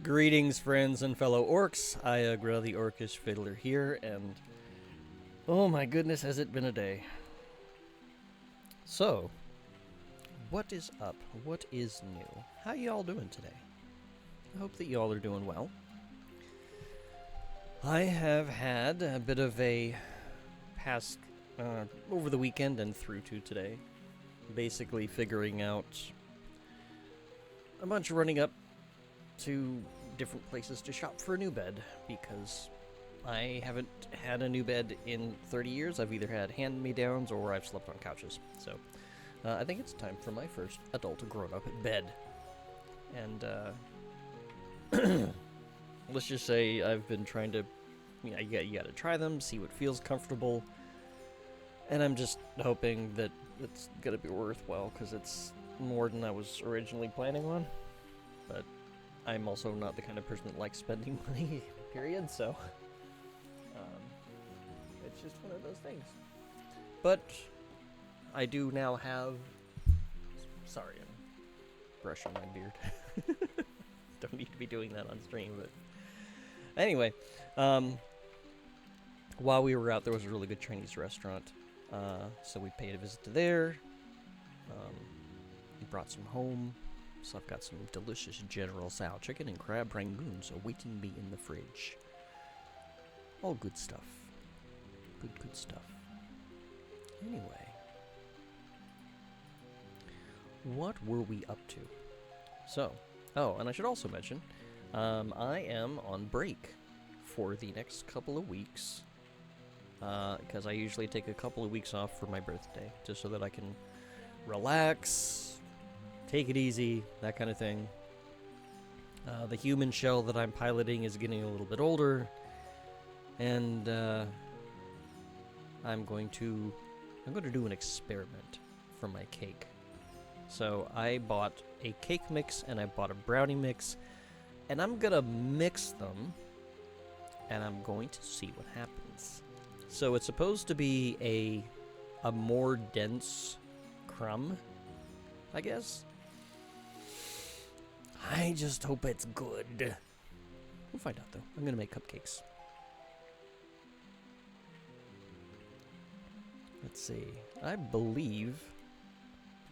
Greetings, friends and fellow orcs. Iagra, the Orcish Fiddler here, and oh my goodness, has it been a day. So, what is up? What is new? How y'all doing today? I hope that y'all are doing well. I have had a bit of a past over the weekend and through to today, basically figuring out a bunch of running up to different places to shop for a new bed, because I haven't had a new bed in 30 years. I've either had hand-me-downs or I've slept on couches. So I think it's time for my first adult grown-up bed. And let's just say I've been trying to, you gotta try them, see what feels comfortable, and I'm just hoping that it's gonna be worthwhile, because it's more than I was originally planning on. But I'm also not the kind of person that likes spending money, period, so it's just one of those things. But I do now have... Sorry, I'm brushing my beard. Don't need to be doing that on stream, but... Anyway, while we were out, there was a really good Chinese restaurant, so we paid a visit to there. We brought some home. So I've got some delicious General Tso chicken and crab rangoons awaiting me in the fridge. All good stuff. Good stuff. Anyway. What were we up to? So, oh, and I should also mention, I am on break for the next couple of weeks. Because I usually take a couple of weeks off for my birthday, just so that I can relax, take it easy, that kind of thing. The human shell that I'm piloting is getting a little bit older, and I'm going to do an experiment for my cake. So I bought a cake mix and I bought a brownie mix, and I'm gonna mix them, and I'm going to see what happens. So it's supposed to be a more dense crumb, I guess. I just hope it's good. We'll find out, though. I'm going to make cupcakes. Let's see. I believe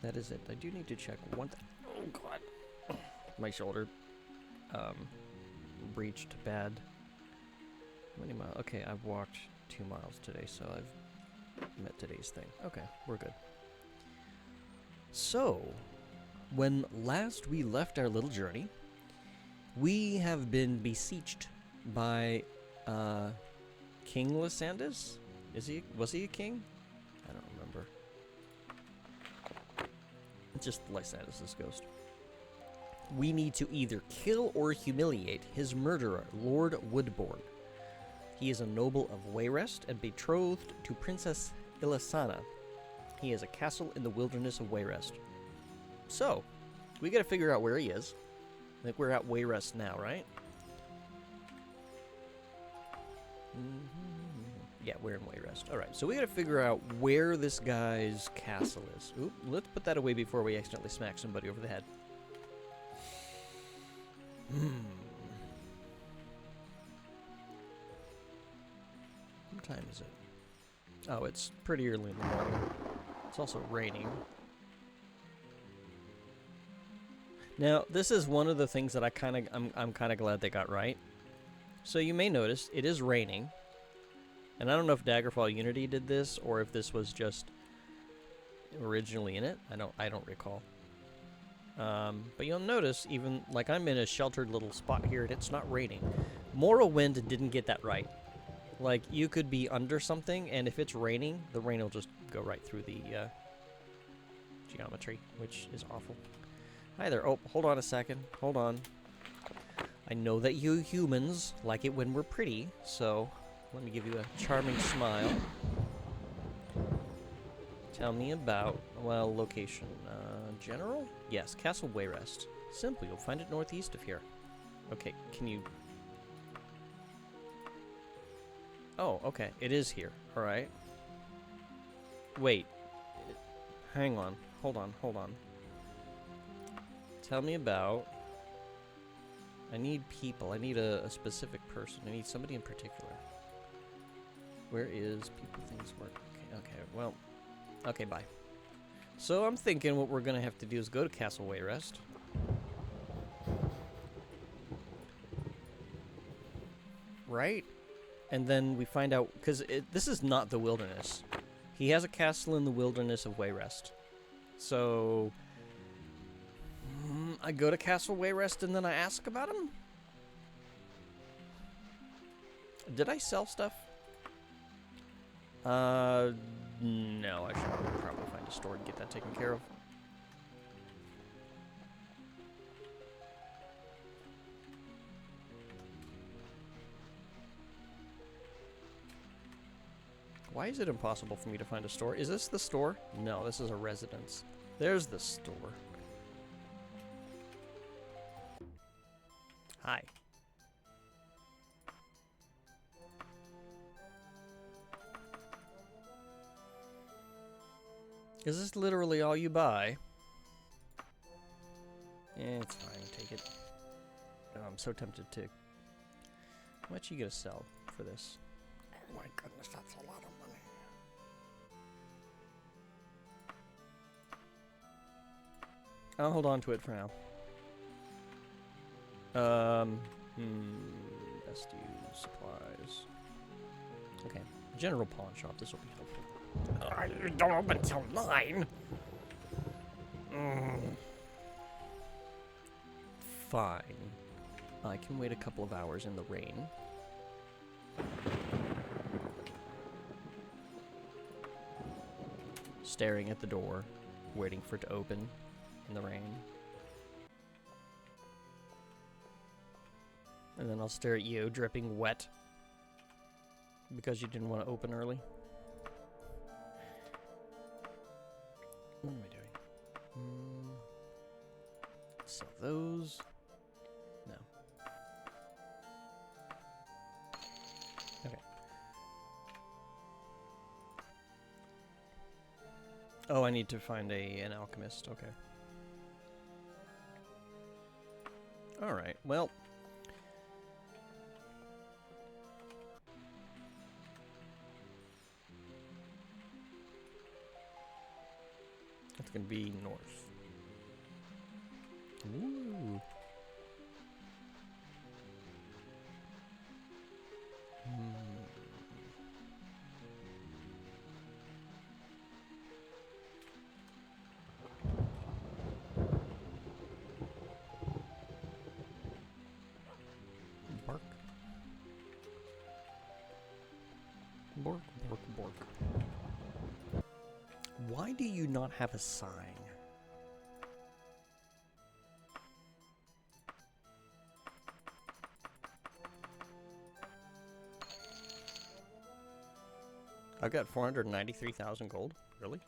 that is it. I do need to check one thing. Oh, God. My shoulder breached bad. How many miles? Okay, I've walked 2 miles today, so I've met today's thing. Okay, we're good. So, when last we left our little journey, we have been besieged by King Lysandus? Was he a king? I don't remember. It's just Lysandus' ghost. We need to either kill or humiliate his murderer, Lord Woodbourne. He is a noble of Wayrest and betrothed to Princess Ilisana. He has a castle in the wilderness of Wayrest. So, we gotta figure out where he is. I think we're at Wayrest now, right? Yeah, we're in Wayrest. Alright, so we gotta figure out where this guy's castle is. Oop, let's put that away before we accidentally smack somebody over the head. What time is it? Oh, it's pretty early in the morning. It's also raining. Now, this is one of the things that I'm kind of glad they got right. So you may notice it is raining, and I don't know if Daggerfall Unity did this or if this was just originally in it. I don't recall. But you'll notice, even like I'm in a sheltered little spot here, and it's not raining. Morrowind didn't get that right. Like, you could be under something, and if it's raining, the rain will just go right through the geometry, which is awful. Hi there. Oh, hold on a second. Hold on. I know that you humans like it when we're pretty, so let me give you a charming smile. Tell me about, well, location. General? Yes, Castle Wayrest. Simple, you'll find it northeast of here. Okay, can you... Oh, okay, it is here. Alright. Wait. Hang on. Hold on. Tell me about... I need people. I need a specific person. I need somebody in particular. Where is people, things, work? Okay, okay, well, okay, bye. So I'm thinking what we're going to have to do is go to Castle Wayrest. Right? And then we find out, because this is not the wilderness. He has a castle in the wilderness of Wayrest. So I go to Castle Wayrest and then I ask about him? Did I sell stuff? No, I should probably find a store to get that taken care of. Why is it impossible for me to find a store? Is this the store? No, this is a residence. There's the store. Hi. Is this literally all you buy? Yeah, it's fine. Take it. Oh, I'm so tempted to. How much are you gonna sell for this? Oh my goodness, that's a lot of money. I'll hold on to it for now. Best use supplies. Okay, general pawn shop. This will be helpful. You don't open till 9. Fine. I can wait a couple of hours in the rain. Staring at the door, waiting for it to open in the rain. And then I'll stare at you, dripping wet. Because you didn't want to open early. What am I doing? Sell those. No. Okay. Oh, I need to find an alchemist. Okay. Alright, well. It's gonna be north. Ooh. Bark. Bork, bork, bork. Why do you not have a sign? I've got 493,000 gold. Really?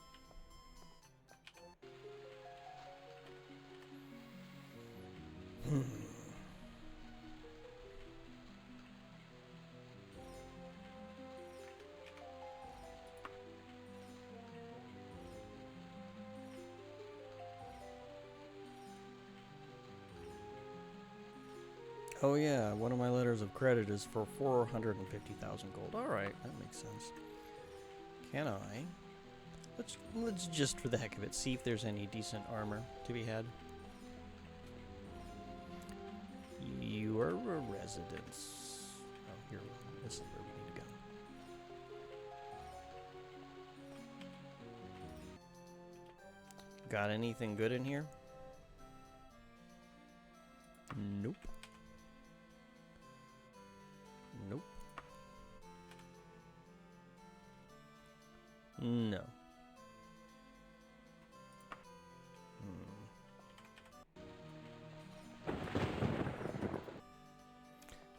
Oh yeah, one of my letters of credit is for 450,000 gold. All right, that makes sense. Can I? Let's just for the heck of it see if there's any decent armor to be had. You are a residence. Oh, here. This is where we need to go. Got anything good in here? Nope. Nope. No.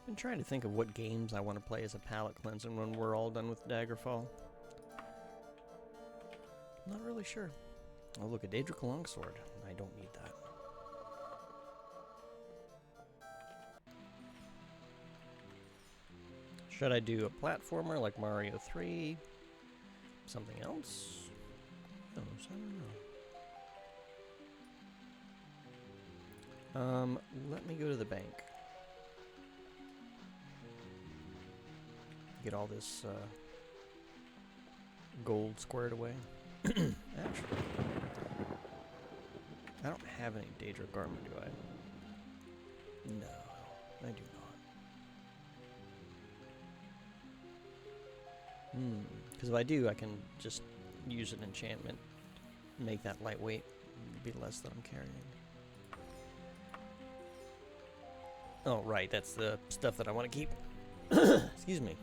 Been trying to think of what games I want to play as a palate cleanser when we're all done with Daggerfall. Not really sure. Oh, look, a Daedric Longsword. I don't need that. Should I do a platformer like Mario 3? Something else? I don't know. Let me go to the bank. get all this gold squared away. Actually, I don't have any Daedric armor, do I? No, I do not. Because if I do, I can just use an enchantment, make that lightweight, be less that I'm carrying. Oh, right, that's the stuff that I want to keep. Excuse me.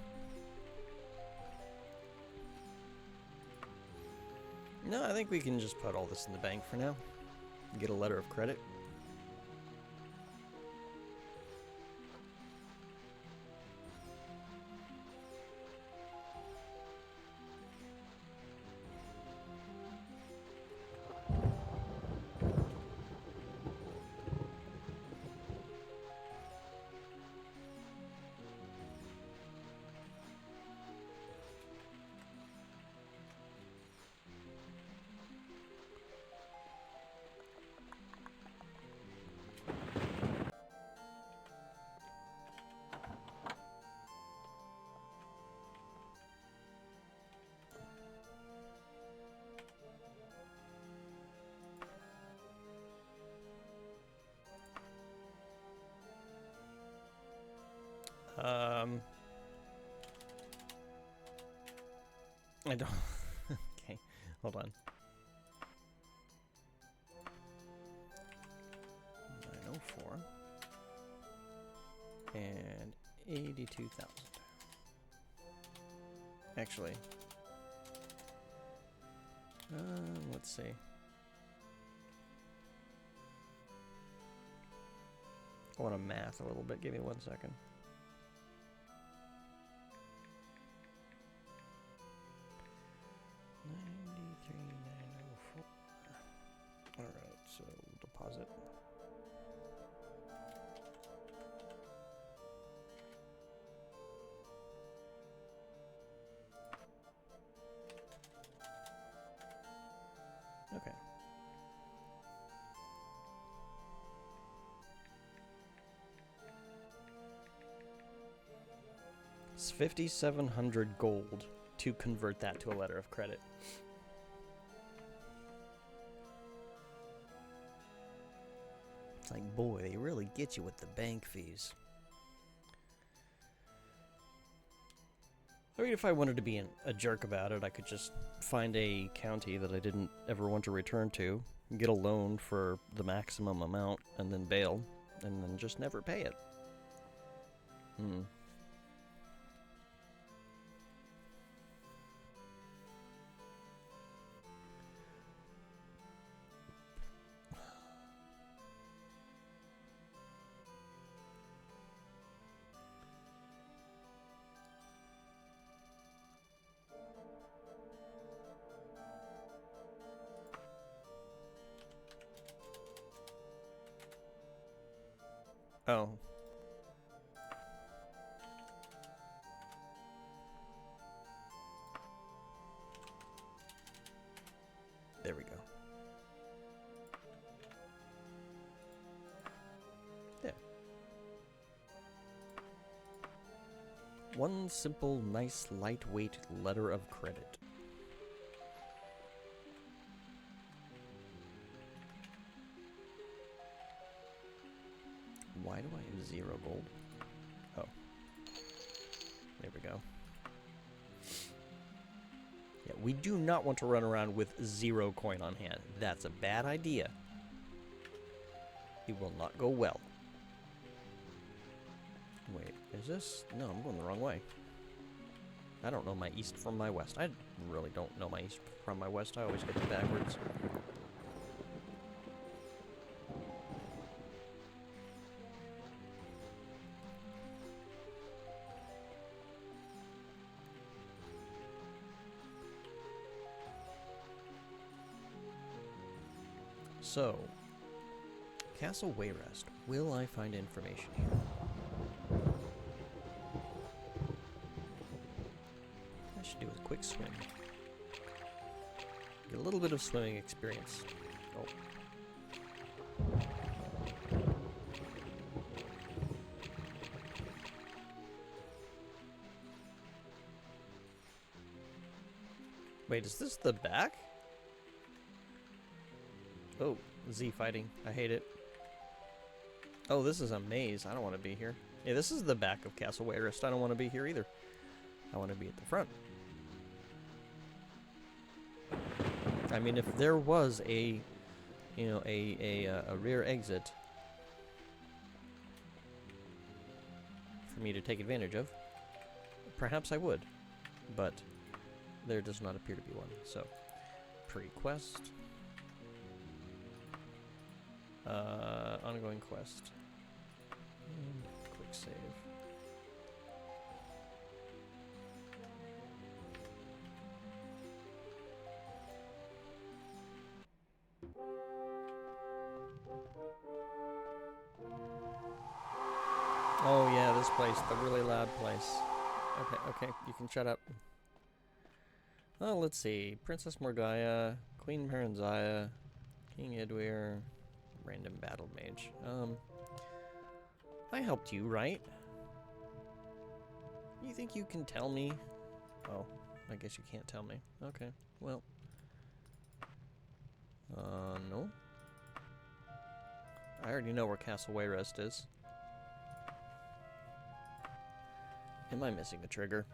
No, I think we can just put all this in the bank for now. Get a letter of credit. I don't. Okay, hold on. 904 and 82,000. Actually, let's see. I want to math a little bit. Give me 1 second. Alright, so deposit. Okay. It's 5,700 gold to convert that to a letter of credit. It's like, boy, they really get you with the bank fees. I mean, if I wanted to be a jerk about it, I could just find a county that I didn't ever want to return to, get a loan for the maximum amount, and then bail, and then just never pay it. Oh. There we go. There. One simple, nice, lightweight letter of credit. Why do I have 0 gold? Oh. There we go. Yeah, we do not want to run around with 0 coin on hand. That's a bad idea. It will not go well. Wait, is this? No, I'm going the wrong way. I don't know my east from my west. I really don't know my east from my west. I always get them backwards. So, Castle Wayrest. Will I find information here? I should do a quick swim. Get a little bit of swimming experience. Oh. Wait, is this the back? Oh, Z fighting. I hate it. Oh, this is a maze. I don't want to be here. Yeah, this is the back of Castle Wayrest. I don't want to be here either. I want to be at the front. I mean, if there was a, you know, a rear exit for me to take advantage of, perhaps I would. But there does not appear to be one. So, pre-quest. Ongoing quest. Quick save. Oh yeah, this place, the really loud place. Okay, you can shut up. Oh, let's see. Princess Morgaya, Queen Perenziah, King Edwir, random battle mage. I helped you, right? You think you can tell me? Oh, I guess you can't tell me. Okay, well. No. I already know where Castle Wayrest is. Am I missing a trigger?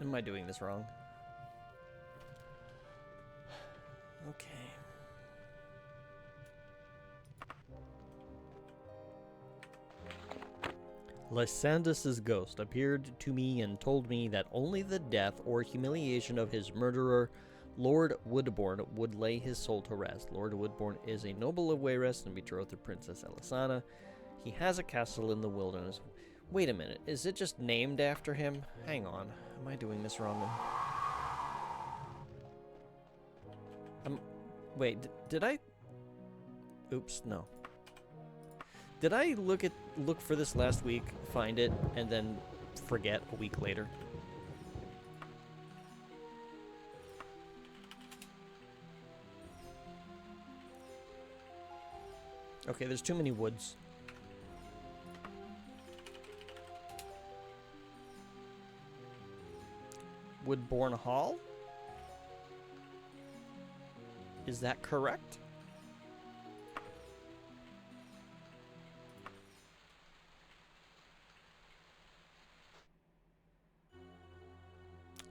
Am I doing this wrong? Okay. Lysandus's ghost appeared to me and told me that only the death or humiliation of his murderer, Lord Woodbourne, would lay his soul to rest. Lord Woodbourne is a noble of Wayrest and betrothed to Princess Elisana. He has a castle in the wilderness. Wait a minute, is it just named after him? Hang on, am I doing this wrong? Wait, did I? Oops, no. Did I look for this last week, find it, and then forget a week later? Okay, there's too many woods. Woodbourne Hall? Is that correct?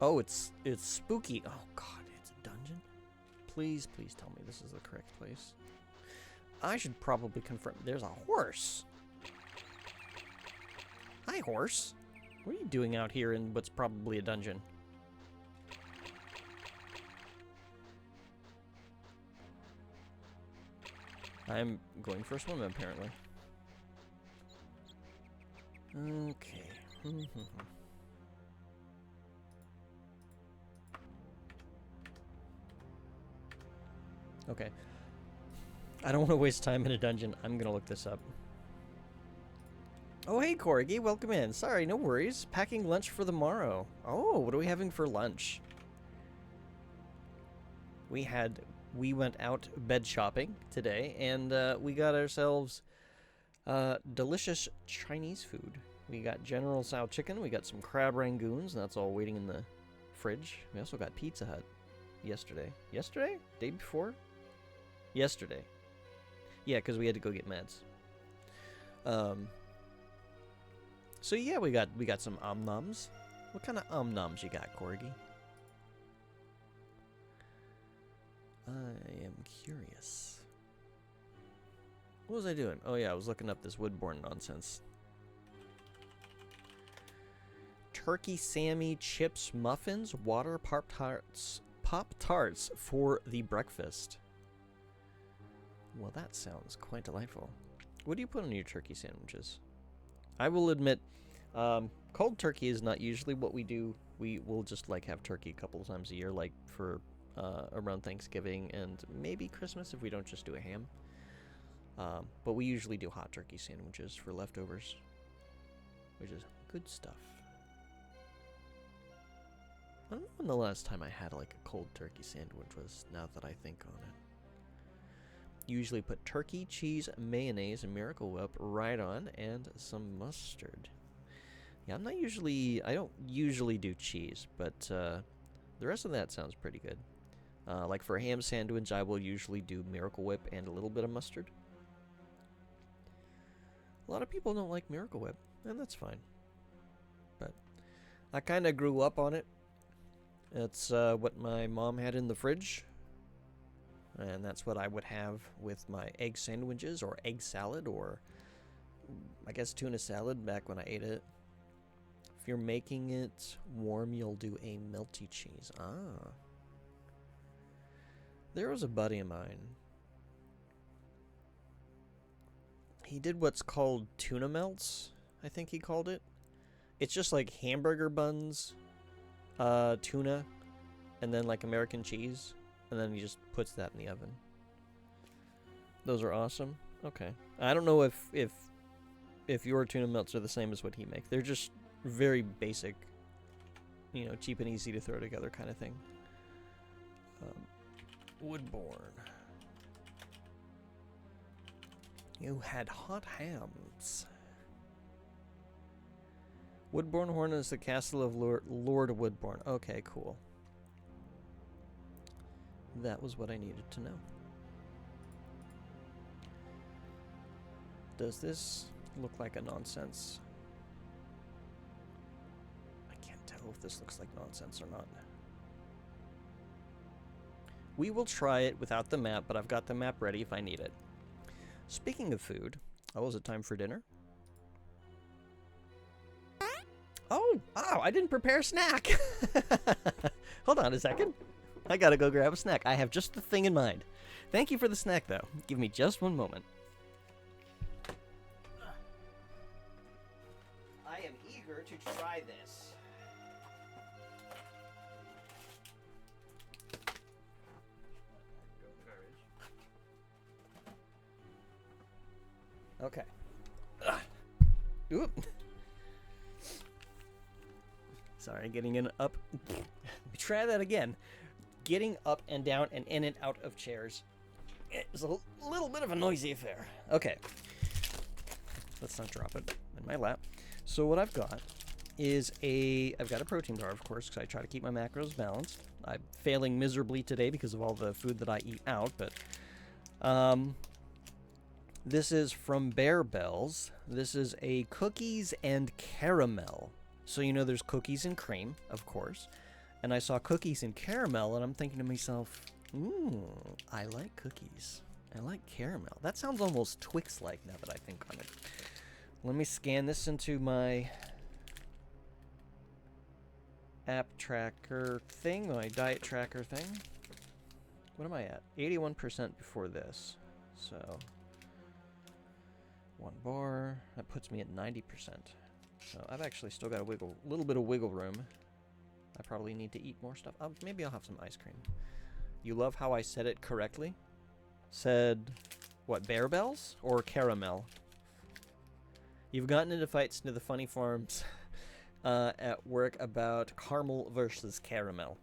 Oh, it's spooky. Oh god, it's a dungeon? Please tell me this is the correct place. I should probably confirm. There's a horse. Hi, horse. What are you doing out here in what's probably a dungeon? I'm going for a swim, apparently. Okay. Okay. I don't want to waste time in a dungeon. I'm gonna look this up. Oh, hey, Corgi. Welcome in. Sorry, no worries. Packing lunch for the morrow. Oh, what are we having for lunch? We went out bed shopping today, and we got ourselves delicious Chinese food. We got General Tso chicken, we got some crab rangoons, and that's all waiting in the fridge. We also got Pizza Hut yesterday. Yesterday? Day before? Yesterday. Yeah, because we had to go get meds. So yeah, we got some om-noms. What kind of om-noms you got, Corgi? I am curious. What was I doing? Oh yeah, I was looking up this Woodbourne nonsense. Turkey Sammy chips muffins, water Pop-Tarts for the breakfast. Well, that sounds quite delightful. What do you put on your turkey sandwiches? I will admit, cold turkey is not usually what we do. We will just like have turkey a couple of times a year, like for around Thanksgiving and maybe Christmas if we don't just do a ham. But we usually do hot turkey sandwiches for leftovers, which is good stuff. I don't know when the last time I had like a cold turkey sandwich was, now that I think on it. Usually put turkey, cheese, mayonnaise, and Miracle Whip right on, and some mustard. Yeah, I don't usually do cheese, but The rest of that sounds pretty good. Like for a ham sandwich, I will usually do Miracle Whip and a little bit of mustard. A lot of people don't like Miracle Whip, and that's fine. But I kind of grew up on it. It's what my mom had in the fridge. And that's what I would have with my egg sandwiches or egg salad or I guess tuna salad back when I ate it. If you're making it warm, you'll do a melty cheese. Ah. There was a buddy of mine. He did what's called tuna melts, I think he called it. It's just like hamburger buns, tuna, and then like American cheese. And then he just puts that in the oven. Those are awesome. Okay. I don't know if your tuna melts are the same as what he makes. They're just very basic, you know, cheap and easy to throw together kind of thing. Woodbourne. You had hot hams. Woodbourne Horn is the castle of Lord Woodbourne. Okay, cool. That was what I needed to know. Does this look like a nonsense? I can't tell if this looks like nonsense or not. We will try it without the map, but I've got the map ready if I need it. Speaking of food, oh, is it time for dinner? Oh, I didn't prepare a snack. Hold on a second. I gotta go grab a snack. I have just the thing in mind. Thank you for the snack, though. Give me just one moment. I am eager to try this. Okay. Oop. Sorry, getting in up. Try that again. Getting up and down and in and out of chairs is a little bit of a noisy affair. Okay. Let's not drop it in my lap. So what I've got is I've got a protein bar, of course, because I try to keep my macros balanced. I'm failing miserably today because of all the food that I eat out, but this is from Bear Bells. This is a cookies and caramel. So you know there's cookies and cream, of course. And I saw cookies and caramel, and I'm thinking to myself, ooh, I like cookies. I like caramel. That sounds almost Twix-like now that I think on it. Let me scan this into my app tracker thing, my diet tracker thing. What am I at? 81% before this. So, 1 bar. That puts me at 90%. So I've actually still got a little bit of wiggle room. I probably need to eat more stuff. Maybe I'll have some ice cream. You love how I said it correctly? Said, what, Bear Bells or caramel? You've gotten into fights into the funny forums at work about caramel versus caramel.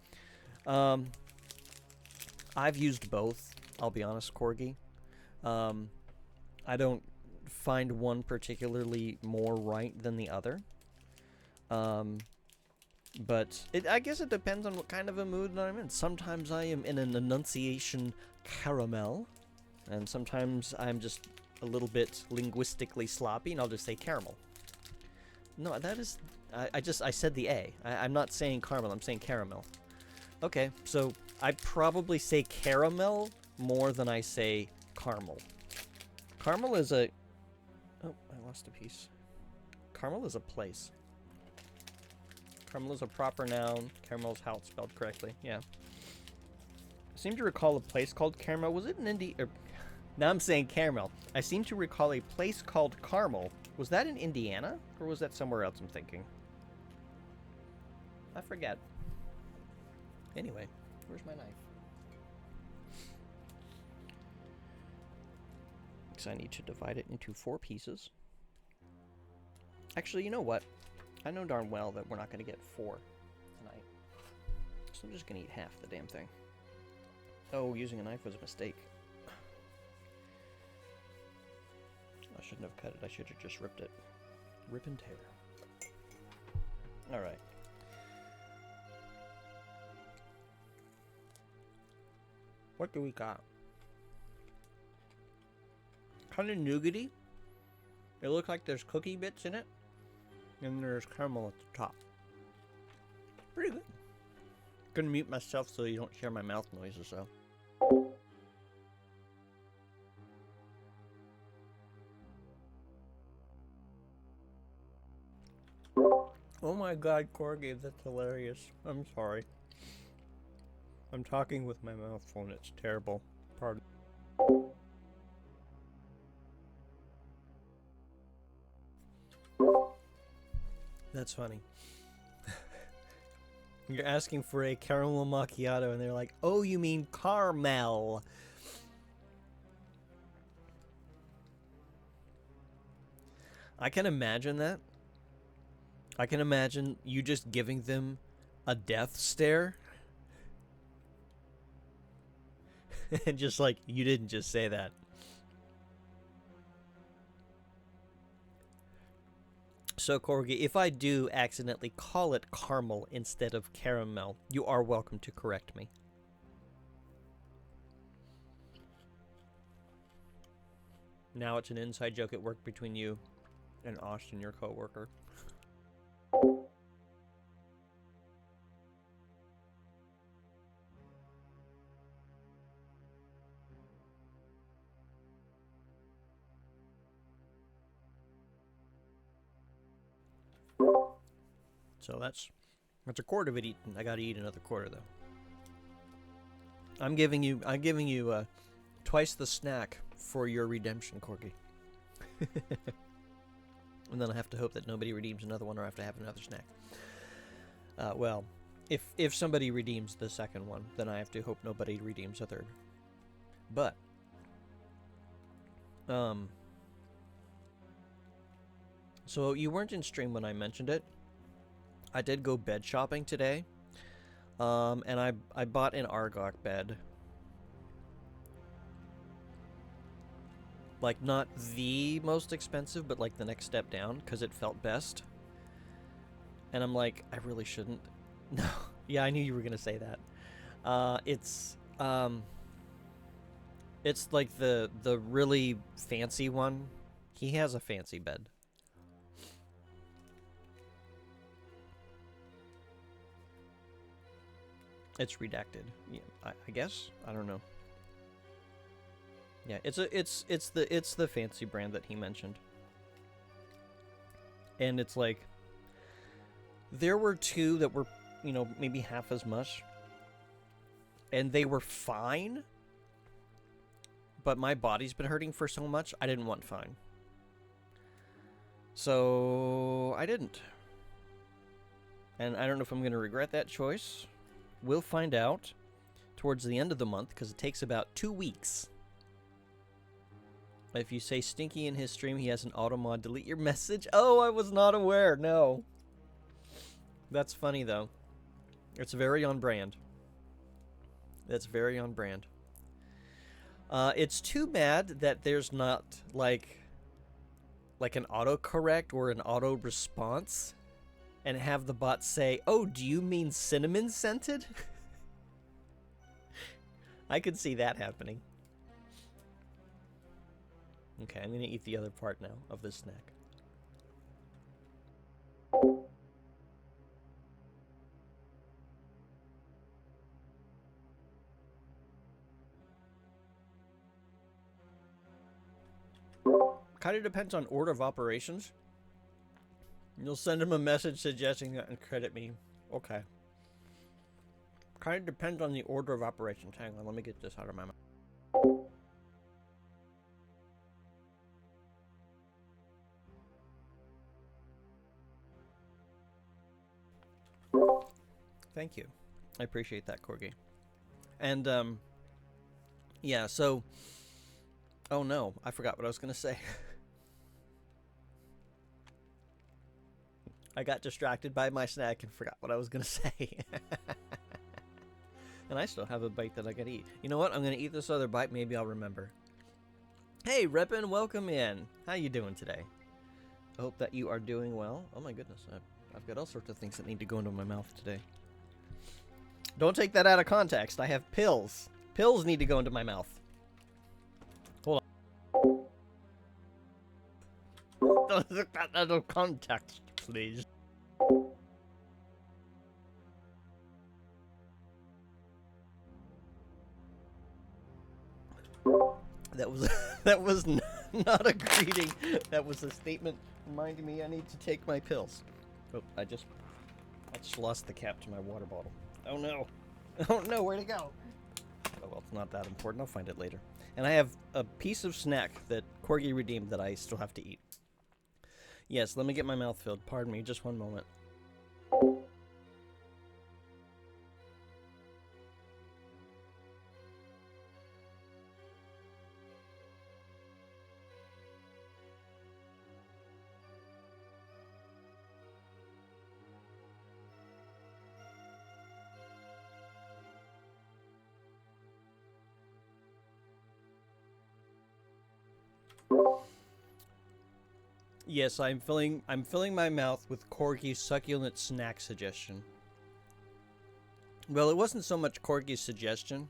I've used both, I'll be honest, Corgi. I don't find one particularly more right than the other. But I guess it depends on what kind of a mood I'm in. Sometimes I am in an enunciation caramel, and sometimes I'm just a little bit linguistically sloppy, and I'll just say caramel. No, that is... I said the A. I'm not saying caramel, I'm saying caramel. Okay, so I probably say caramel more than I say caramel. Caramel is a... Oh, I lost a piece. Caramel is a place. Caramel is a proper noun. Caramel is how it's spelled correctly. Yeah. I seem to recall a place called Caramel. Was it in Indy? Now I'm saying Caramel. I seem to recall a place called Carmel. Was that in Indiana? Or was that somewhere else I'm thinking? I forget. Anyway, where's my knife? Because I need to divide it into 4 pieces. Actually, you know what? I know darn well that we're not going to get 4 tonight. So I'm just going to eat half the damn thing. Oh, using a knife was a mistake. I shouldn't have cut it. I should have just ripped it. Rip and tear. Alright. What do we got? Kind of nougaty. It looks like there's cookie bits in it. And there's caramel at the top. Pretty good. Gonna mute myself so you don't hear my mouth noises, so. Oh my god, Corgi, that's hilarious. I'm sorry. I'm talking with my mouth full and it's terrible. Pardon. That's funny. You're asking for a caramel macchiato and they're like, oh, you mean caramel. I can imagine that. I can imagine you just giving them a death stare. And just like, you didn't just say that. So, Corgi, if I do accidentally call it caramel instead of caramel, you are welcome to correct me. Now it's an inside joke at work between you and Austin, your coworker. So that's a quarter of it eaten. I gotta eat another quarter though. I'm giving you twice the snack for your redemption, Corgi. And then I have to hope that nobody redeems another one, or I have to have another snack. Well, if somebody redeems the second one, then I have to hope nobody redeems a third. But so you weren't in stream when I mentioned it. I did go bed shopping today, and I bought an Argok bed. Like, not the most expensive, but like the next step down, because it felt best. And I'm like, I really shouldn't. No, yeah, I knew you were gonna say that. It's like the really fancy one. He has a fancy bed. It's redacted. Yeah, I guess. I don't know. Yeah, it's the fancy brand that he mentioned. And it's like, there were two that were, you know, maybe half as much. And they were fine. But my body's been hurting for so much, I didn't want fine. So I didn't. And I don't know if I'm going to regret that choice. We'll find out towards the end of the month, because it takes about 2 weeks. If you say Stinky in his stream, he has an auto mod delete your message. Oh, I was not aware. No. That's funny, though. It's very on brand. That's very on brand. It's too bad that there's not, like an autocorrect or an auto response. And have the bot say, oh, do you mean cinnamon scented? I could see that happening. Okay, I'm going to eat the other part now of this snack. Kind of depends on order of operations. You'll send him a message suggesting that and credit me. Okay. Kind of depends on the order of operations. Hang on, let me get this out of my mouth. Thank you. I appreciate that, Corgi. And, yeah, so... Oh no, I forgot what I was going to say. I got distracted by my snack and forgot what I was going to say. And I still have a bite that I gotta eat. You know what? I'm going to eat this other bite. Maybe I'll remember. Hey, Rippin', welcome in. How you doing today? I hope that you are doing well. Oh my goodness. I've got all sorts of things that need to go into my mouth today. Don't take that out of context. I have pills. Pills need to go into my mouth. Hold on. Don't look at out of context, please. That was not a greeting. That was a statement reminding me I need to take my pills. Oh, I just lost the cap to my water bottle. Oh no. Oh no, where'd it go? Oh well, it's not that important. I'll find it later. And I have a piece of snack that Corgi redeemed that I still have to eat. Yes, let me get my mouth filled. Pardon me, just one moment. Yes, I'm filling my mouth with Corgi's succulent snack suggestion. Well, it wasn't so much Corgi's suggestion.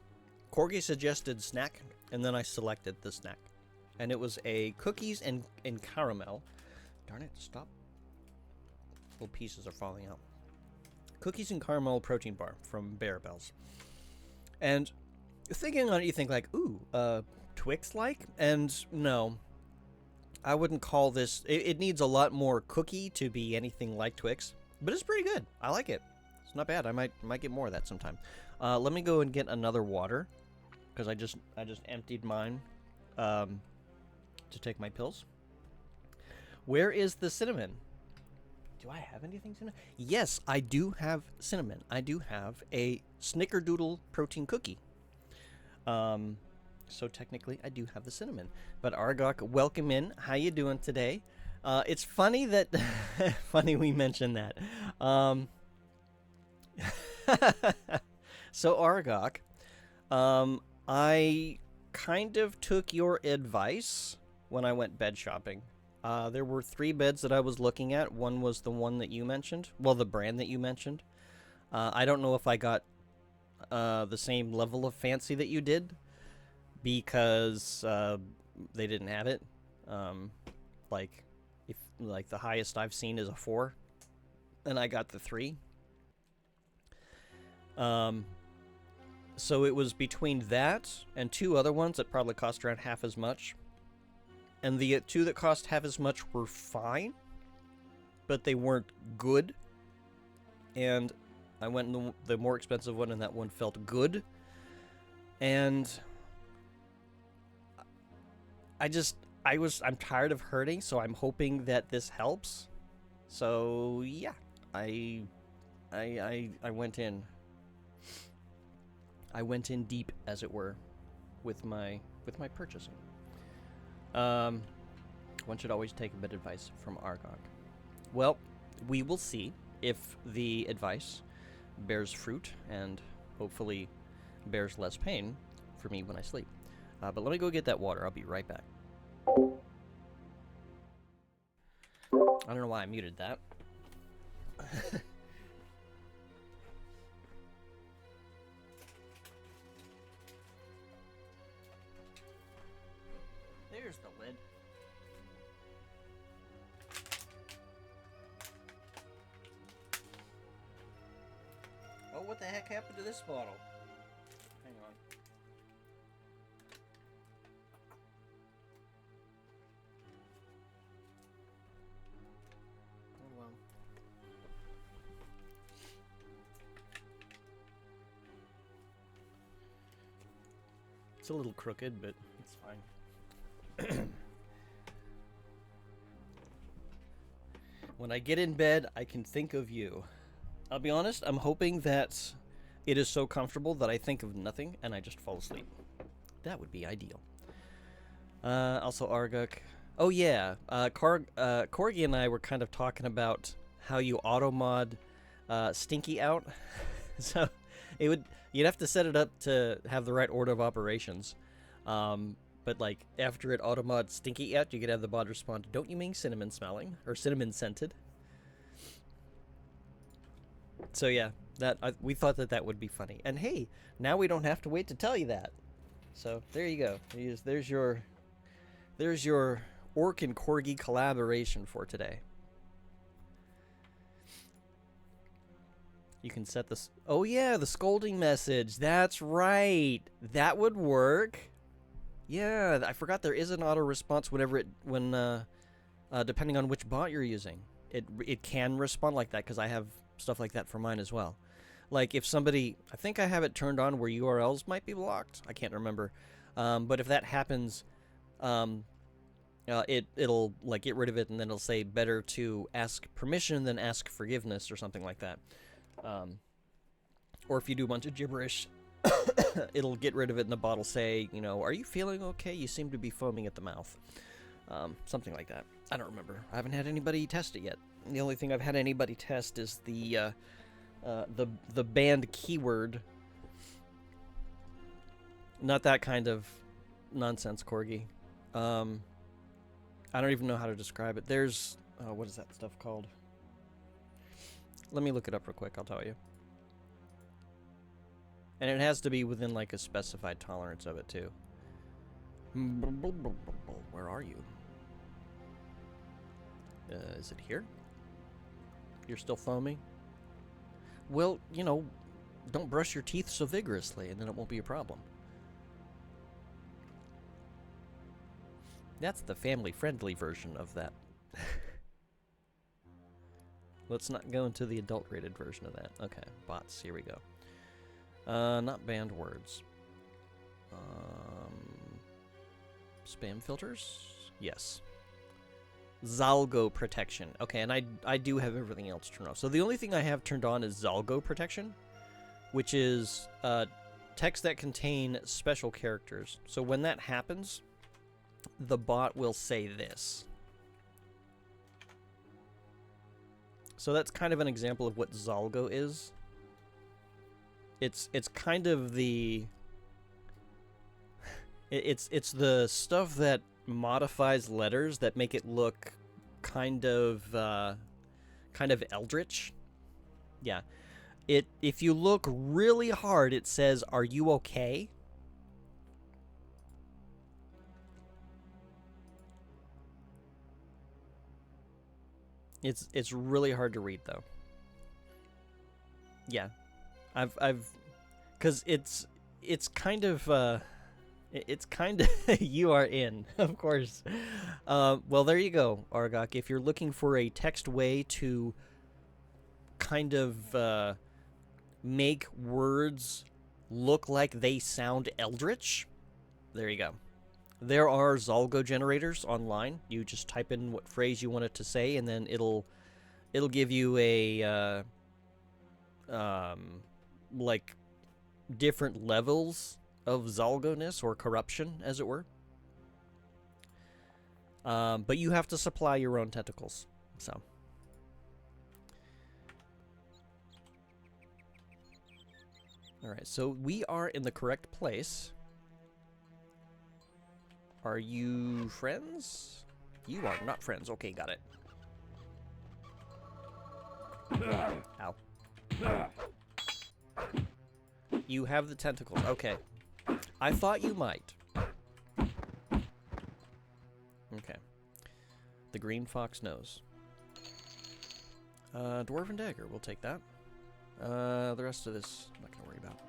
Corgi suggested snack, and then I selected the snack. And it was a cookies and caramel. Darn it, stop. Little pieces are falling out. Cookies and caramel protein bar from Bear Bells. And thinking on it, you think like, ooh, Twix-like? And no. I wouldn't call this... It needs a lot more cookie to be anything like Twix. But it's pretty good. I like it. It's not bad. I might get more of that sometime. Let me go and get another water. Because I just emptied mine to take my pills. Where is the cinnamon? Do I have anything cinnamon? Yes, I do have cinnamon. I do have a snickerdoodle protein cookie. So technically, I do have the cinnamon. But Argok, welcome in. How you doing today? It's funny that... funny we mentioned that. So Argok, I kind of took your advice when I went bed shopping. There were 3 beds that I was looking at. One was the one that you mentioned. Well, the brand that you mentioned. I don't know if I got the same level of fancy that you did. Because they didn't have it. Like the highest I've seen is a 4, and I got the 3. So it was between that and 2 other ones that probably cost around half as much. And the 2 that cost half as much were fine, but they weren't good. And I went in the more expensive one, and that one felt good. And I'm tired of hurting, so I'm hoping that this helps. So yeah, I went in. I went in deep, as it were, with my purchasing. One should always take a bit of advice from Argok. Well, we will see if the advice bears fruit and hopefully bears less pain for me when I sleep. But let me go get that water. I'll be right back. I don't know why I muted that. There's the lid. Oh, what the heck happened to this bottle? Hang on. Oh, well. It's a little crooked, but it's fine. When I get in bed, I can think of you. I'll be honest, I'm hoping that it is so comfortable that I think of nothing and I just fall asleep. That would be ideal. Also, Arguk. Oh yeah, Corgi and I were kind of talking about how you auto-mod Stinky out. So you'd have to set it up to have the right order of operations. But like after it auto-mod Stinky out, you could have the bot respond, "Don't you mean cinnamon smelling or cinnamon scented?" So yeah, we thought that would be funny. And hey, now we don't have to wait to tell you that. So there you go. There's your orc and corgi collaboration for today. You can set this. Oh yeah, the scolding message. That's right. That would work. Yeah, I forgot there is an auto response when depending on which bot you're using. It can respond like that because I have stuff like that for mine as well. Like if somebody, I think I have it turned on where URLs might be blocked. I can't remember. But if that happens, it'll like get rid of it, and then it'll say better to ask permission than ask forgiveness or something like that. Or if you do a bunch of gibberish, it'll get rid of it, and the bot will say, you know, are you feeling okay? You seem to be foaming at the mouth. Something like that. I don't remember. I haven't had anybody test it yet. The only thing I've had anybody test is the banned keyword. Not that kind of nonsense, corgi. I don't even know how to describe it. There's what is that stuff called? Let me look it up real quick. I'll tell you. And it has to be within like a specified tolerance of it too. Where are you? Is it here? You're still foaming? Well, you know, don't brush your teeth so vigorously, and then it won't be a problem. That's the family-friendly version of that. Let's not go into the adult-rated version of that. Okay, bots, here we go. Not banned words. Spam filters? Yes. Zalgo protection. Okay, and I do have everything else turned off. So the only thing I have turned on is Zalgo protection, which is text that contain special characters. So when that happens, the bot will say this. So that's kind of an example of what Zalgo is. It's kind of the it's the stuff that modifies letters that make it look kind of eldritch. Yeah. If you look really hard, it says, "Are you okay?" It's really hard to read though. Yeah. I've cuz it's kind of it's kind of you are in, of course. Well, there you go, Argok. If you're looking for a text way to kind of make words look like they sound eldritch, there you go. There are Zalgo generators online. You just type in what phrase you want it to say, and then it'll give you a like different levels of Zalgo-ness or corruption, as it were. But you have to supply your own tentacles. So. Alright, so we are in the correct place. Are you friends? You are not friends. Okay, got it. Ow. You have the tentacles. Okay. I thought you might. Okay. The green fox knows. Dwarven dagger. We'll take that. The rest of this, I'm not going to worry about.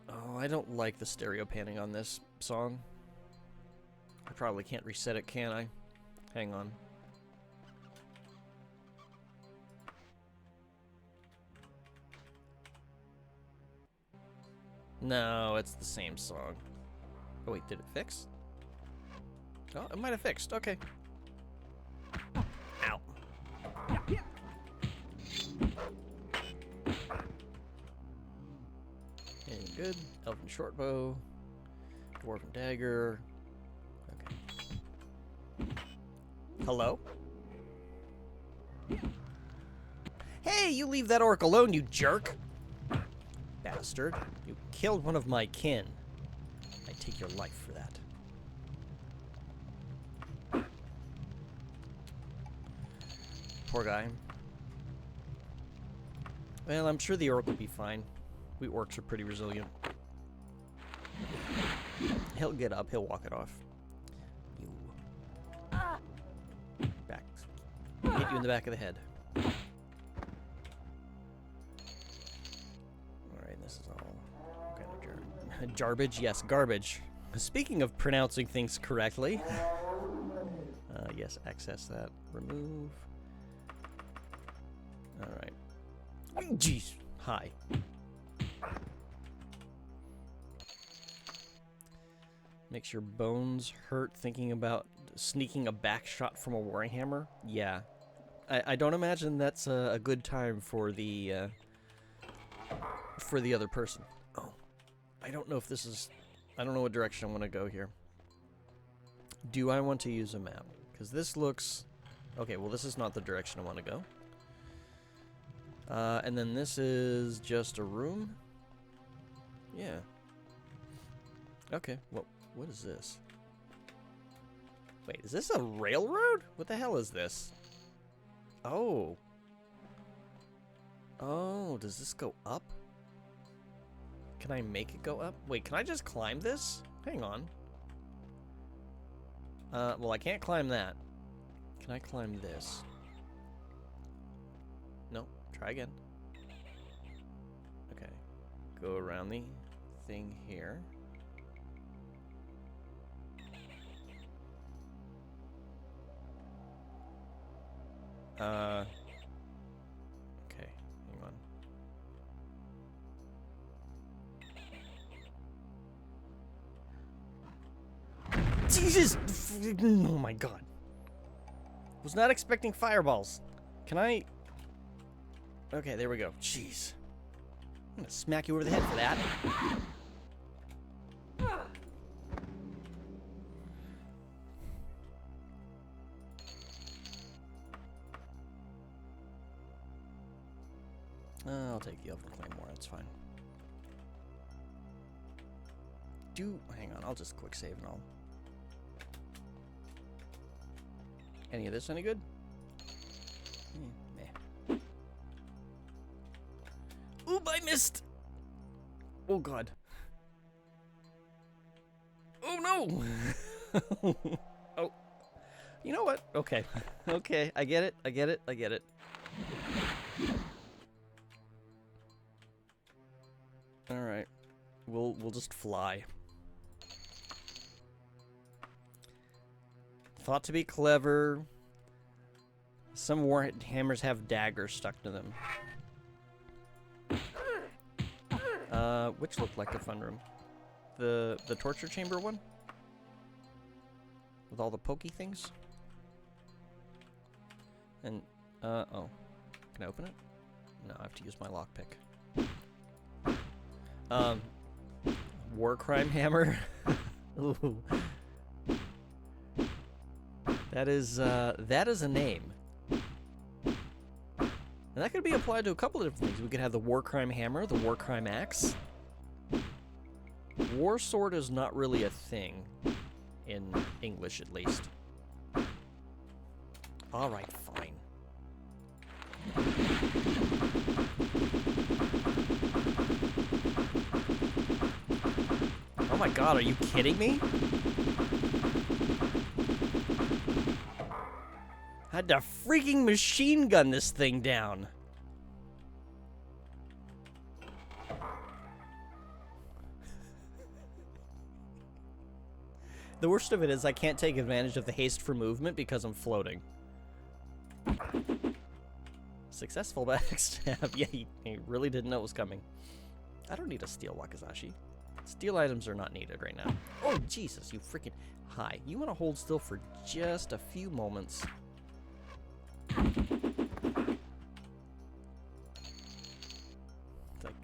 Oh, I don't like the stereo panning on this song. I probably can't reset it, can I? Hang on. No, it's the same song. Oh wait, did it fix? Oh, it might have fixed. Okay. Ow. Any good? Elven shortbow. Dwarven dagger. Okay. Hello? Hey, you leave that orc alone, you jerk! Bastard. You killed one of my kin. I take your life for that. Poor guy. Well, I'm sure the orc will be fine. We orcs are pretty resilient. He'll get up. He'll walk it off. You. Back. Hit you in the back of the head. Alright, this is all kind of garbage. Yes, garbage. Speaking of pronouncing things correctly. Yes, access that. Remove. Alright. Jeez. Hi. Makes your bones hurt thinking about sneaking a back shot from a warhammer. Yeah. I don't imagine that's a good time for the other person. Oh. I don't know if this is... I don't know what direction I want to go here. Do I want to use a map? Because this looks... Okay, well this is not the direction I want to go. And then this is just a room? Yeah. Okay, well, what is this? Wait, is this a railroad? What the hell is this? Oh. Oh, does this go up? Can I make it go up? Wait, can I just climb this? Hang on. Well, I can't climb that. Can I climb this? No, try again. Okay. Go around the thing here. Okay, hang on. Jesus! Oh my god. Was not expecting fireballs. Can I... Okay, there we go. Jeez. I'm gonna smack you over the head for that. I'll take the Elven Claymore, that's fine. Hang on, I'll just quick save and all. Any of this any good? Nah. Oop, I missed! Oh god. Oh no! Oh. You know what? Okay. Okay, I get it, I get it, I get it. Alright. We'll just fly. Thought to be clever. Some warhammers have daggers stuck to them. Which looked like a fun room. The torture chamber one? With all the pokey things? And, oh. Can I open it? No, I have to use my lockpick. War crime hammer? Ooh. That is a name. And that could be applied to a couple of different things. We could have the war crime hammer, the war crime axe. War sword is not really a thing. In English, at least. Alright, fine. Oh my god, are you kidding me? Had to freaking machine gun this thing down. The worst of it is I can't take advantage of the haste for movement because I'm floating. Successful backstab. Yeah, he really didn't know it was coming. I don't need a steel wakizashi. Steel items are not needed right now. Oh, Jesus, you freaking... Hi, you want to hold still for just a few moments. It's like,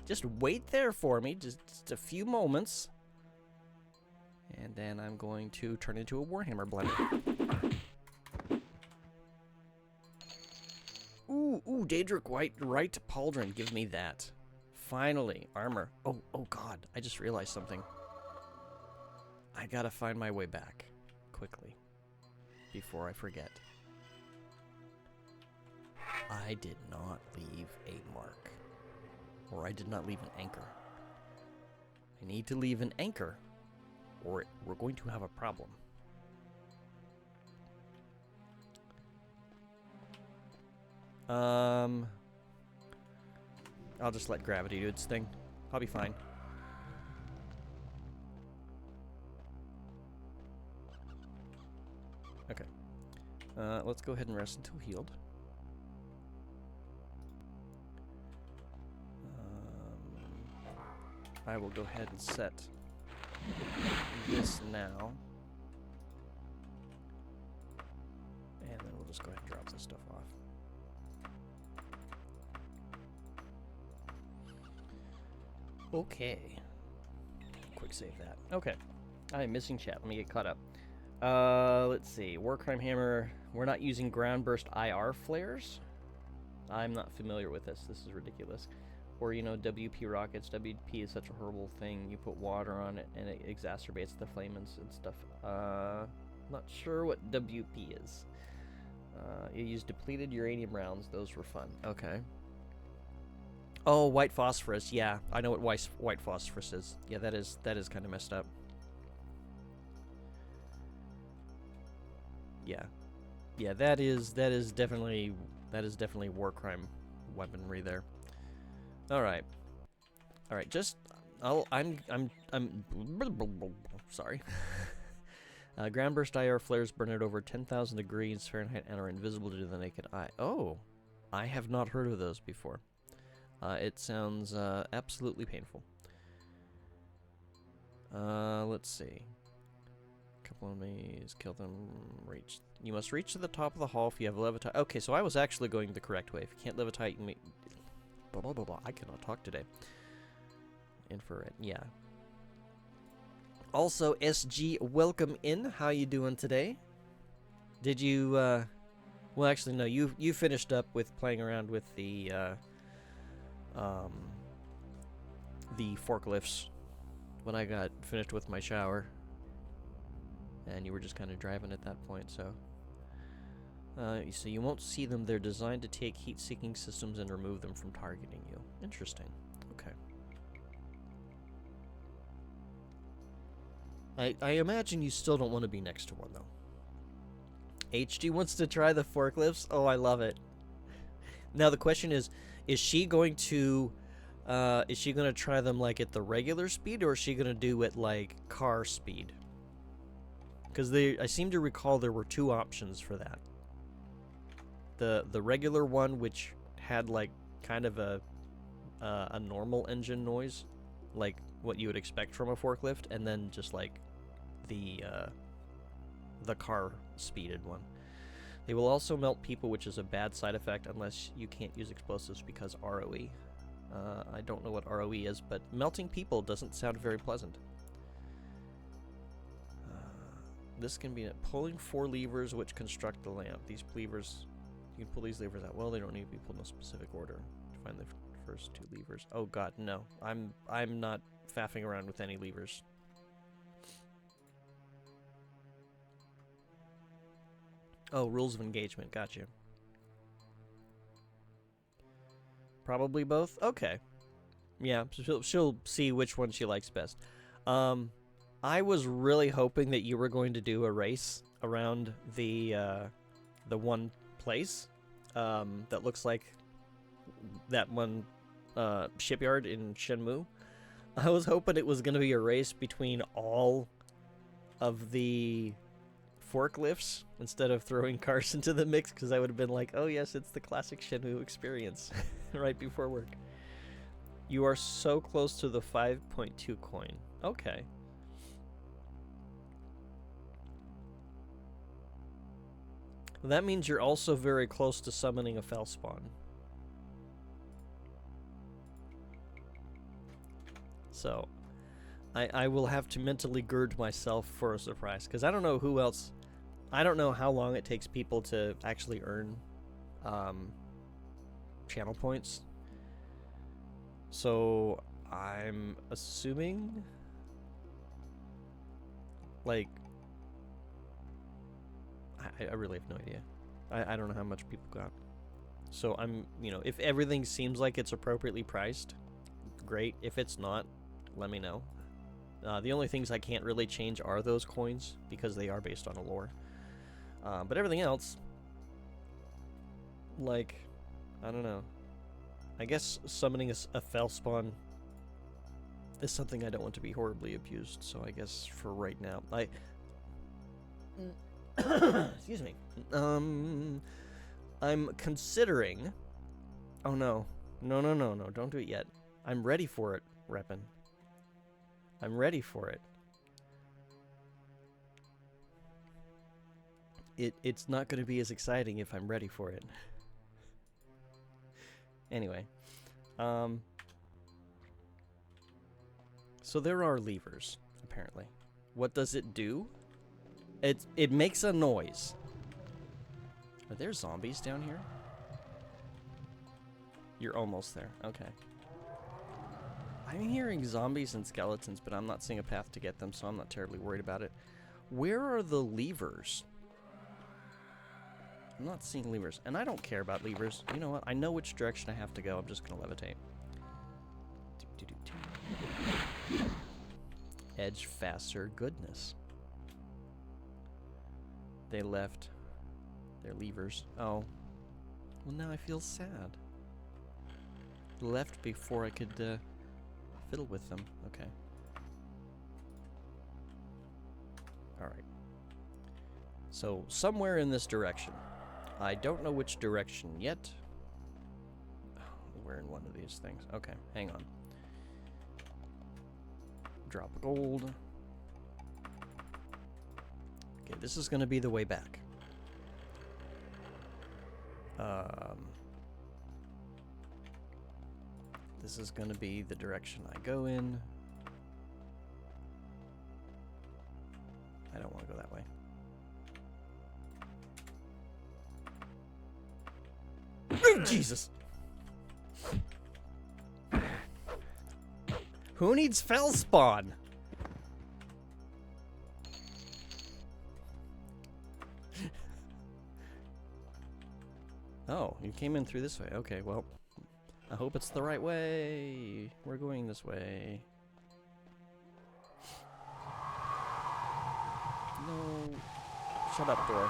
just wait there for me, just a few moments. And then I'm going to turn into a Warhammer blender. Ooh, Daedric right Pauldron, give me that. Finally, armor. Oh god, I just realized something. I gotta find my way back, quickly, before I forget. I did not leave a mark. Or I did not leave an anchor. I need to leave an anchor, or we're going to have a problem. I'll just let gravity do its thing. I'll be fine. Okay. Let's go ahead and rest until healed. I will go ahead and set this now. And then we'll just go ahead and drop this stuff off. Okay. Quick save that. Okay. I'm missing chat. Let me get caught up. Let's see. Warcrime Hammer. We're not using ground burst IR flares. I'm not familiar with this. This is ridiculous. Or, you know, WP rockets. WP is such a horrible thing. You put water on it and it exacerbates the flamings and stuff. Not sure what WP is. You use depleted uranium rounds. Those were fun. Okay. Oh, white phosphorus. Yeah, I know what white phosphorus is. Yeah, that is kind of messed up. Yeah. Yeah, that is definitely war crime weaponry there. All right. Just I'm sorry. Ground burst IR flares burn at over 10,000 degrees Fahrenheit and are invisible to the naked eye. Oh, I have not heard of those before. It sounds absolutely painful. Let's see. Couple enemies, kill them, reach. You must reach to the top of the hall if you have levitate. Okay, so I was actually going the correct way. If you can't levitate, you may... Blah, blah, blah, blah. I cannot talk today. Infrared, yeah. Also, SG, welcome in. How you doing today? Did you, well, actually, no. You finished up with playing around with the forklifts when I got finished with my shower. And you were just kind of driving at that point, so... so you won't see them. They're designed to take heat-seeking systems and remove them from targeting you. Interesting. Okay. I imagine you still don't want to be next to one, though. HG wants to try the forklifts? Oh, I love it. Now, the question is she going to try them, like, at the regular speed, or is she going to do it, like, car speed? Because I seem to recall there were two options for that. The regular one, which had like kind of a normal engine noise, like what you would expect from a forklift, and then just like the car speeded one. They will also melt people, which is a bad side effect unless you can't use explosives because ROE. I don't know what ROE is, but melting people doesn't sound very pleasant. This can be pulling 4 levers which construct the lamp. These levers, you can pull these levers out. Well, they don't need to be pulled in a specific order to find the first 2 levers. Oh god, no. I'm not faffing around with any levers. Oh, rules of engagement. Gotcha. Probably both? Okay. Yeah, so she'll see which one she likes best. I was really hoping that you were going to do a race around the one place that looks like that one shipyard in Shenmue. I was hoping it was going to be a race between all of the forklifts instead of throwing cars into the mix, because I would have been like, oh yes, it's the classic Shenmue experience right before work. You are so close to the 5.2 coin. Okay. That means you're also very close to summoning a fell spawn. So, I will have to mentally gird myself for a surprise, because I don't know who else... I don't know how long it takes people to actually earn channel points. So, I'm assuming... like... I really have no idea. I don't know how much people got. So I'm, if everything seems like it's appropriately priced, great. If it's not, let me know. The only things I can't really change are those coins because they are based on a lore. But everything else, like, I don't know. I guess summoning a Fellspawn is something I don't want to be horribly abused, so I guess for right now, excuse me. I'm considering... Oh, no. No, don't do it yet. I'm ready for it, Reppin. I'm ready for it. It's not going to be as exciting if I'm ready for it. Anyway. So there are levers, apparently. What does it do? It makes a noise. Are there zombies down here? You're almost there. Okay. I'm hearing zombies and skeletons, but I'm not seeing a path to get them, so I'm not terribly worried about it. Where are the levers? I'm not seeing levers, and I don't care about levers. You know what? I know which direction I have to go. I'm just going to levitate. Edge faster. Goodness. They left their levers. Oh. Well, now I feel sad. Left before I could fiddle with them. Okay. Alright. So, somewhere in this direction. I don't know which direction yet. We're in one of these things. Okay, hang on. Drop gold. Okay, this is going to be the way back. This is going to be the direction I go in. I don't want to go that way. Jesus! Who needs Fellspawn? Oh, you came in through this way. Okay, well, I hope it's the right way. We're going this way. No. Shut up, door.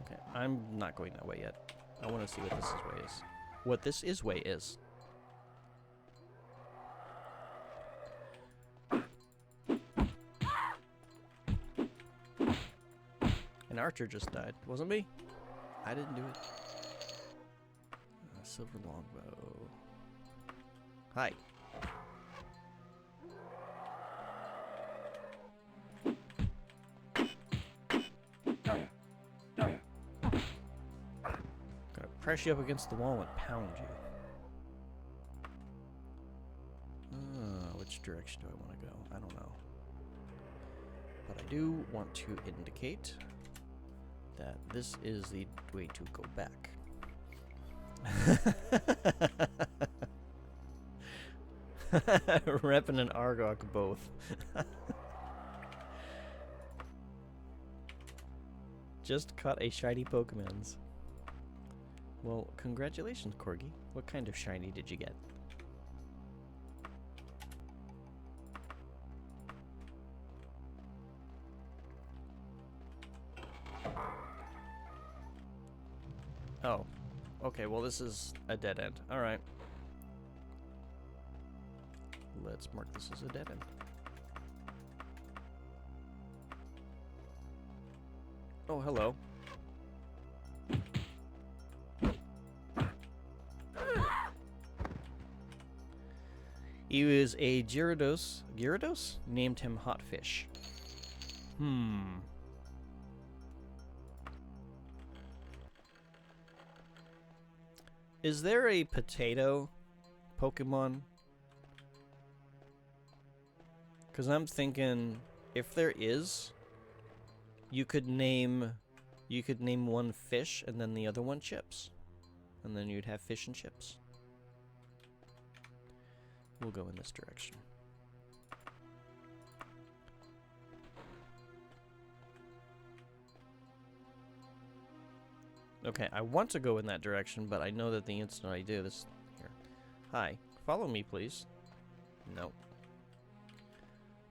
Okay, I'm not going that way yet. I want to see what this way is. What this way is. An archer just died. Wasn't me. I didn't do it. Silver longbow. Hi. Gotta press you up against the wall and pound you. Which direction do I want to go? I don't know. But I do want to indicate that this is the way to go back. Reppin' and Argok both. Just caught a shiny Pokemons. Well, congratulations, Corgi. What kind of shiny did you get? Oh. Okay, well this is a dead end. Alright. Let's mark this as a dead end. Oh, hello. He was a Gyarados. Gyarados? Named him Hotfish. Is there a potato Pokemon? Because I'm thinking, if there is, you could name one fish and then the other one chips. And then you'd have fish and chips. We'll go in this direction. Okay, I want to go in that direction, but I know that the instant I do this... Here. Hi. Follow me, please. No.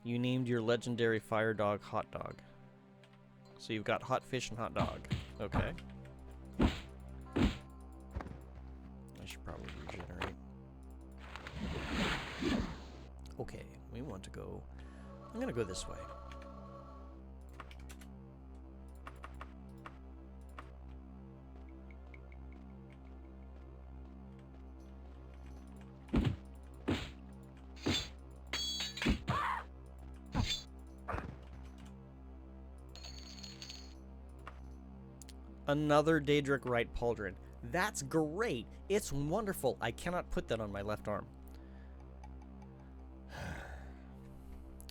You named your legendary fire dog Hot Dog. So you've got Hot Fish and Hot Dog. Okay. I should probably regenerate. Okay, we want to go... I'm gonna go this way. Another Daedric Right Pauldron. That's great. It's wonderful. I cannot put that on my left arm.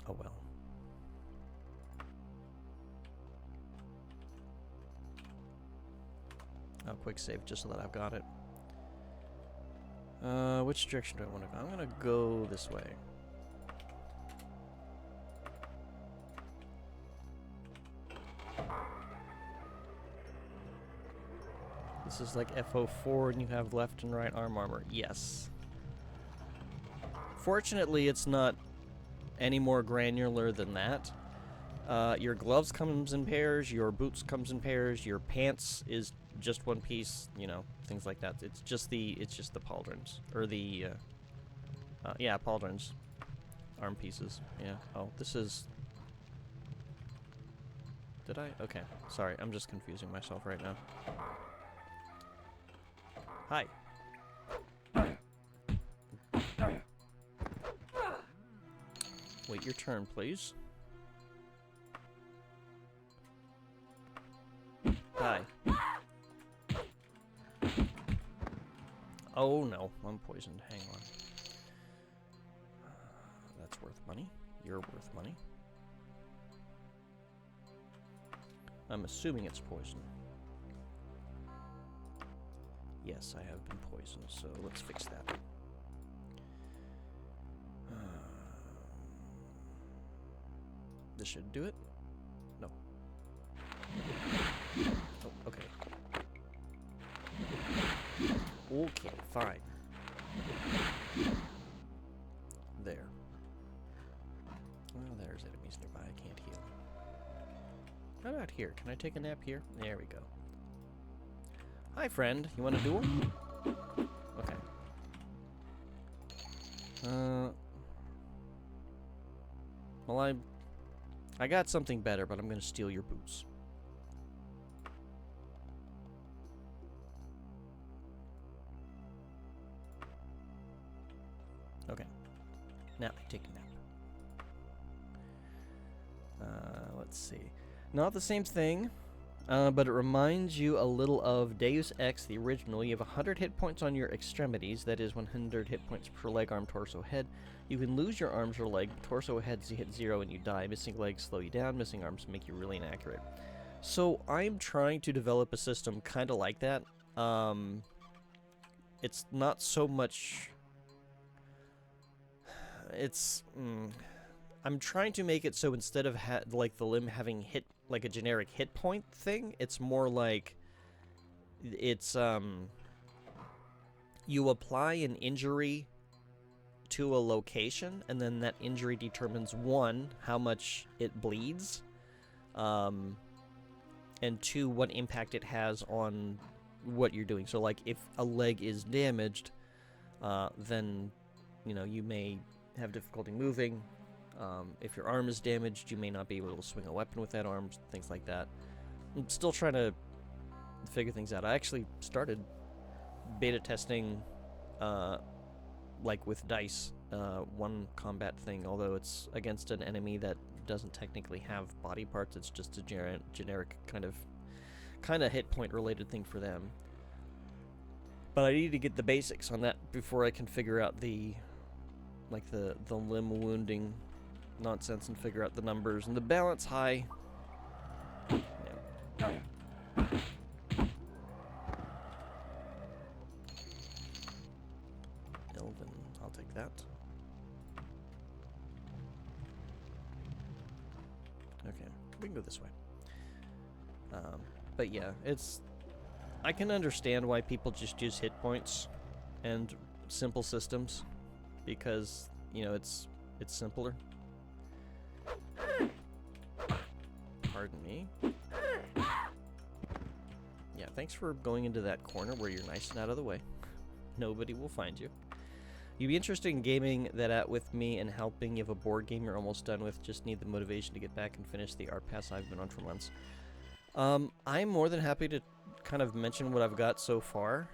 Oh well. I'll quick save just so that I've got it. Which direction do I want to go? I'm gonna go this way. This is like FO4 and you have left and right arm armor. Yes. Fortunately, it's not any more granular than that. Your gloves comes in pairs, your boots comes in pairs, your pants is just one piece, you know, things like that. It's just the pauldrons. Or the yeah, pauldrons. Arm pieces. Yeah. Oh, this is... Did I? Okay. Sorry, I'm just confusing myself right now. Hi. Wait your turn, please. Hi. Oh no, I'm poisoned. Hang on. That's worth money. You're worth money. I'm assuming it's poison. Yes, I have been poisoned, so let's fix that. This should do it. No. Oh, okay. Okay, fine. There. Well, there's enemies nearby. I can't heal. How about here? Can I take a nap here? There we go. Hi, friend. You want a duel? Okay. Well, I got something better, but I'm gonna steal your boots. Okay. Now I take a nap. Let's see. Not the same thing. But it reminds you a little of Deus Ex, the original. You have 100 hit points on your extremities, that is 100 hit points per leg, arm, torso, head. You can lose your arms or leg, torso, head, hit 0 and you die. Missing legs slow you down, missing arms make you really inaccurate. So I'm trying to develop a system kind of like that. It's not so much... It's... I'm trying to make it so instead of like the limb having hit like a generic hit point thing, it's more like it's you apply an injury to a location, and then that injury determines 1, how much it bleeds, and 2, what impact it has on what you're doing. So like if a leg is damaged, then you know you may have difficulty moving. If your arm is damaged, you may not be able to swing a weapon with that arm, things like that. I'm still trying to figure things out. I actually started beta testing, like with dice, one combat thing, although it's against an enemy that doesn't technically have body parts. It's just a generic kind of hit point related thing for them. But I need to get the basics on that before I can figure out the limb wounding nonsense and figure out the numbers and the balance high. Yeah. Elven, I'll take that. Okay, we can go this way. But yeah, it's I can understand why people just use hit points and simple systems, because, you know, it's simpler. Pardon me. Yeah, thanks for going into that corner where you're nice and out of the way. Nobody will find you. You'd be interested in gaming that out with me and helping. You have a board game you're almost done with, just need the motivation to get back and finish the art pass I've been on for months. I'm more than happy to kind of mention what I've got so far.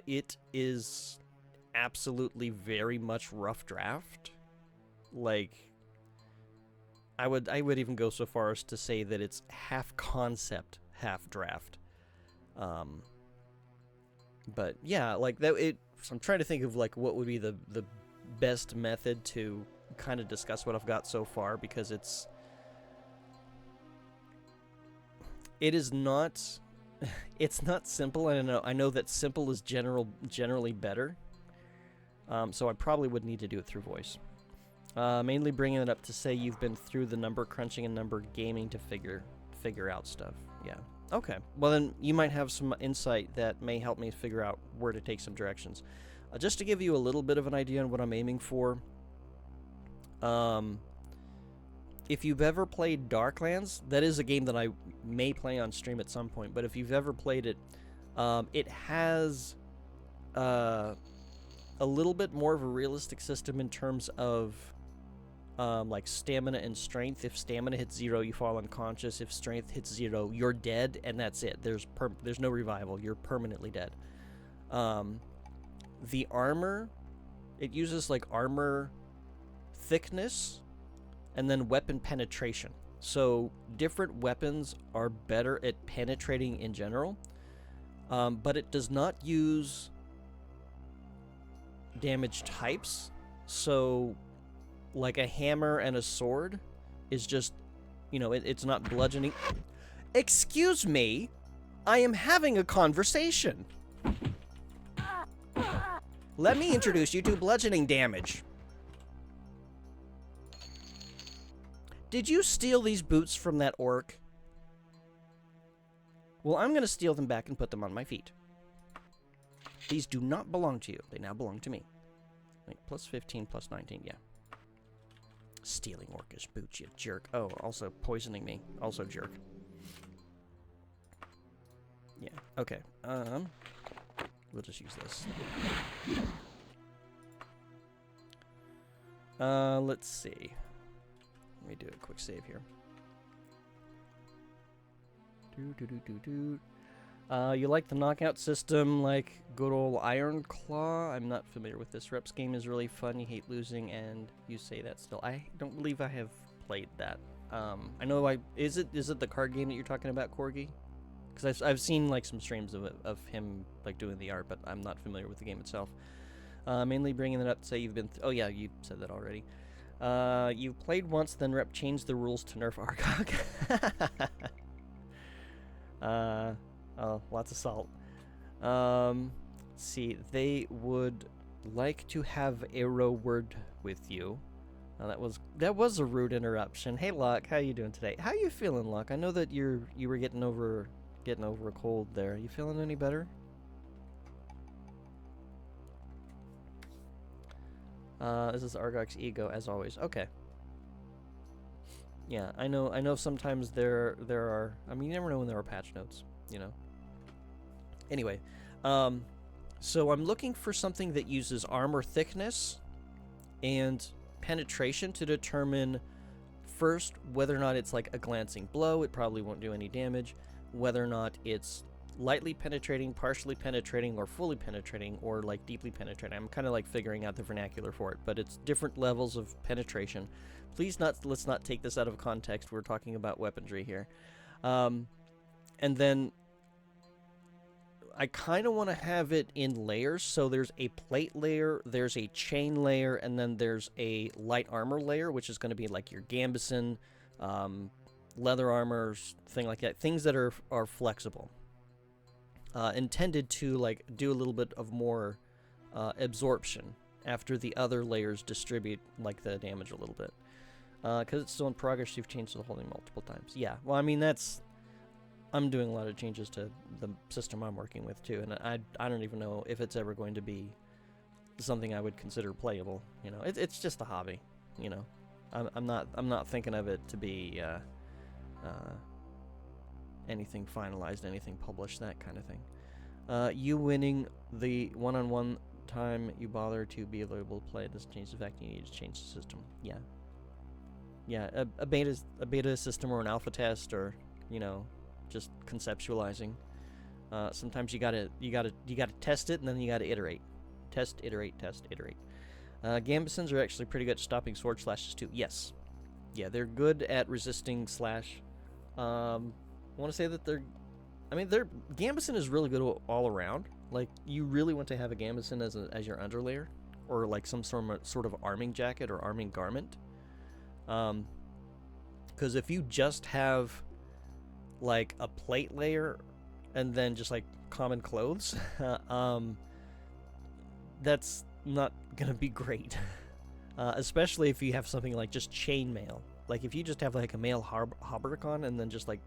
It is absolutely very much rough draft. Like, I would even go so far as to say that it's half concept, half draft. But yeah, like that. So I'm trying to think of like what would be the best method to kind of discuss what I've got so far, because it is not it's not simple. I know that simple is generally better. So I probably would need to do it through voice. Mainly bringing it up to say you've been through the number crunching and number gaming to figure out stuff. Yeah. Okay. Well, then you might have some insight that may help me figure out where to take some directions. Just to give you a little bit of an idea on what I'm aiming for. If you've ever played Darklands, that is a game that I may play on stream at some point. But if you've ever played it, it has a little bit more of a realistic system in terms of like stamina and strength. If stamina hits 0, you fall unconscious. If strength hits 0, you're dead, and that's it. There's no revival. You're permanently dead. The armor, it uses like armor thickness and then weapon penetration. So different weapons are better at penetrating in general, but it does not use damage types. So like a hammer and a sword is just, you know, it's not bludgeoning. Excuse me, I am having a conversation. Let me introduce you to bludgeoning damage. Did you steal these boots from that orc? Well, I'm going to steal them back and put them on my feet. These do not belong to you. They now belong to me. Wait, plus 15, plus 19, yeah. Stealing orcish boots, you jerk. Oh, also poisoning me. Also jerk. Yeah, okay. We'll just use this. Let's see. Let me do a quick save here. You like the knockout system like good old Iron Claw? I'm not familiar with this. Reps game is really fun. You hate losing, and you say that still. I don't believe I have played that. I know is it the card game that you're talking about, Corgi? Because I've seen like some streams of him like doing the art, but I'm not familiar with the game itself. Mainly bringing it up to say you've been. Oh yeah, you said that already. You've played once, then Rep changed the rules to nerf Argog. Oh, lots of salt. Let's see, they would like to have a word with you. That was a rude interruption. Hey, Locke, how you doing today? How you feeling, Locke? I know that you were getting over a cold there. You feeling any better? This is Argog's ego, as always. Okay. Yeah, I know sometimes there are, I mean, you never know when there are patch notes, you know. Anyway, so I'm looking for something that uses armor thickness and penetration to determine first whether or not it's like a glancing blow. It probably won't do any damage. Whether or not it's lightly penetrating, partially penetrating, or fully penetrating, or like deeply penetrating. I'm kind of like figuring out the vernacular for it, but it's different levels of penetration. Let's not take this out of context. We're talking about weaponry here. And then I kind of want to have it in layers. So there's a plate layer, there's a chain layer, and then there's a light armor layer, which is going to be like your gambeson, leather armors, thing like that. Things that are flexible. Intended to like do a little bit of more absorption after the other layers distribute like the damage a little bit. Because it's still in progress, you've changed the holding multiple times. Yeah, well, I mean, I'm doing a lot of changes to the system I'm working with too, and I don't even know if it's ever going to be something I would consider playable. You know, it's just a hobby. You know, I'm not thinking of it to be anything finalized, anything published, that kind of thing. You winning the one-on-one time you bother to be able to play this changes the fact you need to change the system. Yeah, a beta system or an alpha test, or you know, just conceptualizing. Sometimes you gotta test it, and then you gotta iterate. Test, iterate, test, iterate. Gambesons are actually pretty good at stopping sword slashes too. Yes. Yeah, they're good at resisting slash. I want to say that Gambeson is really good all around. Like, you really want to have a Gambeson as your underlayer, or like some sort of arming jacket or arming garment. Because if you just have like a plate layer and then just like common clothes, that's not gonna be great. Especially if you have something like just chainmail. Like if you just have like a mail hauberk on and then just like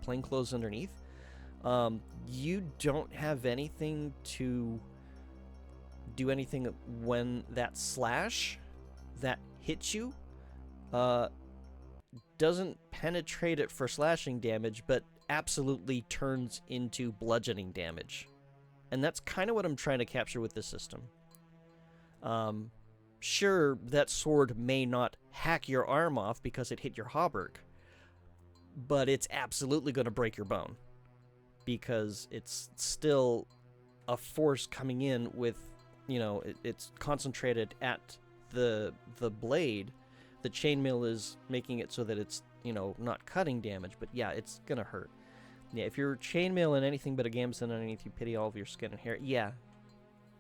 plain clothes underneath, you don't have anything to do anything when that slash that hits you doesn't penetrate it for slashing damage, but absolutely turns into bludgeoning damage. And that's kind of what I'm trying to capture with this system. Sure, that sword may not hack your arm off because it hit your hauberk, but it's absolutely going to break your bone, because it's still a force coming in with, you know, it's concentrated at the blade. The chainmail is making it so that it's, you know, not cutting damage, but yeah, it's going to hurt. Yeah, if you're chainmail and anything but a Gambeson underneath, you pity all of your skin and hair. Yeah.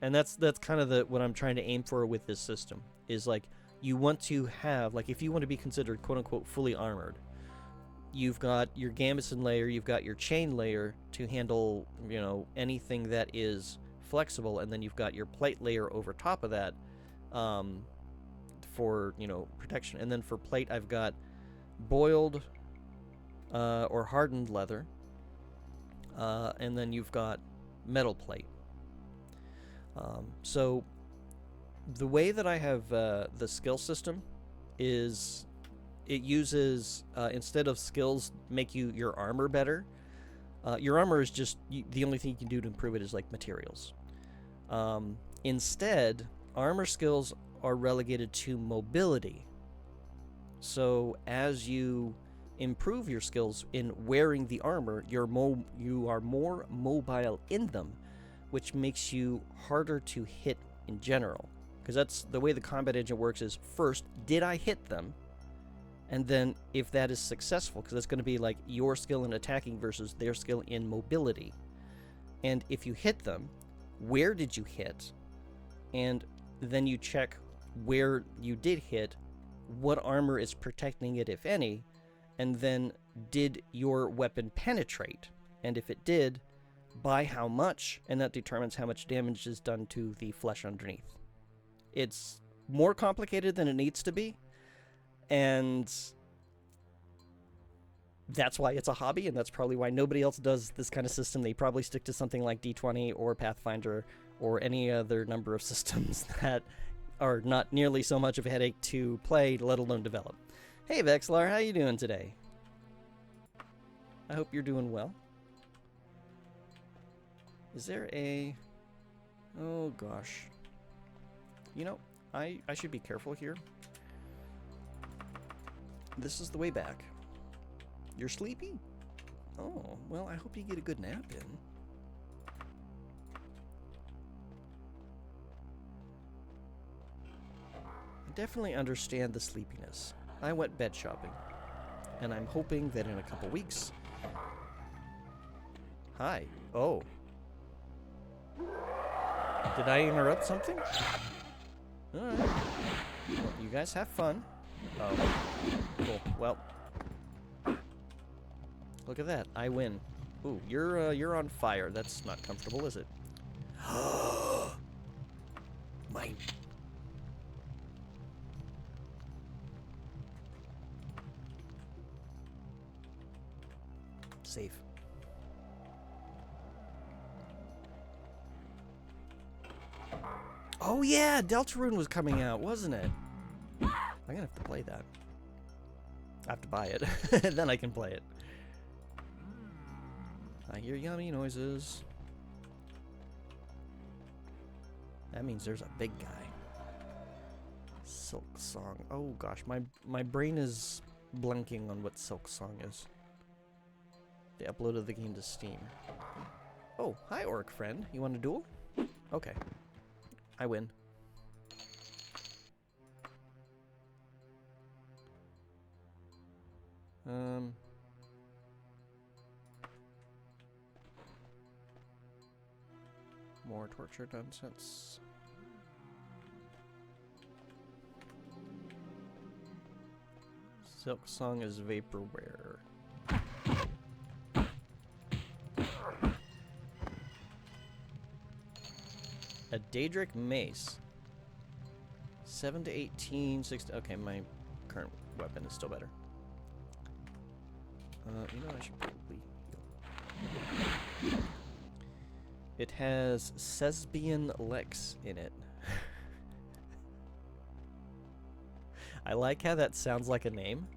And that's kind of what I'm trying to aim for with this system, is like, you want to have, like, if you want to be considered quote-unquote fully armored, you've got your Gambeson layer, you've got your chain layer to handle, you know, anything that is flexible, and then you've got your plate layer over top of that for, you know, protection. And then for plate, I've got boiled or hardened leather, and then you've got metal plate. So the way that I have the skill system is, it uses, instead of skills make you your armor better, your armor is just, the only thing you can do to improve it is like materials. Instead, armor skills are relegated to mobility. So as you improve your skills in wearing the armor, you are more mobile in them, which makes you harder to hit in general. Because that's the way the combat engine works, is first, did I hit them? And then if that is successful, because that's going to be like your skill in attacking versus their skill in mobility. And if you hit them, where did you hit? And then you check where you did hit, what armor is protecting it, if any, and then did your weapon penetrate? And if it did, by how much? And that determines how much damage is done to the flesh underneath. It's more complicated than it needs to be, and that's why it's a hobby, and that's probably why nobody else does this kind of system. They probably stick to something like D20 or Pathfinder or any other number of systems that are not nearly so much of a headache to play, let alone develop. Hey Vexlar, how you doing today? I hope you're doing well. Is there a... Oh gosh. You know, I should be careful here. This is the way back. You're sleepy? Oh, well, I hope you get a good nap in. I definitely understand the sleepiness. I went bed shopping, and I'm hoping that in a couple weeks... Hi. Oh. Did I interrupt something? Alright. Well, you guys have fun. Oh. Cool. Well. Look at that. I win. Ooh, you're on fire. That's not comfortable, is it? Mine. Safe. Oh yeah, Deltarune was coming out, wasn't it? I'm gonna have to play that. I have to buy it, then I can play it. I hear yummy noises. That means there's a big guy. Silk Song. Oh gosh, my brain is blanking on what Silk Song is. They uploaded the game to Steam. Oh, hi orc friend. You want a duel? Okay. I win. More torture nonsense. Silk Song is vaporware. A Daedric Mace. 7 to 18, 6 to... Okay, my current weapon is still better. You know, I should probably heal. It has Sesbian Lex in it. I like how that sounds like a name.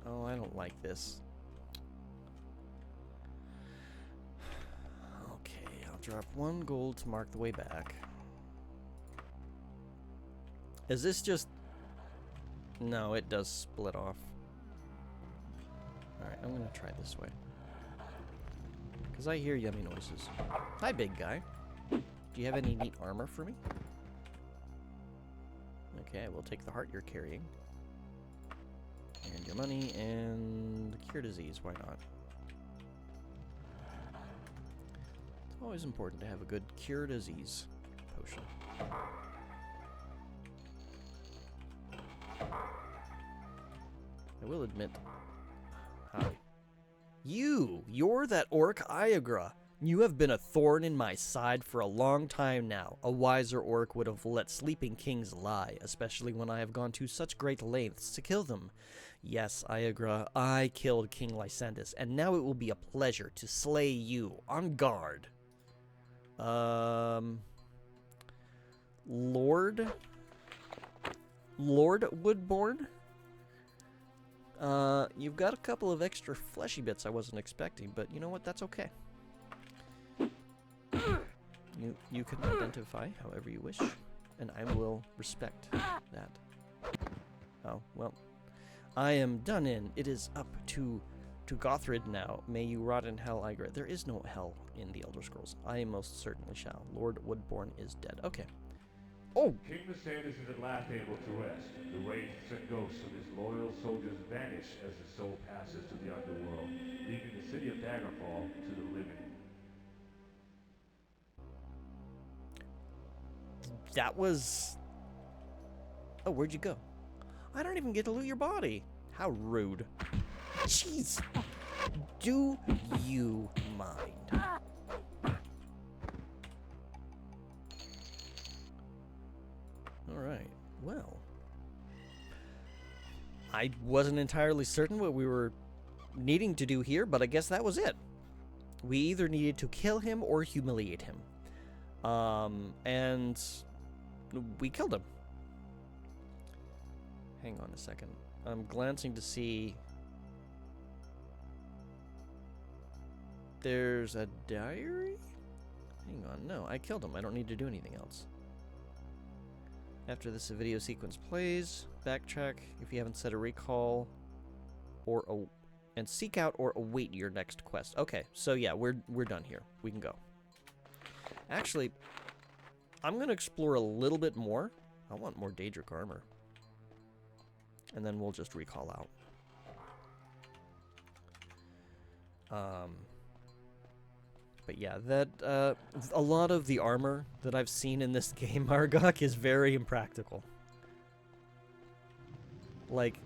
Oh, I don't like this. Okay, I'll drop 1 gold to mark the way back. Is this just... No, it does split off. Alright, I'm gonna try this way. Because I hear yummy noises. Hi, big guy. Do you have any neat armor for me? Okay, I will take the heart you're carrying. And your money, and cure disease, why not? It's always important to have a good cure disease potion. I will admit... Hi. You're that orc Iagra. You have been a thorn in my side for a long time now. A wiser orc would have let sleeping kings lie, especially when I have gone to such great lengths to kill them. Yes, Iagra, I killed King Lysandus, and now it will be a pleasure to slay you. On guard. Lord Woodborn? You've got a couple of extra fleshy bits I wasn't expecting, but you know what? That's okay. You can identify however you wish, and I will respect that. Oh, well. I am done in. It is up to Gothrid now. May you rot in hell, Igret. There is no hell in the Elder Scrolls. I most certainly shall. Lord Woodborn is dead. Okay. Oh! King Lysandus is at last able to rest. The wraiths and ghosts of his loyal soldiers vanish as his soul passes to the underworld, leaving the city of Daggerfall to the living. That was... Oh, where'd you go? I don't even get to loot your body. How rude. Jeez. Do you mind? Alright, well. I wasn't entirely certain what we were needing to do here, but I guess that was it. We either needed to kill him or humiliate him. And we killed him. Hang on a second. I'm glancing to see... There's a diary? Hang on, no, I killed him. I don't need to do anything else. After this video sequence plays, backtrack if you haven't set a recall, or and seek out or await your next quest. Okay, so yeah, we're done here. We can go. Actually, I'm gonna explore a little bit more. I want more Daedric armor. And then we'll just recall out. But yeah, that a lot of the armor that I've seen in this game, Argok, is very impractical. Like,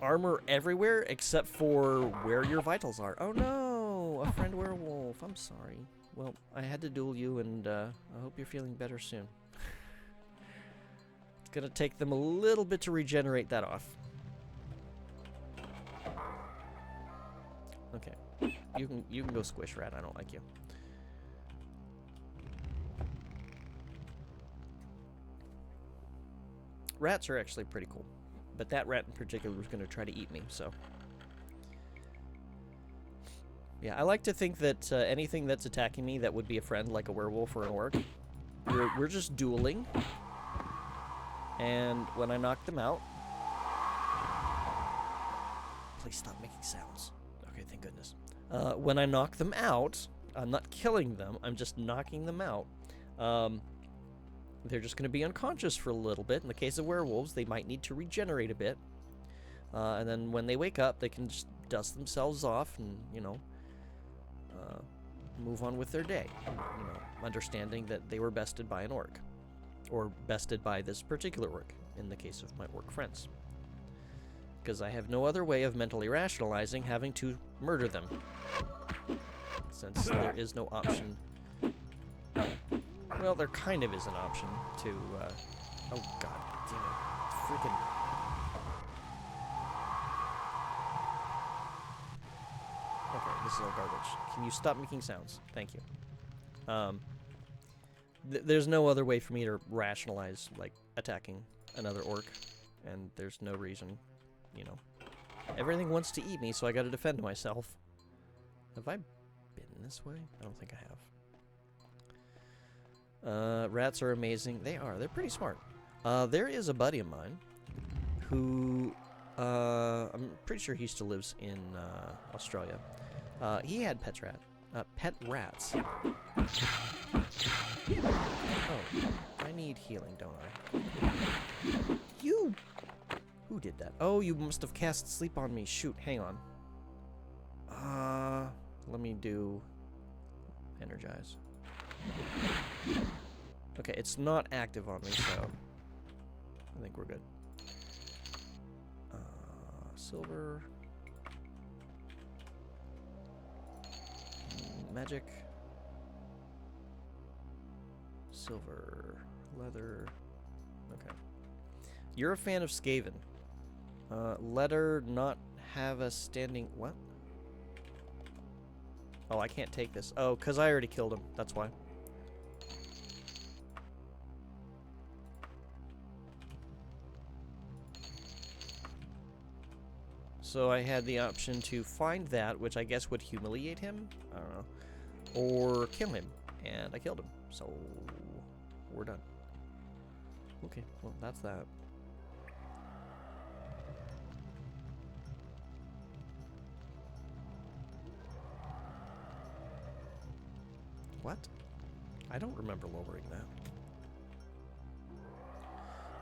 armor everywhere except for where your vitals are. Oh no, a friend werewolf. I'm sorry. Well, I had to duel you, and I hope you're feeling better soon. It's gonna take them a little bit to regenerate that off. Okay. You can go squish, rat. I don't like you. Rats are actually pretty cool. But that rat in particular was going to try to eat me, so... Yeah, I like to think that anything that's attacking me that would be a friend, like a werewolf or an orc, we're just dueling. And when I knock them out... Please stop making sounds. Okay, thank goodness. When I knock them out, I'm not killing them, I'm just knocking them out. They're just going to be unconscious for a little bit. In the case of werewolves, they might need to regenerate a bit. And then when they wake up, they can just dust themselves off and, you know, move on with their day. You know, understanding that they were bested by an orc. Or bested by this particular orc, in the case of my orc friends. Because I have no other way of mentally rationalizing having to murder them. Since there is no option... Well, there kind of is an option to, oh god damn it. Freaking... Okay, this is all garbage. Can you stop making sounds? Thank you. There's no other way for me to rationalize, like, attacking another orc. And there's no reason, you know. Everything wants to eat me, so I gotta defend myself. Have I been this way? I don't think I have. Rats are amazing. They are. They're pretty smart. There is a buddy of mine who, I'm pretty sure he still lives in, Australia. He had pet rats. Oh, I need healing, don't I? You! Who did that? Oh, you must have cast sleep on me. Shoot, hang on. Let me do energize. Okay, it's not active on me, so I think we're good. Silver. Magic. Silver. Leather. Okay. You're a fan of Skaven. Let her not have a standing... What? Oh, I can't take this. Oh, because I already killed him. That's why. So I had the option to find that, which I guess would humiliate him. I don't know. Or kill him. And I killed him. So we're done. Okay, well, that's that. What? I don't remember lowering that.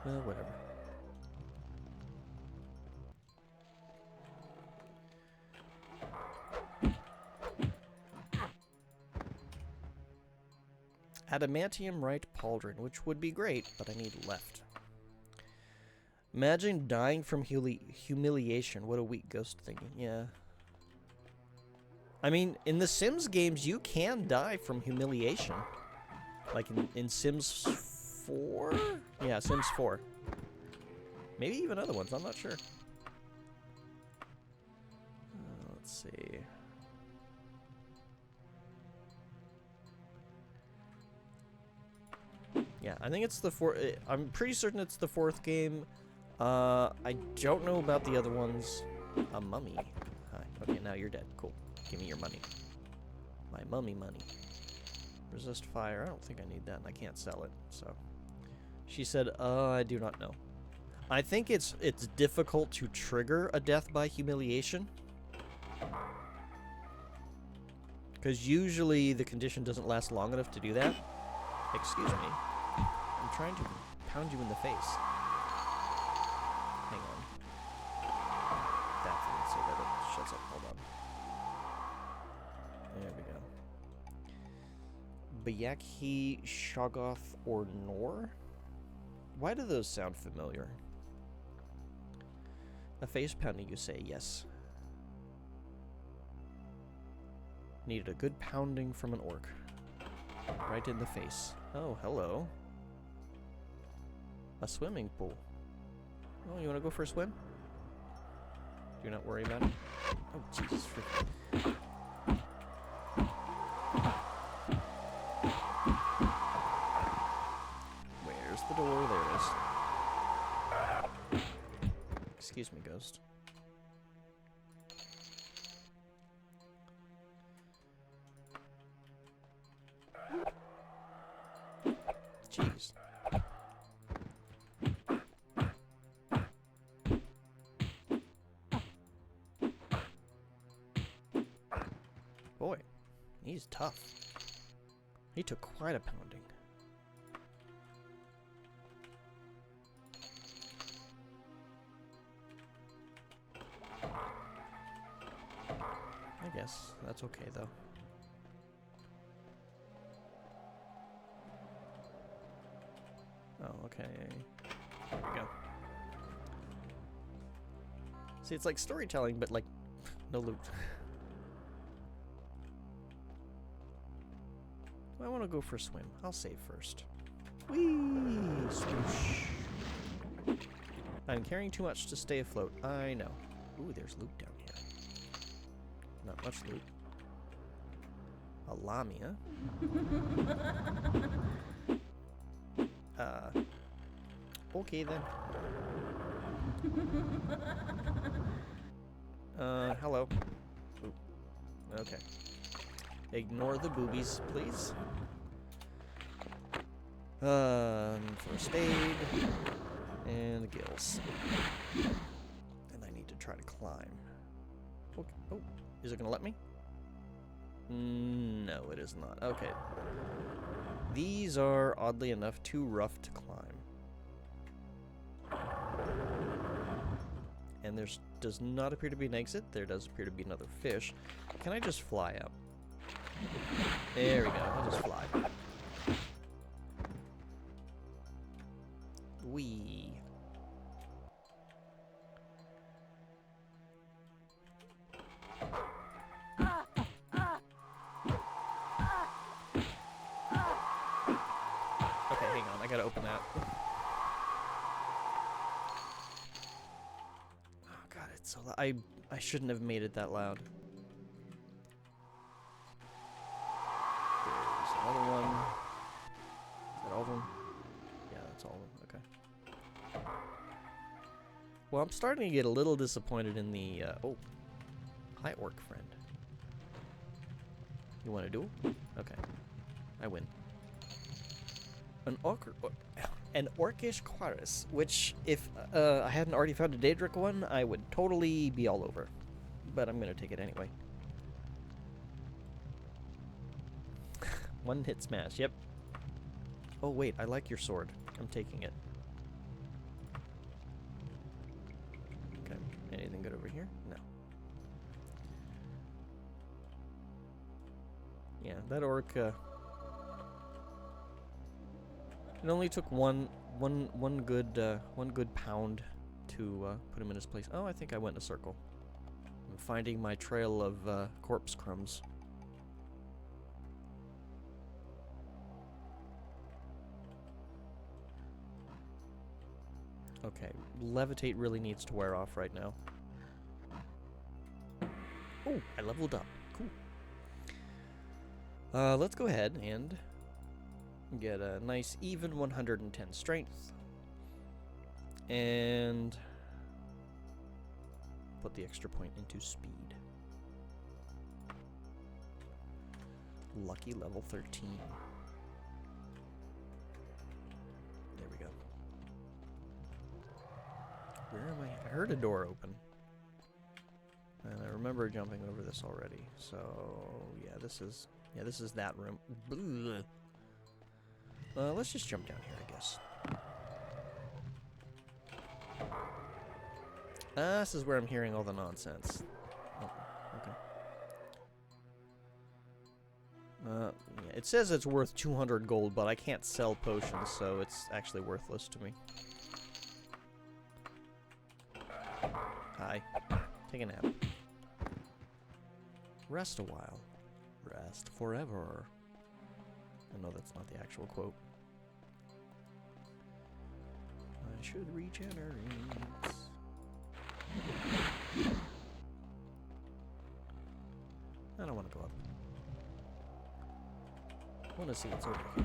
Well, whatever. Adamantium right pauldron, which would be great, but I need left. Imagine dying from humiliation. What a weak ghost thinking. Yeah. I mean, in the Sims games, you can die from humiliation. Like in Sims 4? Yeah, Sims 4. Maybe even other ones, I'm not sure. Let's see. Yeah, I think it's the fourth. I'm pretty certain it's the fourth game. I don't know about the other ones. A mummy. Hi. Okay, now you're dead. Cool. Give me your money. My mummy money. Resist fire. I don't think I need that, and I can't sell it. So, she said, I do not know. I think it's difficult to trigger a death by humiliation. Because usually the condition doesn't last long enough to do that. Excuse me. I'm trying to pound you in the face. Hang on. That didn't say that. It shuts up. Hold on. There we go. Bayaki, Shoggoth, or Nor? Why do those sound familiar? A face pounding, you say? Yes. Needed a good pounding from an orc. Right in the face. Oh, hello. A swimming pool. Oh, you want to go for a swim? Do not worry about it. Oh, Jesus. Where's the door? There it is. Excuse me, ghost. Jeez. Boy, he's tough. He took quite a pounding. I guess that's okay, though. Oh, okay. There we go. See, it's like storytelling, but like, no loot. I want to go for a swim. I'll save first. Whee! Swoosh. I'm carrying too much to stay afloat. I know. Ooh, there's loot down here. Not much loot. A lamia. Okay then. Hello. Ooh. Okay. Ignore the boobies, please. First aid. And the gills. And I need to try to climb. Okay. Oh, is it gonna let me? No, it is not. Okay. These are, oddly enough, too rough to climb. And there does not appear to be an exit. There does appear to be another fish. Can I just fly up? There we go. I'll just fly. Whee. Okay, hang on. I gotta open that. Oh god, it's so loud. I shouldn't have made it that loud. There's another one. Is that all of them? Yeah, that's all of them. Okay. Well, I'm starting to get a little disappointed in the, oh. Hi, orc friend. You want to duel? Okay. I win. An orcish chorus, which, if I hadn't already found a Daedric one, I would totally be all over. But I'm going to take it anyway. One hit smash, yep. Oh, wait, I like your sword. I'm taking it. Okay, anything good over here? No. Yeah, that orc, it only took one good pound to put him in his place. Oh, I think I went in a circle. I'm finding my trail of corpse crumbs. Okay, levitate really needs to wear off right now. Oh, I leveled up. Cool. Let's go ahead and get a nice even 110 strength. And put the extra point into speed. Lucky level 13. There we go. Where am I? I heard a door open. And I remember jumping over this already. So, yeah, this is that room. Let's just jump down here, I guess. This is where I'm hearing all the nonsense. Oh, okay. Yeah, it says it's worth 200 gold, but I can't sell potions, so it's actually worthless to me. Hi. Take a nap. Rest a while. Rest forever. I know that's not the actual quote. I should regenerate. I don't want to go up. I want to see what's over here.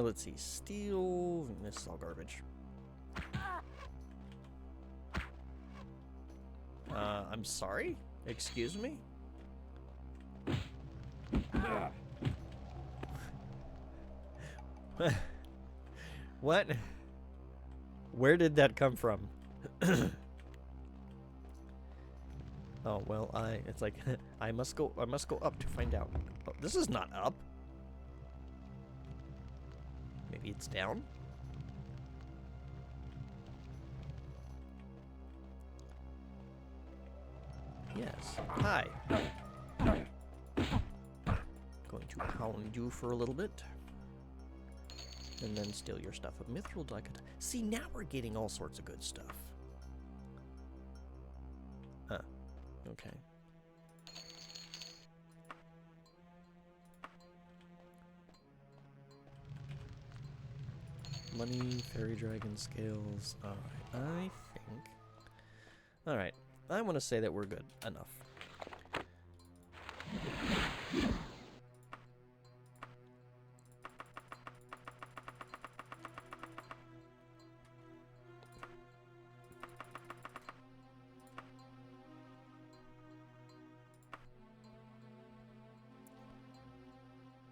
Let's see. Steel. This is all garbage. I'm sorry? Excuse me? What? Where did that come from? Oh, well, it's like, I must go up to find out. Oh, this is not up. Maybe it's down? Yes. Hi. Going to pound you for a little bit. And then steal your stuff. A mithril ducat. See, now we're getting all sorts of good stuff. Huh. Okay. Money, fairy dragon scales. Alright, I think... Alright, I want to say that we're good enough.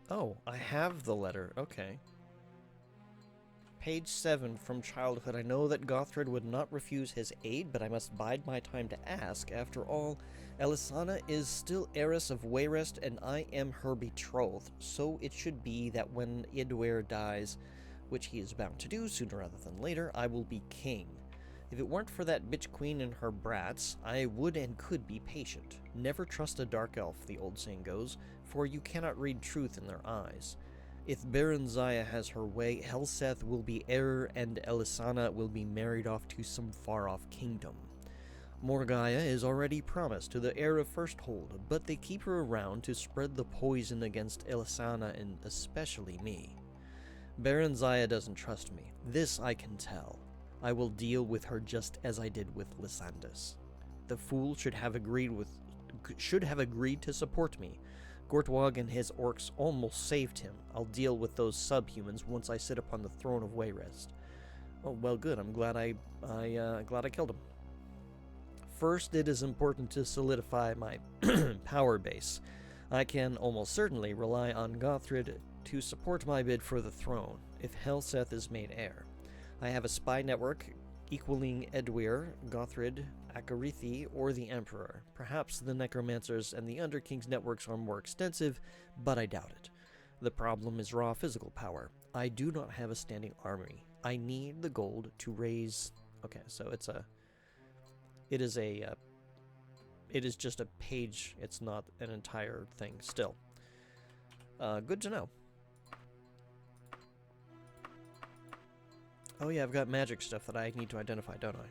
Oh, I have the letter. Okay. Page 7 from childhood. I know that Gothred would not refuse his aid, but I must bide my time to ask. After all, Elisana is still heiress of Wayrest, and I am her betrothed. So it should be that when Idware dies, which he is bound to do sooner rather than later, I will be king. If it weren't for that bitch queen and her brats, I would and could be patient. Never trust a dark elf, the old saying goes, for you cannot read truth in their eyes. If Baranziah has her way, Helseth will be heir and Elisana will be married off to some far-off kingdom. Morgaya is already promised to the heir of Firsthold, but they keep her around to spread the poison against Elisana and especially me. Baranziah doesn't trust me. This I can tell. I will deal with her just as I did with Lysandus. The fool should have agreed to support me. Gortwag and his orcs almost saved him. I'll deal with those subhumans once I sit upon the throne of Wayrest. Oh, well, good. I'm glad I killed him. First, it is important to solidify my power base. I can almost certainly rely on Gothrid to support my bid for the throne, if Helseth is made heir. I have a spy network equaling Edwir, Gothrid, Akarithi, or the Emperor. Perhaps the Necromancers and the Underking's networks are more extensive, but I doubt it. The problem is raw physical power. I do not have a standing army. I need the gold to raise... Okay, so it is just a page. It's not an entire thing still. Good to know. Oh yeah, I've got magic stuff that I need to identify, don't I?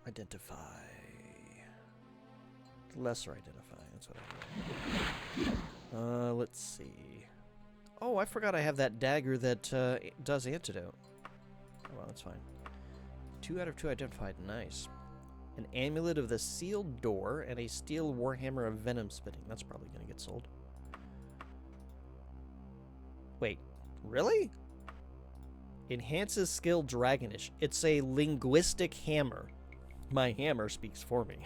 Identify. Lesser identify, that's what I want. Let's see. Oh, I forgot I have that dagger that does antidote. Oh, well, that's fine. 2 out of 2 identified, nice. An amulet of the sealed door and a steel warhammer of venom spitting. That's probably gonna get sold. Wait, really? Enhances skill dragonish. It's a linguistic hammer. My hammer speaks for me.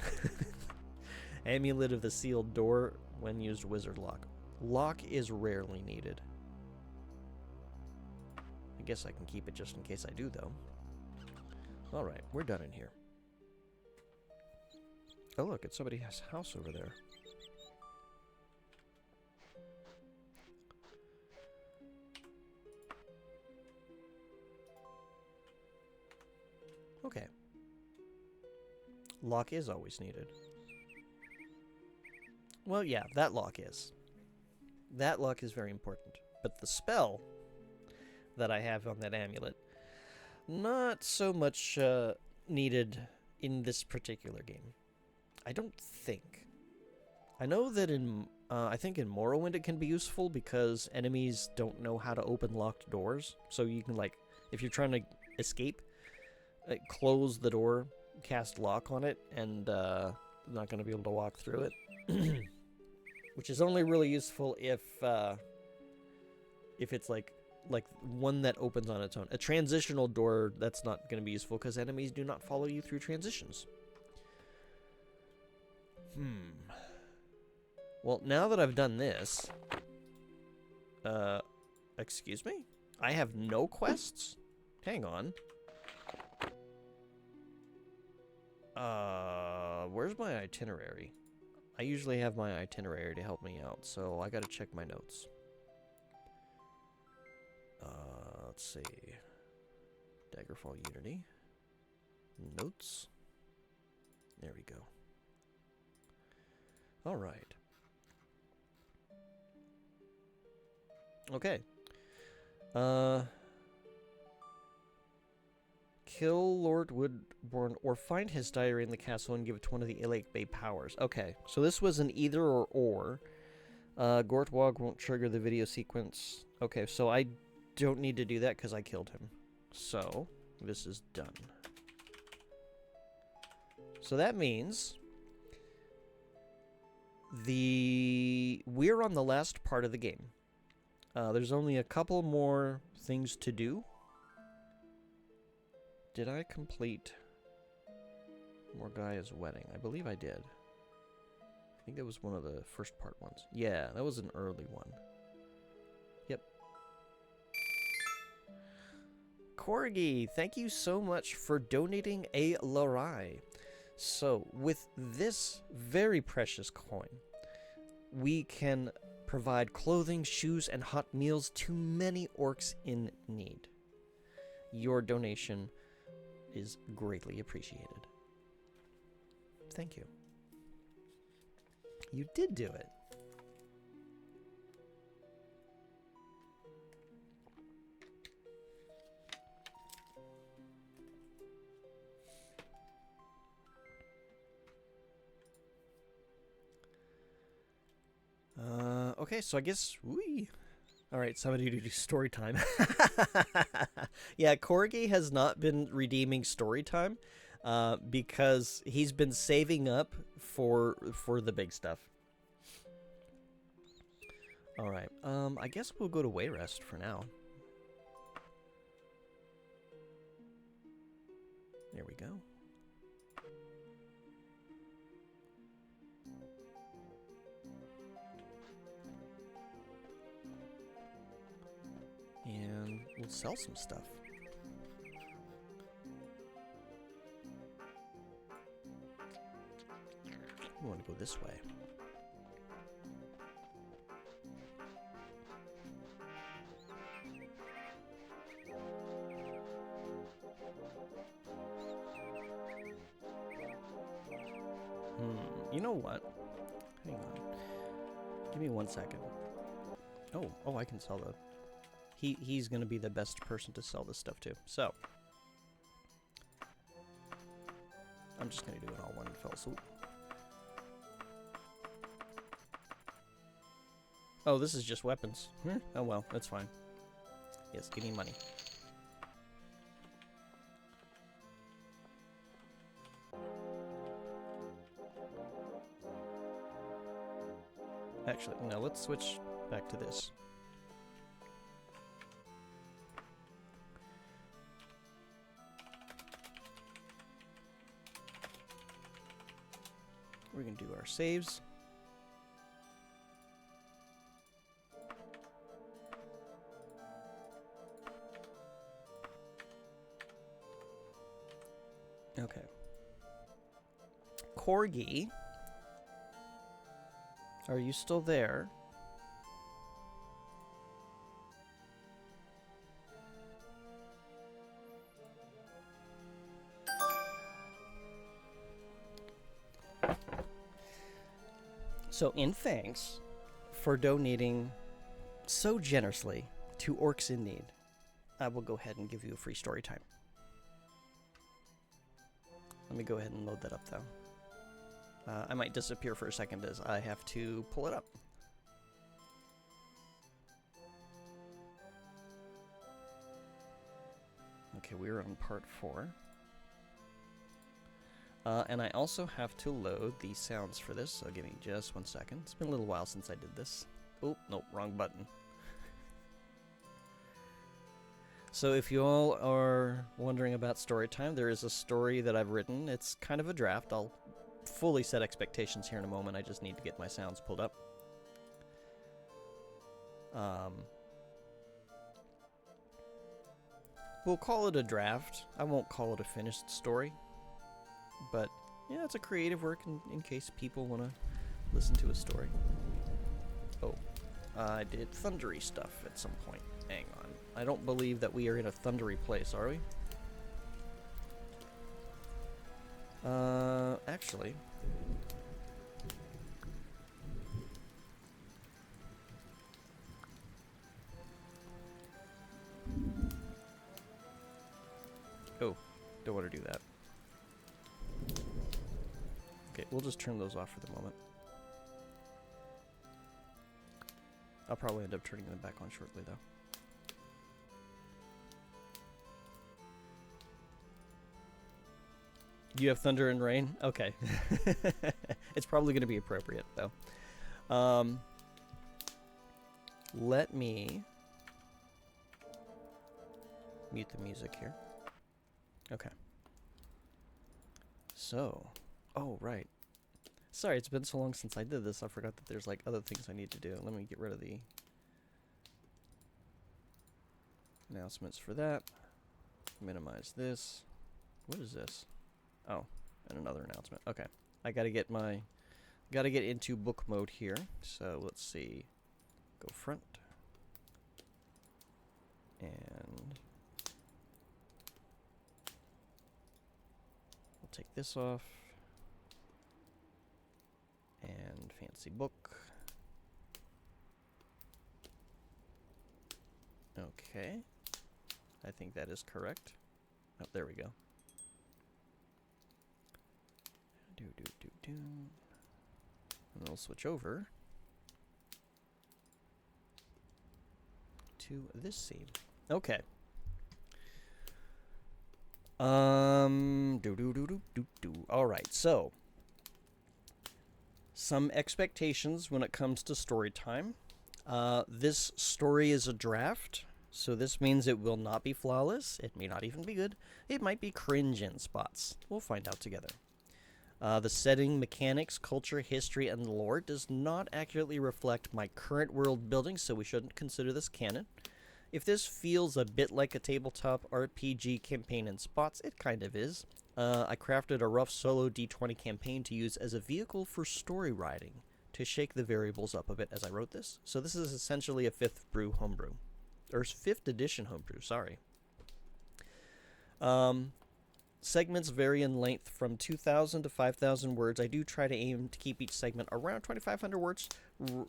Amulet of the sealed door when used wizard lock. Lock is rarely needed. I guess I can keep it just in case I do, though. Alright, we're done in here. Oh look, it's somebody's house over there. Okay. Lock is always needed. Well, yeah, that lock is. That lock is very important. But the spell that I have on that amulet, not so much needed in this particular game. I don't think. I know that in I think in Morrowind it can be useful because enemies don't know how to open locked doors. So you can, like, if you're trying to escape, close the door, cast lock on it, and not going to be able to walk through it. Which is only really useful if it's like one that opens on its own. A transitional door, that's not going to be useful because enemies do not follow you through transitions. Well, now that I've done this, excuse me? I have no quests? Hang on. Where's my itinerary? I usually have my itinerary to help me out, so I gotta check my notes. Let's see. Daggerfall Unity. Notes. There we go. Alright. Okay. Kill Lord Woodbourne or find his diary in the castle and give it to one of the Ilake Bay powers. Okay, so this was an either or. Gortwog won't trigger the video sequence. Okay, so I don't need to do that because I killed him. So, this is done. So that means we're on the last part of the game. There's only a couple more things to do. Did I complete Morgaia's wedding? I believe I did. I think that was one of the first part ones. Yeah, that was an early one. Yep. Corgi, thank you so much for donating a Larai. So, with this very precious coin, we can provide clothing, shoes, and hot meals to many orcs in need. Your donation is greatly appreciated. Thank you. You did do it. Okay, so I guess all right, somebody to do story time. Yeah, Corgi has not been redeeming story time because he's been saving up for the big stuff. All right, I guess we'll go to Wayrest for now. There we go. And we'll sell some stuff. We want to go this way. You know what? Hang on. Give me 1 second. Oh, I can sell the... He's going to be the best person to sell this stuff to. So, I'm just going to do it all one fell swoop. Oh, this is just weapons. Oh well, that's fine. Yes, give me money. Actually, no, let's switch back to this. We're going to do our saves. Okay. Corgi, are you still there? So, in thanks for donating so generously to Orcs in Need, I will go ahead and give you a free story time. Let me go ahead and load that up, though. I might disappear for a second as I have to pull it up. Okay, we're on part 4. And I also have to load the sounds for this, so give me just 1 second. It's been a little while since I did this. Oh, nope, wrong button. So if you all are wondering about story time, there is a story that I've written. It's kind of a draft. I'll fully set expectations here in a moment. I just need to get my sounds pulled up. We'll call it a draft. I won't call it a finished story. But, yeah, it's a creative work in case people want to listen to a story. Oh, I did thundery stuff at some point. Hang on. I don't believe that we are in a thundery place, are we? Actually... Oh, don't want to do that. Okay, we'll just turn those off for the moment. I'll probably end up turning them back on shortly, though. You have thunder and rain? Okay. It's probably going to be appropriate, though. Let me mute the music here. Okay. So, oh, right. Sorry, it's been so long since I did this, I forgot that there's, like, other things I need to do. Let me get rid of the announcements for that. Minimize this. What is this? Oh, and another announcement. Okay. I gotta get into book mode here. So, let's see. Go front. And we'll take this off. And fancy book. Okay. I think that is correct. Oh, there we go. And we'll switch over to this scene. Okay. All right, so some expectations when it comes to story time. This story is a draft, so this means it will not be flawless. It may not even be good. It might be cringe in spots. We'll find out together. The setting, mechanics, culture, history, and lore does not accurately reflect my current world building, so we shouldn't consider this canon. If this feels a bit like a tabletop RPG campaign in spots, it kind of is. I crafted a rough solo D20 campaign to use as a vehicle for story writing, to shake the variables up a bit as I wrote this. So this is essentially a 5th brew homebrew. Or 5th edition homebrew, sorry. Segments vary in length from 2,000 to 5,000 words. I do try to aim to keep each segment around 2,500 words.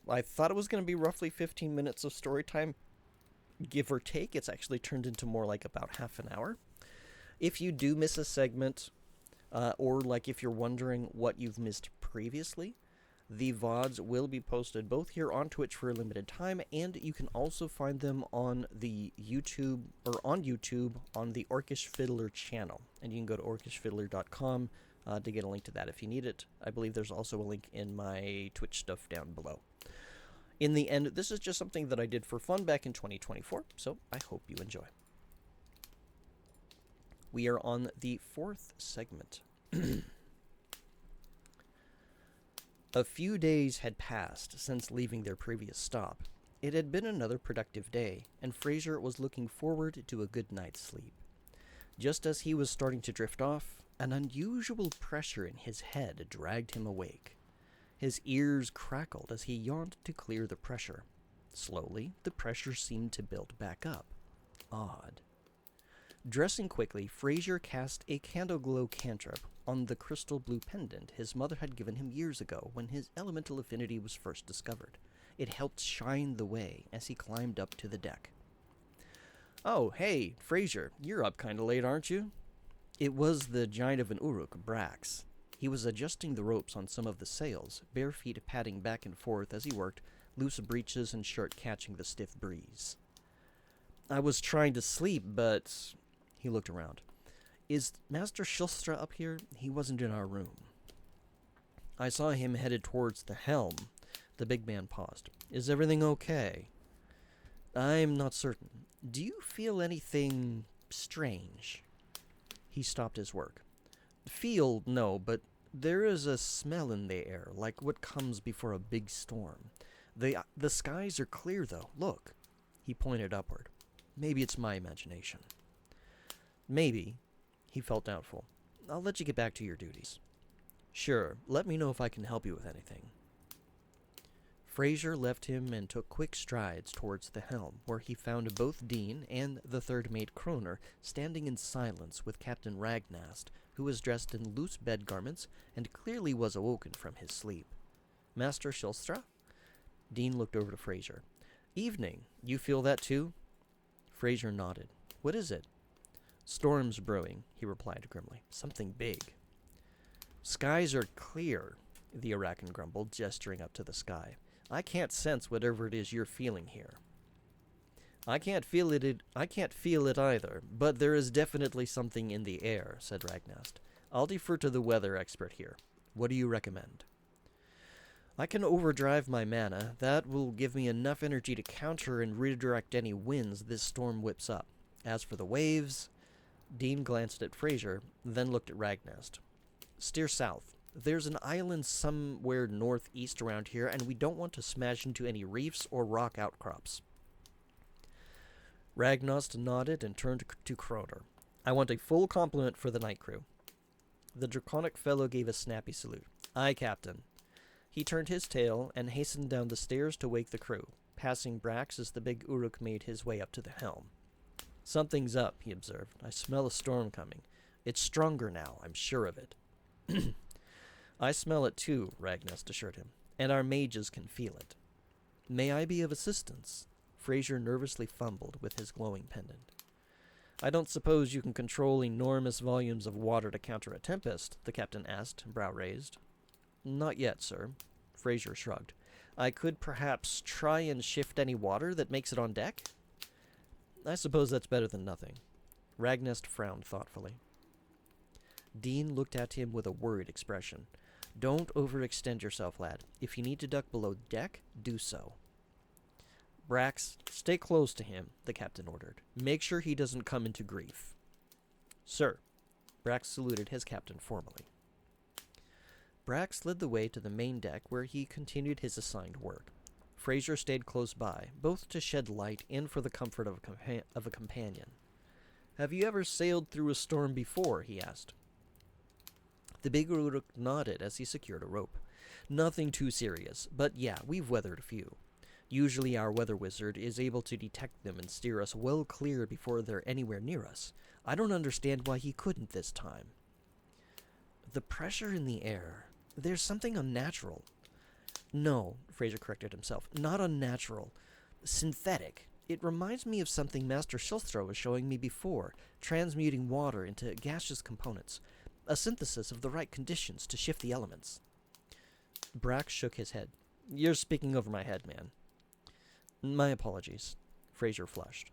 I thought it was going to be roughly 15 minutes of story time, give or take. It's actually turned into more like about half an hour. If you do miss a segment, or like if you're wondering what you've missed previously, the VODs will be posted both here on Twitch for a limited time, and you can also find them on the YouTube, or on YouTube, on the Orcish Fiddler channel. And you can go to orcishfiddler.com to get a link to that if you need it. I believe there's also a link in my Twitch stuff down below. In the end, this is just something that I did for fun back in 2024, so I hope you enjoy. We are on the 4th segment. A few days had passed since leaving their previous stop. It had been another productive day, and Fraser was looking forward to a good night's sleep. Just as he was starting to drift off, an unusual pressure in his head dragged him awake. His ears crackled as he yawned to clear the pressure. Slowly, the pressure seemed to build back up. Odd. Dressing quickly, Fraser cast a candle-glow cantrip on the crystal blue pendant his mother had given him years ago when his elemental affinity was first discovered. It helped shine the way as he climbed up to the deck. "Oh, hey, Fraser, you're up kinda late, aren't you?" It was the giant of an Uruk, Brax. He was adjusting the ropes on some of the sails, bare feet padding back and forth as he worked, loose breeches and shirt catching the stiff breeze. "I was trying to sleep, but..." He looked around. Is Master Shilstra up here? He wasn't in our room. I saw him headed towards the helm. The big man paused. Is everything okay? I'm not certain. Do you feel anything strange? He stopped his work. Feel, no, but there is a smell in the air, like what comes before a big storm. The skies are clear, though. Look. He pointed upward. Maybe it's my imagination. Maybe. He felt doubtful. I'll let you get back to your duties. Sure. Let me know if I can help you with anything. Fraser left him and took quick strides towards the helm, where he found both Dean and the third mate Kroner standing in silence with Captain Ragnast, who was dressed in loose bed garments and clearly was awoken from his sleep. Master Shilstra? Dean looked over to Fraser. Evening. You feel that too? Fraser nodded. What is it? Storm's brewing, he replied grimly. Something big. Skies are clear, the Arakan grumbled, gesturing up to the sky. I can't sense whatever it is you're feeling here. I can't feel it either, but there is definitely something in the air, said Ragnast. I'll defer to the weather expert here. What do you recommend? I can overdrive my mana. That will give me enough energy to counter and redirect any winds this storm whips up. As for the waves... Dean glanced at Fraser, then looked at Ragnast. Steer south. There's an island somewhere northeast around here, and we don't want to smash into any reefs or rock outcrops. Ragnast nodded and turned to Kroner. I want a full complement for the night crew. The draconic fellow gave a snappy salute. Aye, Captain. He turned his tail and hastened down the stairs to wake the crew, passing Brax as the big Uruk made his way up to the helm. Something's up, he observed. I smell a storm coming. It's stronger now, I'm sure of it. I smell it too, Ragnast assured him, and our mages can feel it. May I be of assistance? Fraser nervously fumbled with his glowing pendant. I don't suppose you can control enormous volumes of water to counter a tempest, the captain asked, brow raised. Not yet, sir. Fraser shrugged. I could perhaps try and shift any water that makes it on deck? I suppose that's better than nothing. Ragnast frowned thoughtfully. Dean looked at him with a worried expression. Don't overextend yourself, lad. If you need to duck below deck, do so. Brax, stay close to him, the captain ordered. Make sure he doesn't come into grief. Sir. Brax saluted his captain formally. Brax led the way to the main deck where he continued his assigned work. Fraser stayed close by, both to shed light and for the comfort of a companion. Have you ever sailed through a storm before? He asked. The big Uruk nodded as he secured a rope. Nothing too serious, but yeah, we've weathered a few. Usually our weather wizard is able to detect them and steer us well clear before they're anywhere near us. I don't understand why he couldn't this time. The pressure in the air. There's something unnatural. No, Fraser corrected himself. Not unnatural. Synthetic. It reminds me of something Master Shilstra was showing me before, transmuting water into gaseous components. A synthesis of the right conditions to shift the elements. Brax shook his head. You're speaking over my head, man. My apologies. Fraser flushed.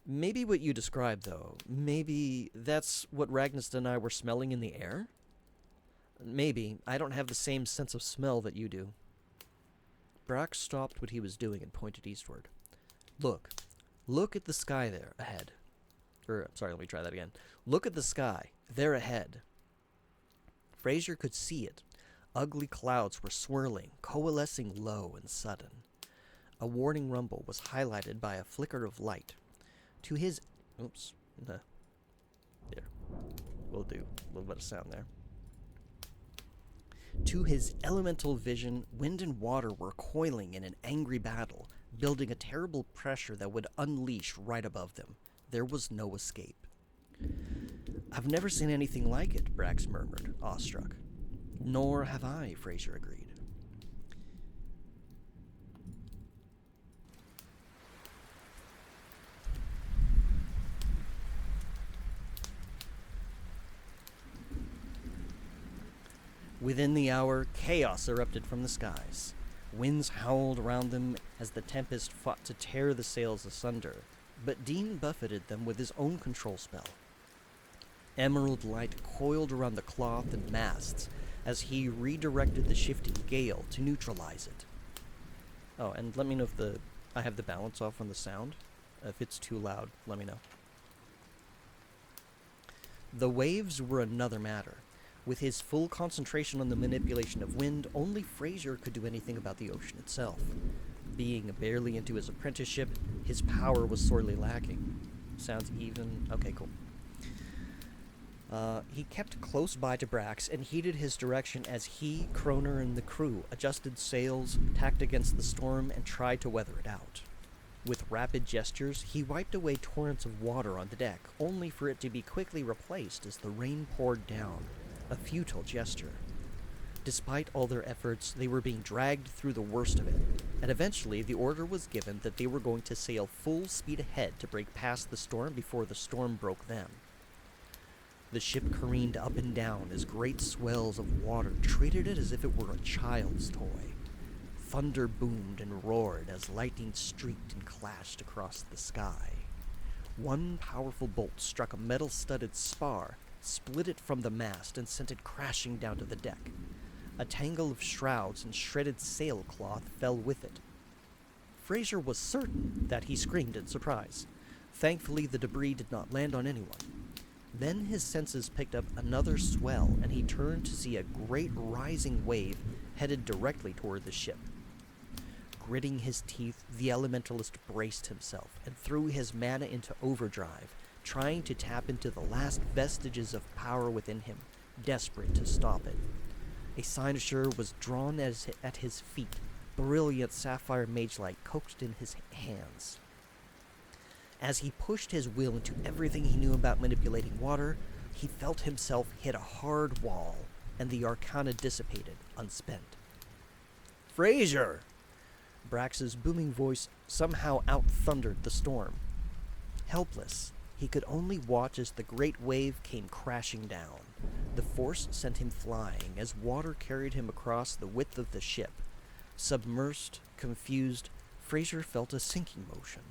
Maybe what you described, though, maybe that's what Ragnast and I were smelling in the air? Maybe. I don't have the same sense of smell that you do. Brax stopped what he was doing and pointed eastward. Look at the sky there, ahead. Sorry, let me try that again. Look at the sky, there ahead. Fraser could see it. Ugly clouds were swirling, coalescing low and sudden. A warning rumble was highlighted by a flicker of light. To his... Oops. There. We'll do a little bit of sound there. To his elemental vision, wind and water were coiling in an angry battle, building a terrible pressure that would unleash right above them. There was no escape. I've never seen anything like it, Brax murmured, awestruck. Nor have I, Fraser agreed. Within the hour, chaos erupted from the skies. Winds howled around them as the tempest fought to tear the sails asunder. but Dean buffeted them with his own control spell. Emerald light coiled around the cloth and masts as he redirected the shifting gale to neutralize it. Oh, and let me know if I have the balance off on the sound. If it's too loud, let me know. The waves were another matter. With his full concentration on the manipulation of wind, only Fraser could do anything about the ocean itself. Being barely into his apprenticeship, his power was sorely lacking. Sounds even. Okay, cool. He kept close by to Brax and heeded his direction as he, Kroner, and the crew adjusted sails, tacked against the storm, and tried to weather it out. With rapid gestures, he wiped away torrents of water on the deck, only for it to be quickly replaced as the rain poured down, a futile gesture. Despite all their efforts, they were being dragged through the worst of it, and eventually the order was given that they were going to sail full speed ahead to break past the storm before the storm broke them. The ship careened up and down as great swells of water treated it as if it were a child's toy. Thunder boomed and roared as lightning streaked and clashed across the sky. One powerful bolt struck a metal-studded spar, split it from the mast, and sent it crashing down to the deck. A tangle of shrouds and shredded sailcloth fell with it. Fraser was certain that he screamed in surprise. Thankfully, the debris did not land on anyone. Then his senses picked up another swell, and he turned to see a great rising wave headed directly toward the ship. Gritting his teeth, the elementalist braced himself and threw his mana into overdrive, trying to tap into the last vestiges of power within him, desperate to stop it. A cynosure was drawn at his feet, brilliant sapphire mage light coaxed in his hands. As he pushed his will into everything he knew about manipulating water, he felt himself hit a hard wall, and the arcana dissipated, unspent. "Fraser!" Brax's booming voice somehow out-thundered the storm. Helpless, he could only watch as the great wave came crashing down. The force sent him flying as water carried him across the width of the ship. Submersed, confused, Fraser felt a sinking motion.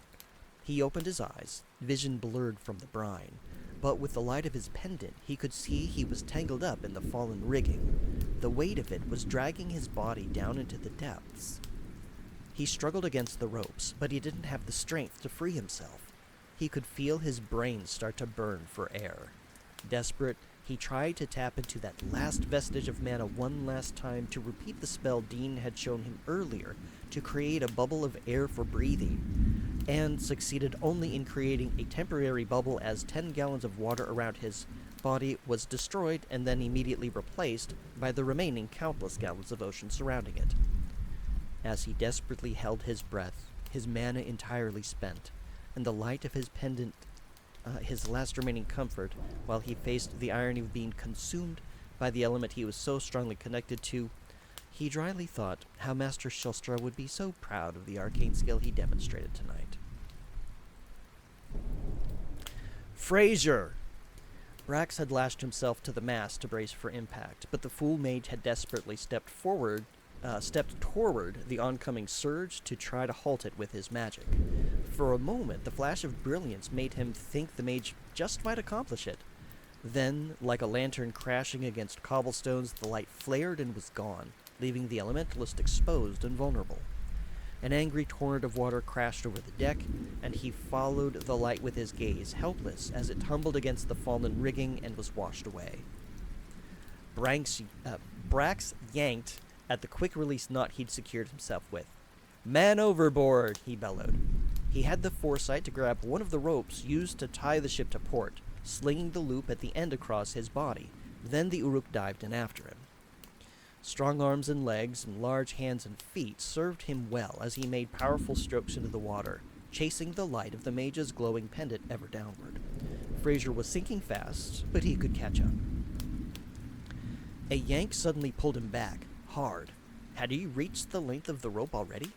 He opened his eyes, vision blurred from the brine, but with the light of his pendant he could see he was tangled up in the fallen rigging. The weight of it was dragging his body down into the depths. He struggled against the ropes, but he didn't have the strength to free himself. He could feel his brain start to burn for air. Desperate, he tried to tap into that last vestige of mana one last time to repeat the spell Dean had shown him earlier to create a bubble of air for breathing, and succeeded only in creating a temporary bubble as 10 gallons of water around his body was destroyed and then immediately replaced by the remaining countless gallons of ocean surrounding it. As he desperately held his breath, his mana entirely spent, and the light of his pendant his last remaining comfort, while he faced the irony of being consumed by the element he was so strongly connected to, he dryly thought how Master Shelstra would be so proud of the arcane skill he demonstrated tonight. "Fraser!" Brax had lashed himself to the mast to brace for impact, but the fool mage had desperately stepped toward the oncoming surge to try to halt it with his magic. For a moment, the flash of brilliance made him think the mage just might accomplish it. Then, like a lantern crashing against cobblestones, the light flared and was gone, leaving the elementalist exposed and vulnerable. An angry torrent of water crashed over the deck, and he followed the light with his gaze, helpless as it tumbled against the fallen rigging and was washed away. Brax yanked at the quick-release knot he'd secured himself with. "Man overboard!" he bellowed. He had the foresight to grab one of the ropes used to tie the ship to port, slinging the loop at the end across his body. Then the Uruk dived in after him. Strong arms and legs and large hands and feet served him well as he made powerful strokes into the water, chasing the light of the mage's glowing pendant ever downward. Fraser was sinking fast, but he could catch up. A yank suddenly pulled him back, hard. Had he reached the length of the rope already?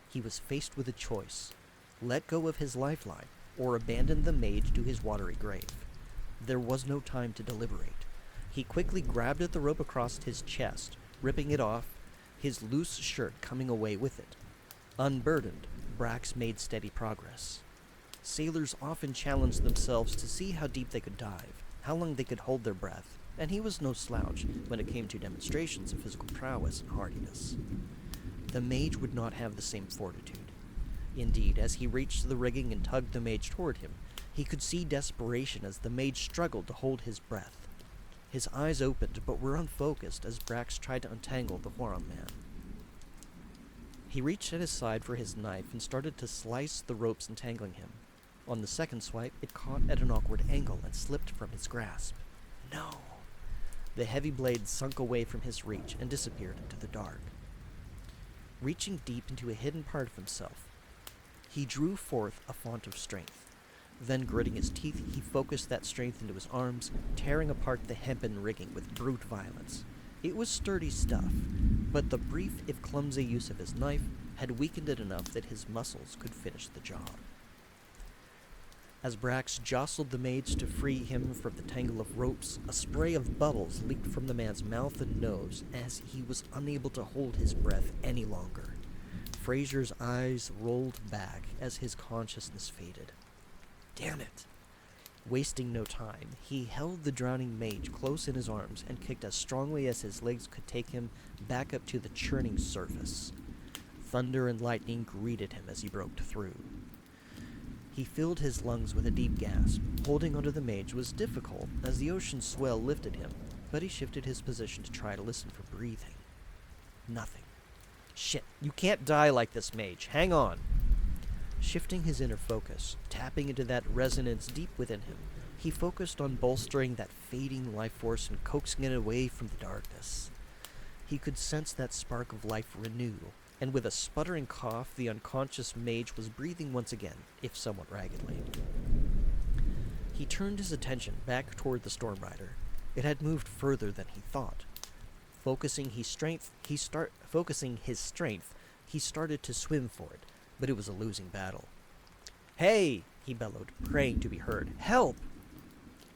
He was faced with a choice. Let go of his lifeline, or abandon the mage to his watery grave. There was no time to deliberate. He quickly grabbed at the rope across his chest, ripping it off, his loose shirt coming away with it. Unburdened, Brax made steady progress. sailors often challenged themselves to see how deep they could dive, how long they could hold their breath, and he was no slouch when it came to demonstrations of physical prowess and hardiness. The mage would not have the same fortitude. Indeed, as he reached the rigging and tugged the mage toward him, he could see desperation as the mage struggled to hold his breath. His eyes opened, but were unfocused as Brax tried to untangle the Huaron man. He reached at his side for his knife and started to slice the ropes entangling him. On the second swipe, it caught at an awkward angle and slipped from his grasp. No! The heavy blade sunk away from his reach and disappeared into the dark. Reaching deep into a hidden part of himself, he drew forth a font of strength. Then, gritting his teeth, he focused that strength into his arms, tearing apart the hempen rigging with brute violence. It was sturdy stuff, but the brief, if clumsy, use of his knife had weakened it enough that his muscles could finish the job. As Brax jostled the mage to free him from the tangle of ropes, a spray of bubbles leaked from the man's mouth and nose as he was unable to hold his breath any longer. Fraser's eyes rolled back as his consciousness faded. Damn it! Wasting no time, he held the drowning mage close in his arms and kicked as strongly as his legs could take him back up to the churning surface. Thunder and lightning greeted him as he broke through. He filled his lungs with a deep gasp. Holding onto the mage was difficult as the ocean swell lifted him, but he shifted his position to try to listen for breathing. Nothing. Shit, you can't die like this, mage. Hang on. Shifting his inner focus, tapping into that resonance deep within him, he focused on bolstering that fading life force and coaxing it away from the darkness. He could sense that spark of life renew, and with a sputtering cough, the unconscious mage was breathing once again, if somewhat raggedly. He turned his attention back toward the Storm Rider. It had moved further than he thought. Focusing his strength, he started to swim for it, but it was a losing battle. "Hey!" he bellowed, praying to be heard. "Help!"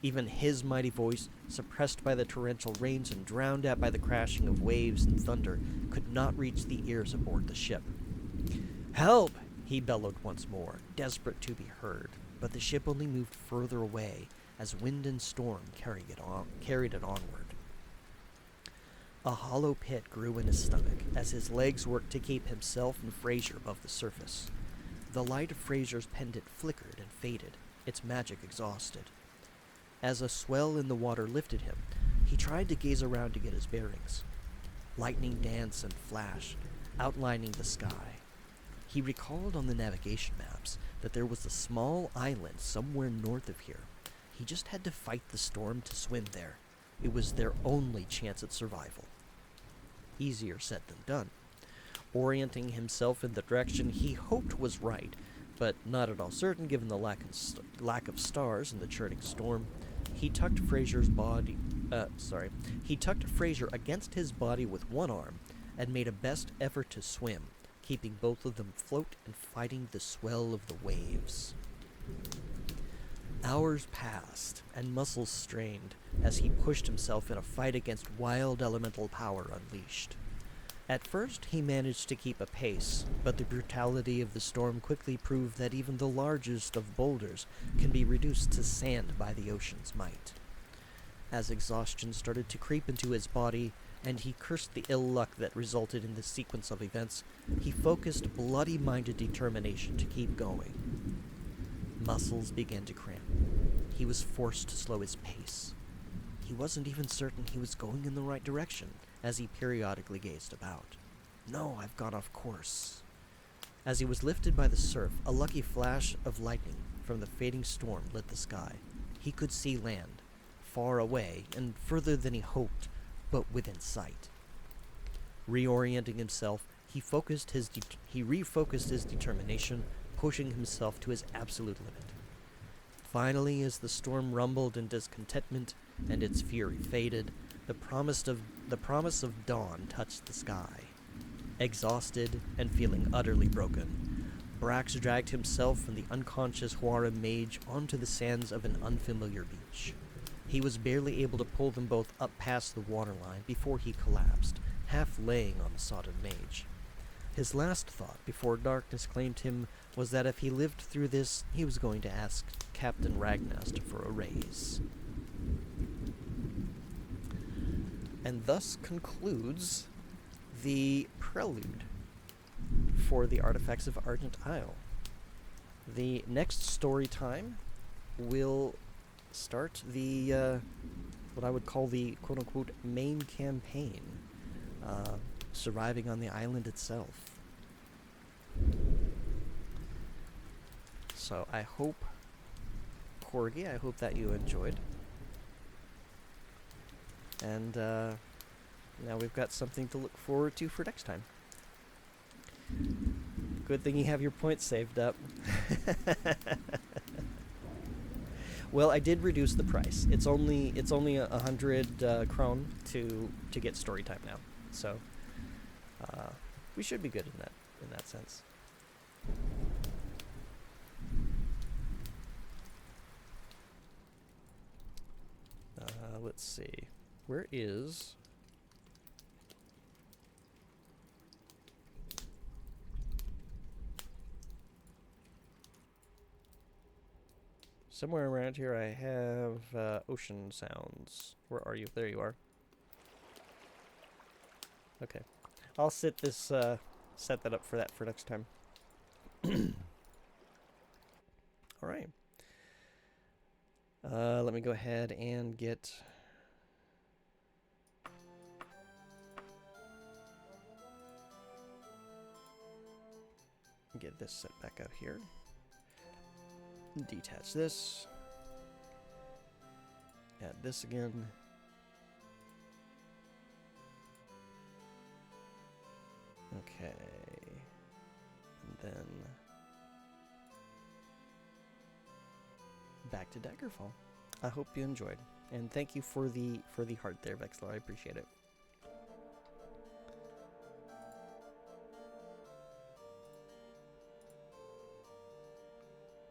Even his mighty voice, suppressed by the torrential rains and drowned out by the crashing of waves and thunder, could not reach the ears aboard the ship. "Help!" he bellowed once more, desperate to be heard, but the ship only moved further away as wind and storm carried it onward. A hollow pit grew in his stomach as his legs worked to keep himself and Fraser above the surface. The light of Fraser's pendant flickered and faded, its magic exhausted. As a swell in the water lifted him, he tried to gaze around to get his bearings. Lightning danced and flashed, outlining the sky. He recalled on the navigation maps that there was a small island somewhere north of here. He just had to fight the storm to swim there. It was their only chance at survival. Easier said than done. Orienting himself in the direction he hoped was right, but not at all certain given the lack of stars in the churning storm, he tucked Fraser against his body with one arm and made a best effort to swim, keeping both of them afloat and fighting the swell of the waves. Hours passed, and muscles strained as he pushed himself in a fight against wild elemental power unleashed. At first, he managed to keep a pace, but the brutality of the storm quickly proved that even the largest of boulders can be reduced to sand by the ocean's might. As exhaustion started to creep into his body, and he cursed the ill luck that resulted in this sequence of events, he focused bloody-minded determination to keep going. Muscles began to cramp. He was forced to slow his pace. He wasn't even certain he was going in the right direction as he periodically gazed about. No, I've gone off course. As he was lifted by the surf, a lucky flash of lightning from the fading storm lit the sky. He could see land, far away and further than he hoped, but within sight. Reorienting himself, he refocused his determination, pushing himself to his absolute limit. Finally, as the storm rumbled in discontentment and its fury faded, the promise of dawn touched the sky. Exhausted and feeling utterly broken, Brax dragged himself and the unconscious Huaron mage onto the sands of an unfamiliar beach. He was barely able to pull them both up past the waterline before he collapsed, half laying on the sodden mage. His last thought before darkness claimed him was that if he lived through this, he was going to ask Captain Ragnast for a raise. And thus concludes the prelude for the Artifacts of Argent Isle. The next story time will start the, what I would call the quote-unquote main campaign, surviving on the island itself. So I hope, Corgi, I hope that you enjoyed. And now we've got something to look forward to for next time. Good thing you have your points saved up. Well, I did reduce the price. It's only 100 krone to get story time now. So we should be good in that sense. Let's see. Where is... Somewhere around here I have ocean sounds. Where are you? There you are. Okay. I'll set that up for next time. Alright. Let me go ahead and get... Get this set back up here. Detach this. Add this again. Okay. And then back to Daggerfall. I hope you enjoyed. And thank you for the heart there, Vexler. I appreciate it.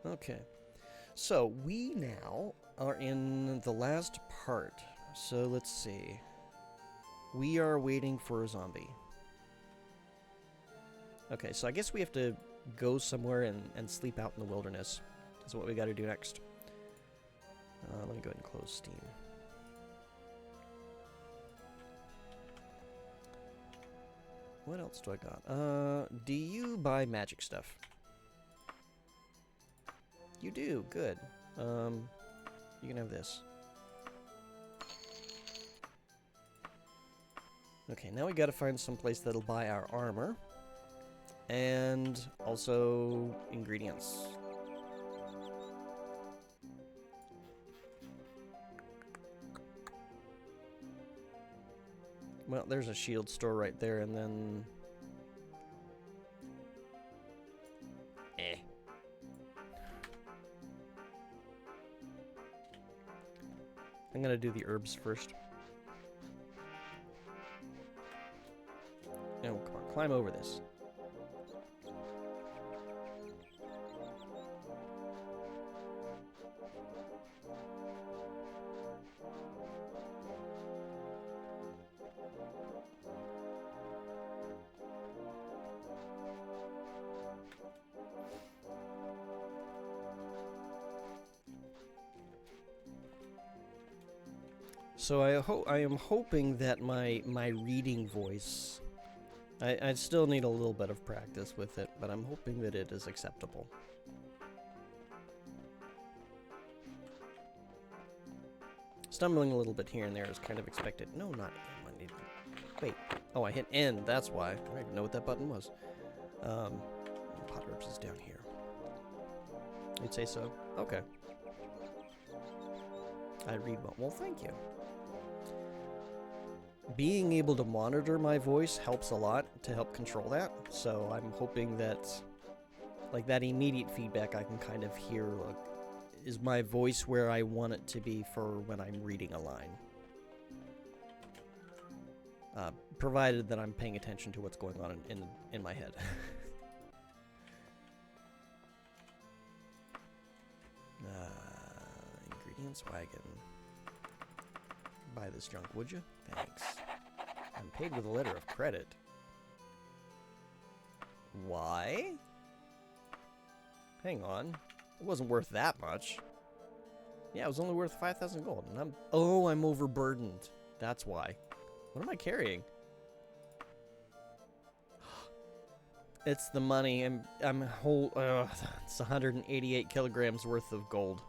Okay, so we now are in the last part. So let's see. We are waiting for a zombie. Okay, so I guess we have to go somewhere and sleep out in the wilderness. That's what we got to do next. Let me go ahead and close Steam. What else do I got? Do you buy magic stuff? You do, good. You can have this. Okay, now we gotta find some place that'll buy our armor. And also ingredients. Well, there's a shield store right there, and then... I'm gonna do the herbs first. No, come on, climb over this. So I am hoping that my reading voice, I still need a little bit of practice with it, but I'm hoping that it is acceptable. Stumbling a little bit here and there is kind of expected. No, not M. I need... Wait. Oh, I hit N. That's why. I didn't know what that button was. Pot herbs is down here. You'd say so? Okay. I read well. Well, thank you. Being able to monitor my voice helps a lot to help control that. So I'm hoping that, like, that immediate feedback I can kind of hear, like, is my voice where I want it to be for when I'm reading a line. Provided that I'm paying attention to what's going on in my head. Ingredients wagon. Buy this junk, would you? Thanks. I'm paid with a letter of credit. Why? Hang on. It wasn't worth that much. Yeah, it was only worth 5,000 gold. And I'm overburdened. That's why. What am I carrying? It's the money. It's 188 kilograms worth of gold.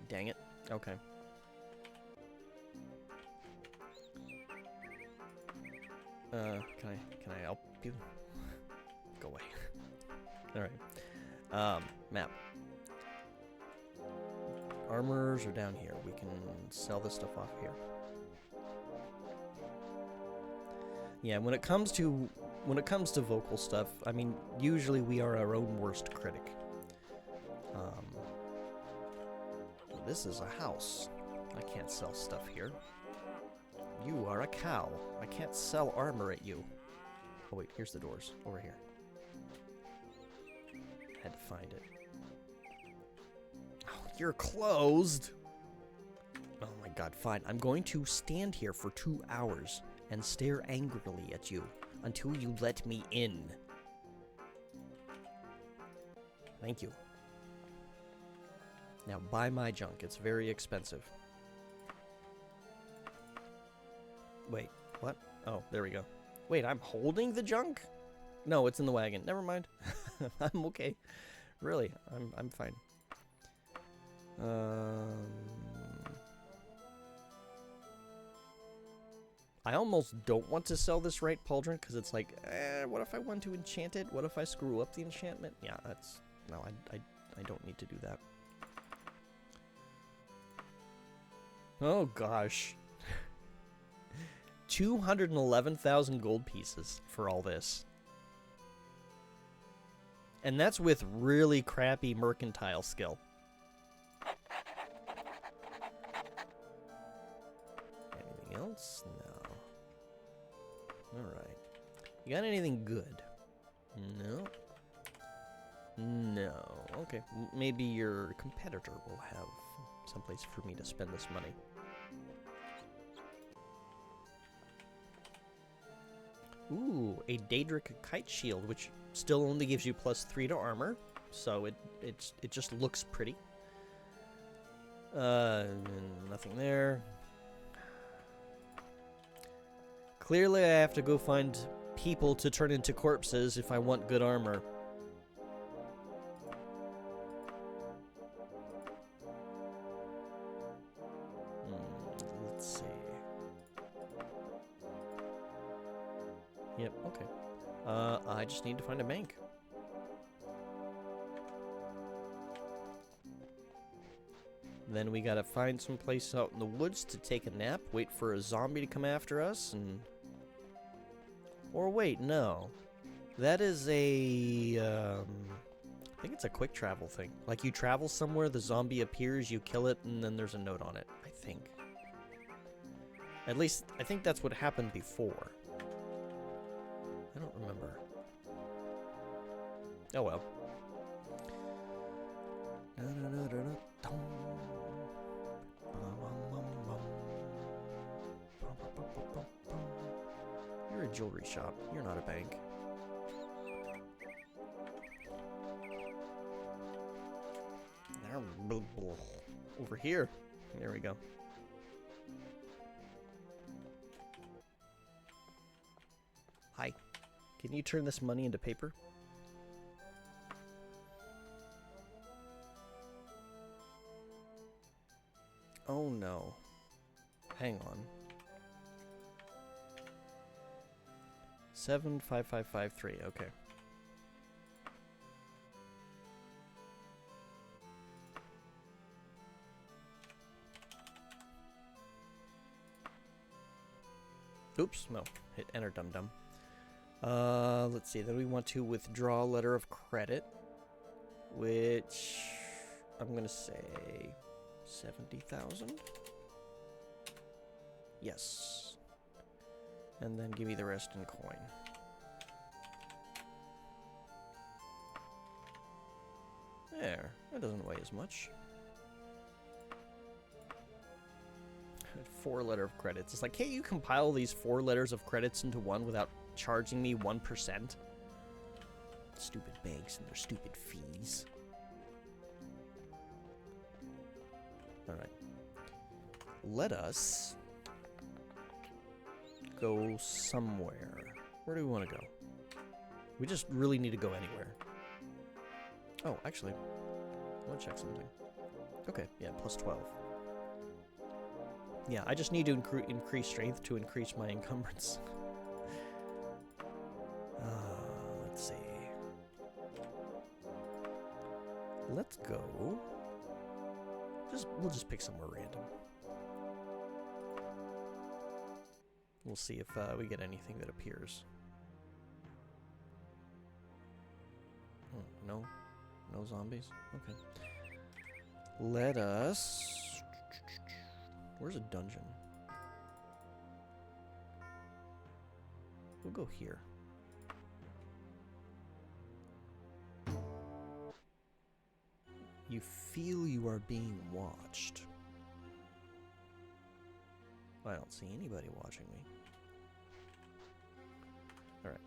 Dang it. Okay. Can I help you? Go away. Alright. Map. Armors are down here. We can sell this stuff off here. Yeah, when it comes to vocal stuff, I mean, usually we are our own worst critic. This is a house. I can't sell stuff here. You are a cow. I can't sell armor at you. Oh wait, here's the doors. Over here. Had to find it. Oh, you're closed! Oh my god, fine. I'm going to stand here for 2 hours and stare angrily at you until you let me in. Thank you. Now buy my junk. It's very expensive. Wait, what? Oh, there we go. Wait, I'm holding the junk? No, it's in the wagon. Never mind. I'm okay. Really, I'm fine. I almost don't want to sell this right pauldron because it's like, what if I want to enchant it? What if I screw up the enchantment? Yeah, that's no, I don't need to do that. Oh gosh. 211,000 gold pieces for all this. And that's with really crappy mercantile skill. Anything else? No. Alright. You got anything good? No. No. Okay. Maybe your competitor will have someplace for me to spend this money. Ooh, a Daedric kite shield, which still only gives you +3 to armor, so it just looks pretty. Nothing there. Clearly, I have to go find people to turn into corpses if I want good armor. Let's see. Yep, okay. I just need to find a bank. Then we gotta find some place out in the woods to take a nap, wait for a zombie to come after us, and... Or wait, no. That is a, I think it's a quick travel thing. Like, you travel somewhere, the zombie appears, you kill it, and then there's a note on it, I think. At least, I think that's what happened before. I don't remember. Oh well. You're a jewelry shop. You're not a bank. Over here. There we go. Hi. Can you turn this money into paper? Oh no. Hang on. 75553, okay. Oops, no. Hit enter, dum-dum. Let's see. Then we want to withdraw a letter of credit, which I'm going to say 70,000. Yes. And then give me the rest in coin. There. That doesn't weigh as much. 4 letter of credits. It's like, can't you compile these 4 letters of credits into one without charging me 1%? Stupid banks and their stupid fees. Alright. Let us go somewhere. Where do we want to go? We just really need to go anywhere. Oh, actually, I want to check something. Okay, yeah, plus 12. Yeah, I just need to increase strength to increase my encumbrance. Let's see. Let's go. We'll just pick somewhere random. We'll see if we get anything that appears. No? No zombies? Okay. Let us... Where's a dungeon? We'll go here. You feel you are being watched. I don't see anybody watching me. Alright.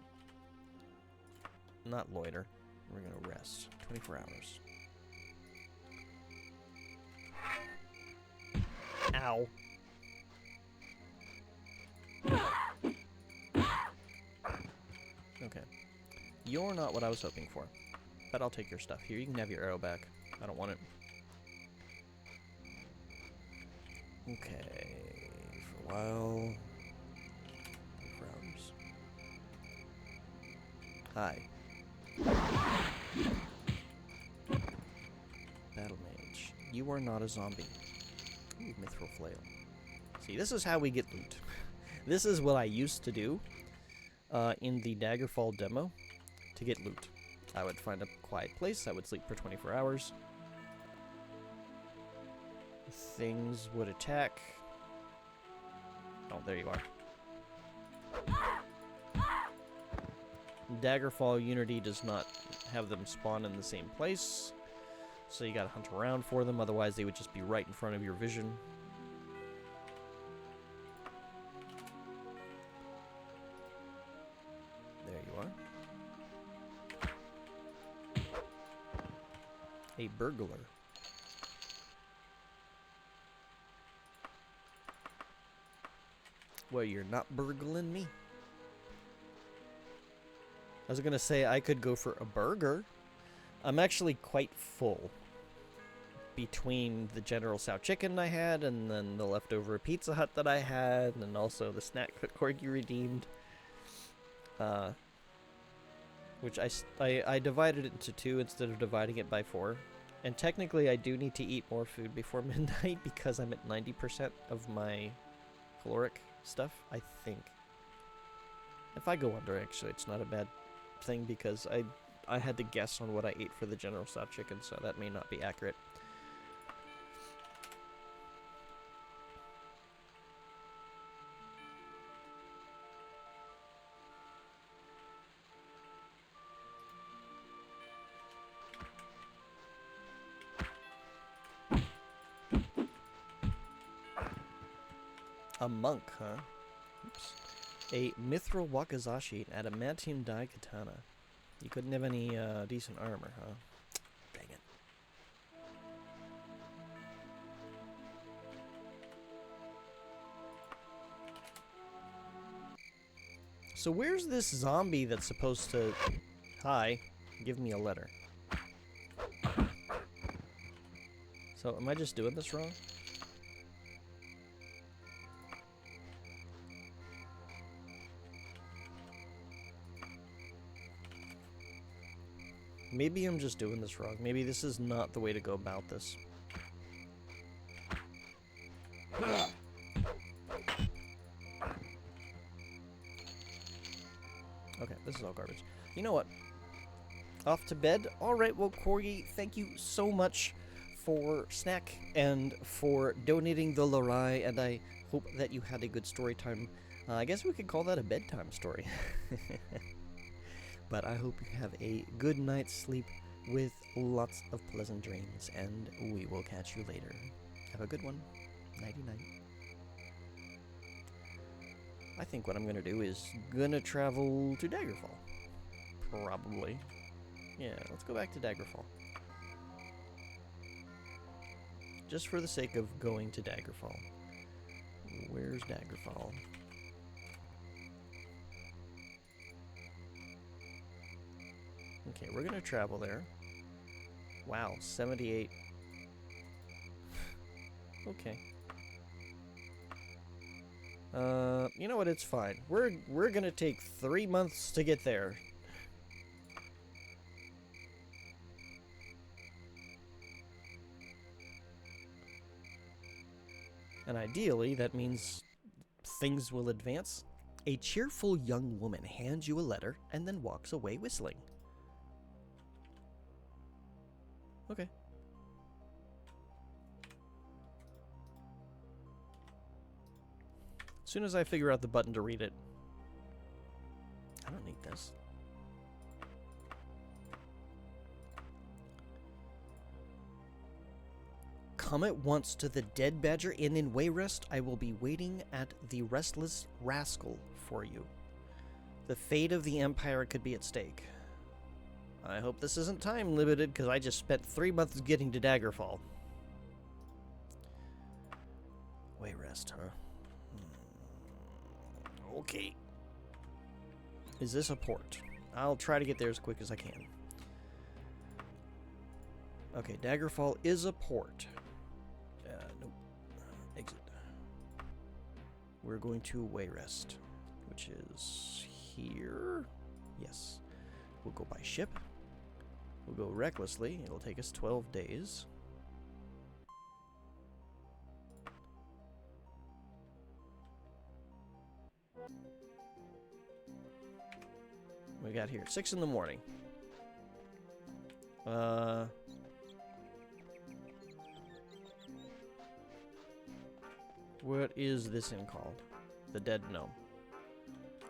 Not loiter. We're gonna rest. 24 hours. Ow. Okay. You're not what I was hoping for. But I'll take your stuff. Here, you can have your arrow back. I don't want it. Okay. For a while. 24 hours. Hi. Battle Mage. You are not a zombie. Ooh, Mithril Flail. See, this is how we get loot. This is what I used to do in the Daggerfall demo to get loot. I would find a quiet place, I would sleep for 24 hours. Things would attack. Oh, there you are. Daggerfall Unity does not have them spawn in the same place, so you gotta hunt around for them, otherwise they would just be right in front of your vision. There you are. A burglar. Well, you're not burgling me. I was gonna say I could go for a burger. I'm actually quite full. Between the General Tso chicken I had, and then the leftover Pizza Hut that I had, and also the snack that Corgi redeemed. Which I divided it into 2 instead of dividing it by 4. And technically I do need to eat more food before midnight because I'm at 90% of my caloric stuff, I think. If I go under, actually, it's not a bad thing because I had to guess on what I ate for the General Tso chicken, so that may not be accurate. A monk, huh? Oops. A mithril wakizashi and adamantium dye katana. You couldn't have any decent armor, huh? Dang it. So where's this zombie that's supposed to... Hi, give me a letter. So am I just doing this wrong? Maybe I'm just doing this wrong. Maybe this is not the way to go about this. Okay, this is all garbage. You know what? Off to bed? Alright, well, Corgi, thank you so much for snack and for donating the Larai, and I hope that you had a good story time. I guess we could call that a bedtime story. But I hope you have a good night's sleep with lots of pleasant dreams, and we will catch you later. Have a good one. Nighty-night. I think what I'm gonna do is gonna travel to Daggerfall. Probably. Yeah, let's go back to Daggerfall. Just for the sake of going to Daggerfall. Where's Daggerfall? Okay, we're gonna travel there. Wow, 78. Okay. You know what? It's fine. We're gonna take 3 months to get there. And ideally, that means things will advance. A cheerful young woman hands you a letter and then walks away whistling. Okay. As soon as I figure out the button to read it. I don't need this. Come at once to the Dead Badger Inn in Wayrest. I will be waiting at the Restless Rascal for you. The fate of the Empire could be at stake. I hope this isn't time limited, because I just spent 3 months getting to Daggerfall. Wayrest, huh? Okay. Is this a port? I'll try to get there as quick as I can. Okay, Daggerfall is a port. Nope. Exit. We're going to Wayrest, which is here. Yes. We'll go by ship. We'll go recklessly. It'll take us 12 days. We got here 6 in the morning. What is this inn called? The Dead Gnome.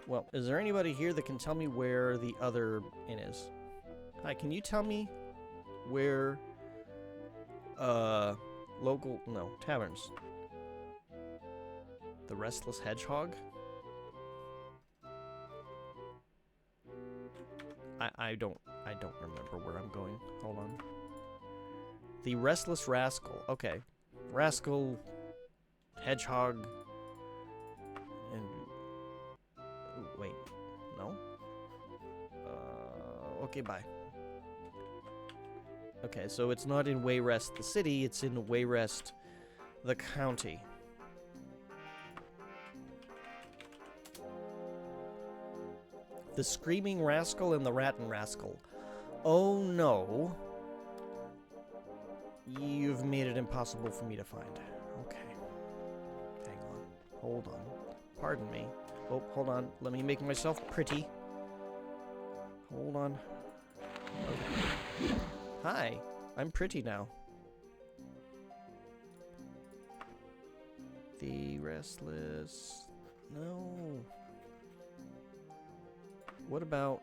Well, is there anybody here that can tell me where the other inn is? Hi, can you tell me where taverns? The Restless Hedgehog? I don't remember where I'm going. Hold on. The Restless Rascal. Okay. Rascal, Hedgehog, and ooh, wait. No? Okay, bye. Okay, so it's not in Wayrest the city, it's in Wayrest the county. The Screaming Rascal and the Rattin' Rascal. Oh no. You've made it impossible for me to find. Okay. Hang on. Hold on. Pardon me. Oh, hold on. Let me make myself pretty. Hold on. Okay. Hi. I'm pretty now. The Restless... No. What about...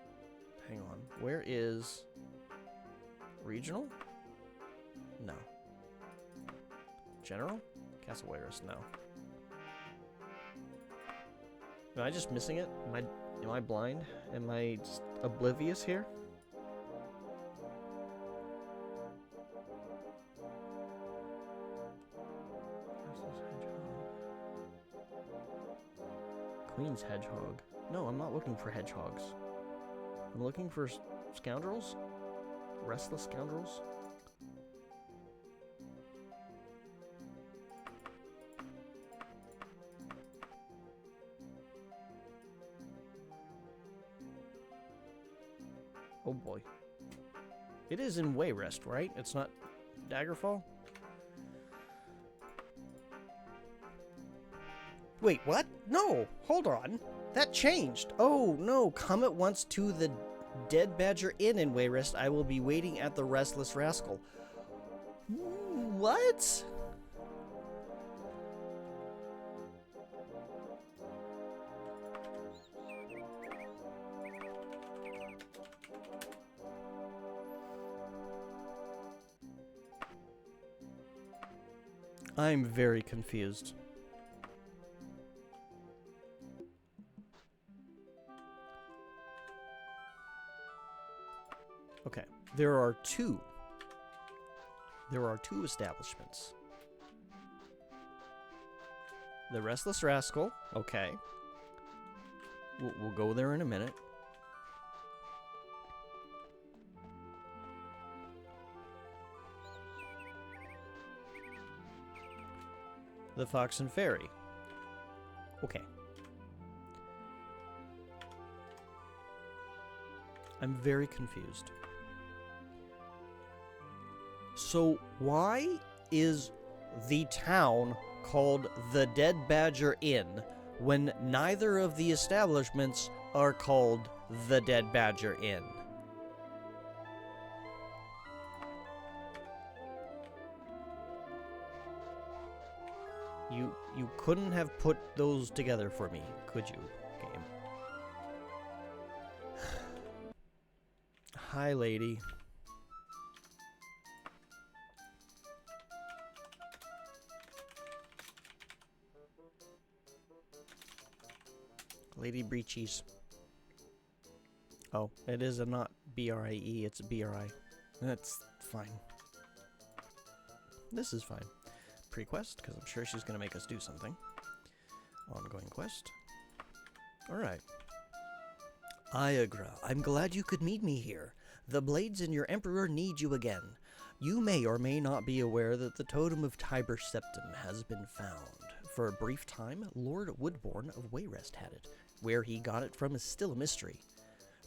Hang on. Where is... Regional? No. General? Castle Wayrest? No. Am I just missing it? Am I blind? Am I just oblivious here? Queen's Hedgehog. No, I'm not looking for hedgehogs. I'm looking for scoundrels? Restless scoundrels? Oh boy. It is in Wayrest, right? It's not Daggerfall? Wait, what? No! Hold on! That changed! Oh, no! Come at once to the Dead Badger Inn in Wayrest. I will be waiting at the Restless Rascal. What? I'm very confused. Okay. There are two. There are two establishments. The Restless Rascal, okay. We'll go there in a minute. The Fox and Fairy. Okay. I'm very confused. So why is the town called the Dead Badger Inn when neither of the establishments are called the Dead Badger Inn? You couldn't have put those together for me, could you, game? Hi, lady. Lady Breechies. Oh, it is a not B-R-I-E, it's B-R-I. That's fine. This is fine. Pre-quest, because I'm sure she's going to make us do something. Ongoing quest. Alright. Iagra, I'm glad you could meet me here. The Blades and your Emperor need you again. You may or may not be aware that the Totem of Tiber Septim has been found. For a brief time, Lord Woodbourne of Wayrest had it. Where he got it from is still a mystery.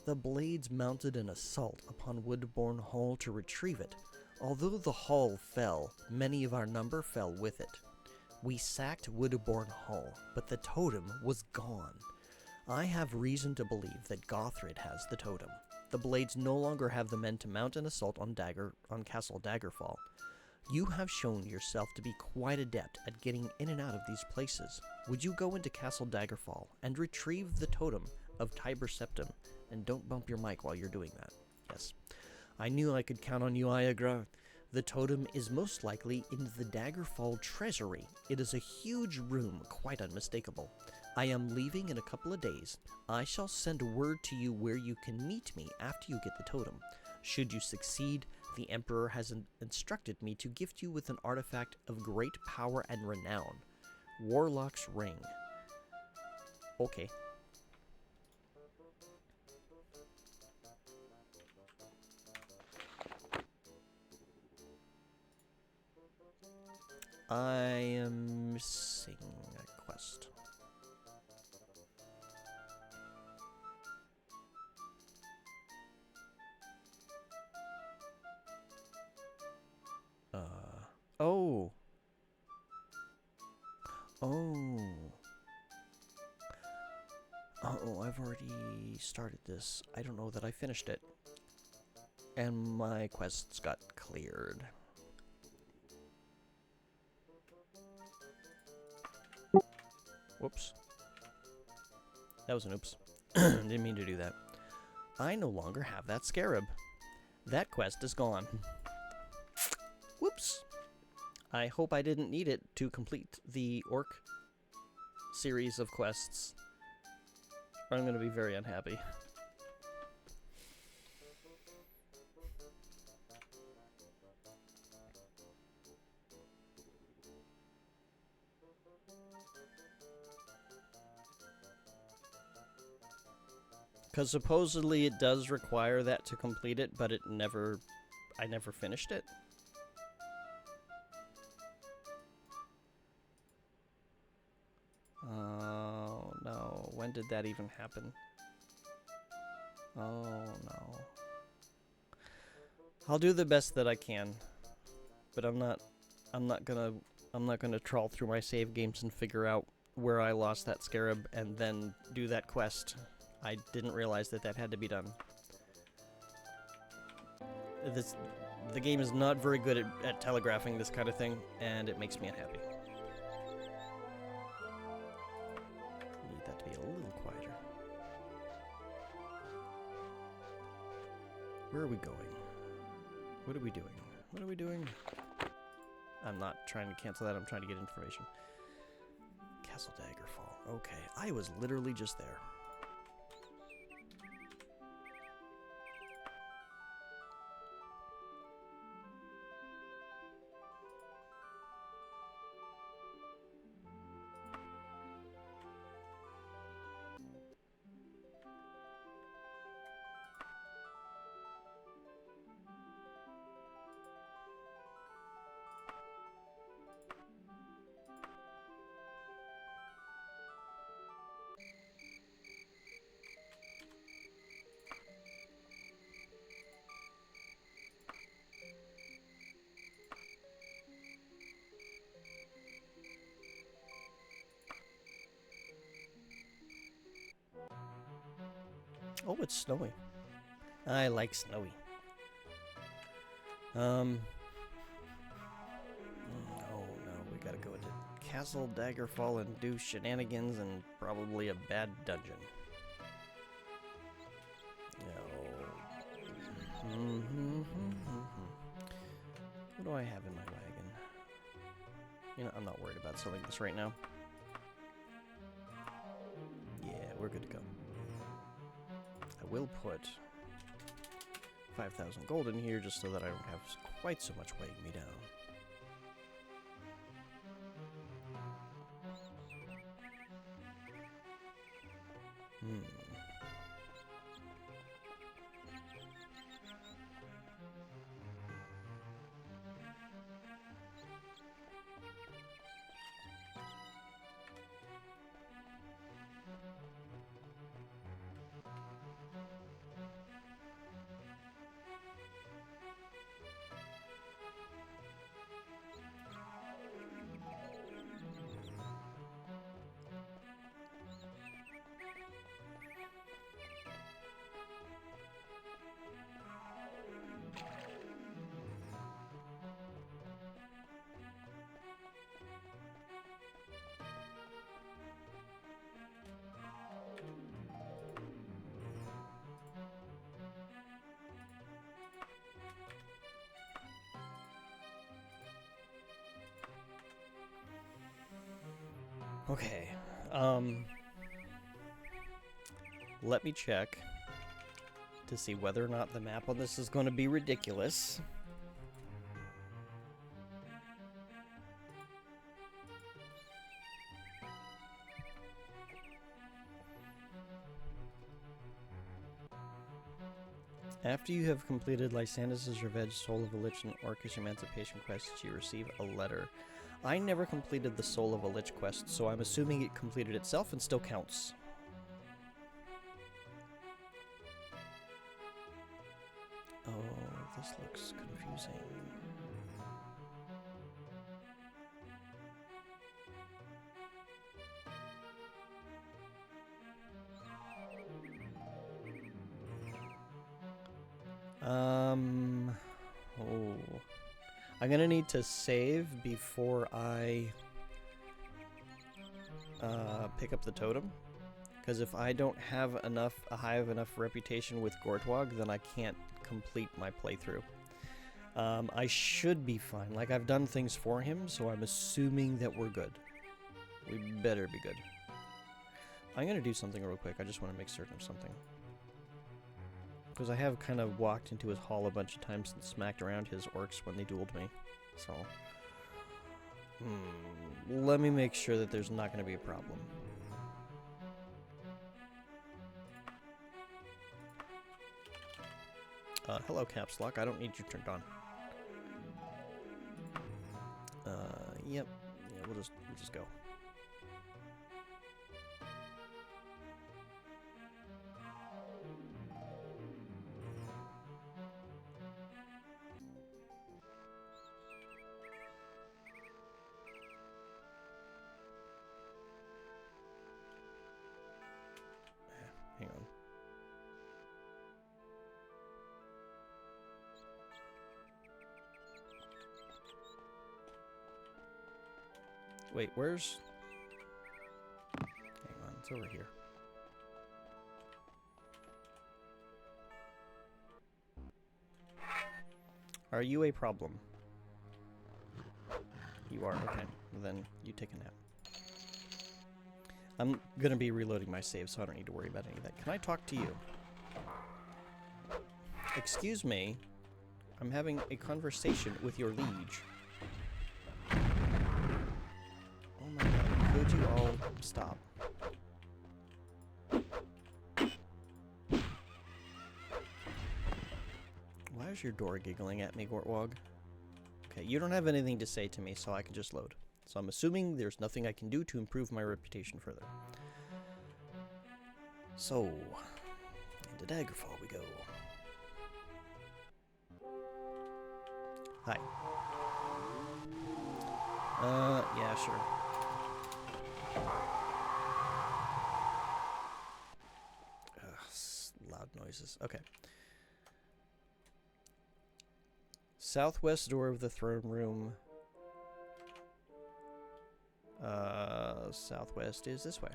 The Blades mounted an assault upon Woodbourne Hall to retrieve it. Although the hall fell, many of our number fell with it. We sacked Woodbourne Hall, but the totem was gone. I have reason to believe that Gothrid has the totem. The Blades no longer have the men to mount an assault on Castle Daggerfall. You have shown yourself to be quite adept at getting in and out of these places. Would you go into Castle Daggerfall and retrieve the totem of Tiber Septim? And don't bump your mic while you're doing that. Yes. I knew I could count on you, Iagra. The totem is most likely in the Daggerfall treasury. It is a huge room, quite unmistakable. I am leaving in a couple of days. I shall send word to you where you can meet me after you get the totem. Should you succeed, the Emperor has instructed me to gift you with an artifact of great power and renown. Warlock's Ring. Okay. I am missing a quest. Oh. Oh, I've already started this. I don't know that I finished it. And my quests got cleared. Whoops. That was an oops. Didn't mean to do that. I no longer have that scarab. That quest is gone. Whoops. I hope I didn't need it to complete the orc series of quests. Or I'm going to be very unhappy. Because supposedly it does require that to complete it, but I never finished it. Oh no, when did that even happen? Oh no. I'll do the best that I can, but I'm not gonna trawl through my save games and figure out where I lost that scarab and then do that quest. I didn't realize that had to be done. The game is not very good at telegraphing this kind of thing, and it makes me unhappy. Need that to be a little quieter. Where are we going? What are we doing? What are we doing? I'm not trying to cancel that, I'm trying to get information. Castle Daggerfall. Okay, I was literally just there. Oh, it's snowy. I like snowy. Oh no, we gotta go into Castle Daggerfall and do shenanigans and probably a bad dungeon. No. What do I have in my wagon? You know, I'm not worried about selling this right now. Yeah, we're good to go. I will put 5,000 gold in here just so that I don't have quite so much weighing me down. Okay, let me check to see whether or not the map on this is going to be ridiculous. After you have completed Lysandus' Revenge, Soul of a Lich, and Orcish Emancipation quests, you receive a letter. I never completed the Soul of a Lich quest, so I'm assuming it completed itself and still counts. Oh, this looks confusing. Oh. I'm gonna need to save before I pick up the totem, because if I don't have a high enough reputation with Gortwog, then I can't complete my playthrough. I should be fine. Like, I've done things for him, so I'm assuming that we're good. We better be good. I'm gonna do something real quick. I just want to make certain of something. Because I have kind of walked into his hall a bunch of times and smacked around his orcs when they dueled me. So, let me make sure that there's not going to be a problem. Hello, Caps Lock. I don't need you turned on. Yep. Yeah, we'll just go. Hang on. Wait, where's... Hang on, it's over here. Are you a problem? You are, okay. Then you take a nap. I'm gonna be reloading my save, so I don't need to worry about any of that. Can I talk to you? Excuse me. I'm having a conversation with your liege. Oh my god, could you all stop? Why is your door giggling at me, Gortwog? Okay, you don't have anything to say to me, so I can just load. So I'm assuming there's nothing I can do to improve my reputation further. So, into Daggerfall we go. Hi. Yeah, sure. Ugh, loud this. Okay. Southwest door of the throne room. Southwest is this way.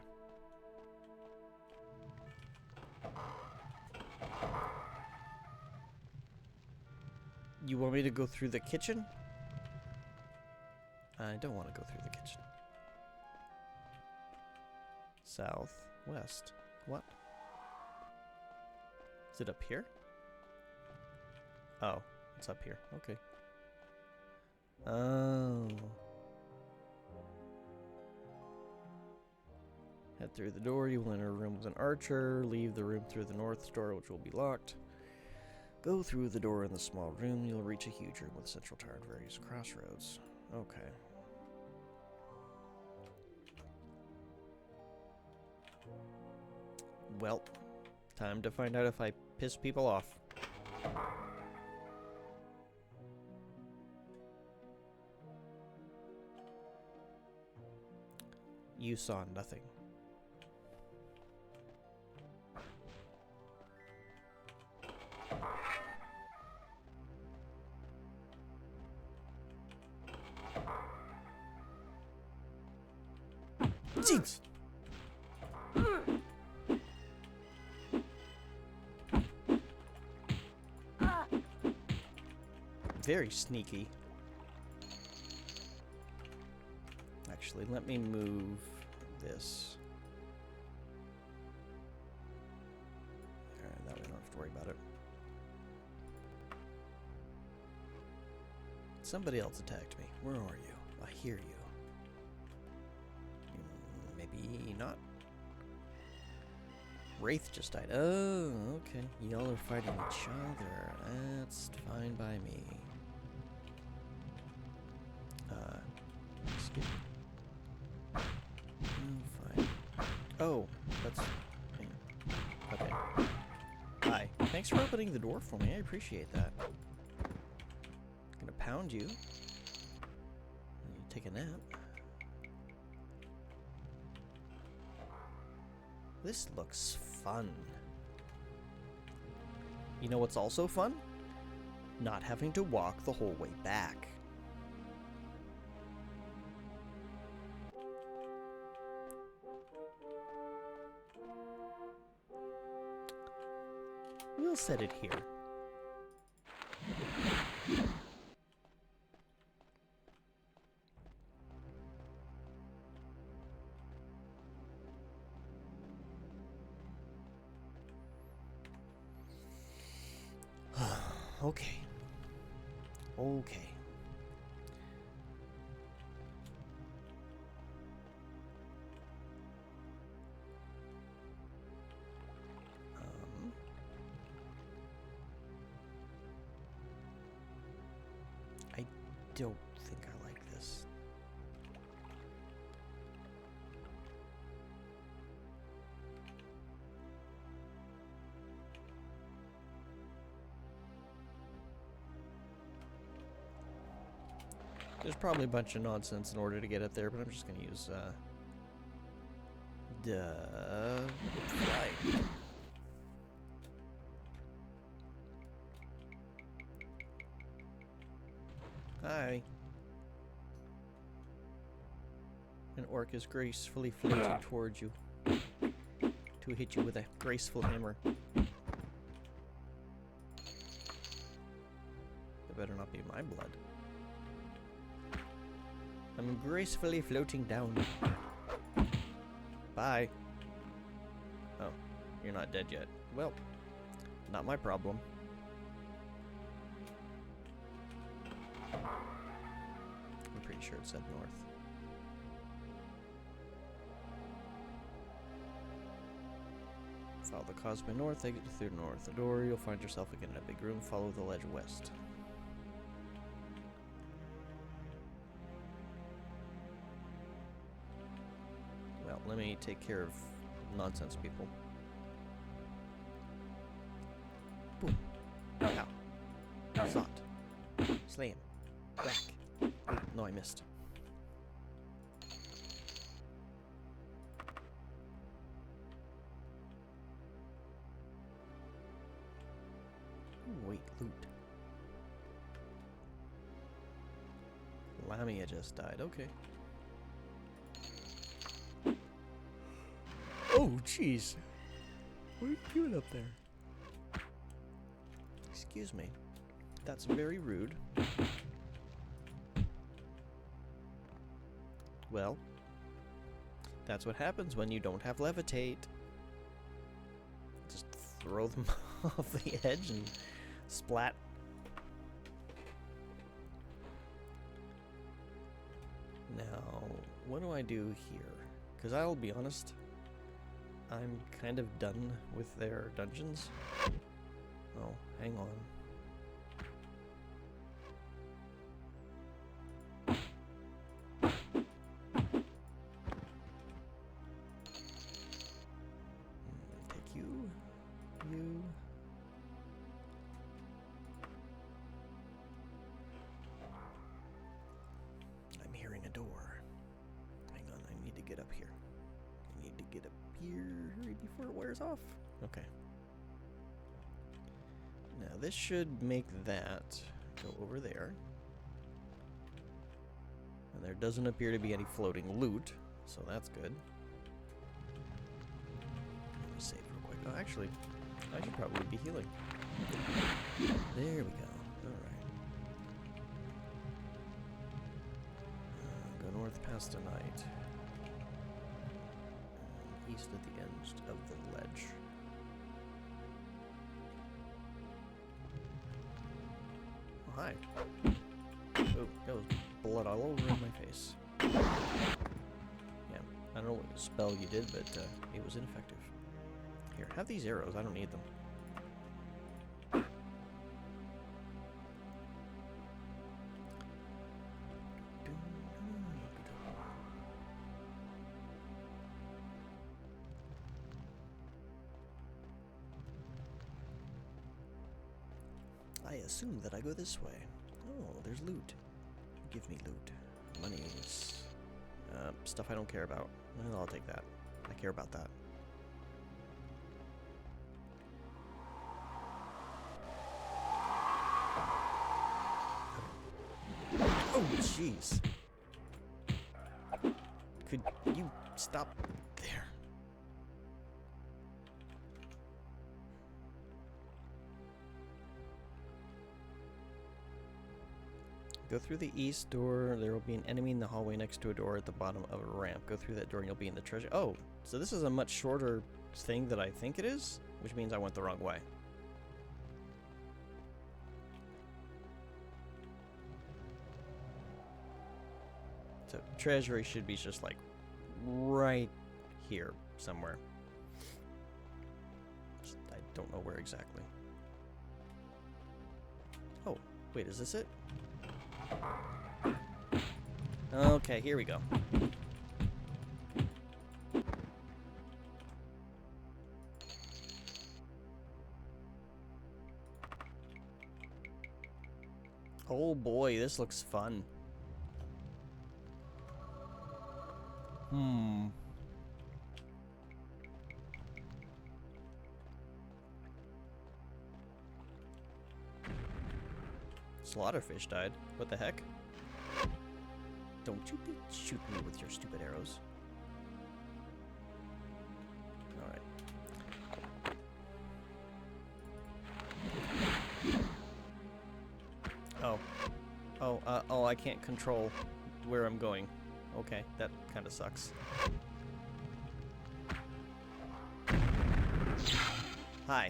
You want me to go through the kitchen? I don't want to go through the kitchen. Southwest. What? Is it up here? Oh, it's up here. Okay. Oh. Head through the door. You will enter a room with an archer. Leave the room through the north door, which will be locked. Go through the door in the small room. You'll reach a huge room with a central tower and various crossroads. Okay. Well, time to find out if I piss people off. You saw nothing. Jeez. Very sneaky. Actually, let me move this. Alright, that way I don't have to worry about it. Somebody else attacked me. Where are you? I hear you. Maybe not. Wraith just died. Oh, okay. Y'all are fighting each other. That's fine by me. Excuse me. Oh, fine. Oh, that's... Okay. Hi. Thanks for opening the door for me. I appreciate that. Gonna pound you. You take a nap. This looks fun. You know what's also fun? Not having to walk the whole way back. We'll set it here. Okay. Okay. I don't think I like this. There's probably a bunch of nonsense in order to get it there, but I'm just going to use, flight. Hi. An orc is gracefully floating towards you to hit you with a graceful hammer. It better not be my blood. I'm gracefully floating down. Bye. Oh, you're not dead yet. Well, not my problem. I'm pretty sure it said north. Follow the causeway north, exit through north. The door, you'll find yourself again in a big room. Follow the ledge west. Let me take care of nonsense people. Boom. Ow. Zot. Slay him. Whack. Wait, no, I missed. loot. Lamia just died. Okay. Oh, jeez. What are you doing up there? Excuse me. That's very rude. Well, that's what happens when you don't have levitate. Just throw them off the edge and splat. Now, what do I do here? Because I'll be honest, I'm kind of done with their dungeons. Oh, hang on. Take you. I'm hearing a door. Hang on, I need to get up here. I need to get up here before it wears off. Okay. Now this should make that go over there. And there doesn't appear to be any floating loot, so that's good. Let me save real quick. Oh, actually, I should probably be healing. There we go. Alright. Go north past tonight. And east at the end of the ledge. Oh, hi. Oh, that was blood all over in my face. Yeah, I don't know what spell you did, but it was ineffective. Here, have these arrows. I don't need them. I assume that I go this way. Oh, there's loot. Give me loot. Monies. Stuff I don't care about. Well, I'll take that. I care about that. Oh, jeez. Could you stop there? Go through the east door. There will be an enemy in the hallway next to a door at the bottom of a ramp. Go through that door and you'll be in the treasure. Oh, so this is a much shorter thing than I think it is, which means I went the wrong way. So treasury should be just like right here somewhere. Just, I don't know where exactly. Oh, wait, is this it? Okay, here we go. Oh boy, this looks fun. Slaughterfish died. What the heck? Don't you be shooting me with your stupid arrows. Alright. Oh, I can't control where I'm going. Okay, that kind of sucks. Hi.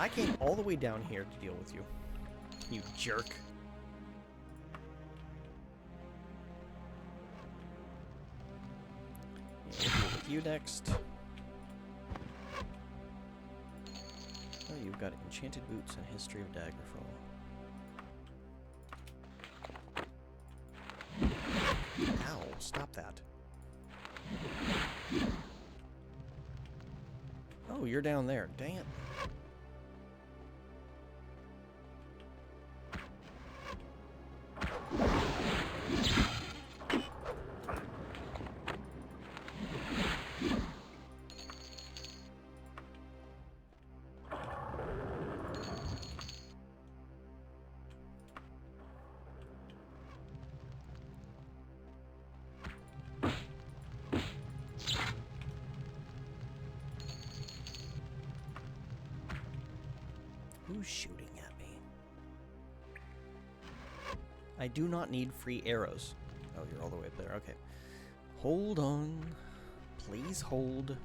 I came all the way down here to deal with you. You jerk. Yeah, we'll deal with you next. Oh, you've got enchanted boots and history of Daggerfall. Ow, stop that. Oh, you're down there. Dang it. Who's shooting at me? I do not need free arrows. Oh, you're all the way up there. Okay. Hold on. Please hold.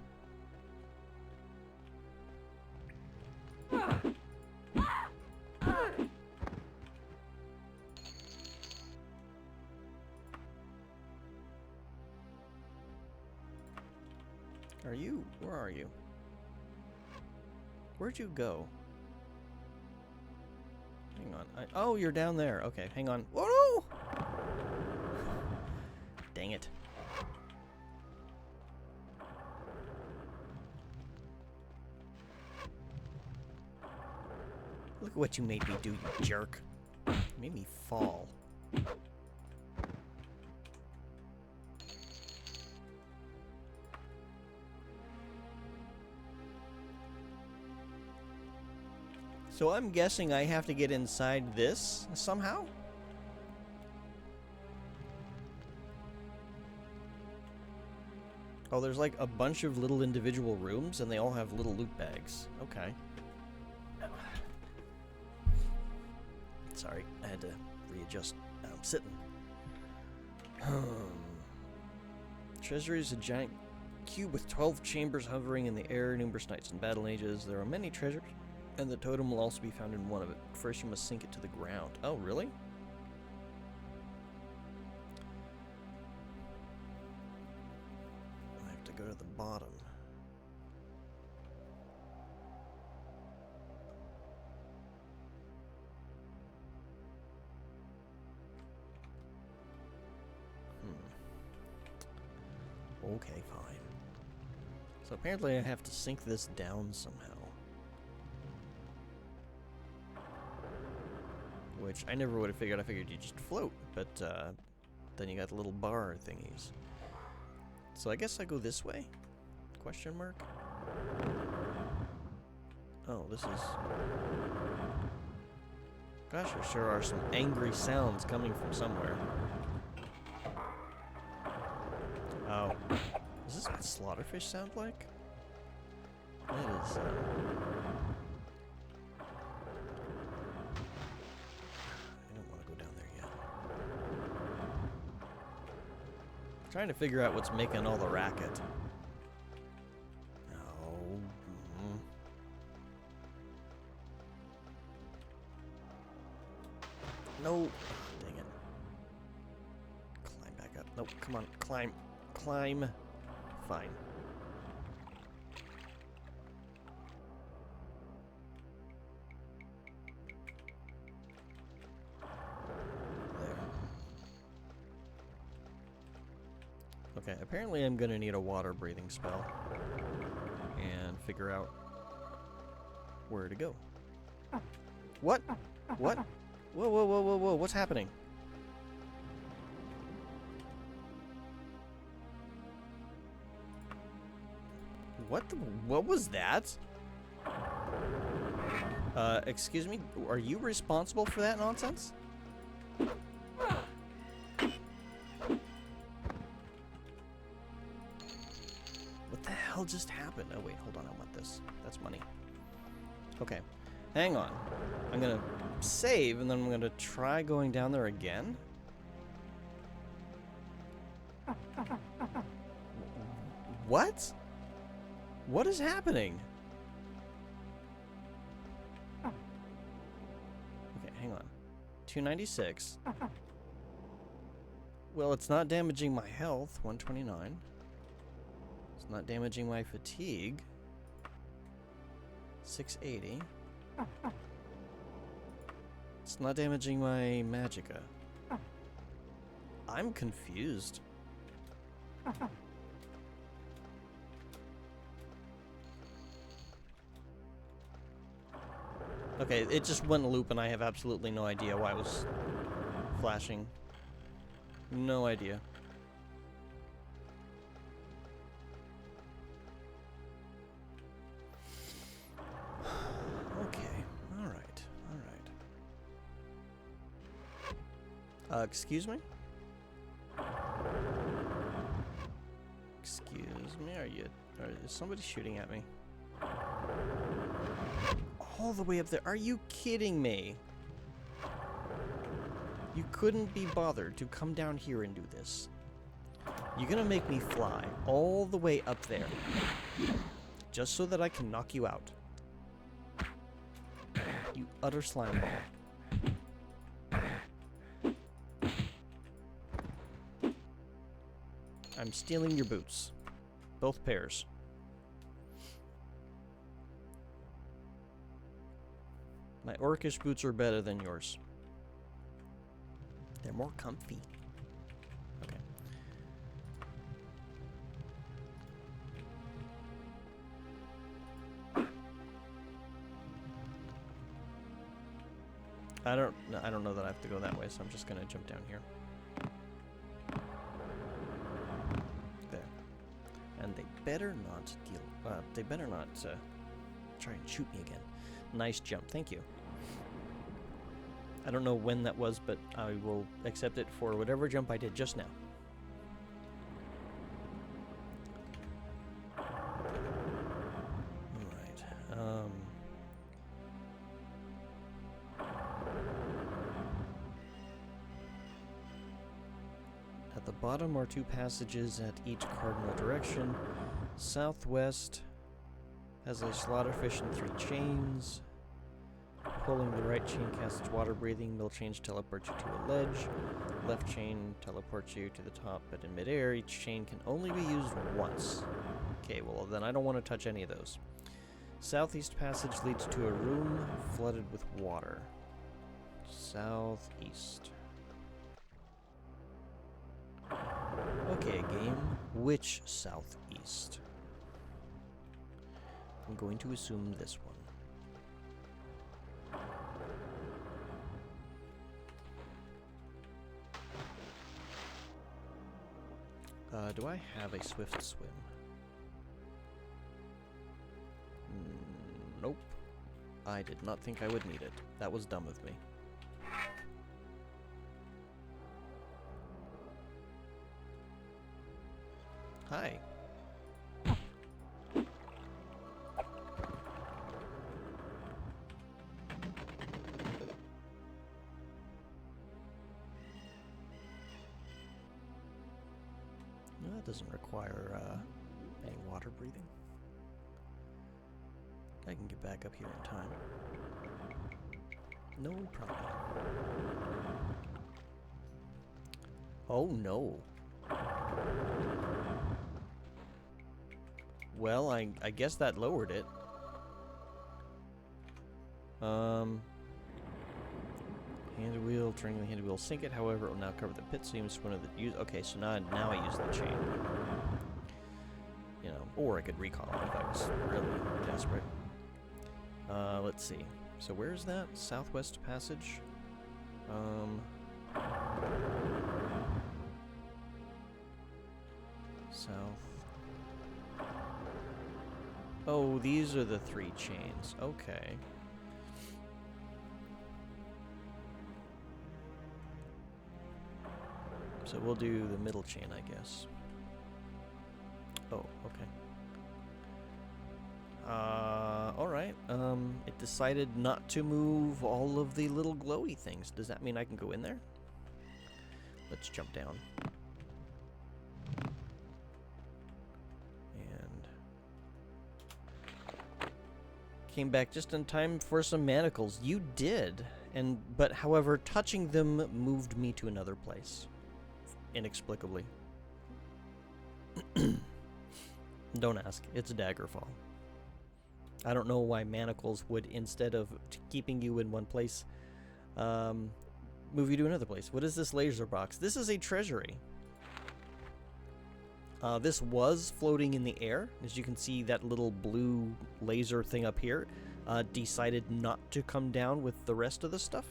Are you? Where are you? Where'd you go? Hang on. Oh, you're down there. Okay, hang on. Oh no! Dang it. Look at what you made me do, you jerk. You made me fall. So I'm guessing I have to get inside this somehow? Oh, there's like a bunch of little individual rooms and they all have little loot bags. Okay. Sorry, I had to readjust. I'm sitting. Treasury is a giant cube with 12 chambers hovering in the air, numerous knights and battle ages. There are many treasures, and the totem will also be found in one of it. First, you must sink it to the ground. Oh, really? I have to go to the bottom. Okay, fine. So apparently I have to sink this down somehow. Which I never would have figured. I figured you just float, but then you got the little bar thingies. So I guess I go this way? Question mark? Oh, this is... Gosh, there sure are some angry sounds coming from somewhere. Oh. Is this what slaughterfish sound like? It is, I don't want to go down there yet. I'm trying to figure out what's making all the racket. Oh. No. Dang it. Climb back up. Nope, come on. Climb. Climb. Fine. There. Okay, apparently I'm gonna need a water breathing spell and figure out where to go. What? What? Whoa, whoa, whoa, whoa, whoa, what's happening? What was that? Excuse me? Are you responsible for that nonsense? What the hell just happened? Oh wait, hold on, I want this. That's money. Okay, hang on. I'm gonna save and then I'm gonna try going down there again. What? What is happening? Okay, hang on. 296. Well, it's not damaging my health. 129. It's not damaging my fatigue. 680. It's not damaging my magicka. I'm confused. Okay, it just went in a loop and I have absolutely no idea why it was flashing. No idea. Okay, alright, alright. Excuse me? Excuse me, is somebody shooting at me? All the way up there. Are you kidding me? You couldn't be bothered to come down here and do this. You're gonna make me fly all the way up there. Just so that I can knock you out. You utter slime ball. I'm stealing your boots. Both pairs. My orcish boots are better than yours. They're more comfy. Okay. I don't know that I have to go that way, so I'm just gonna jump down here. There. And they better not deal. They better not try and shoot me again. Nice jump, thank you. I don't know when that was, but I will accept it for whatever jump I did just now. Alright, at the bottom are 2 passages at each cardinal direction. Southwest has a slaughterfish and 3 chains. Pulling the right chain casts water breathing. Middle chain teleports you to a ledge. Left chain teleports you to the top, but in midair, each chain can only be used once. Okay, well then I don't want to touch any of those. Southeast passage leads to a room flooded with water. Southeast. Okay, game. Which southeast? I'm going to assume this one. Do I have a swift swim? Nope. I did not think I would need it. That was dumb of me. Hi. That doesn't require any water breathing. I can get back up here in time. No problem. Oh no. Well, I guess that lowered it. Hand wheel, turning the hand wheel, sink it. However, it will now cover the pit, so you must one of the use. Okay, so now I use the chain. You know, or I could recall it if I was really desperate. Let's see. So where is that? Southwest passage. South. Oh, these are the 3 chains. Okay. So we'll do the middle chain, I guess. Oh, okay. Alright. It decided not to move all of the little glowy things. Does that mean I can go in there? Let's jump down. And came back just in time for some manacles. You did. But however, touching them moved me to another place. Inexplicably. Don't ask. It's a Daggerfall. I don't know why manacles would, instead of keeping you in one place, move you to another place. What is this laser box? This is a treasury. This was floating in the air. As you can see, that little blue laser thing up here decided not to come down with the rest of the stuff.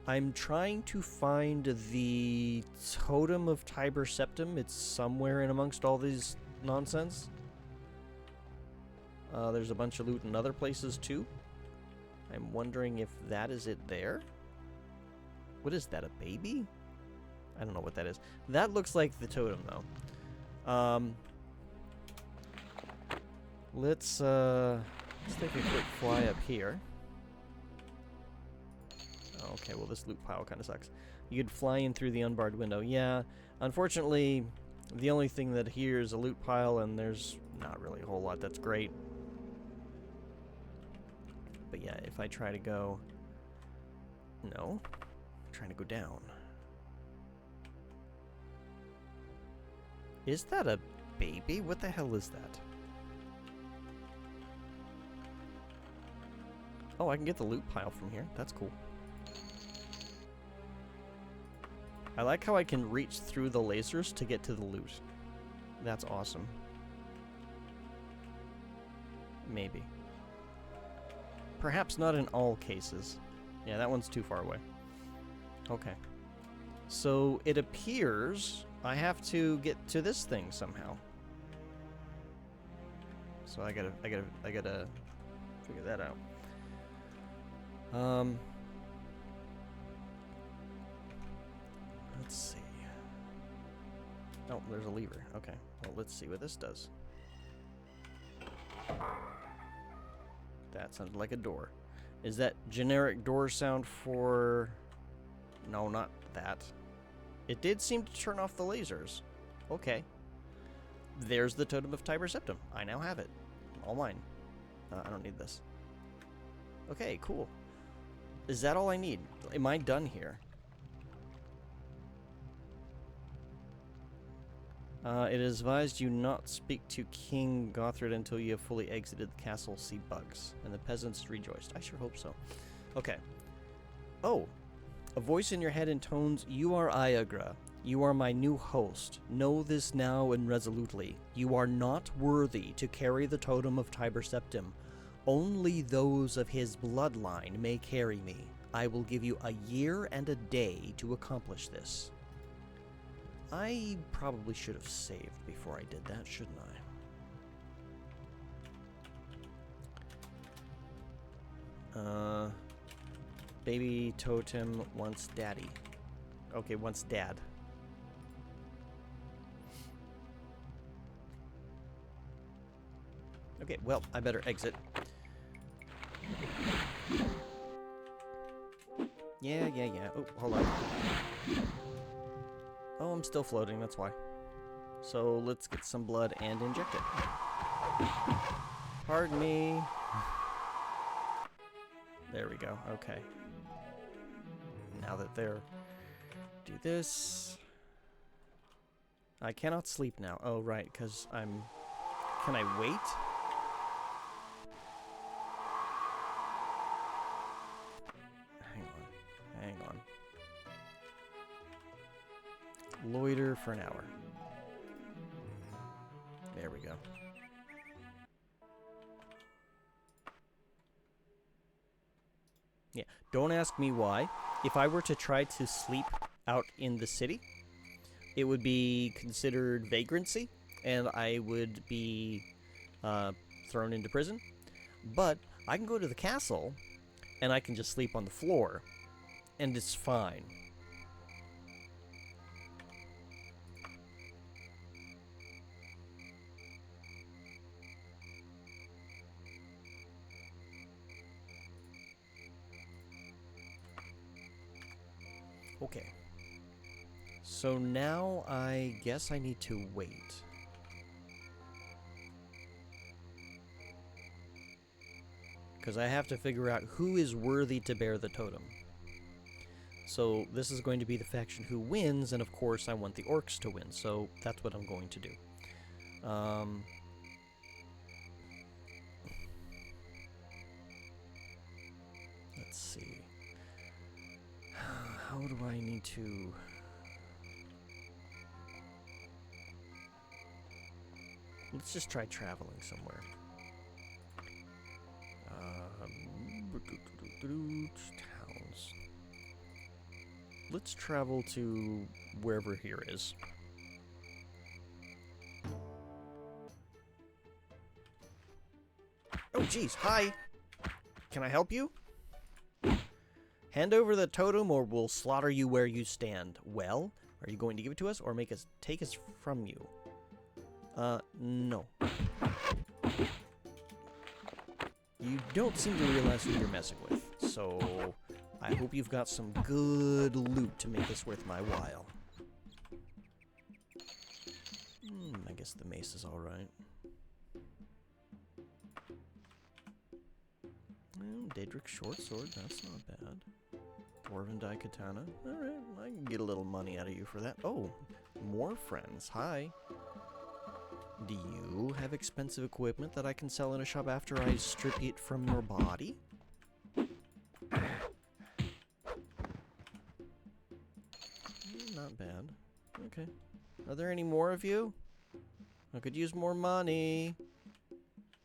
I'm trying to find the Totem of Tiber Septim. It's somewhere in amongst all these nonsense. There's a bunch of loot in other places too. I'm wondering if that is it there. What is that, a baby? I don't know what that is. That looks like the totem though. Let's Let's take a quick fly up here. Okay, well this loot pile kind of sucks. You could fly in through the unbarred window. Yeah, unfortunately, the only thing that here is a loot pile, and there's not really a whole lot that's great. But yeah, if I try to go... No. I'm trying to go down. Is that a baby? What the hell is that? Oh, I can get the loot pile from here. That's cool. I like how I can reach through the lasers to get to the loot. That's awesome. Maybe. Perhaps not in all cases. Yeah, that one's too far away. Okay. So it appears I have to get to this thing somehow. So I gotta figure that out. Let's see. Oh, there's a lever. Okay. Well, let's see what this does. That sounded like a door. Is that generic door sound for... No, not that. It did seem to turn off the lasers. Okay. There's the Totem of Tiber Septim. I now have it. All mine. I don't need this. Okay, cool. Is that all I need? Am I done here? It is advised you not speak to King Gothard until you have fully exited the castle, see bugs. And the peasants rejoiced. I sure hope so. Okay. Oh. A voice in your head intones, "You are Iagra. You are my new host. Know this now and resolutely. You are not worthy to carry the Totem of Tiber Septim. Only those of his bloodline may carry me. I will give you a year and a day to accomplish this." I probably should have saved before I did that, shouldn't I? Baby totem wants daddy. Okay, wants dad. Okay, well, I better exit. Yeah. Oh, hold on. Oh, I'm still floating, that's why. So let's get some blood and inject it. Pardon me. There we go, okay. Now that they're... Do this. I cannot sleep now. Oh, right, because I'm... Can I wait? Hang on. Loiter for an hour. There we go. Yeah, don't ask me why. If I were to try to sleep out in the city, it would be considered vagrancy, and I would be thrown into prison. But I can go to the castle, and I can just sleep on the floor, and it's fine. Okay. So now I guess I need to wait. Because I have to figure out who is worthy to bear the totem. So this is going to be the faction who wins, and of course I want the orcs to win, so that's what I'm going to do. Let's see. How do I need to... Let's just try traveling somewhere. Towns. Let's travel to wherever here is. Oh, geez. Hi. Can I help you? Hand over the totem or we'll slaughter you where you stand. Well, are you going to give it to us or make us take us from you? No. You don't seem to realize who you're messing with, so I hope you've got some good loot to make this worth my while. I guess the mace is alright. Well, Daedric short sword, that's not bad. Dwarven die katana. Alright, I can get a little money out of you for that. Oh, more friends. Hi. Do you have expensive equipment that I can sell in a shop after I strip it from your body? Not bad. Okay. Are there any more of you? I could use more money.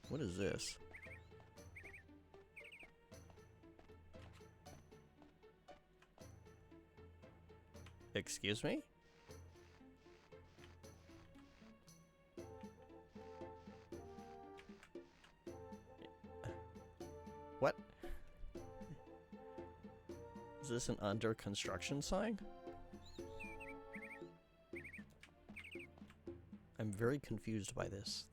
What is this? Excuse me? What? Is this an under construction sign? I'm very confused by this.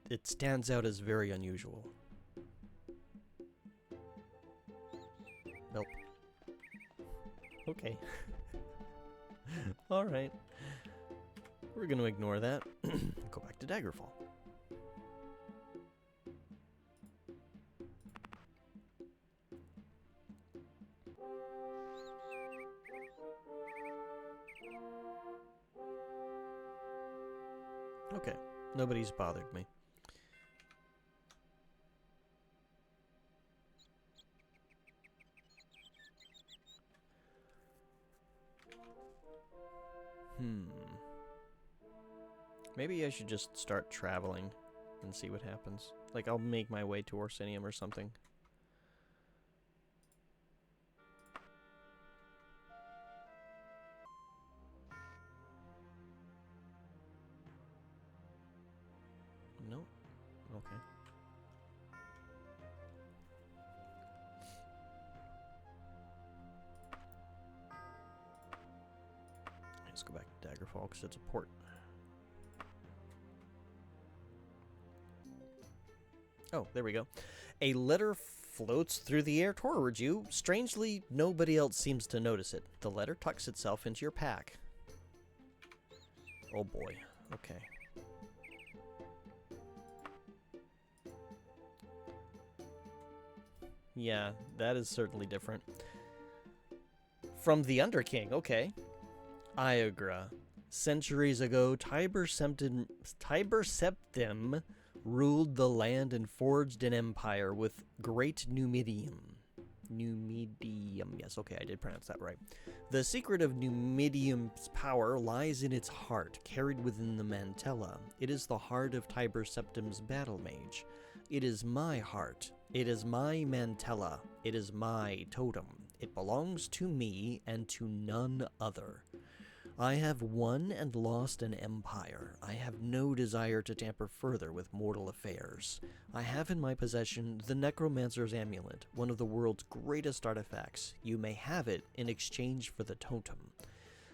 It stands out as very unusual. Nope. Okay. Alright. We're gonna ignore that. Go back to Daggerfall. Okay. Nobody's bothered me. Maybe I should just start traveling and see what happens. Like, I'll make my way to Orsinium or something. Nope. Okay. Let's go back to Daggerfall because it's a port. Oh, there we go. A letter floats through the air towards you. Strangely, nobody else seems to notice it. The letter tucks itself into your pack. Oh boy. Okay. Yeah, that is certainly different. From the Underking, okay. Iagra. Centuries ago, Tiber Septim ruled the land and forged an empire with great Numidium. Yes, okay, I did pronounce that right. The secret of Numidium's power lies in its heart, carried within the mantella. It is the heart of Tiber Septim's battle mage. It is my heart. It is my mantella. It is my totem. It belongs to me and to none other. I have won and lost an empire. I have no desire to tamper further with mortal affairs. I have in my possession the Necromancer's Amulet, one of the world's greatest artifacts. You may have it in exchange for the totem.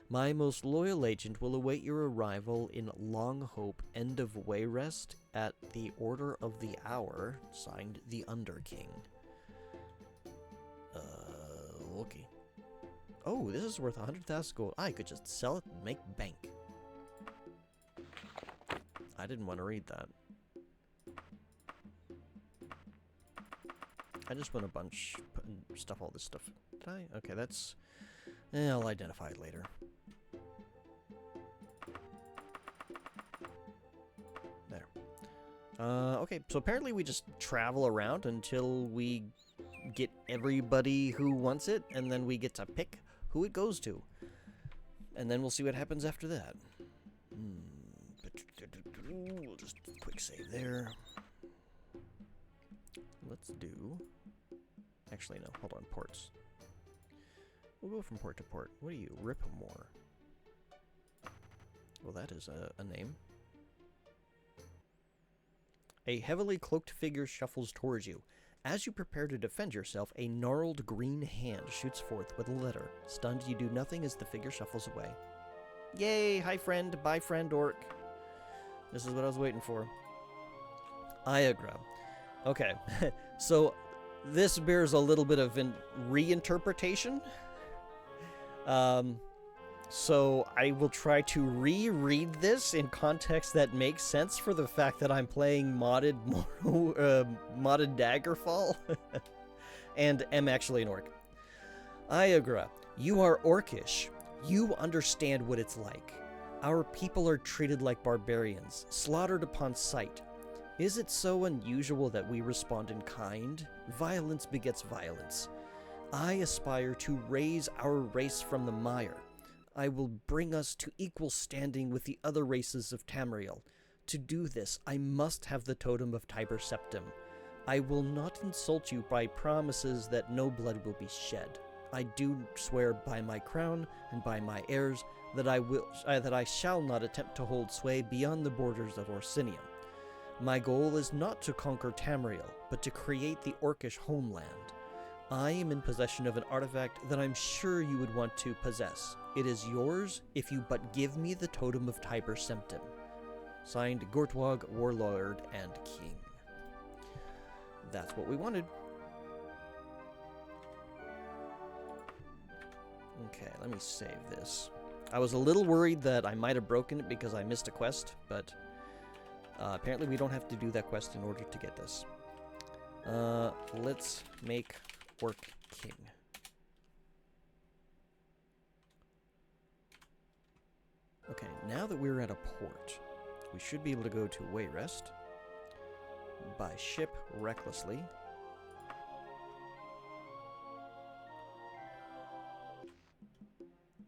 My most loyal agent will await your arrival in Longhope, End of Way Rest, at the order of the hour, signed the Underking. Okay. Oh, this is worth 100,000 gold. I could just sell it and make bank. I didn't want to read that. I just want a bunch, stuff, all this stuff. Did I? Okay, that's... I'll identify it later. There. Okay, so apparently we just travel around until we get everybody who wants it, and then we get to pick who it goes to. And then we'll see what happens after that. We'll just quick save there. Let's do... Actually, no. Hold on. Ports. We'll go from port to port. What are you? Ripmore. Well, that is a name. A heavily cloaked figure shuffles towards you. As you prepare to defend yourself, a gnarled green hand shoots forth with a letter. Stunned, you do nothing as the figure shuffles away. Yay! Hi, friend. Bye, friend, orc. This is what I was waiting for. Iagra. Okay, so this bears a little bit of reinterpretation. So I will try to reread this in context that makes sense for the fact that I'm playing modded Daggerfall and am actually an orc. Iagra, you are orcish. You understand what it's like. Our people are treated like barbarians, slaughtered upon sight. Is it so unusual that we respond in kind? Violence begets violence. I aspire to raise our race from the mire. I will bring us to equal standing with the other races of Tamriel. To do this, I must have the totem of Tiber Septim. I will not insult you by promises that no blood will be shed. I do swear by my crown and by my heirs that I shall not attempt to hold sway beyond the borders of Orsinium. My goal is not to conquer Tamriel, but to create the Orcish homeland. I am in possession of an artifact that I'm sure you would want to possess. It is yours if you but give me the totem of Tiber Septim. Signed, Gortwog, Warlord, and King. That's what we wanted. Okay, let me save this. I was a little worried that I might have broken it because I missed a quest, but apparently we don't have to do that quest in order to get this. Let's make Orc King. Okay, now that we're at a port, we should be able to go to Wayrest, buy ship recklessly.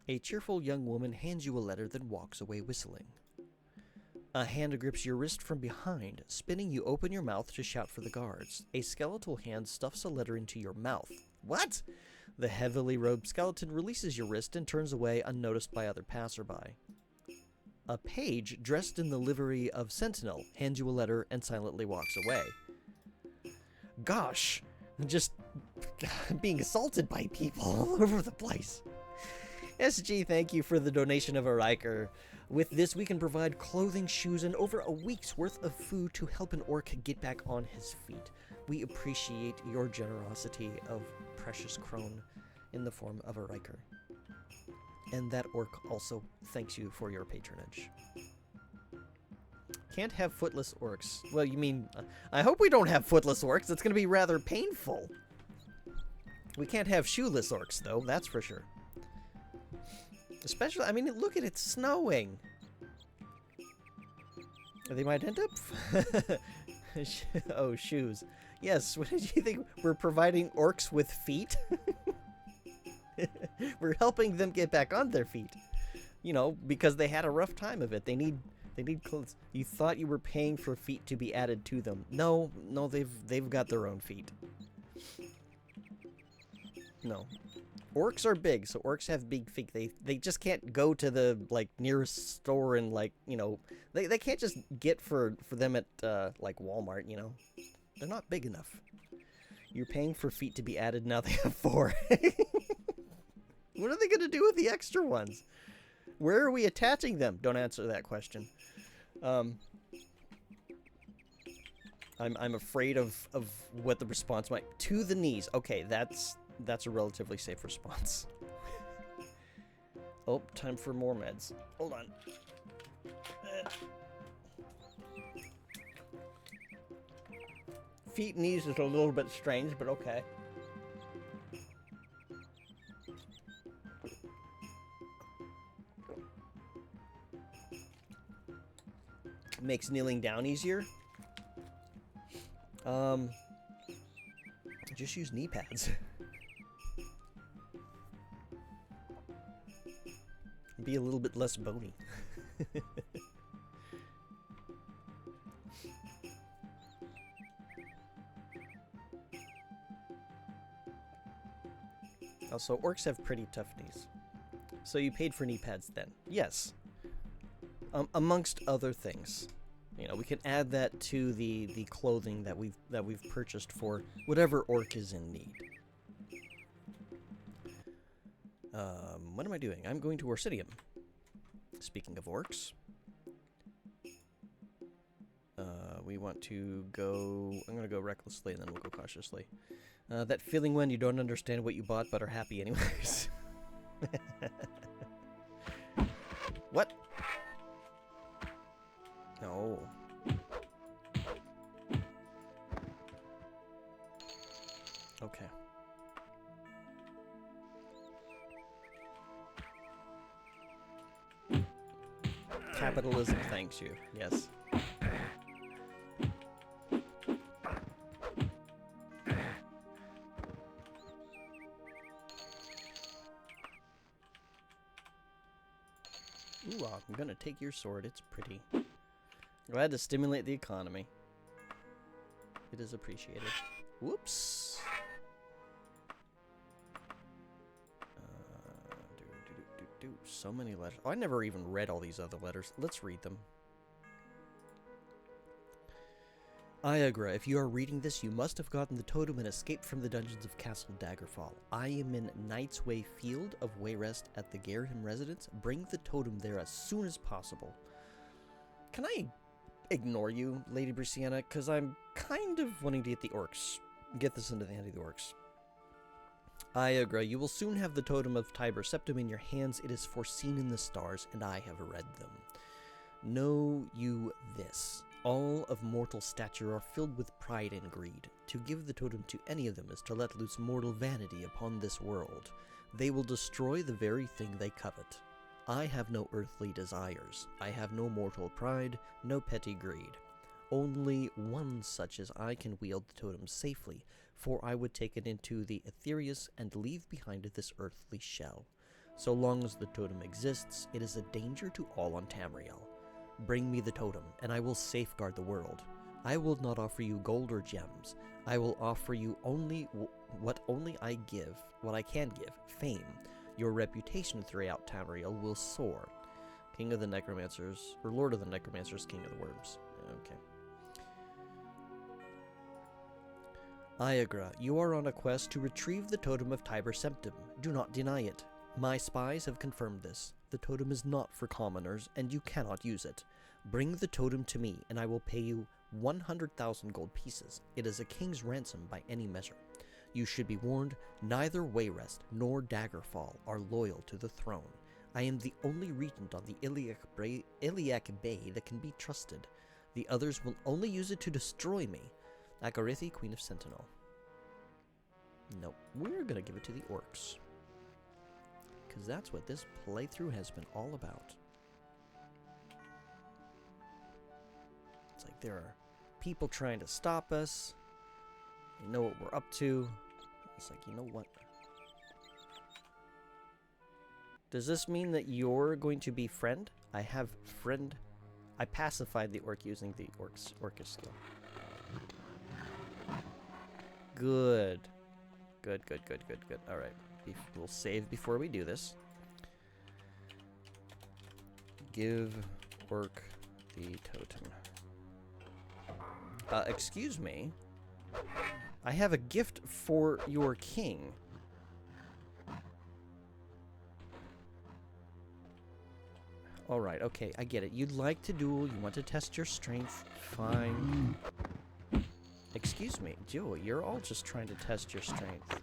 A cheerful young woman hands you a letter, then walks away whistling. A hand grips your wrist from behind. Spinning, you open your mouth to shout for the guards. A skeletal hand stuffs a letter into your mouth. What? The heavily robed skeleton releases your wrist and turns away unnoticed by other passerby. A page, dressed in the livery of sentinel, hands you a letter and silently walks away. Gosh, I'm just being assaulted by people all over the place. SG, thank you for the donation of a Riker. With this, we can provide clothing, shoes, and over a week's worth of food to help an orc get back on his feet. We appreciate your generosity of precious crone in the form of a Riker. And that orc also thanks you for your patronage. Can't have footless orcs. Well, you mean, I hope we don't have footless orcs. It's going to be rather painful. We can't have shoeless orcs, though, that's for sure. Especially, I mean, look at it, snowing. They might end up... Oh, shoes. Yes, what did you think? We're providing orcs with feet? We're helping them get back on their feet. You know, because they had a rough time of it. They need clothes. You thought you were paying for feet to be added to them. No, they've got their own feet. No. Orcs are big, so orcs have big feet. They just can't go to the, like, nearest store and, like, you know, they can't just get for them at, like, Walmart, you know. They're not big enough. You're paying for feet to be added, now they have 4. What are they going to do with the extra ones? Where are we attaching them? Don't answer that question. I'm afraid of what the response might... To the knees. Okay, that's a relatively safe response. Oh, time for more meds. Hold on. Feet, knees is a little bit strange, but okay. Makes kneeling down easier. Just use knee pads. Be a little bit less bony. Also, orcs have pretty tough knees. So you paid for knee pads then? Yes. Amongst other things. You know, we can add that to the clothing that we've purchased for whatever orc is in need. What am I doing? I'm going to Orsinium. Speaking of orcs. We want to go... I'm going to go recklessly, and then we'll go cautiously. That feeling when you don't understand what you bought, but are happy anyways. What? No. Okay. Capitalism thanks you. Yes. Ooh, I'm gonna take your sword. It's pretty. Glad to stimulate the economy. It is appreciated. Whoops. So many letters. Oh, I never even read all these other letters. Let's read them. Iagra, if you are reading this, you must have gotten the totem and escaped from the dungeons of Castle Daggerfall. I am in Knight's Way Field of Wayrest at the Garham residence. Bring the totem there as soon as possible. Can I ignore you, Lady Bruciana? Because I'm kind of wanting to get this into the hand of the orcs. Iagra, you will soon have the totem of Tiber Septim in your hands. It is foreseen in the stars, and I have read them. Know you this. All of mortal stature are filled with pride and greed. To give the totem to any of them is to let loose mortal vanity upon this world. They will destroy the very thing they covet. I have no earthly desires. I have no mortal pride, no petty greed. Only one such as I can wield the totem safely, for I would take it into the Aetherius and leave behind it this earthly shell. So long as the totem exists, it is a danger to all on Tamriel. Bring me the totem, and I will safeguard the world. I will not offer you gold or gems. I will offer you only what I can give, fame. Your reputation throughout Tamriel will soar. King of the Necromancers, or Lord of the Necromancers, King of the Worms. Okay. Iagra, you are on a quest to retrieve the totem of Tiber Septim. Do not deny it. My spies have confirmed this. The totem is not for commoners, and you cannot use it. Bring the totem to me, and I will pay you 100,000 gold pieces. It is a king's ransom by any measure. You should be warned, neither Wayrest nor Daggerfall are loyal to the throne. I am the only regent on the Iliac Bay that can be trusted. The others will only use it to destroy me. Agarithi, Queen of Sentinel. Nope, we're gonna give it to the orcs. Because that's what this playthrough has been all about. It's like there are people trying to stop us. They know what we're up to. It's like, you know what? Does this mean that you're going to be friend? I have friend. I pacified the orc using the orcish skill. Good. Good. Alright. We'll save before we do this. Give orc the totem. Excuse me. I have a gift for your king. Alright, okay, I get it. You'd like to duel, you want to test your strength. Fine. Excuse me, Joe, you're all just trying to test your strength.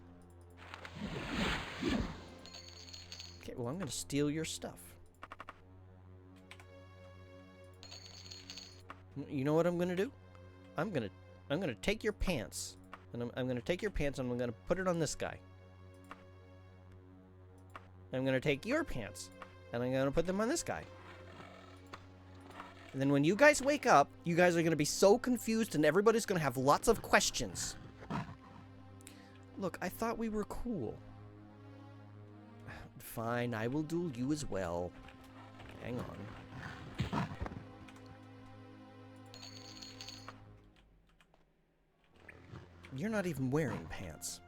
Okay, well, I'm gonna steal your stuff. You know what I'm gonna do? I'm gonna take your pants. And I'm gonna take your pants and I'm gonna put it on this guy. I'm gonna take your pants and I'm gonna put them on this guy. And then when you guys wake up, you guys are gonna be so confused and everybody's gonna have lots of questions. Look, I thought we were cool. Fine, I will duel you as well. Hang on. You're not even wearing pants.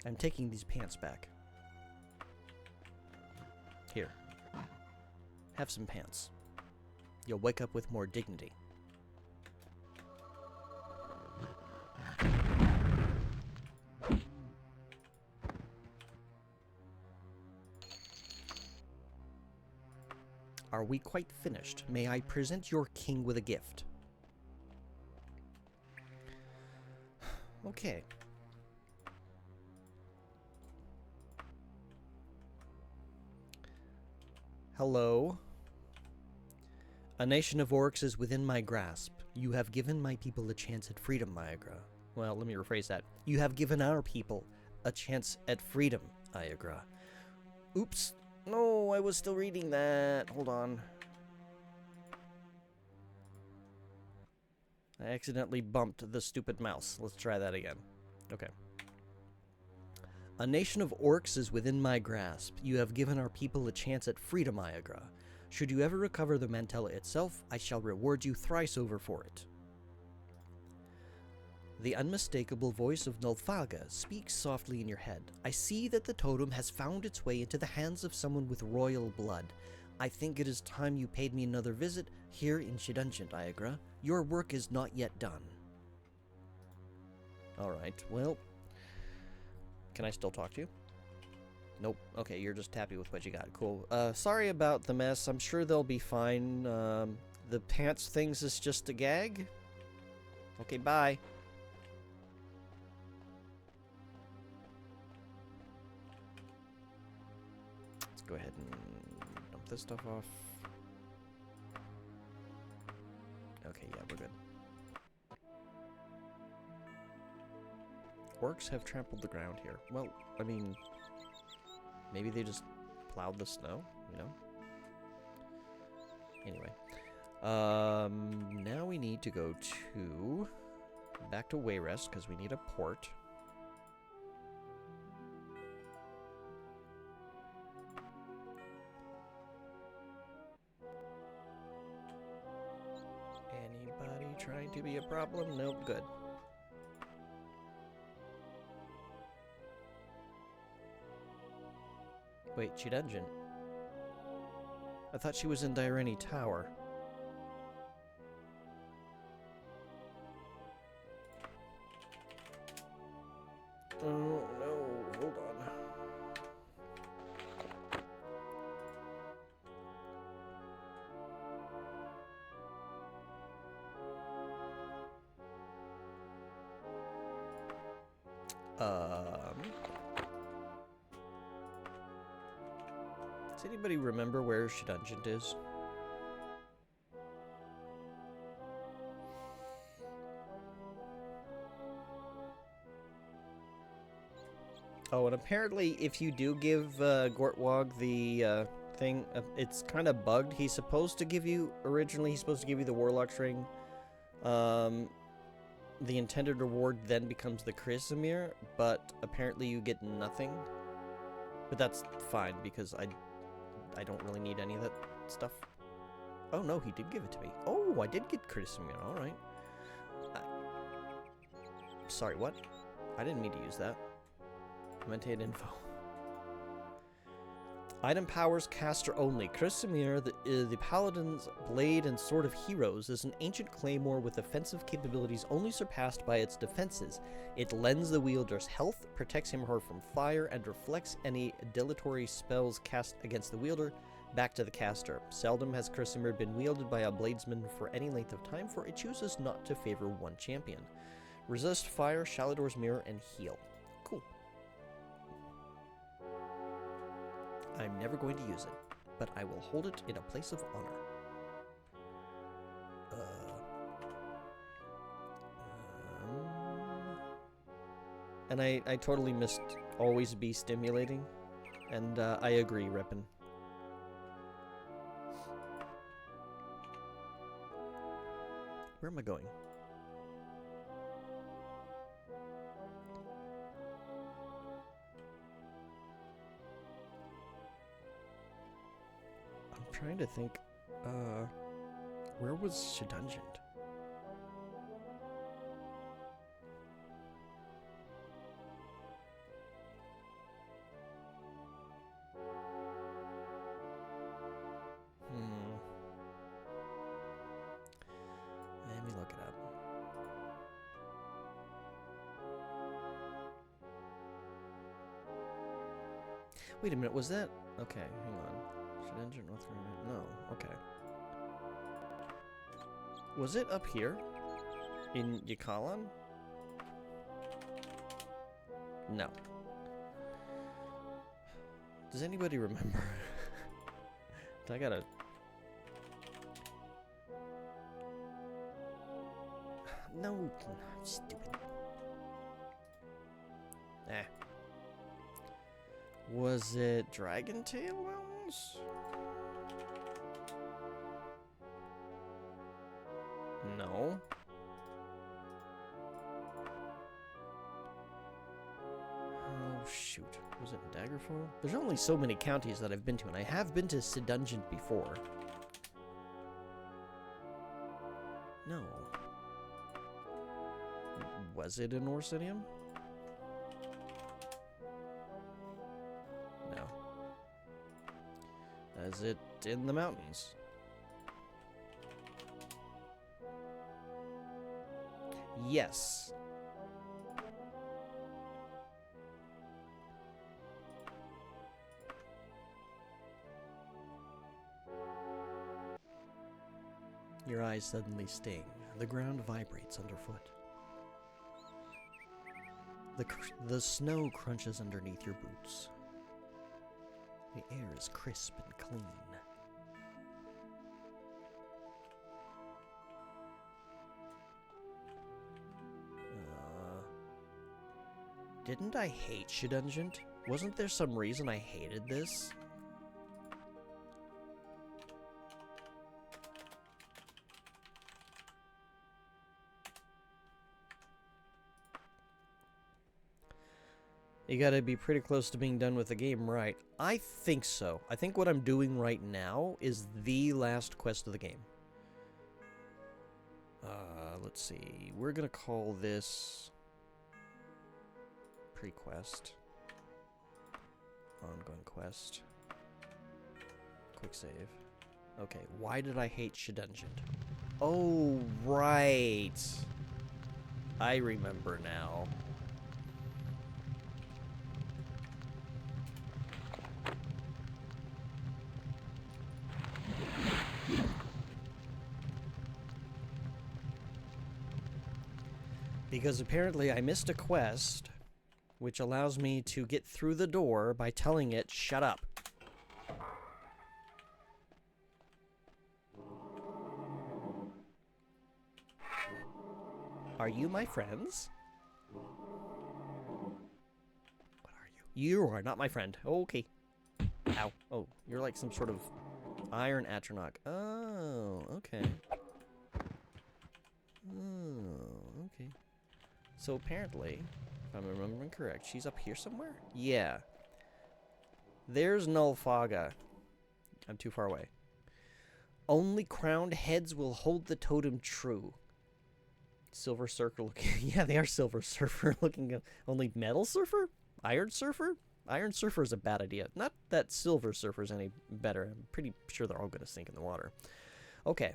I'm taking these pants back. Here. Have some pants. You'll wake up with more dignity. Are we quite finished? May I present your king with a gift? Okay. Hello. A nation of orcs is within my grasp. You have given my people a chance at freedom, Iagra. Well, let me rephrase that. You have given our people a chance at freedom, Iagra. Oops. No, I was still reading that. Hold on. I accidentally bumped the stupid mouse. Let's try that again. Okay. A nation of orcs is within my grasp. You have given our people a chance at freedom, Iagra. Should you ever recover the Mantella itself, I shall reward you thrice over for it. The unmistakable voice of Nulfaga speaks softly in your head. I see that the totem has found its way into the hands of someone with royal blood. I think it is time you paid me another visit here in Shidungeon, Iagra. Your work is not yet done. Alright, well... Can I still talk to you? Nope. Okay, you're just happy with what you got. Cool. Sorry about the mess. I'm sure they'll be fine. The pants things is just a gag. Okay, bye. Let's go ahead and dump this stuff off. Okay, yeah, we're good. Orcs have trampled the ground here. Well, I mean... Maybe they just plowed the snow, you know? Anyway. Now we need to go to... Back to Wayrest, because we need a port. Anybody trying to be a problem? Nope, good. Wait, Shidungeon. I thought she was in Dyreni Tower. Oh no, hold on. Does anybody remember where Shidungeon is? Oh, and apparently if you do give Gortwog the thing, it's kind of bugged. He's supposed to give you, originally he's supposed to give you the Warlock's Ring. The intended reward then becomes the Chrysamere, but apparently you get nothing. But that's fine, because I don't really need any of that stuff. Oh no, he did give it to me. Oh, I did get Chrysamere, alright. Sorry, what? I didn't mean to use that. Commentate info. Item powers caster only. Chrysamere, the Paladin's Blade and Sword of Heroes, is an ancient claymore with offensive capabilities only surpassed by its defenses. It lends the wielder's health, protects him or her from fire, and reflects any dilatory spells cast against the wielder back to the caster. Seldom has Chrysamere been wielded by a bladesman for any length of time, for it chooses not to favor one champion. Resist fire, Shalador's Mirror, and heal. Cool. I'm never going to use it, but I will hold it in a place of honor. And I totally missed always be stimulating, and I agree, Reppin. Where am I going? Trying to think, where was Shidungeon? Let me look it up. Wait a minute, was that? Okay, hang on. Dungeon, North Korea. No, okay. Was it up here? In Yakalan? No. Does anybody remember? I gotta... No, stupid. Eh. Was it Dragon Tail Mountains? No. Oh, shoot. Was it Daggerfall? There's only so many counties that I've been to, and I have been to Dungeon before. No. Was it in Orsinium? No. Is it in the mountains? Yes. Your eyes suddenly sting. The ground vibrates underfoot. The snow crunches underneath your boots. The air is crisp and clean. Didn't I hate Shidungeon? Wasn't there some reason I hated this? You gotta be pretty close to being done with the game, right? I think so. I think what I'm doing right now is the last quest of the game. Let's see. We're gonna call this... pre-quest. Ongoing quest. Quick save. Okay, why did I hate Shidungeon? Oh, right. I remember now. Because apparently I missed a quest, which allows me to get through the door by telling it, shut up. Are you my friends? What are you? You are not my friend. Okay. Ow. Oh, you're like some sort of iron atronach. Oh, okay. Oh, okay. So apparently, if I'm remembering correct, she's up here somewhere? Yeah. There's Nullfaga. I'm too far away. Only crowned heads will hold the totem true. Silver Surfer looking... yeah, they are Silver Surfer looking... only Metal Surfer? Iron Surfer? Iron Surfer is a bad idea. Not that Silver Surfer is any better. I'm pretty sure they're all going to sink in the water. Okay.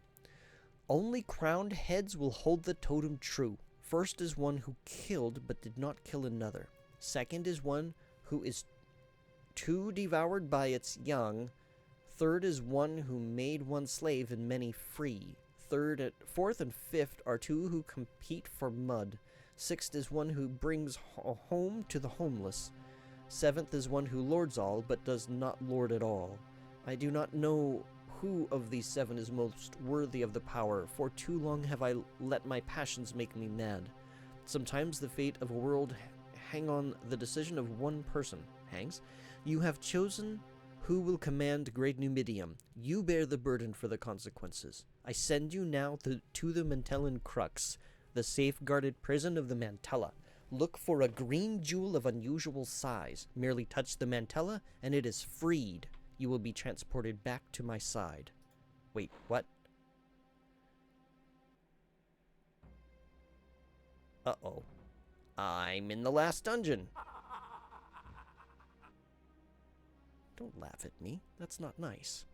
Only crowned heads will hold the totem true. First is one who killed but did not kill another. Second is one who is too devoured by its young. Third is one who made one slave and many free. Fourth and fifth are two who compete for mud. Sixth is one who brings home to the homeless. Seventh is one who lords all but does not lord at all. I do not know who of these seven is most worthy of the power, for too long have I let my passions make me mad. Sometimes the fate of a world hang on the decision of one person. Hangs? You have chosen who will command Great Numidium. You bear the burden for the consequences. I send you now to the Mantellan Crux, the safeguarded prison of the Mantella. Look for a green jewel of unusual size. Merely touch the Mantella, and it is freed. You will be transported back to my side. Wait, what? Uh-oh. I'm in the last dungeon. Don't laugh at me. That's not nice.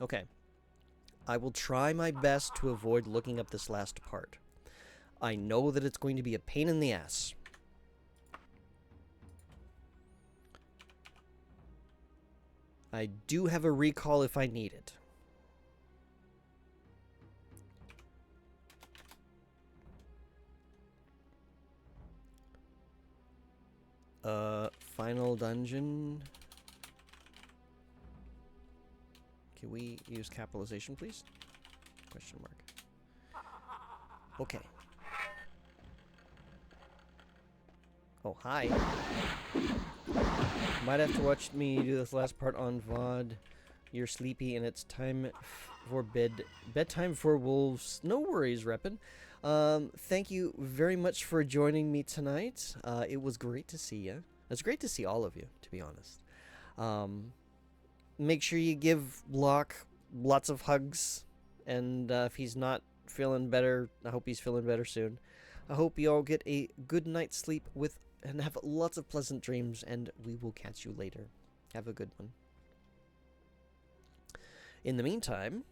Okay. I will try my best to avoid looking up this last part. I know that it's going to be a pain in the ass. I do have a recall if I need it. Final dungeon. Can we use capitalization, please? Question mark. Okay. Oh, hi. Might have to watch me do this last part on VOD. You're sleepy and it's time for bedtime for wolves. No worries, Reppin. Thank you very much for joining me tonight. It was great to see you. It's great to see all of you, to be honest. Make sure you give Locke lots of hugs. And if he's not feeling better, I hope he's feeling better soon. I hope you all get a good night's sleep and have lots of pleasant dreams, and we will catch you later. Have a good one. In the meantime,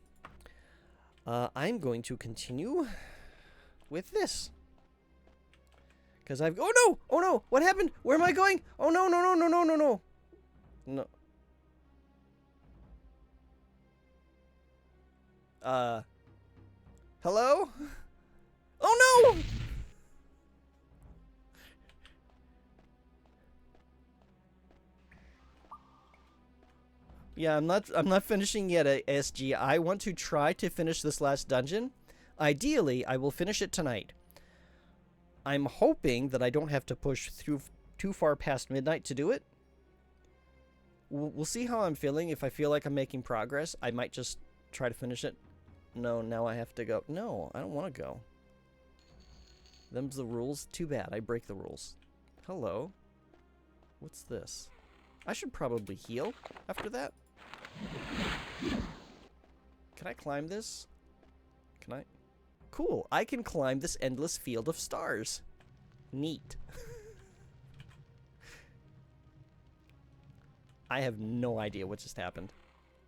I'm going to continue with this. Because I've... Oh no! Oh no! What happened? Where am I going? Oh no, no, no, no, no, no, no. No. Hello? Oh no! Yeah, I'm not finishing yet at SG. I want to try to finish this last dungeon. Ideally, I will finish it tonight. I'm hoping that I don't have to push through too far past midnight to do it. We'll see how I'm feeling. If I feel like I'm making progress, I might just try to finish it. No, now I have to go. No, I don't want to go. Them's the rules. Too bad. I break the rules. Hello. What's this? I should probably heal after that. Can I climb this? Can I? Cool. I can climb this endless field of stars. Neat. I have no idea what just happened.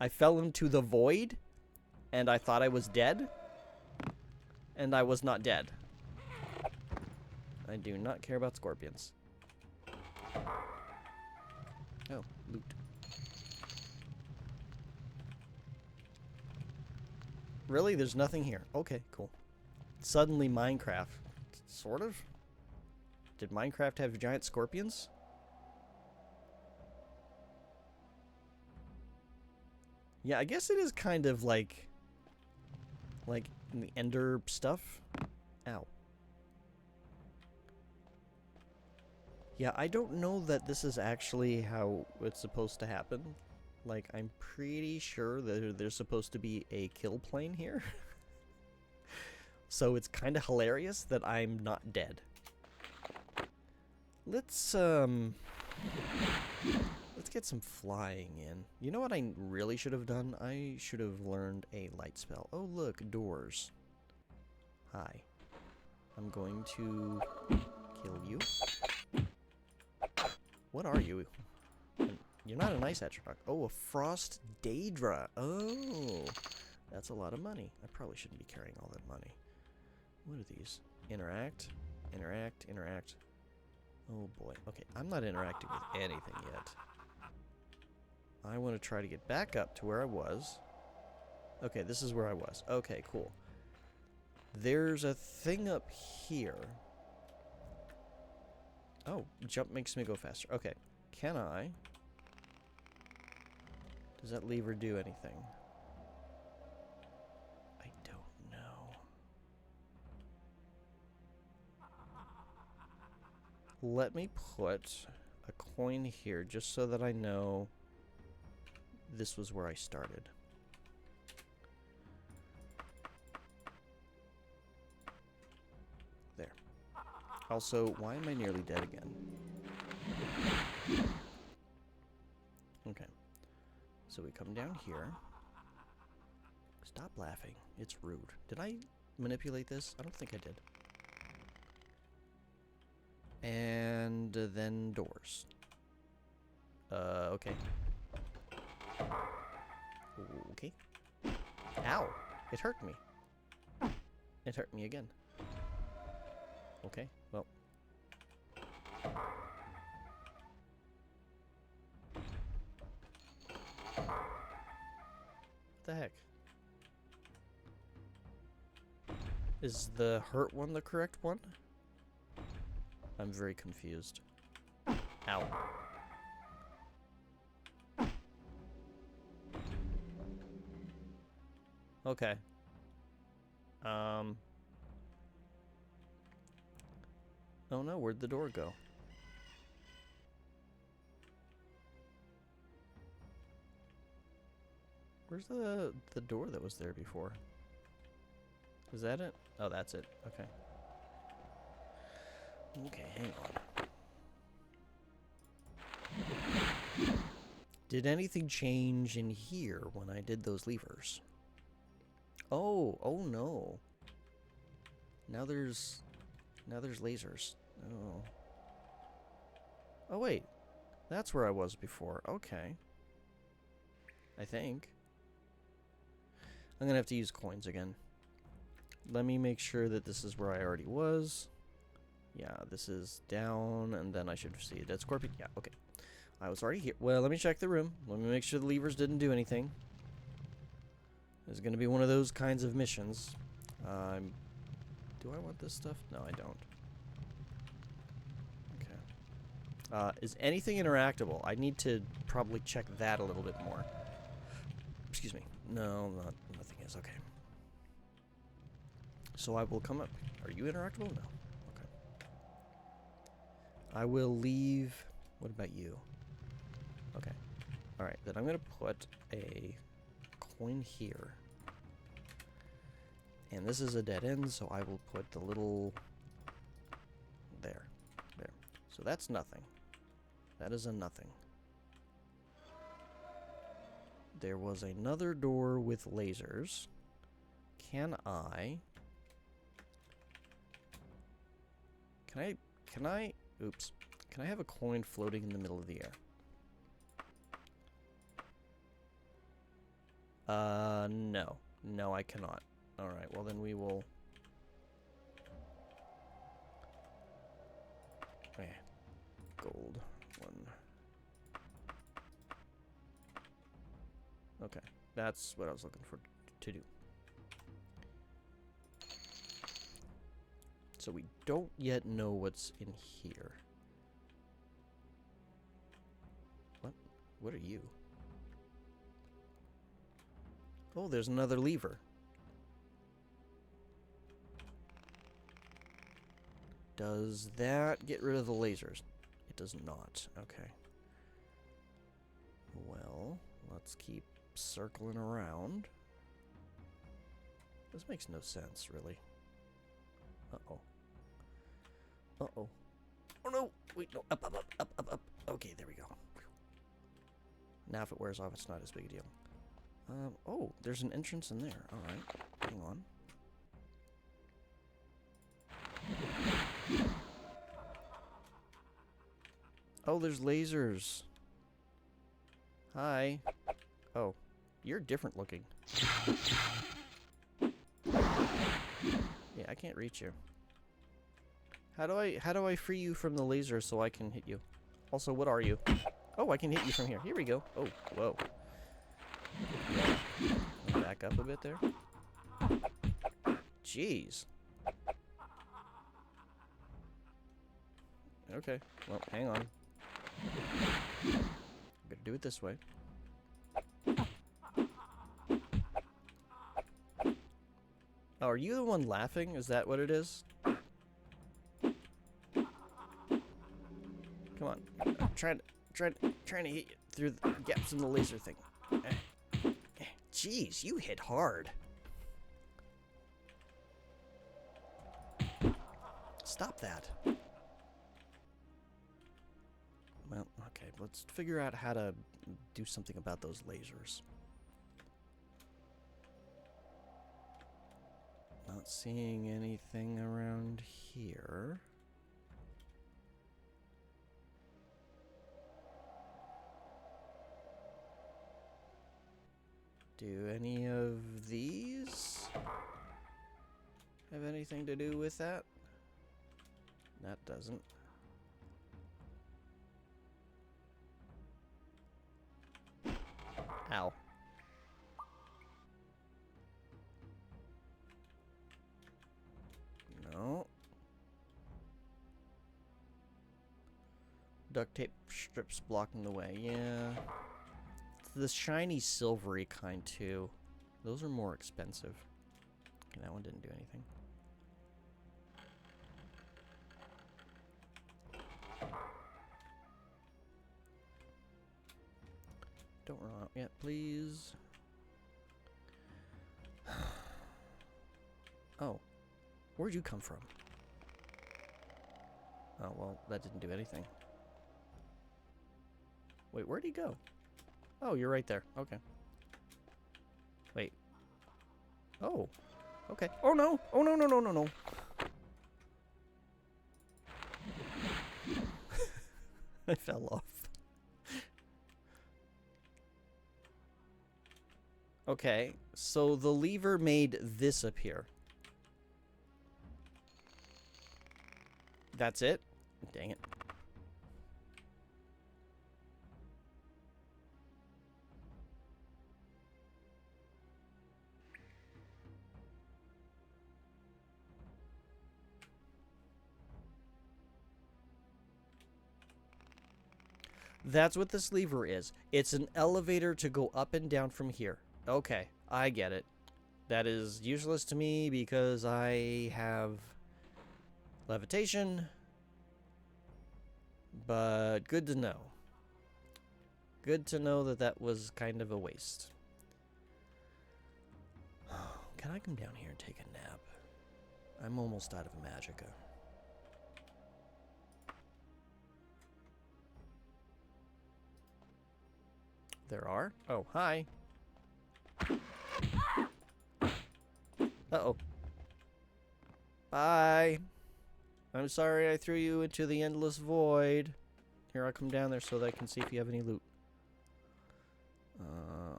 I fell into the void, and I thought I was dead, and I was not dead. I do not care about scorpions. Oh, loot. Really? There's nothing here. Okay, cool. Suddenly Minecraft. Sort of? Did Minecraft have giant scorpions? Yeah, I guess it is kind of like in the Ender stuff. Ow. Yeah, I don't know that this is actually how it's supposed to happen. Like, I'm pretty sure that there's supposed to be a kill plane here. So it's kind of hilarious that I'm not dead. Let's get some flying in. You know what I really should have done? I should have learned a light spell. Oh, look, doors. Hi. I'm going to kill you. What are you? You're not an ice atronach. Oh, a frost daedra. Oh, that's a lot of money. I probably shouldn't be carrying all that money. What are these? Interact, interact, interact. Oh boy. Okay, I'm not interacting with anything yet. I want to try to get back up to where I was. Okay, this is where I was. Okay, cool. There's a thing up here. Oh, jump makes me go faster. Okay, can I? Does that lever do anything? I don't know. Let me put a coin here just so that I know this was where I started. There. Also, why am I nearly dead again? Okay. So we come down here. Stop laughing. It's rude. Did I manipulate this? I don't think I did. And then doors. Okay. Okay. Ow! It hurt me. It hurt me again. Okay, well. heck? Is the hurt one the correct one? I'm very confused. Ow. Okay. Oh no, where'd the door go? Where's the door that was there before? Is that it? Oh, that's it. Okay. Okay, hang on. Did anything change in here when I did those levers? Oh no. Now there's lasers. Oh. Oh wait. That's where I was before. Okay. I think. I'm gonna have to use coins again. Let me make sure that this is where I already was. Yeah, this is down, and then I should see a dead scorpion. Yeah, okay. I was already here. Well, let me check the room. Let me make sure the levers didn't do anything. This is going to be one of those kinds of missions. Do I want this stuff? No, I don't. Okay. Is anything interactable? I need to probably check that a little bit more. Excuse me. No, nothing is. Okay. So I will come up. Are you interactable? No. Okay. I will leave. What about you? Okay. Alright, then I'm going to put a coin here. And this is a dead end, so I will put the little... There. There. So that's nothing. That is a nothing. There was another door with lasers. Can I... Oops. Can I have a coin floating in the middle of the air? No. No, I cannot. Alright, well then we will... Okay. Gold. One. Okay. That's what I was looking for to do. So we don't yet know what's in here. What? What are you? Oh, there's another lever. Does that get rid of the lasers? It does not. Okay. Well, let's keep circling around. This makes no sense, really. Uh-oh. Uh-oh. Oh, no! Wait, no. Up, up, up, up, up, up. Okay, there we go. Now if it wears off, it's not as big a deal. Oh, there's an entrance in there. Alright. Hang on. Oh, there's lasers. Hi. Oh, you're different looking. Yeah, I can't reach you. How do I free you from the laser so I can hit you? Also, what are you? Oh, I can hit you from here. Here we go. Oh, whoa. Back up a bit there. Jeez. Okay. Well, hang on. Gotta do it this way. Oh, are you the one laughing? Is that what it is? Come on. I'm trying to hit you through the gaps in the laser thing. Jeez, you hit hard. Stop that. Well, okay, let's figure out how to do something about those lasers. Not seeing anything around here. Do any of these have anything to do with that? That doesn't. Ow. Duct tape strips blocking the way. Yeah. The shiny silvery kind too. Those are more expensive. Okay, that one didn't do anything. Don't run out yet, please. Oh. Where'd you come from? Oh, well, that didn't do anything. Wait, where'd he go? Oh, you're right there. Okay. Wait. Oh. Okay. Oh, no! Oh, no, no, no, no, no. I fell off. Okay, so the lever made this appear. That's it? Dang it. That's what this lever is. It's an elevator to go up and down from here. Okay, I get it. That is useless to me because I have levitation. But good to know. Good to know that that was kind of a waste. Can I come down here and take a nap? I'm almost out of magicka. There are? Oh, hi. Uh-oh. Bye. I'm sorry I threw you into the endless void. Here, I'll come down there so that I can see if you have any loot.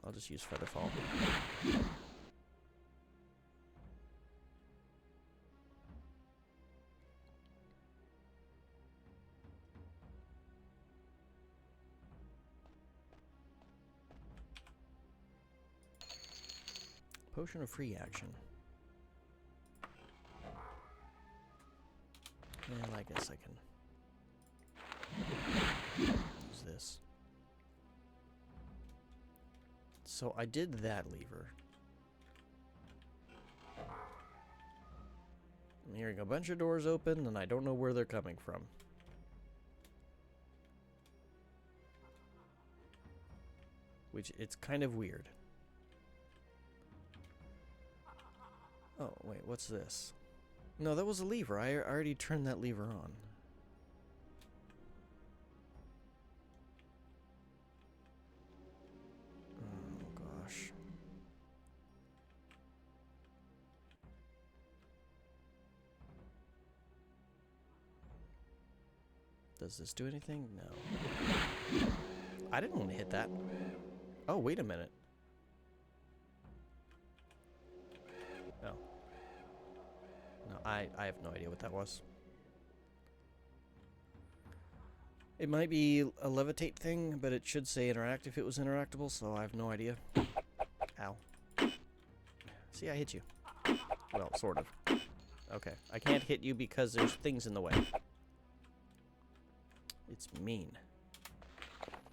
I'll just use Featherfall. Potion of free action. Well, I guess I can use this. So I did that lever. I'm hearing a bunch of doors open, and I don't know where they're coming from. Which, it's kind of weird. Oh, wait, what's this? No, that was a lever. I already turned that lever on. Oh, gosh. Does this do anything? No. I didn't want to hit that. Oh, wait a minute. No. No, I have no idea what that was. It might be a levitate thing, but it should say interact if it was interactable, so I have no idea. Ow. See, I hit you. Well, sort of. Okay, I can't hit you because there's things in the way. It's mean.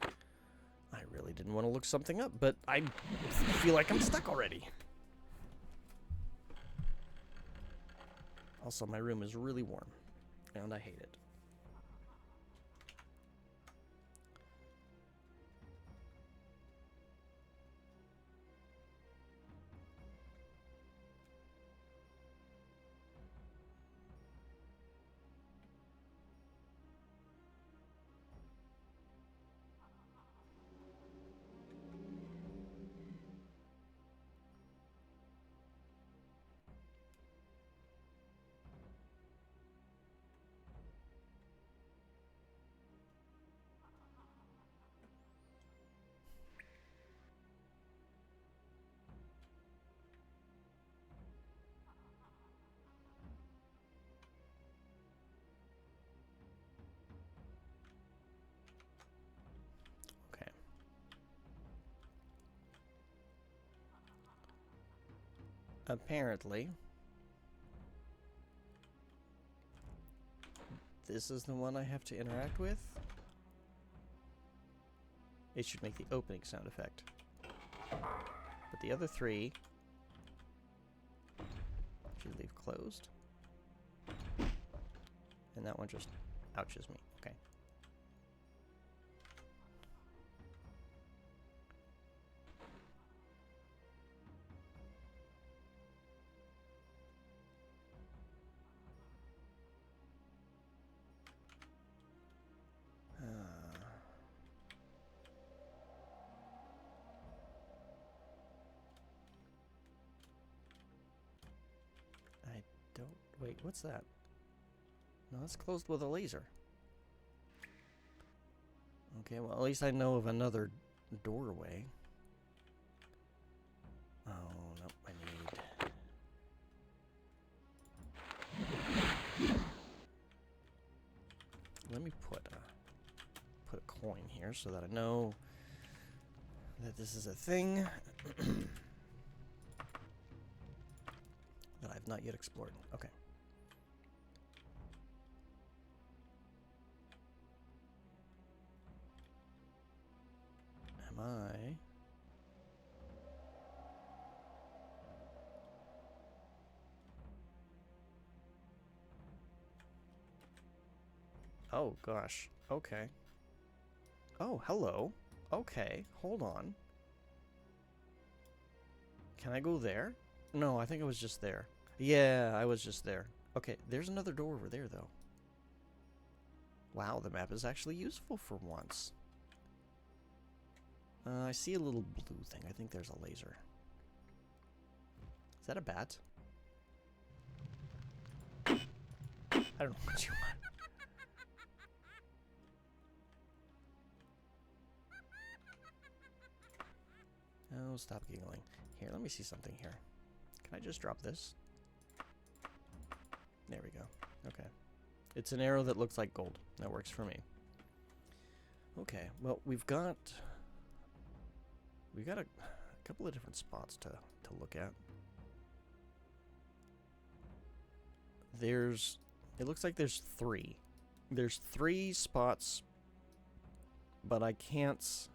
I really didn't want to look something up, but I feel like I'm stuck already. Also, my room is really warm, and I hate it. Okay. Apparently, this is the one I have to interact with. it should make the opening sound effect. But the other 3 should leave closed. And that one just ouches me. Okay. I don't... Wait, what's that? No, it's closed with a laser. Okay, well, at least I know of another doorway. Oh, no, I need... Let me put a coin here so that I know that this is a thing that I've not yet explored. Okay. Am I... Oh, gosh. Okay. Oh, hello. Okay, hold on. Can I go there? No, I think I was just there. Yeah, I was just there. Okay, there's another door over there, though. Wow, the map is actually useful for once. I see a little blue thing. I think there's a laser. Is that a bat? I don't know what you want. Oh, stop giggling. Here, let me see something here. Can I just drop this? There we go. Okay. It's an arrow that looks like gold. That works for me. Okay, well, we've got a couple of different spots to look at. It looks like there's 3. There's 3 spots, but I can't...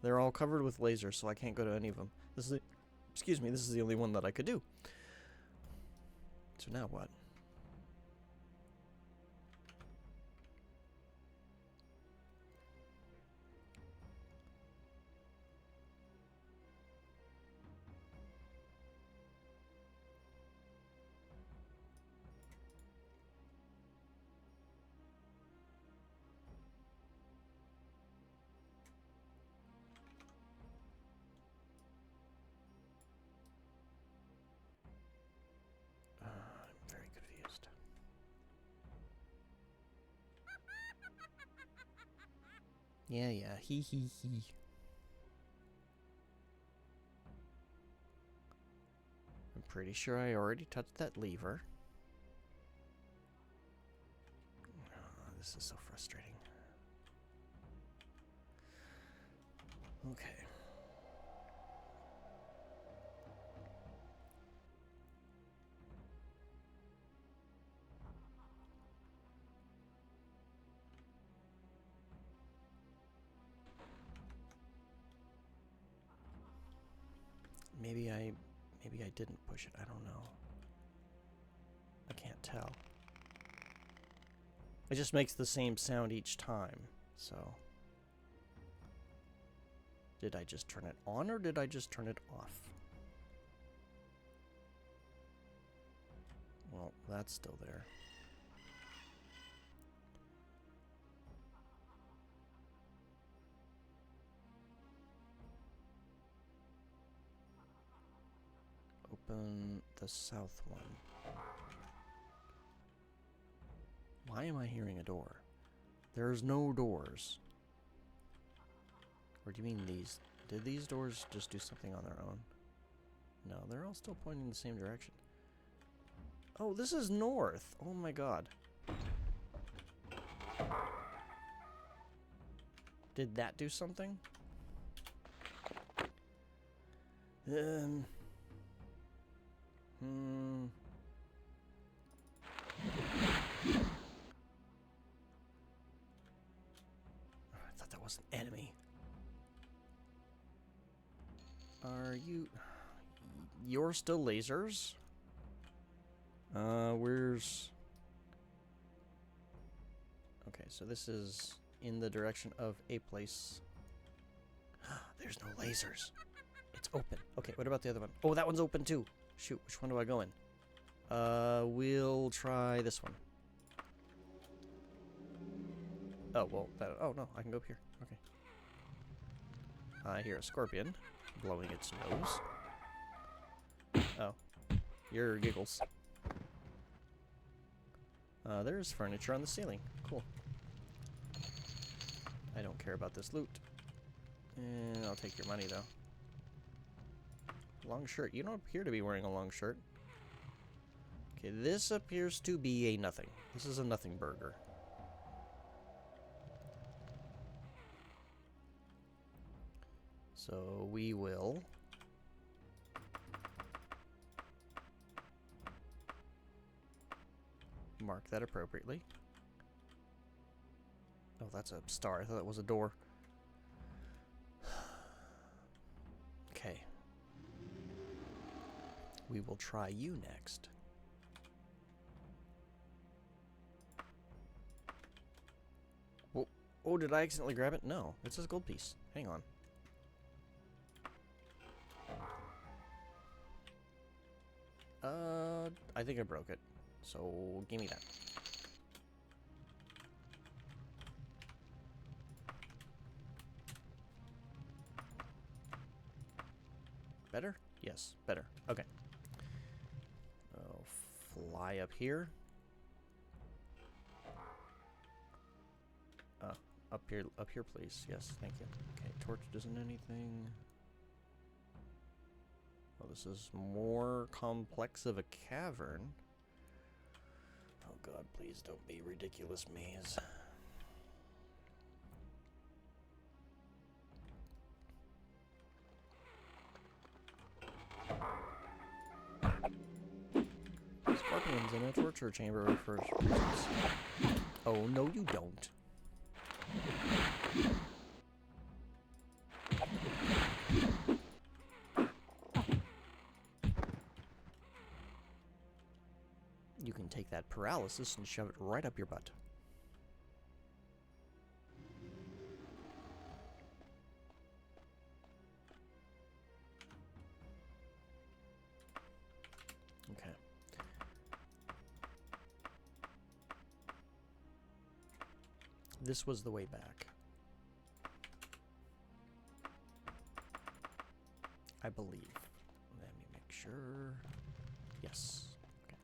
They're all covered with lasers, so I can't go to any of them. This is the only one that I could do. So now what? I'm very confused. Yeah, he. I'm pretty sure I already touched that lever. Oh, this is so frustrating. Okay. Maybe I didn't push it. I don't know. I can't tell. It just makes the same sound each time, so... Did I just turn it on, or did I just turn it off? Well, that's still there. Open the south one. Why am I hearing a door? There's no doors. Or do you mean these? Did these doors just do something on their own? No, they're all still pointing in the same direction. Oh, this is north. Oh my god. Did that do something? I thought that was an enemy. Are you... You're still lasers? Where's... Okay, so this is in the direction of a place. There's no lasers. It's open. Okay, what about the other one? Oh, that one's open too. Shoot, which one do I go in? We'll try this one. Oh, well, oh no, I can go up here. Okay. I hear a scorpion blowing its nose. Oh, your giggles. There's furniture on the ceiling. Cool. I don't care about this loot. And I'll take your money, though. Long shirt. You don't appear to be wearing a long shirt. Okay, this appears to be a nothing. This is a nothing burger. So we will... mark that appropriately. Oh, that's a star. I thought that was a door. Okay. We will try you next. Oh, did I accidentally grab it? No, it says gold piece. Hang on. I think I broke it. So, give me that. Better? Yes, better. Okay. I'll fly up here. Up here, please. Yes, thank you. Okay, torch doesn't anything. Oh, this is more complex of a cavern. Oh god, please don't be ridiculous maze. Scorpions in a torture chamber refers to prisons. Oh, no you don't. You can take that paralysis and shove it right up your butt. Okay. This was the way back. I believe. Let me make sure. Yes. Okay.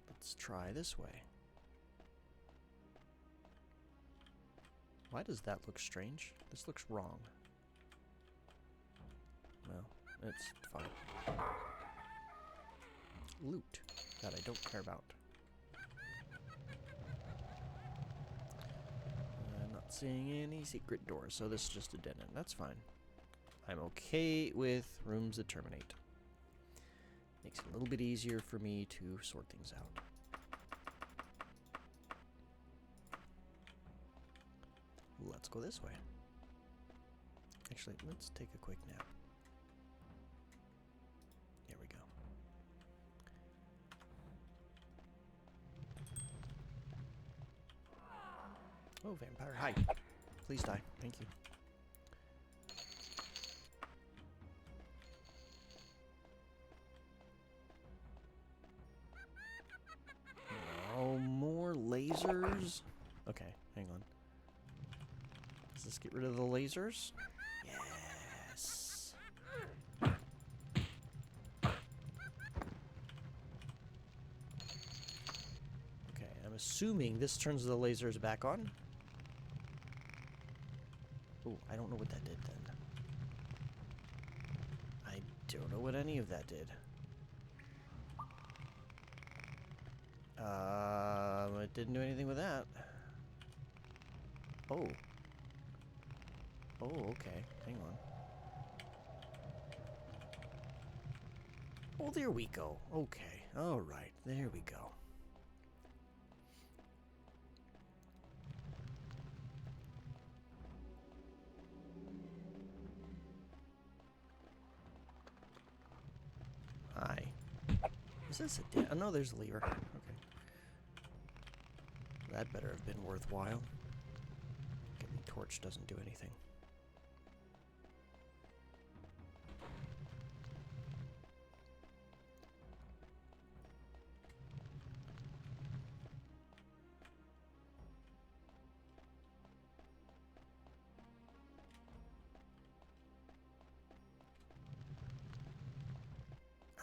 Let's try this way. Why does that look strange? This looks wrong. Well, it's fine. Loot that I don't care about. I'm not seeing any secret doors, so this is just a dead end. That's fine. I'm okay with rooms that terminate. Makes it a little bit easier for me to sort things out. Let's go this way. Actually, let's take a quick nap. There we go. Oh, vampire. Hi. Please die. Thank you. Oh, more lasers? Okay, hang on. Does this get rid of the lasers? Yes. Okay, I'm assuming this turns the lasers back on. Oh, I don't know what that did then. I don't know what any of that did. It didn't do anything with that. Oh. Oh, okay. Hang on. Oh, there we go. Okay. All right. There we go. Is this a oh, no, there's a lever. Okay. That better have been worthwhile. Okay, the torch doesn't do anything.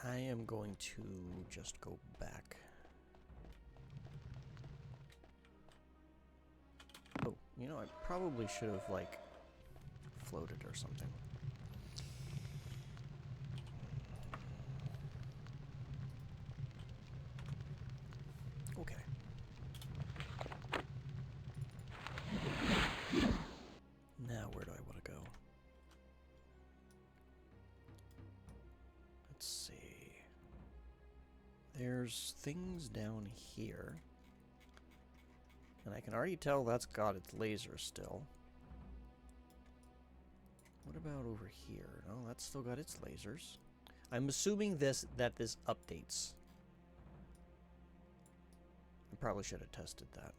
I am going to just go back. Oh, you know, I probably should have, like, floated or something. Okay. Now, where do I want to go? Let's see. There's things down here. And I can already tell that's got its laser still. What about over here? No, that's still got its lasers. I'm assuming that this updates. I probably should have tested that.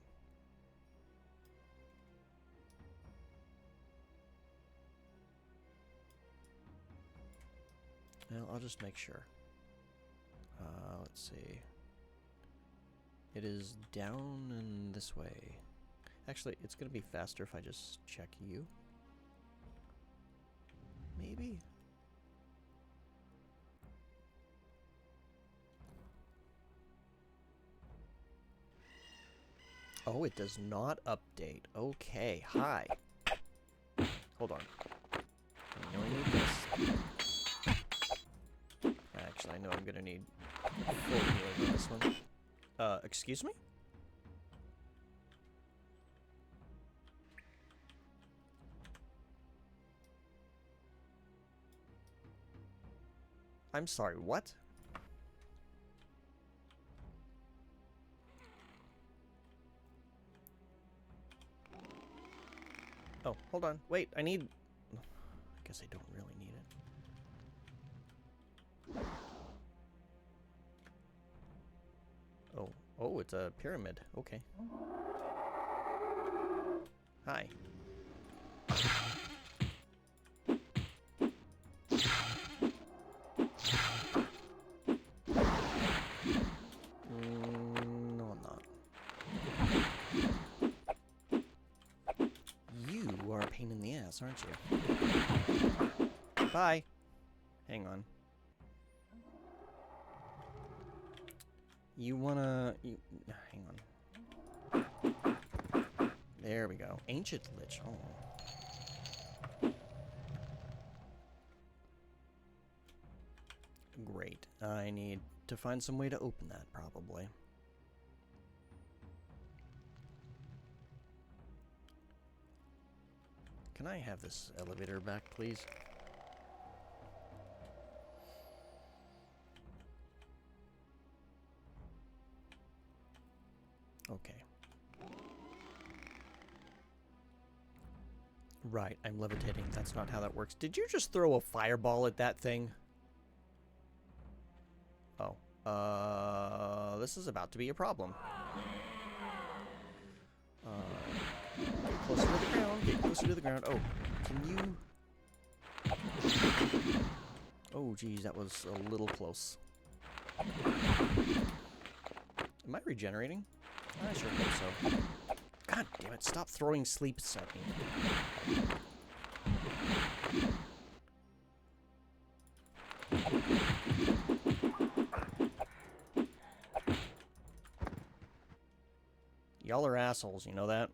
Well, I'll just make sure. Let's see. It is down and this way. Actually, it's going to be faster if I just check you. Maybe? Oh, it does not update. Okay, hi. Hold on. I know I need this. Actually, I know I'm gonna need full healing on this one. Excuse me? I'm sorry, what? Oh, hold on. Wait, I need... I guess I don't really need it. Oh. Oh, it's a pyramid. Okay. Hi. No, I'm not. You are a pain in the ass, aren't you? Bye. Hang on. You wanna... hang on. There we go. Ancient Lich. Oh. Great. I need to find some way to open that, probably. Can I have this elevator back, please? Okay. Right, I'm levitating. That's not how that works. Did you just throw a fireball at that thing? Oh. This is about to be a problem. Get closer to the ground. Get closer to the ground. Oh, can you... Oh, geez, that was a little close. Am I regenerating? I sure hope so. God damn it, stop throwing sleeps at me. Y'all are assholes, you know that?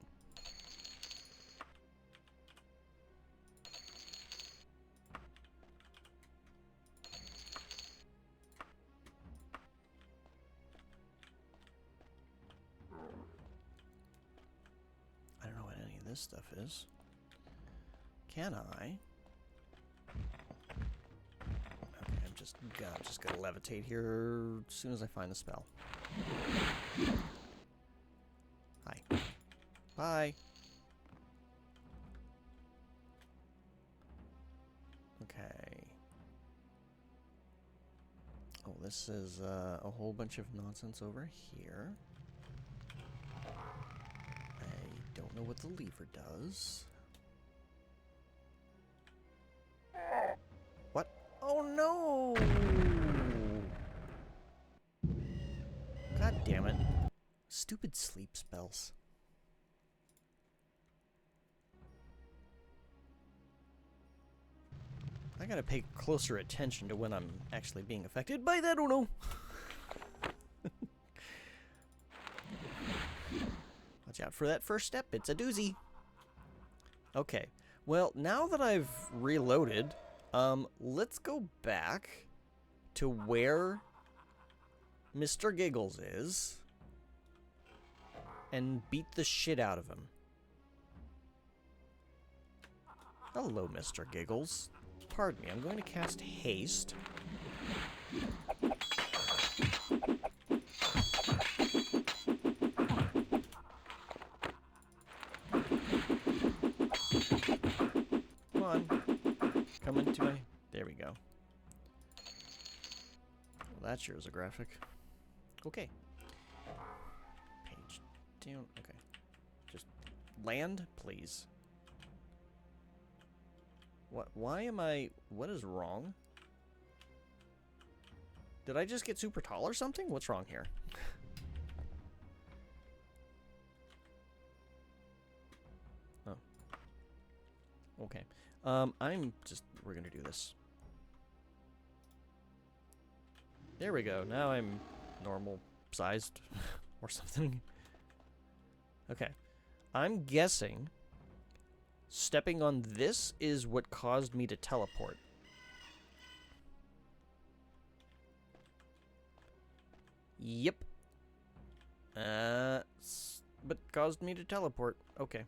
I don't know what any of this stuff is. Can I? Okay, I'm just gonna levitate here as soon as I find the spell. Hi. Bye. Okay. Oh, this is a whole bunch of nonsense over here. I don't know what the lever does. What? Oh no! God damn it. Stupid sleep spells. I gotta pay closer attention to when I'm actually being affected by that, oh no! Watch out for that first step, it's a doozy. Okay, well, now that I've reloaded, let's go back to where Mr. Giggles is and beat the shit out of him. Hello, Mr. Giggles. Pardon me, I'm going to cast Haste. Come on. Come into my... There we go. Well, that sure is a graphic. Okay. Page down. Okay. Just land, please. What? Why am I... What is wrong? Did I just get super tall or something? What's wrong here? Oh. Okay. I'm just... We're gonna do this. There we go. Now I'm normal sized or something. Okay. I'm guessing stepping on this is what caused me to teleport. Yep. But caused me to teleport. Okay.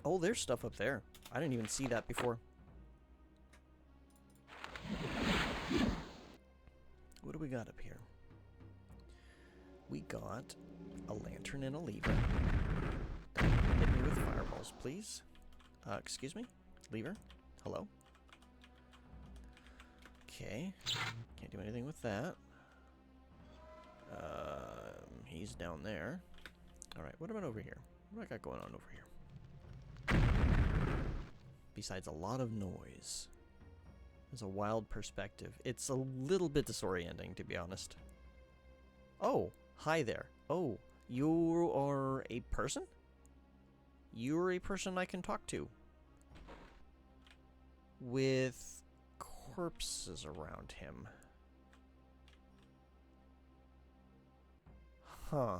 Oh, there's stuff up there. I didn't even see that before. What do we got up here? We got a lantern and a lever. Don't hit me with fireballs, please. Excuse me? Lever? Hello? Okay. Can't do anything with that. He's down there. Alright, what about over here? What do I got going on over here? Besides a lot of noise. There's a wild perspective. It's a little bit disorienting, to be honest. Oh, hi there. Oh, you are a person? You're a person I can talk to. With corpses around him. Huh.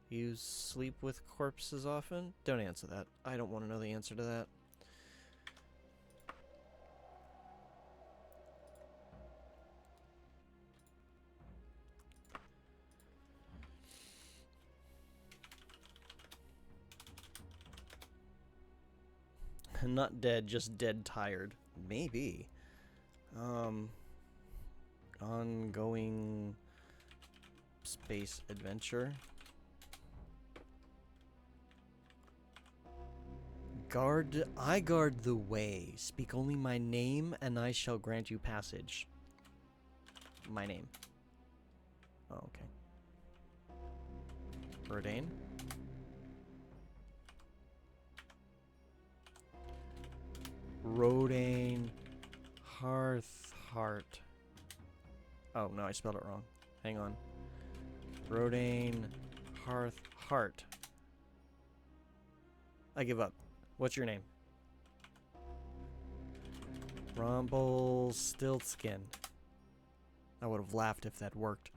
You sleep with corpses often? Don't answer that. I don't want to know the answer to that. Not dead, just dead tired. Maybe. Ongoing space adventure. I guard the way. Speak only my name, and I shall grant you passage. My name. Oh, okay. Rodain. Rodain. Heart. Oh, no, I spelled it wrong. Hang on. Rodain. Heart. I give up. What's your name? Rumpelstiltskin. I would have laughed if that worked.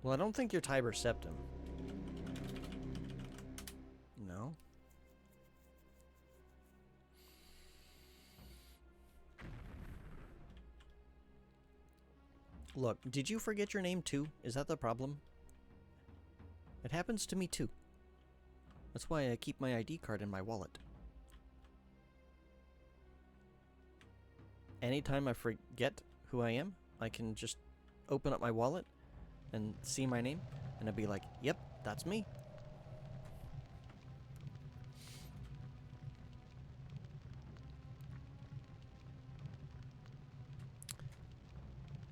Well, I don't think you're Tiber Septim. No? Look, did you forget your name too? Is that the problem? It happens to me too. That's why I keep my ID card in my wallet. Anytime I forget who I am, I can just open up my wallet and see my name, and I'll be like, yep, that's me.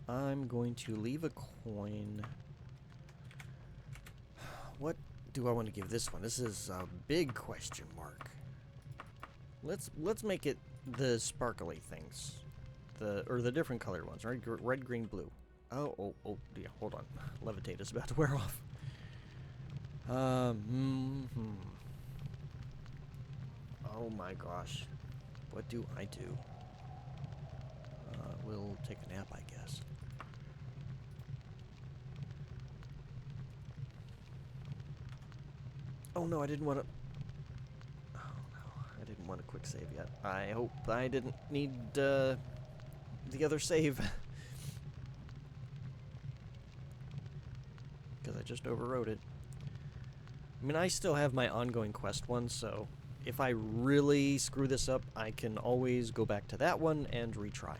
I'm going to leave a coin. What do I want to give this one? This is a big question mark. Let's make it the sparkly things. The different colored ones, right? Red, green, blue. Oh, yeah, hold on. Levitate is about to wear off. Oh my gosh. What do I do? We'll take a nap, I guess. Oh no, I didn't want to... Oh no, I didn't want a quick save yet. I hope I didn't need, the other save. Because I just overwrote it. I mean, I still have my ongoing quest one, so if I really screw this up, I can always go back to that one and retry.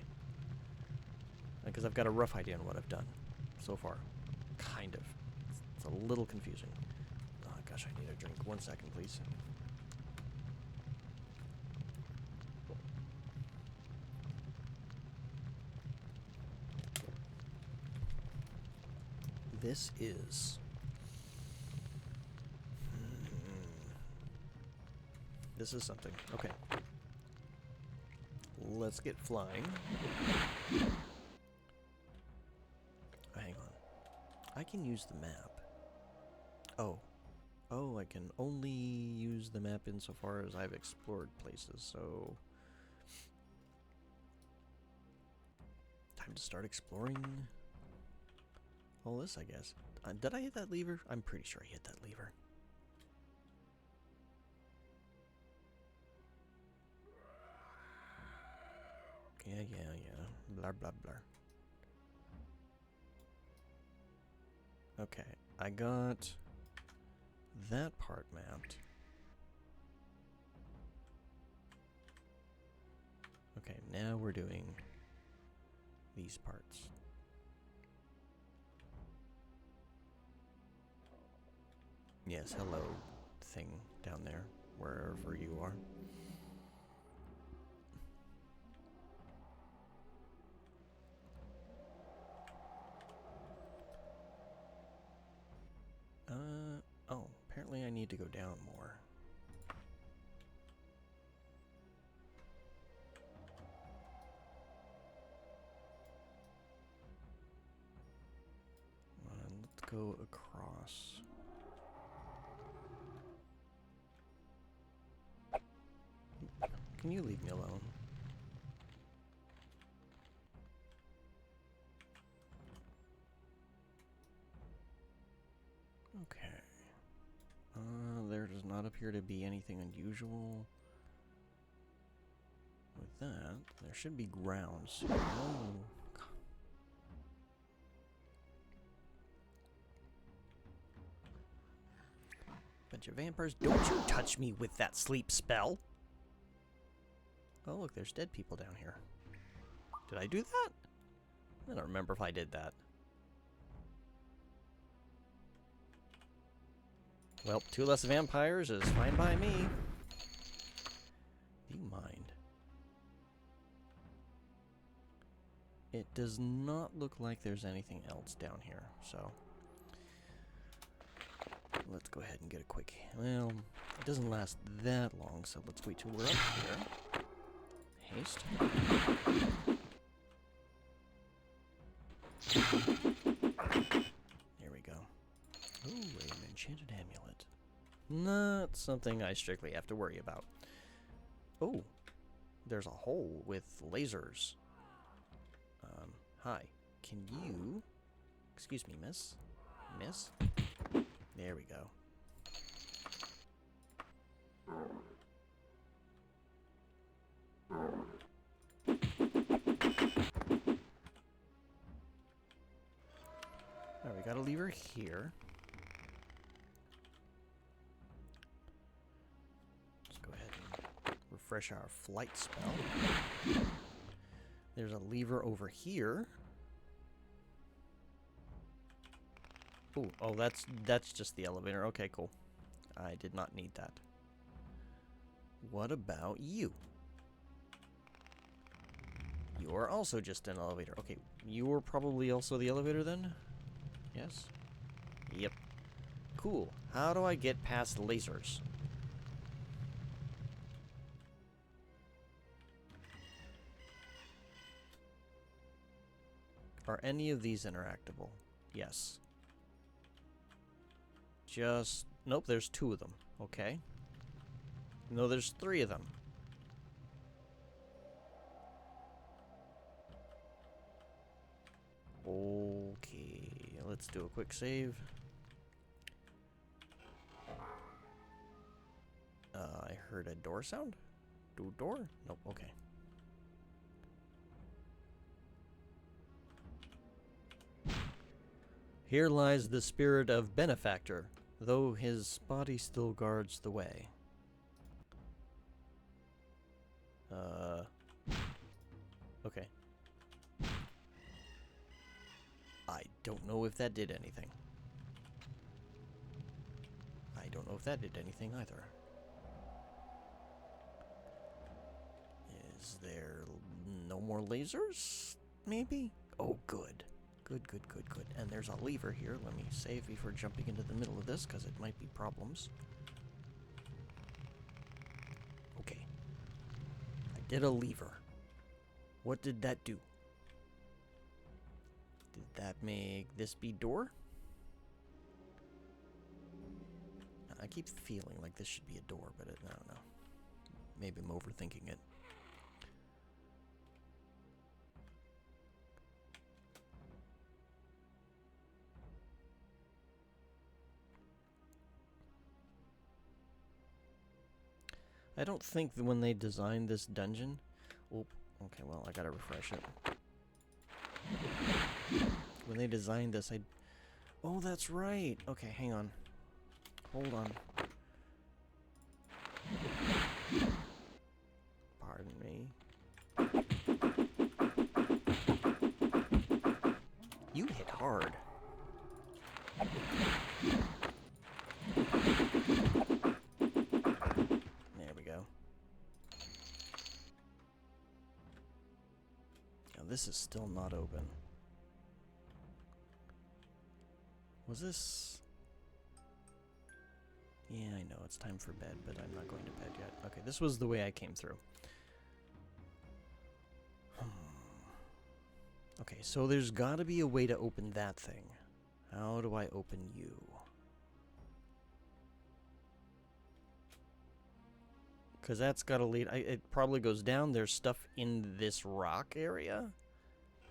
Because I've got a rough idea on what I've done so far. Kind of. It's a little confusing. Oh gosh, I need a drink. 1 second, please. This is... This is something. Okay. Let's get flying. Hang on. I can use the map. Oh. Oh, I can only use the map insofar as I've explored places, so... Time to start exploring all this, I guess. Did I hit that lever? I'm pretty sure I hit that lever. Yeah. Blah, blah, blah. Okay, I got that part mapped. Okay, now we're doing these parts. Yes, hello, thing down there, wherever you are. Oh, apparently I need to go down more. Let's go across. Can you leave me alone? Okay. There does not appear to be anything unusual with that. There should be grounds. Oh. Bunch of vampires. Don't you touch me with that sleep spell! Oh, look, there's dead people down here. Did I do that? I don't remember if I did that. Well, 2 less vampires is fine by me. Do you mind? It does not look like there's anything else down here, so... Let's go ahead and get a quick... Well, it doesn't last that long, so let's wait till we're up here. Haste. There we go. Ooh, an enchanted amulet. Not something I strictly have to worry about. Oh, there's a hole with lasers. Hi. Can you... Excuse me, miss? Miss? There we go. Alright, we got a lever here. Let's go ahead and refresh our flight spell. There's a lever over here. Ooh, oh, that's just the elevator. Okay, cool. I did not need that. What about you? You are also just an elevator. Okay, You were probably also the elevator then? Yes? Yep. Cool. How do I get past lasers? Are any of these interactable? Yes. Just... Nope, there's 2 of them. Okay. No, there's 3 of them. Okay, let's do a quick save. I heard a door sound? Door? Nope, okay. Here lies the spirit of Benefactor, though his body still guards the way. Okay. I don't know if that did anything. I don't know if that did anything either. Is there no more lasers? Maybe? Oh, good. Good. And there's a lever here. Let me save before jumping into the middle of this, because it might be problems. Okay. I did a lever. What did that do? Did that make this be door? I keep feeling like this should be a door, but I don't know. Maybe I'm overthinking it. I don't think that when they designed this dungeon... Oh, okay, well, I gotta refresh it. When they designed this, Oh, that's right! Okay, hang on. Hold on. Pardon me. You hit hard. There we go. Now this is still not open. Was this... Yeah, I know, it's time for bed, but I'm not going to bed yet. Okay, this was the way I came through. Okay, so there's gotta be a way to open that thing. How do I open you? Because that's gotta lead... it probably goes down. There's stuff in this rock area.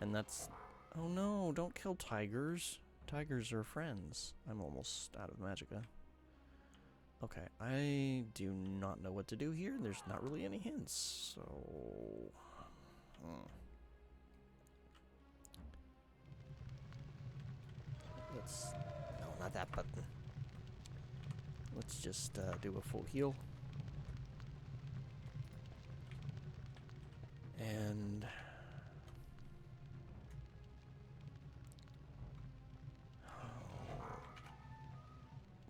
And that's... Oh no, don't kill tigers. Tigers are friends. I'm almost out of magicka. Okay, I do not know what to do here. There's not really any hints, so... Let's... No, not that button. Let's just do a full heal. And...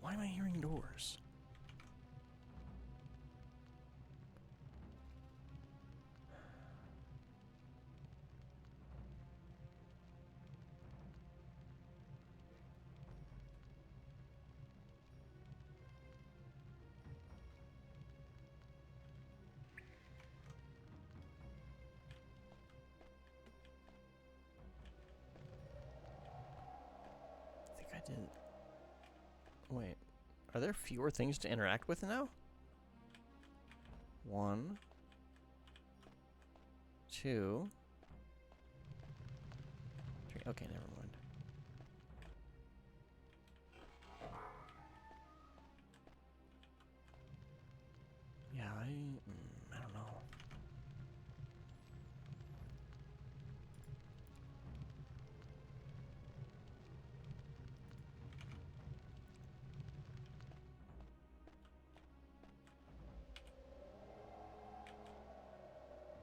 Why am I hearing doors? I think I didn't... Wait. Are there fewer things to interact with now? 1, 2, 3. Okay, never mind. Yeah, I don't know.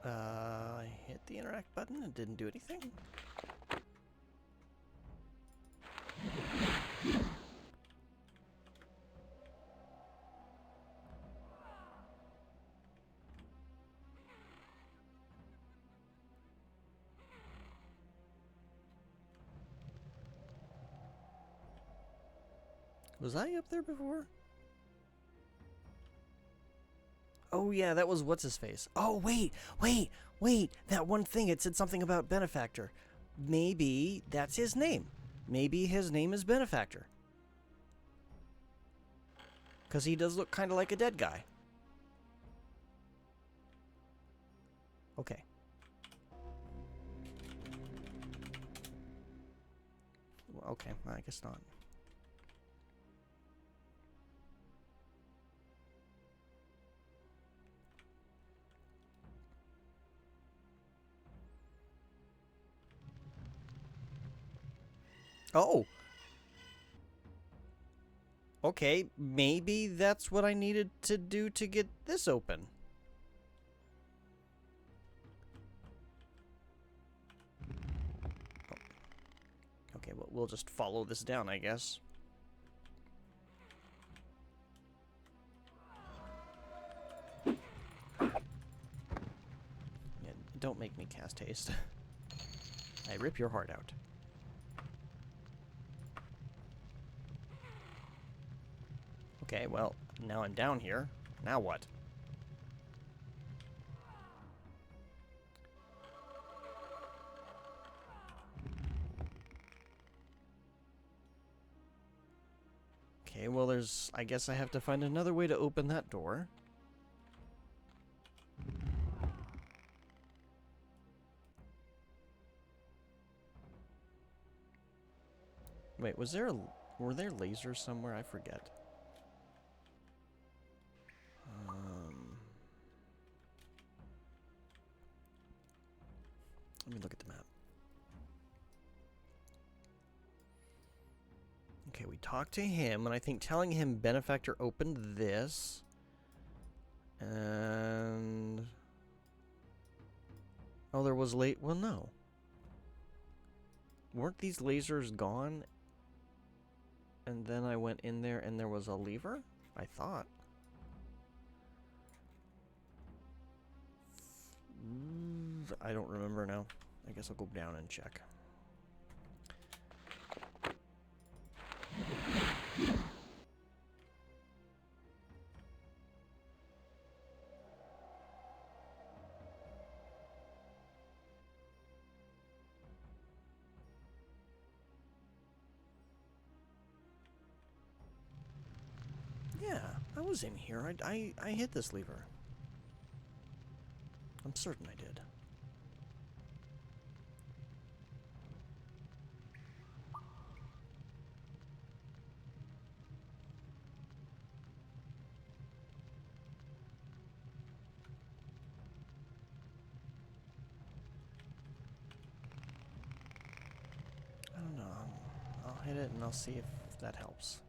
I hit the interact button and didn't do anything. Was I up there before? Oh yeah, that was what's-his-face. Oh, wait! That one thing, it said something about Benefactor. Maybe that's his name. Maybe his name is Benefactor. Because he does look kind of like a dead guy. Okay. Well, okay, well, I guess not. Oh! Okay, maybe that's what I needed to do to get this open. Okay, well, we'll just follow this down, I guess. Yeah, don't make me cast haste. I rip your heart out. Okay, well, now I'm down here. Now what? Okay, well, I guess I have to find another way to open that door. Wait, were there lasers somewhere? I forget. Let me look at the map. Okay, we talked to him, and I think telling him Benefactor opened this. And... oh, there was well, no. Weren't these lasers gone? And then I went in there and there was a lever? I thought. I don't remember now. I guess I'll go down and check. Yeah, I was in here. I hit this lever. I'm certain I did. I don't know. I'll hit it and I'll see if that helps.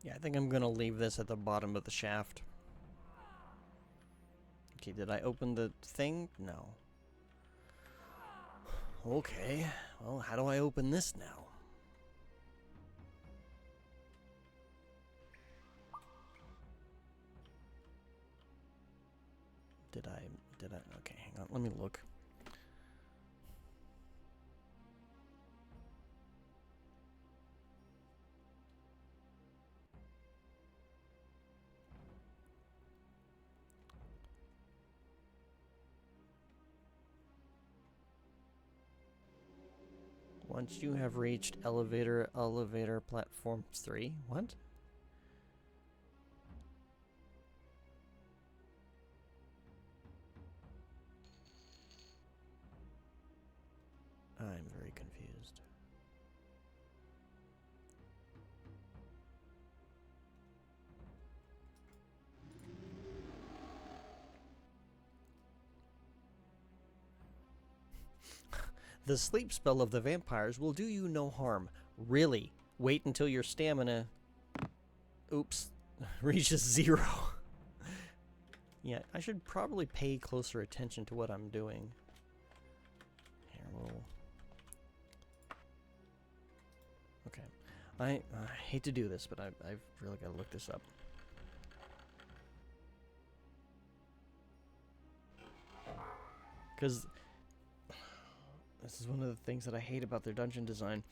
Yeah, I think I'm gonna leave this at the bottom of the shaft. Okay, did I open the thing? No. Okay, well, how do I open this now? Did I, okay, hang on, let me look. Once you have reached elevator platform 3, what? I'm very confused. The sleep spell of the vampires will do you no harm. Really? Wait until your stamina... oops. Reaches 0. Yeah, I should probably pay closer attention to what I'm doing. Here, we'll... Okay. I hate to do this, but I've really got to look this up. Because this is one of the things that I hate about their dungeon design.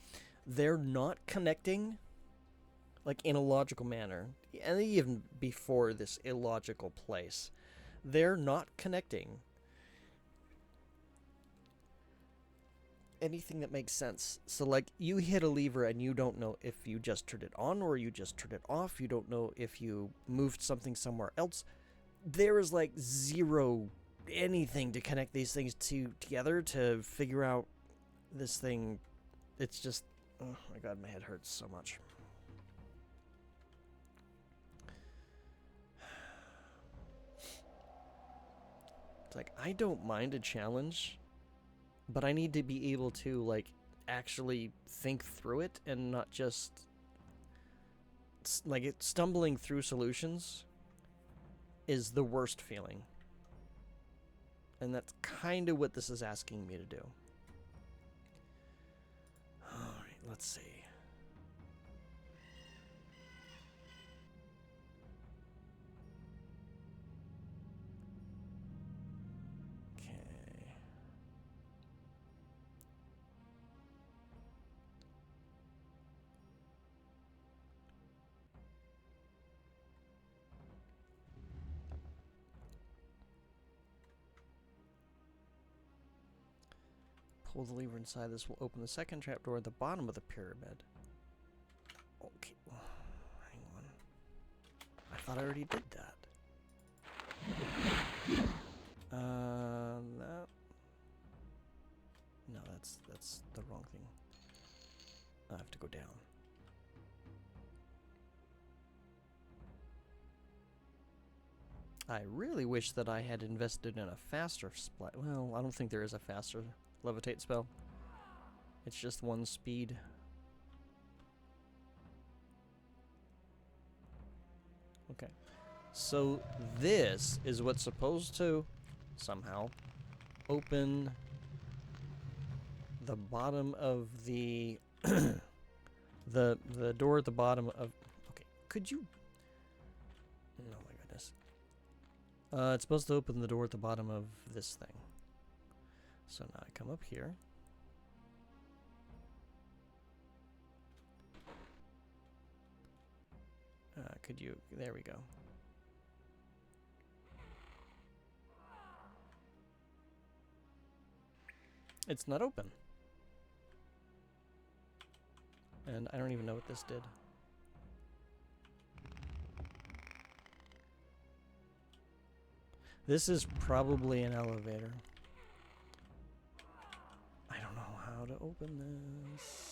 They're not connecting, like, in a logical manner. And even before this illogical place. They're not connecting anything that makes sense. So, like, you hit a lever and you don't know if you just turned it on or you just turned it off. You don't know if you moved something somewhere else. There is, like, zero anything to connect these things together to figure out this thing. It's just, oh my god, my head hurts so much. It's like, I don't mind a challenge, but I need to be able to, like, actually think through it and not just, like, stumbling through solutions is the worst feeling. And that's kind of what this is asking me to do. Alright, let's see. Okay. Pull the lever inside. This will open the second trapdoor at the bottom of the pyramid. Okay. Hang on. I thought I already did that. That... No, that's the wrong thing. I have to go down. I really wish that I had invested in a faster splat. Well, I don't think there is a faster levitate spell. It's just one speed. Okay. So this is what's supposed to somehow open the bottom of the the door at the bottom of... Okay, could you... Oh my goodness. It's supposed to open the door at the bottom of this thing. So now I come up here. Could you... There we go. It's not open. And I don't even know what this did. This is probably an elevator. I don't know how to open this.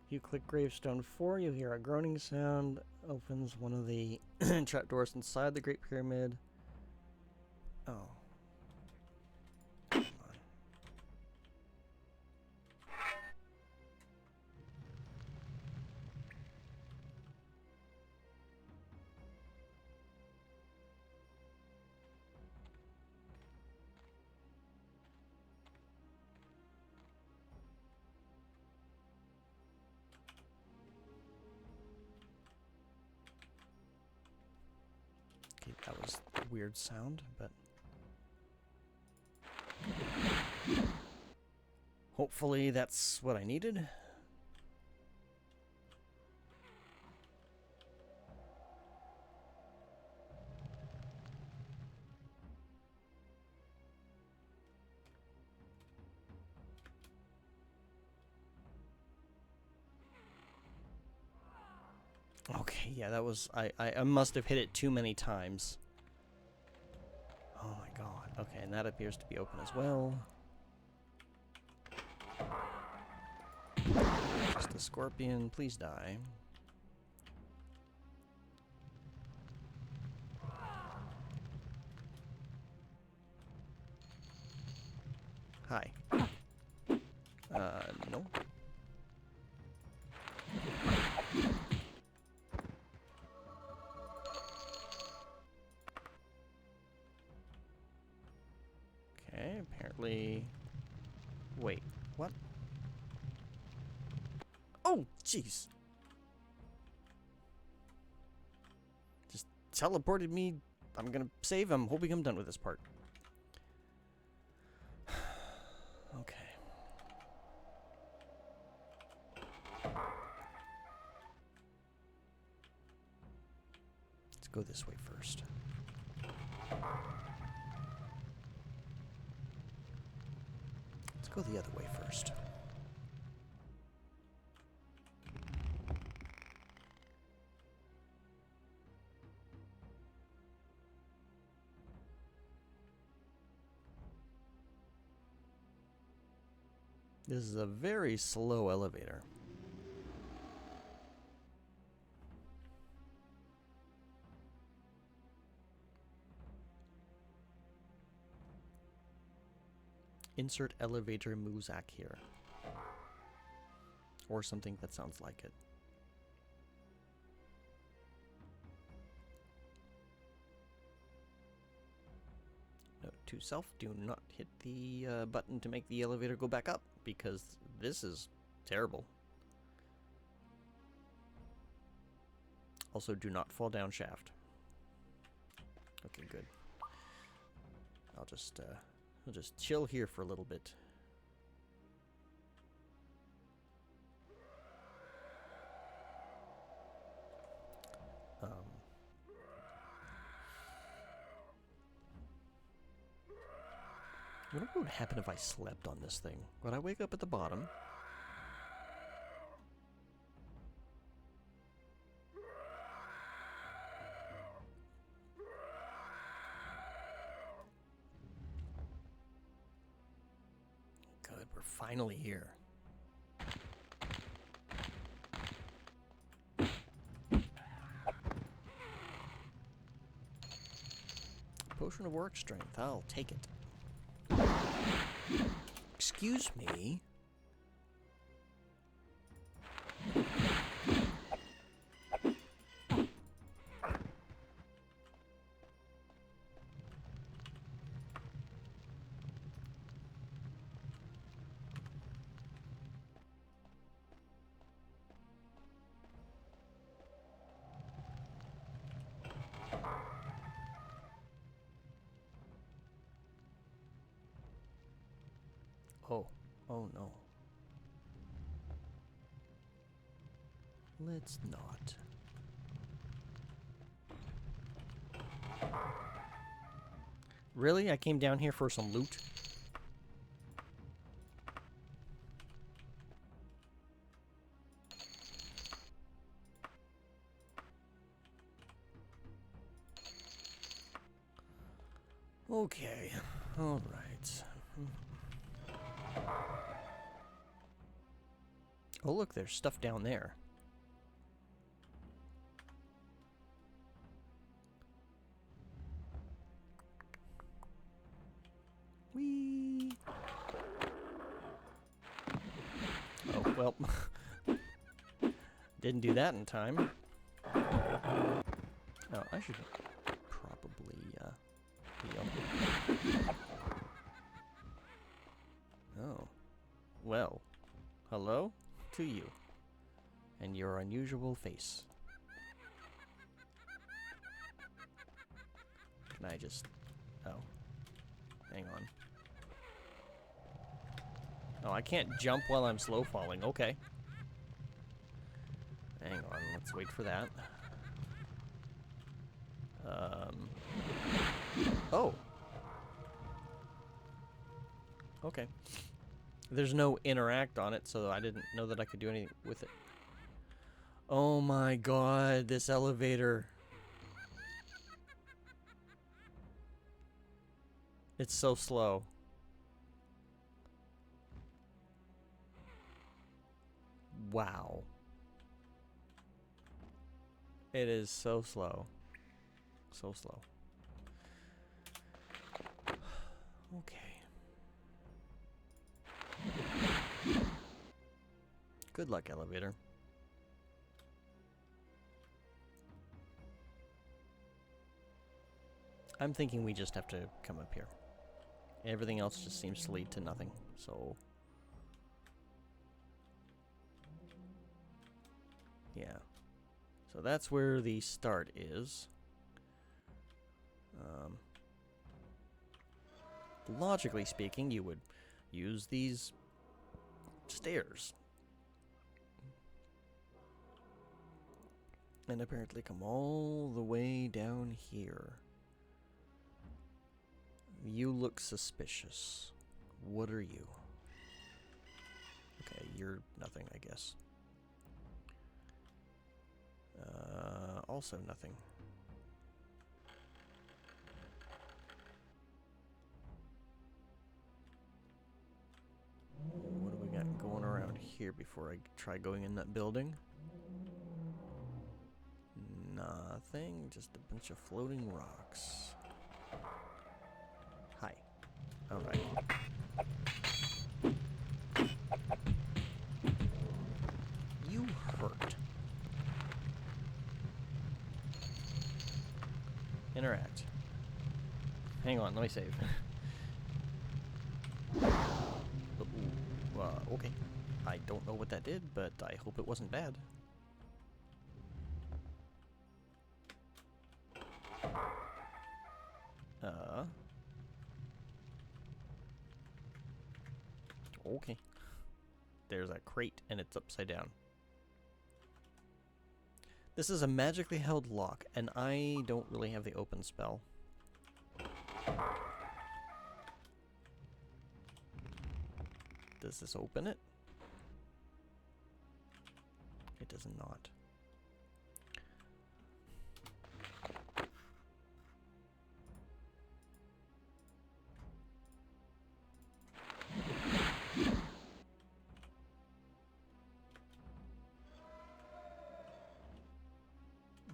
You click gravestone 4, you hear a groaning sound, opens one of the trapdoors inside the Great Pyramid. Oh. Come on. Okay, that was a weird sound, but... hopefully that's what I needed. Okay, yeah, that was... I must have hit it too many times. Oh my god. Okay, and that appears to be open as well. Just a scorpion, please die. Hi. No. Okay, apparently... Wait, what? Oh, jeez! Just teleported me. I'm gonna save. I'm hoping I'm done with this part. Okay. Let's go this way first. Let's go the other way first. This is a very slow elevator. Insert elevator Muzak here. Or something that sounds like it. Note to self, do not hit the button to make the elevator go back up, because this is terrible. Also, do not fall down shaft. Okay, good. I'll just chill here for a little bit. I wonder what would happen if I slept on this thing. Would I wake up at the bottom? Good, we're finally here. Potion of work strength, I'll take it. Excuse me? Oh no. Let's not. Really? I came down here for some loot? Okay. All right. Oh, look, there's stuff down there. Whee! Oh, well. Didn't do that in time. Oh, I should probably, heal. Oh. Well. Hello? To you. And your unusual face. Can I just... Oh. Hang on. Oh, I can't jump while I'm slow falling. Okay. Hang on. Let's wait for that. Oh. Okay. There's no interact on it, so I didn't know that I could do anything with it. Oh my god, this elevator. It's so slow. Wow. It is so slow. So slow. Okay. Good luck, elevator. I'm thinking we just have to come up here. Everything else just seems to lead to nothing, so... yeah. So that's where the start is. Logically speaking, you would use these stairs. And apparently come all the way down here. You look suspicious. What are you? Okay, you're nothing, I guess. Also nothing. What do we got going around here before I try going in that building? Nothing, just a bunch of floating rocks. Hi. Alright. You hurt. Interact. Hang on, let me save. Okay. I don't know what that did, but I hope it wasn't bad. Okay. There's a crate, and it's upside down. This is a magically held lock, and I don't really have the open spell. Does this open it? It does not.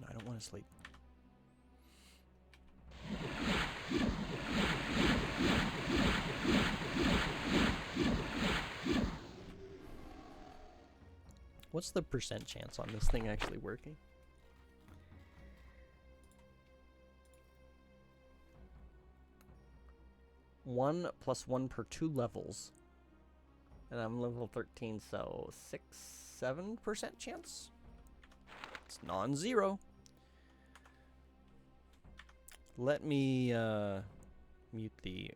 No, I don't want to sleep. What's the percent chance on this thing actually working? One plus one per 2 levels. And I'm level 13, so 7% chance? It's non-zero. Let me mute the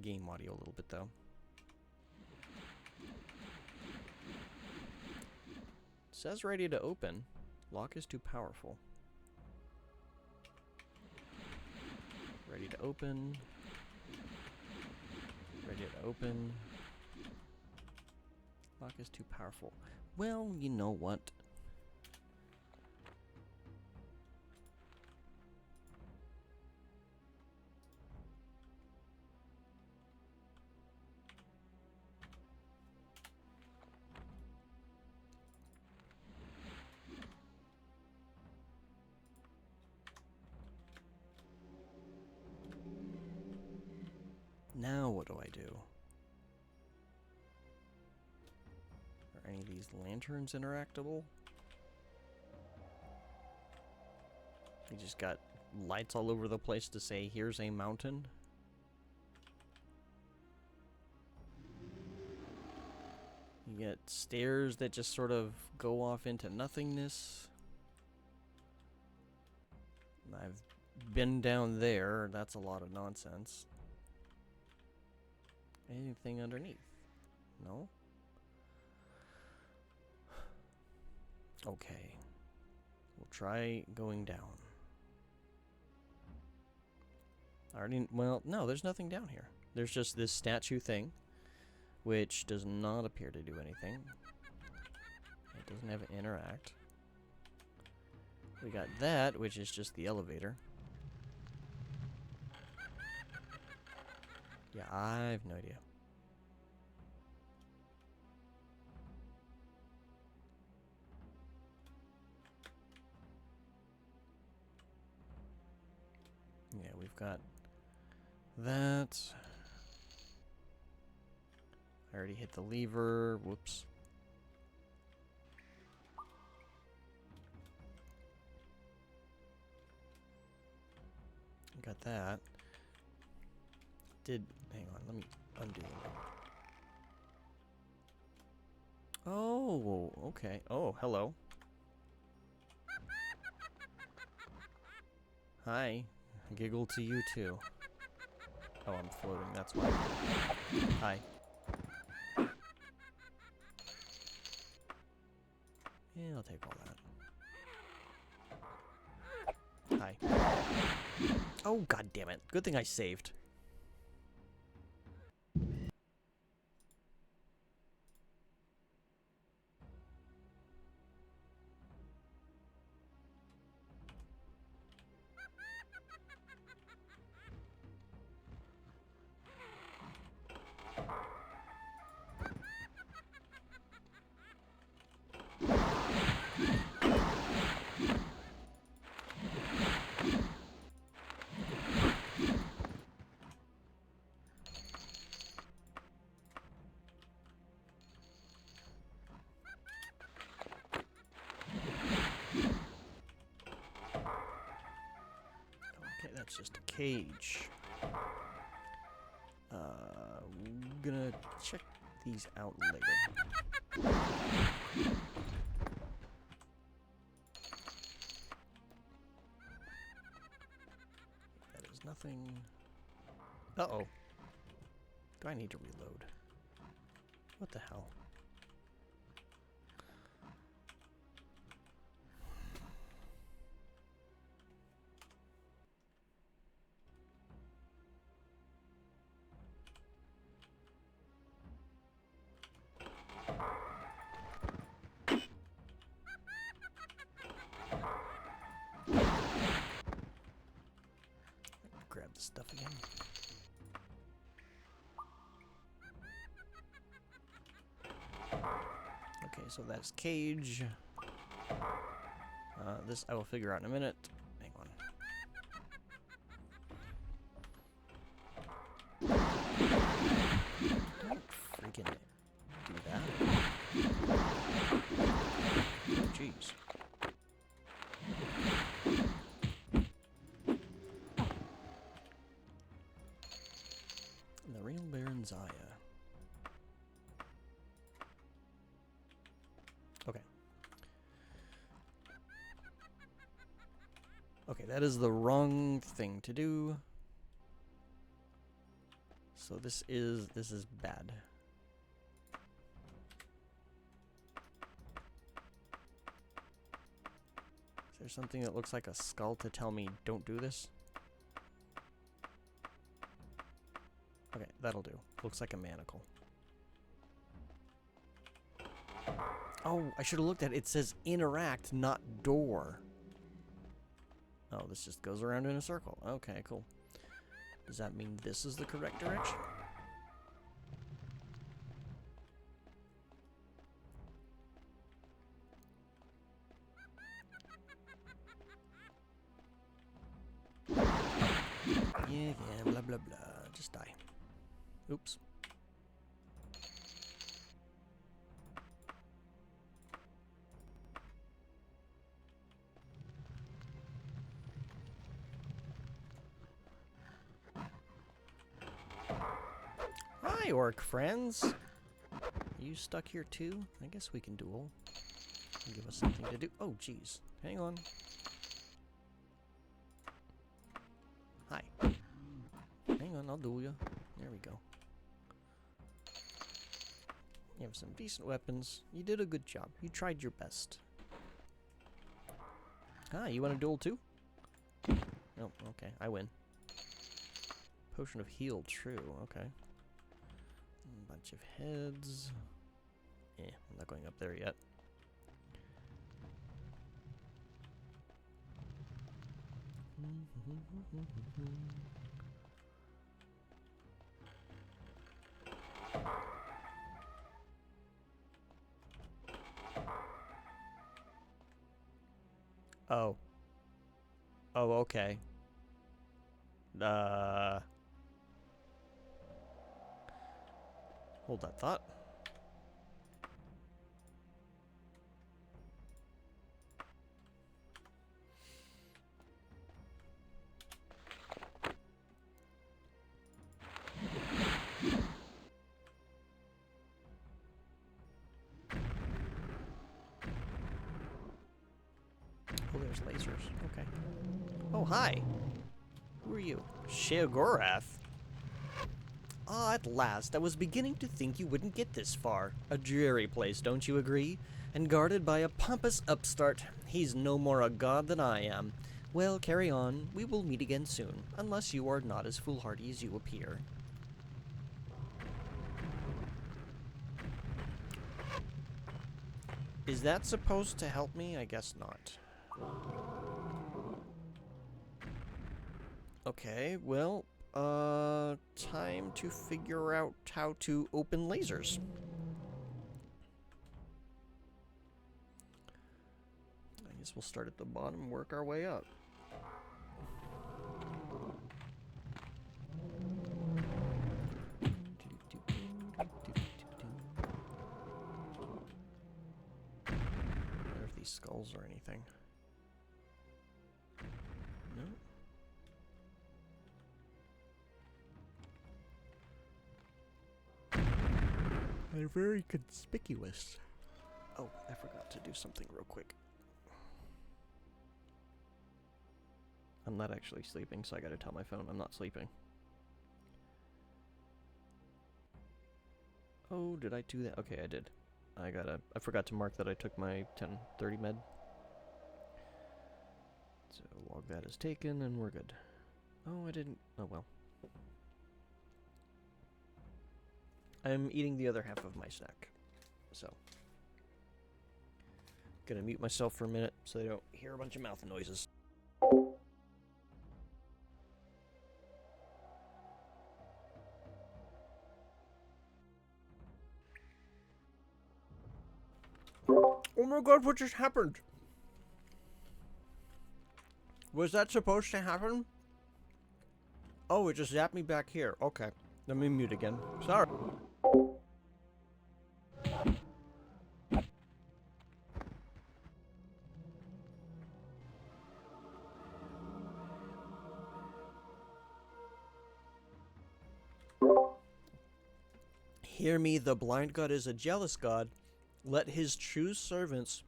game audio a little bit though. Says ready to open. Lock is too powerful. Ready to open. Ready to open. Lock is too powerful. Well, you know what? Now what do I do? Are any of these lanterns interactable? You just got lights all over the place to say, here's a mountain. You get stairs that just sort of go off into nothingness. I've been down there. That's a lot of nonsense. Anything underneath? No? Okay. We'll try going down. I already... well, no, there's nothing down here. There's just this statue thing, which does not appear to do anything. It doesn't have an interact. We got that, which is just the elevator. Yeah, I have no idea. Yeah, we've got that. I already hit the lever. Whoops. got that. Hang on, let me undo it. Oh, okay. Oh, hello. Hi. Giggle to you too. Oh, I'm floating, that's why. Hi. Yeah, I'll take all that. Hi. Oh, god damn it. Good thing I saved. That's just a cage. Gonna check these out later. That is nothing. Uh-oh. Do I need to reload? What the hell? Grab the stuff again. Okay, so that's cage. This I will figure out in a minute. Hang on. Don't freaking do that. Oh, jeez. The real Baron Zaya. Okay. Okay, that is the wrong thing to do. So this is bad. Is there something that looks like a skull to tell me don't do this? Okay, that'll do. Looks like a manacle. Oh, I should have looked at it. It says interact, not door. Oh, this just goes around in a circle. Okay, cool. Does that mean this is the correct direction? Yeah, blah, blah, blah. Just die. Oops. Hi, orc friends. Are you stuck here too? I guess we can duel. Give us something to do. Oh, jeez. Hang on. Hi. Hang on, I'll duel you. There we go. You have some decent weapons. You did a good job. You tried your best. Ah, you want to duel too? Oh, okay. I win. Potion of heal, true. Okay. A bunch of heads. Eh, I'm not going up there yet. Oh. Oh, okay. Hold that thought. there's lasers. Okay. Oh, hi. Who are you? Sheogorath? Ah, at last. I was beginning to think you wouldn't get this far. A dreary place, don't you agree? And guarded by a pompous upstart. He's no more a god than I am. Well, carry on. We will meet again soon, unless you are not as foolhardy as you appear. Is that supposed to help me? I guess not. Okay, well, time to figure out how to open lasers. I guess we'll start at the bottom and work our way up. I wonder if these skulls or anything. No. They're very conspicuous. Oh, I forgot to do something real quick. I'm not actually sleeping, so I gotta tell my phone I'm not sleeping. Oh, did I do that? Okay, I did. I forgot to mark that I took my 10:30 med. So log that as taken, and we're good. Oh, I didn't. Oh, well. I'm eating the other half of my snack. So. Gonna mute myself for a minute so they don't hear a bunch of mouth noises. Oh my god, what just happened? Was that supposed to happen? Oh, it just zapped me back here. Okay. Let me mute again. Sorry. Hear me, the blind god is a jealous god. Let his true servants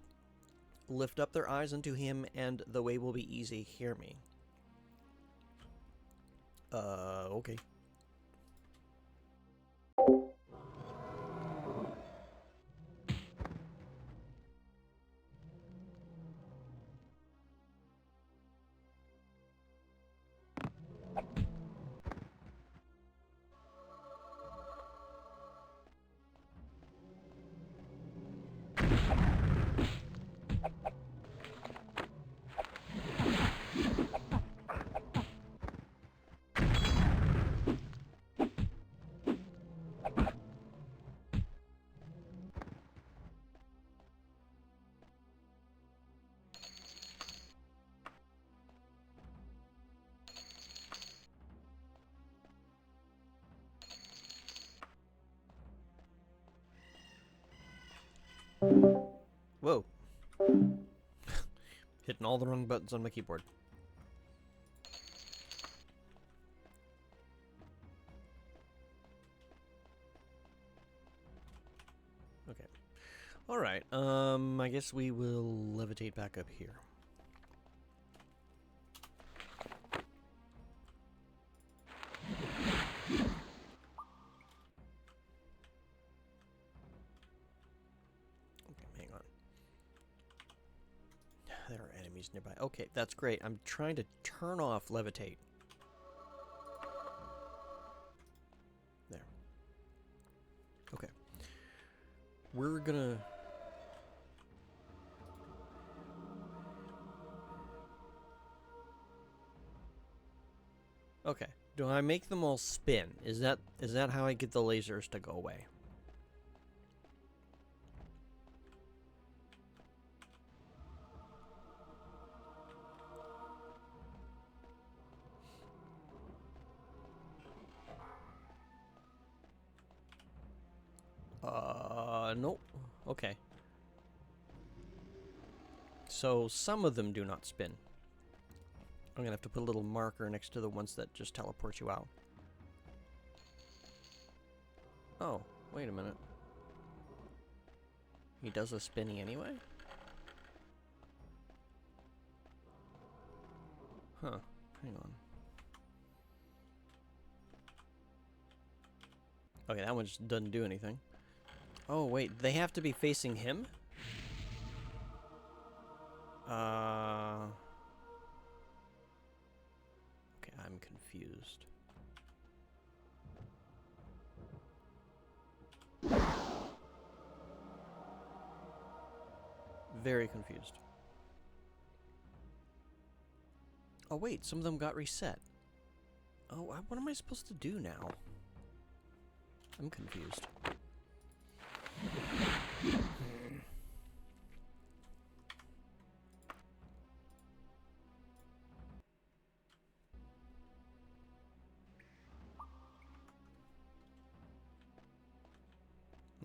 lift up their eyes unto him, and the way will be easy. Hear me. Okay. Whoa. Hitting all the wrong buttons on my keyboard. Okay. Alright, I guess we will levitate back up here. There are enemies nearby. Okay, that's great. I'm trying to turn off levitate. There. Okay. We're gonna... Okay. Do I make them all spin? Is that how I get the lasers to go away? Nope. Okay. So, some of them do not spin. I'm gonna have to put a little marker next to the ones that just teleport you out. Oh, wait a minute. He does a spinny anyway? Huh. Hang on. Okay, that one just doesn't do anything. Oh, wait. They have to be facing him? Okay, I'm confused. Very confused. Oh, wait. Some of them got reset. Oh, what am I supposed to do now? I'm confused.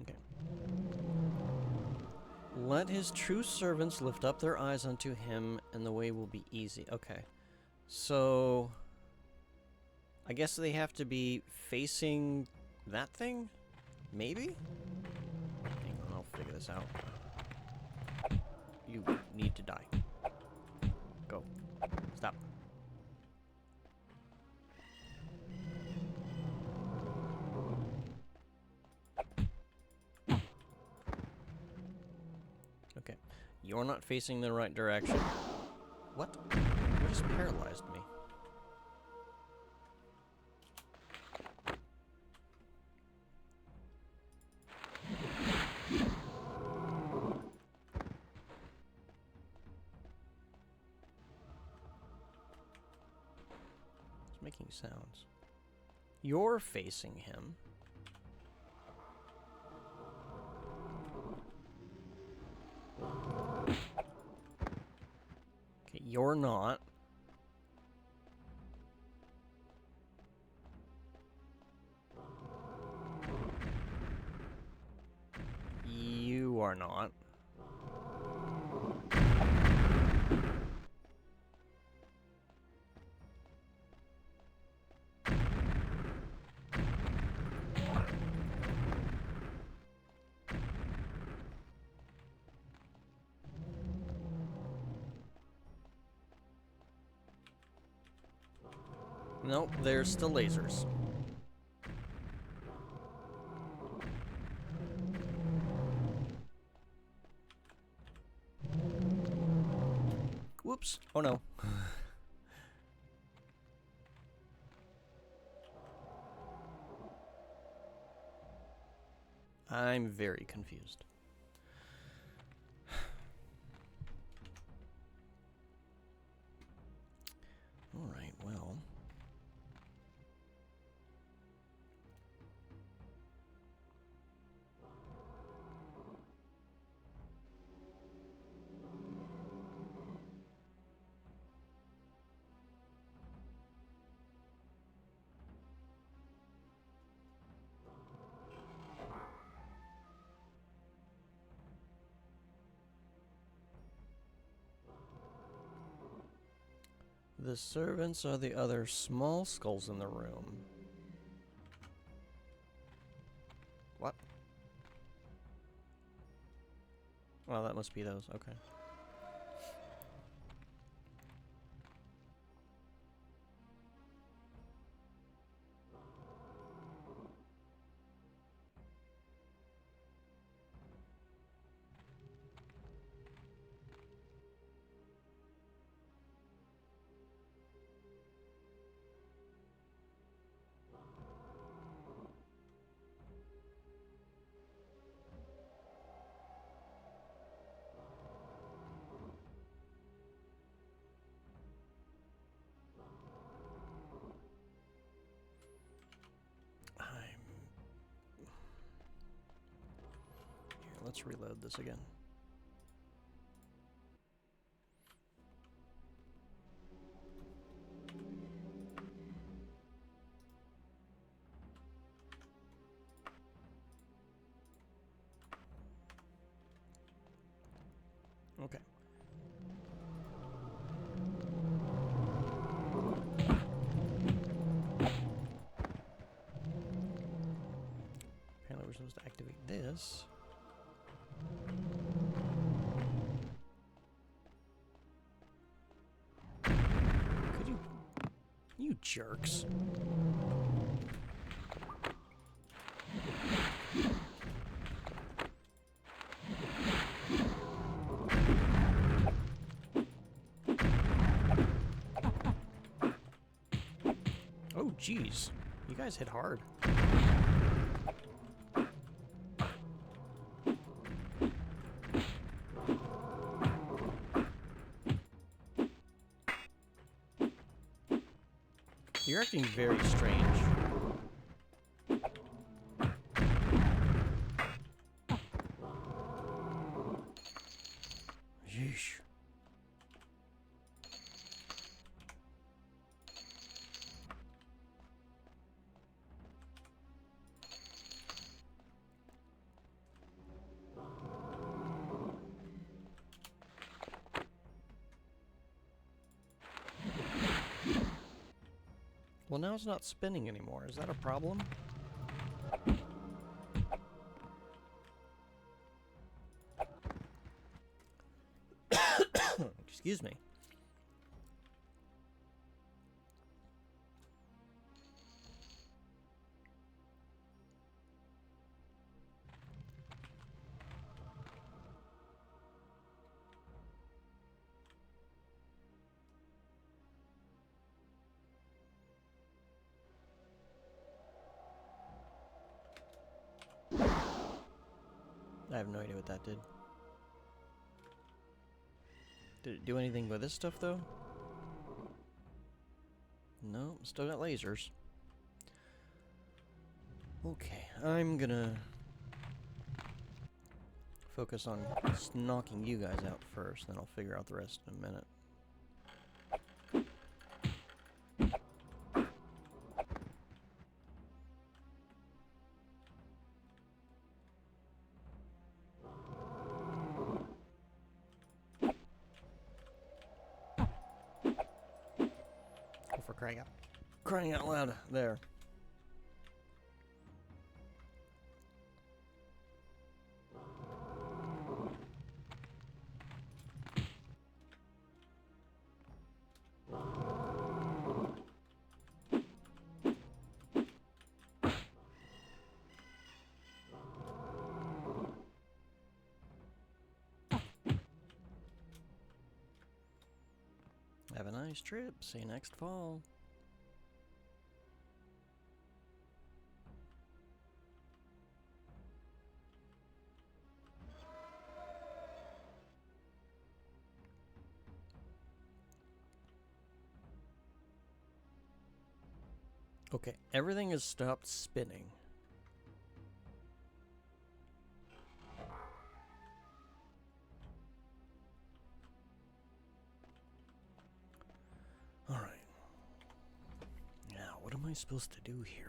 Okay. Let his true servants lift up their eyes unto him, and the way will be easy. Okay. So, I guess they have to be facing that thing? Maybe? Hang on, I'll figure this out. You need to die. Go. Stop. Okay. You're not facing the right direction. What? What just paralyzed me? It's making sounds. You're facing him. Okay, you're not. You are not. Nope, there's still lasers. Whoops. Oh no. I'm very confused. Alright, well. The servants are the other small skulls in the room. What? Well, that must be those. Okay. Here, let's reload this again. Okay. Apparently we're supposed to activate this. Could you Jerks. Oh, jeez. You guys hit hard. You're acting very strange. Yeesh. Well, now it's not spinning anymore. Is that a problem? Excuse me. I have no idea what that did. Did it do anything with this stuff, though? No, still got lasers. Okay, I'm gonna focus on knocking you guys out first, then I'll figure out the rest in a minute. For crying out loud there. Have a nice trip. See you next fall. Okay, everything has stopped spinning. Alright. Now, what am I supposed to do here?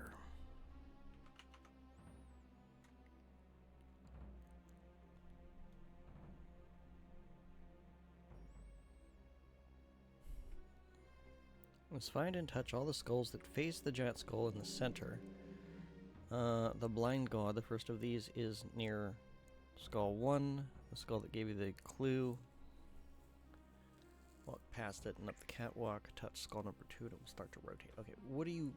Let's find and touch all the skulls that face the giant skull in the center. The blind god, the first of these, is near skull 1, the skull that gave you the clue. Walk past it and up the catwalk, touch skull number 2, and it will start to rotate. Okay, what do you...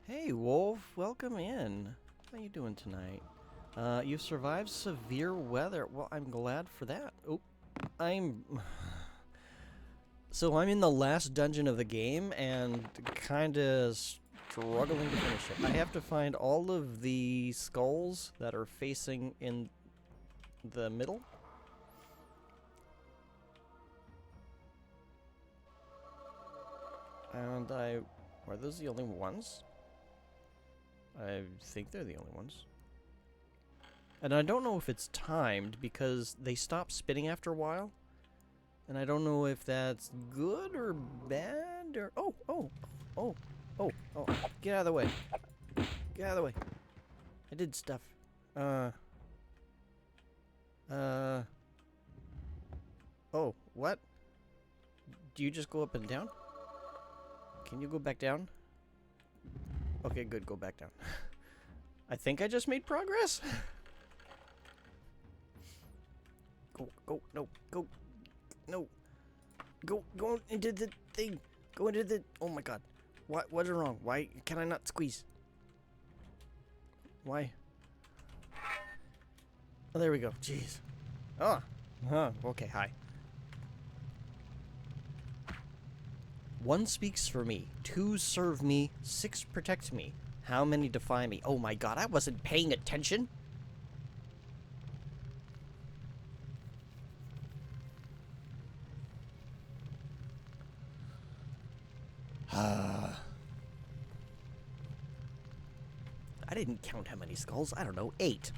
Hey, Wolf, welcome in. How you doing tonight? You've survived severe weather. Well, I'm glad for that. Oh, So I'm in the last dungeon of the game and kinda struggling to finish it. I have to find all of the skulls that are facing in the middle. And are those the only ones? I think they're the only ones. And I don't know if it's timed because they stop spinning after a while. And I don't know if that's good or bad or... Oh. Get out of the way. Get out of the way. I did stuff. Oh, what? Do you just go up and down? Can you go back down? Okay, good. Go back down. I think I just made progress. Go, no, go, no. Go into the thing. Go into the... Oh my god. What's wrong? Why can I not squeeze? Why? Oh, there we go. Jeez. Oh. Okay, hi. 1 speaks for me. 2 serve me. 6 protect me. How many defy me? Oh my god, I wasn't paying attention. I didn't count how many skulls. I don't know. 8.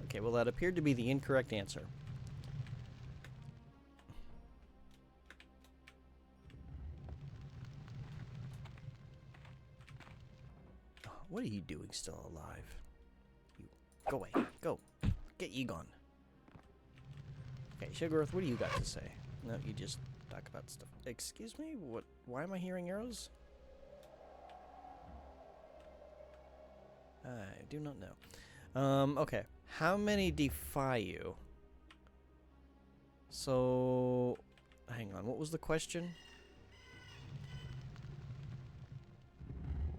Okay, well that appeared to be the incorrect answer. What are you doing still alive? You go away. Go. Get ye gone. Okay, Sugarworth, what do you got to say? No, you just talk about stuff. Excuse me? What? Why am I hearing arrows? I do not know. Okay. How many defy you? So... Hang on, what was the question?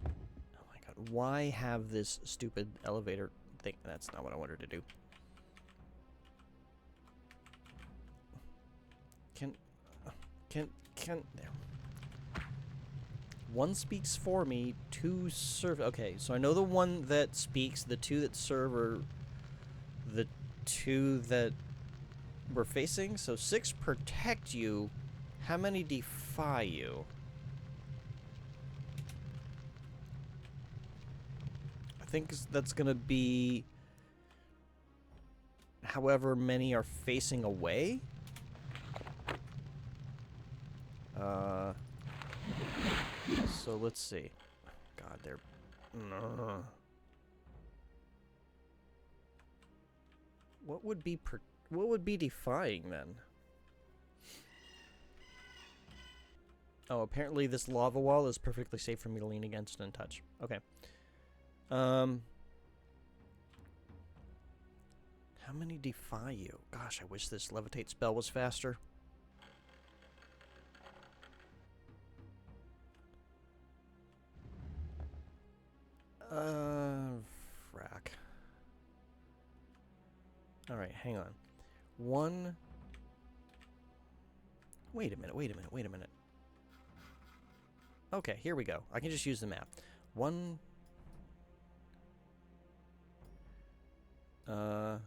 Oh my god, why have this stupid elevator thing? That's not what I wanted to do. There. 1 speaks for me, 2 serve. Okay, so I know the 1 that speaks, the 2 that serve are the 2 that we're facing. So 6 protect you. How many defy you? I think that's gonna be however many are facing away. So let's see. God, they're... What would be defying then? Oh, apparently this lava wall is perfectly safe for me to lean against and touch. Okay. How many defy you? Gosh, I wish this levitate spell was faster. Frack. Alright, hang on. 1... Wait a minute. Okay, here we go. I can just use the map. 1... Okay,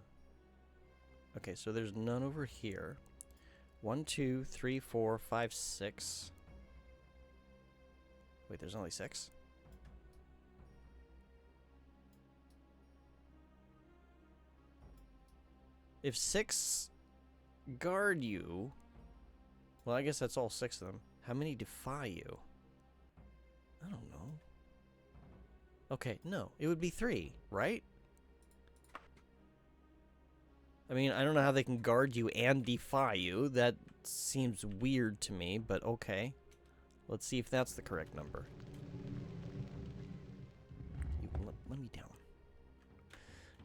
so there's none over here. 1, 2, 3, 4, 5, 6. Wait, there's only 6? If 6 guard you... Well, I guess that's all 6 of them. How many defy you? I don't know. Okay, no. It would be 3, right? I mean, I don't know how they can guard you and defy you. That seems weird to me, but okay. Let's see if that's the correct number. You, let me down.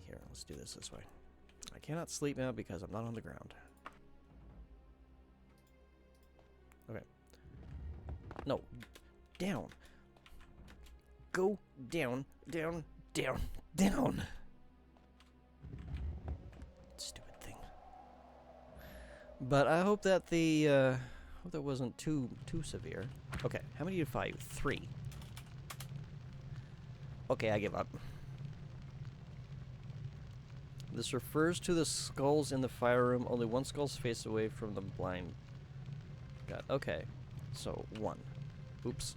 Here, let's do this way. I cannot sleep now because I'm not on the ground. Okay. No. Down. Go down, down, down, down. Stupid thing. But I hope that the hope that wasn't too severe. Okay, how many defy you? 3. Okay, I give up. This refers to the skulls in the fire room. Only 1 skull's face away from the blind. God. Okay, so 1. Oops.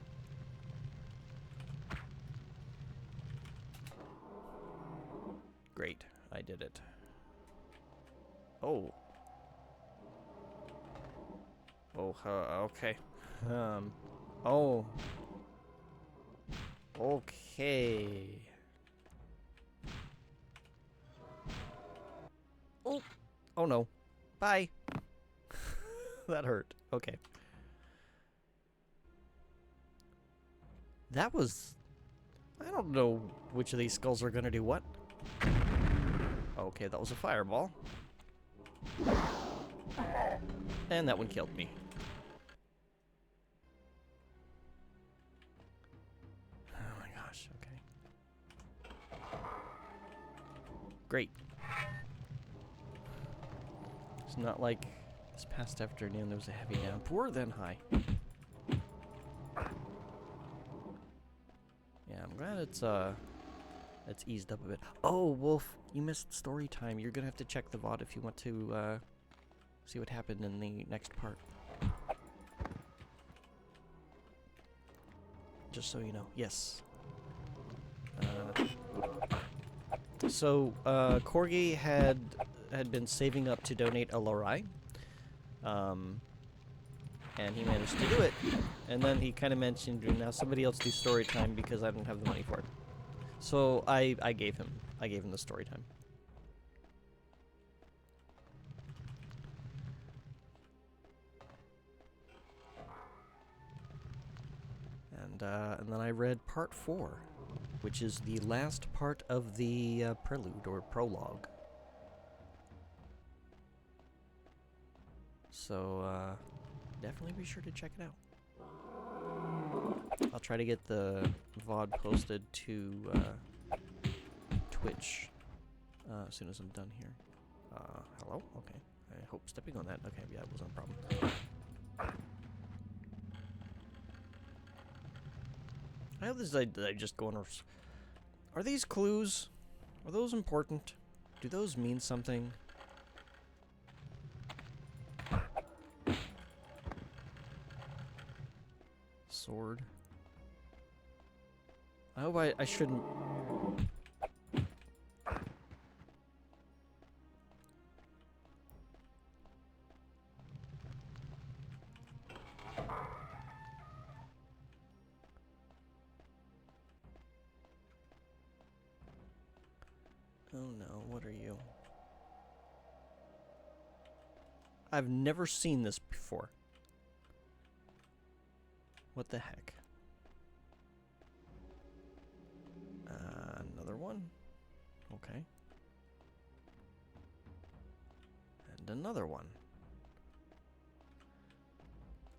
Great, I did it. Oh. Oh, okay. Oh. Okay. Oh. Oh no. Bye. That hurt. Okay. That was... I don't know which of these skulls are gonna do what. Okay, that was a fireball. And that one killed me. Oh my gosh, okay. Great. It's not like this past afternoon there was a heavy downpour, then high. Yeah, I'm glad it's eased up a bit. Oh, Wolf, you missed story time. You're gonna have to check the VOD if you want to see what happened in the next part. Just so you know. Yes. So, Corgi had been saving up to donate a Lorai. And he managed to do it. And then he kind of mentioned, now somebody else do story time because I don't have the money for it. So I gave him the story time. And then I read part 4, which is the last part of the prelude or prologue. So definitely be sure to check it out. I'll try to get the VOD posted to Twitch as soon as I'm done here. Hello? Okay. I hope stepping on that. Okay, yeah, it wasn't a problem. I have this idea that I just go on. Are these clues? Are those important? Do those mean something? Sword. I hope I shouldn't... Oh no, what are you? I've never seen this before. What the heck? Another one? Okay. And another one.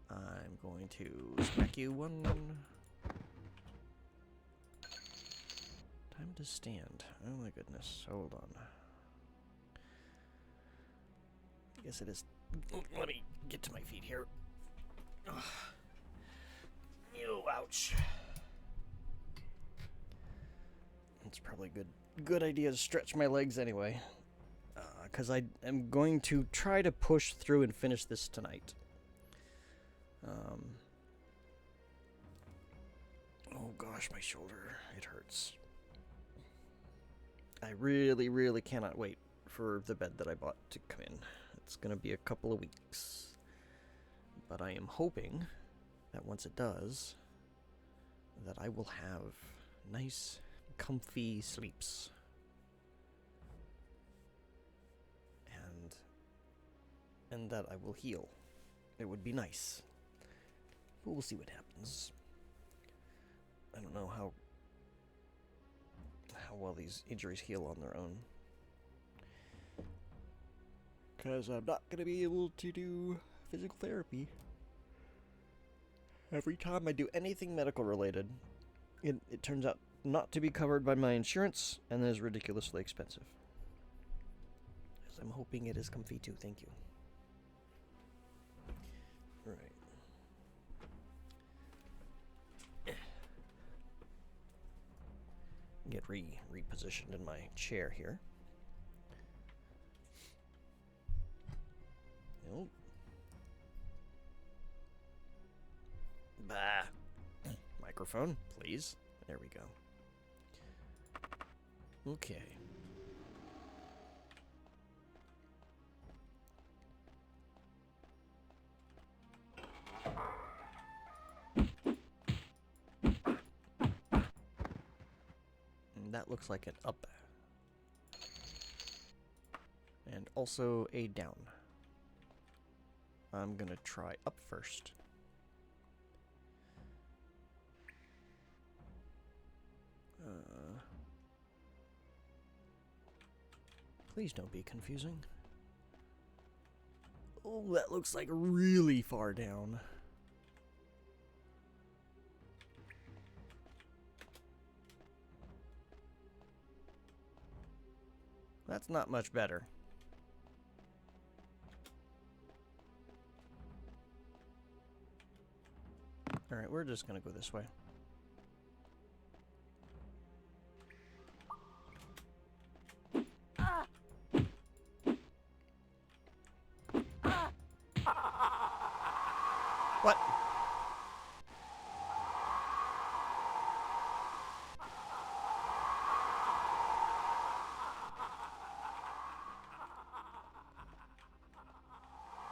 I'm going to smack you one. Time to stand. Oh my goodness. Hold on. I guess it is. Let me get to my feet here. Ugh. Ew, ouch. It's probably good idea to stretch my legs anyway. Because I am going to try to push through and finish this tonight. Oh gosh, my shoulder. It hurts. I really, really cannot wait for the bed that I bought to come in. It's going to be a couple of weeks. But I am hoping that once it does, that I will have nice, comfy sleeps. And that I will heal. It would be nice. But we'll see what happens. I don't know how well these injuries heal on their own. Because I'm not going to be able to do physical therapy. Every time I do anything medical related, it turns out not to be covered by my insurance and is ridiculously expensive. So I'm hoping it is comfy too. Thank you. Right. Get repositioned in my chair here. Nope. Bah. Microphone, please. There we go. Okay. that looks like an up. And also a down. I'm gonna try up first. Please don't be confusing. Oh, that looks like really far down. That's not much better. Alright, we're just gonna go this way. What?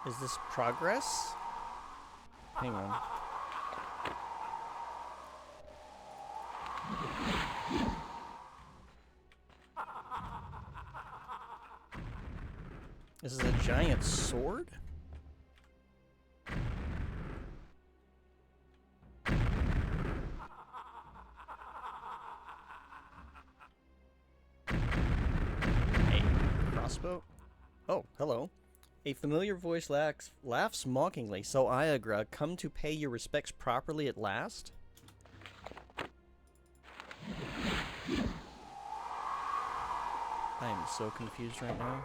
Is this progress? Hang on. This is a giant sword? Crossbow? Oh, hello. A familiar voice laughs mockingly. So, Iagra, come to pay your respects properly at last? I am so confused right now.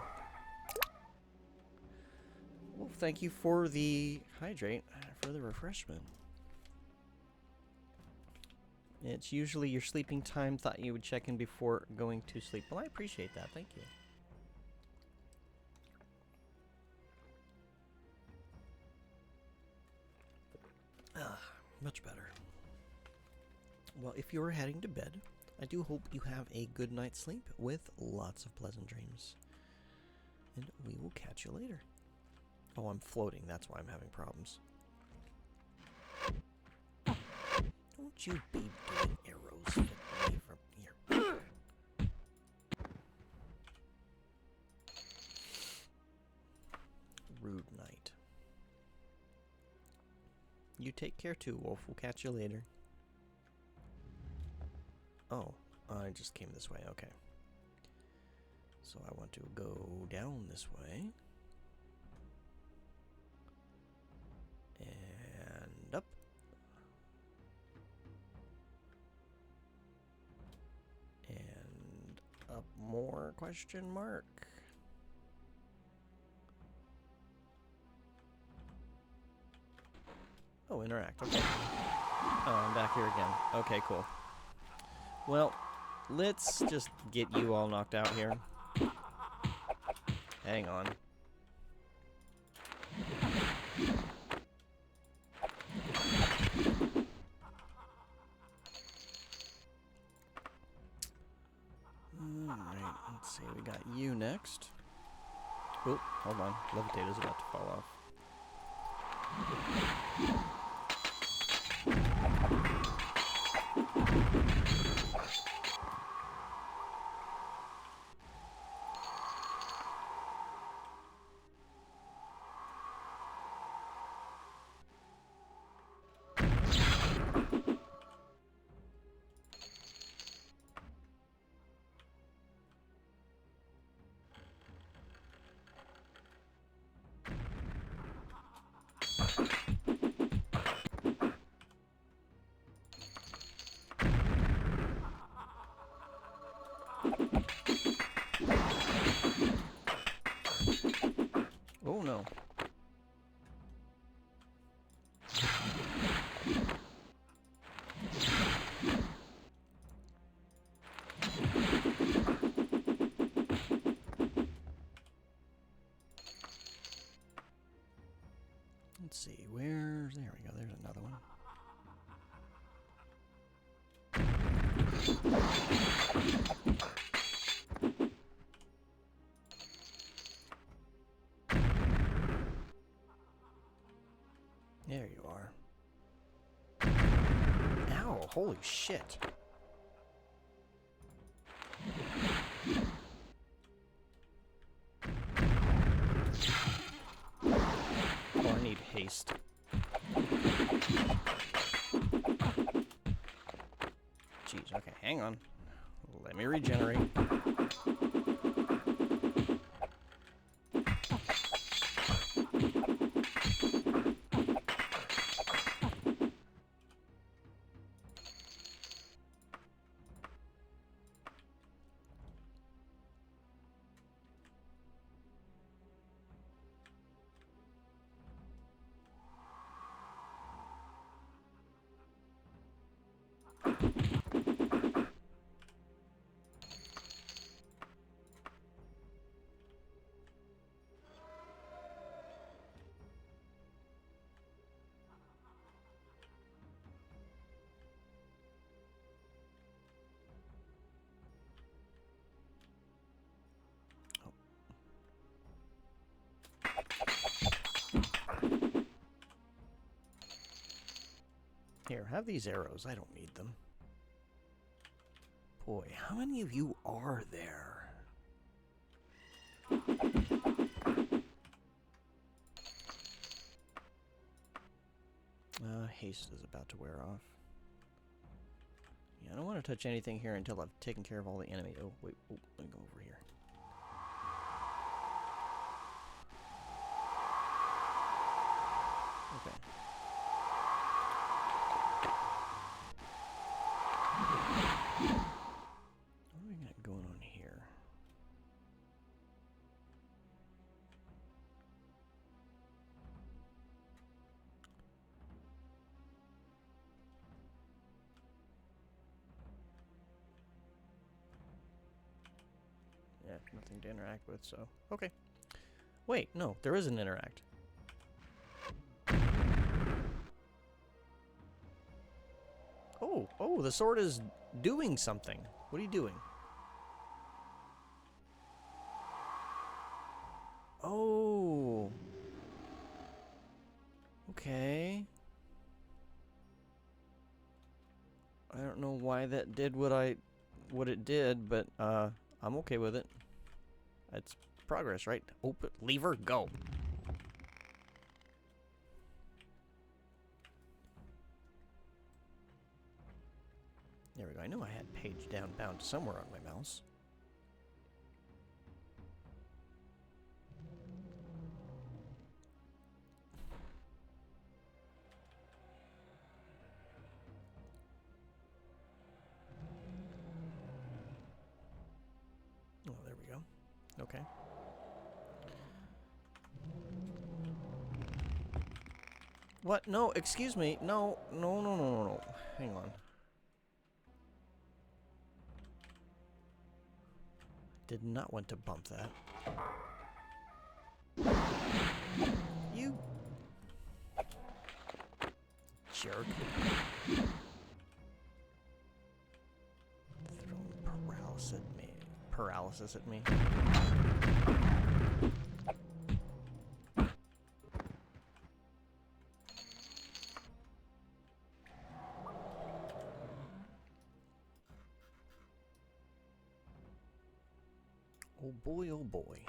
Well, thank you for the hydrate, for the refreshment. It's usually your sleeping time. Thought you would check in before going to sleep. Well, I appreciate that. Thank you. Much better. Well, if you're heading to bed, I do hope you have a good night's sleep with lots of pleasant dreams. And we will catch you later. Oh, I'm floating. That's why I'm having problems. Don't you be doing arrows at me from here. Rude night. You take care too, Wolf. We'll catch you later. Oh, I just came this way. Okay. So I want to go down this way. And up. And up more, question mark. Oh, interact. Okay. Oh, I'm back here again. Okay, cool. Well, let's just get you all knocked out here. Hang on. Alright, let's see. We got you next. Oh, hold on. Levitator's about to fall off. Oh no. Let's see, where's... There we go, there's another one. There you are. Ow, holy shit. haste. Jeez, okay, hang on. Let me regenerate. Here, have these arrows. I don't need them. Boy, how many of you are there? Haste is about to wear off. Yeah, I don't want to touch anything here until I've taken care of all the enemy. Oh, wait. Oh, let me go over here. Okay. What do we got going on here? Yeah, nothing to interact with, so... Okay. Wait, no, there is an interact. Oh, the sword is doing something. What are you doing? Oh. Okay. I don't know why that did what it did, but I'm okay with it. It's progress, right? Open lever, go. There we go. I know I had page down bound somewhere on my mouse. Oh, there we go. Okay. What? No, excuse me. No. Hang on. Did not want to bump that. You jerk. Throwing paralysis at me. Oh boy, oh boy.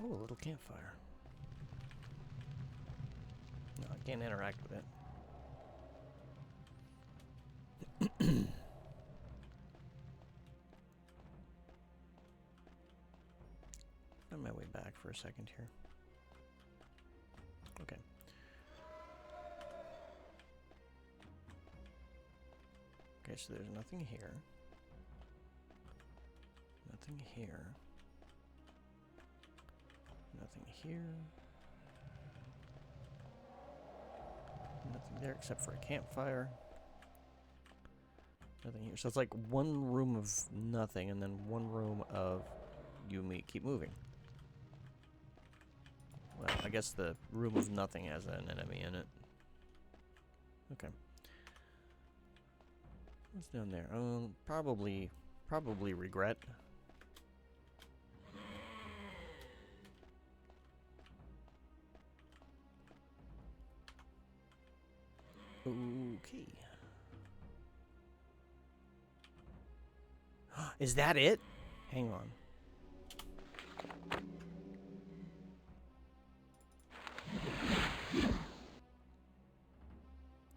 Oh, a little campfire. No, I can't interact with it. Find my way back for a second here. Okay. Okay, so there's nothing here. Nothing here. Nothing here. Nothing there except for a campfire. Nothing here. So it's like one room of nothing and then one room of you and me keep moving. Well, I guess the Room of Nothing has an enemy in it. Okay. What's down there? Probably regret. Okay. Is that it? Hang on.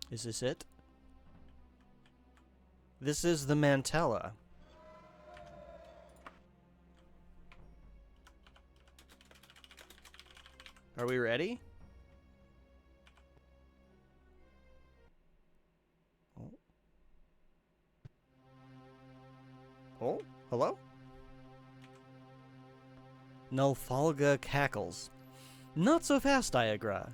Is this it? This is the Mantella. Are we ready? Oh. Oh, hello? Nulfalga cackles. Not so fast, Iagra.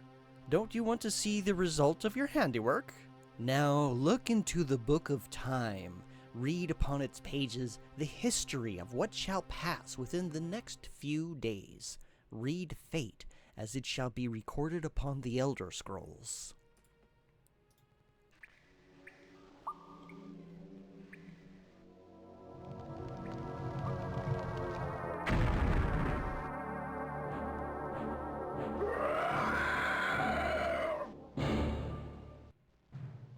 Don't you want to see the result of your handiwork? Now look into the Book of Time. Read upon its pages the history of what shall pass within the next few days. Read fate, as it shall be recorded upon the Elder Scrolls.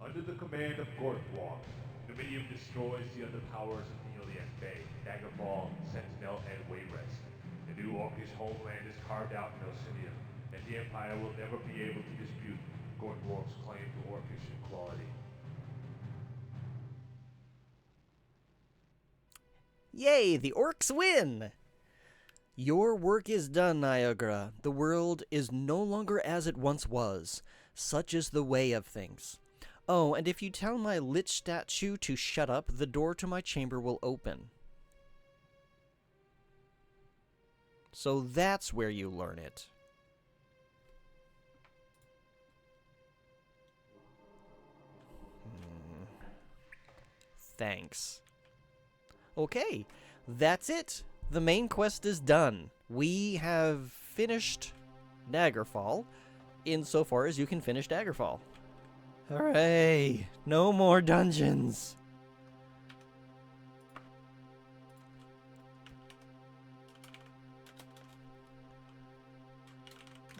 Under the command of Gorthwalk, Dominion destroys the other powers of Neolian Bay, Daggerfall, Sentinel, and Wayrest. The new Orcish homeland is carved out in Osinium, and the Empire will never be able to dispute Gorthwalk's claim to Orcish equality. Yay, the orcs win! Your work is done, Niagara. The world is no longer as it once was. Such is the way of things. Oh, and if you tell my lich statue to shut up, the door to my chamber will open. So that's where you learn it. Thanks. Okay, that's it. The main quest is done. We have finished Daggerfall, insofar as you can finish Daggerfall. Hooray! No more dungeons!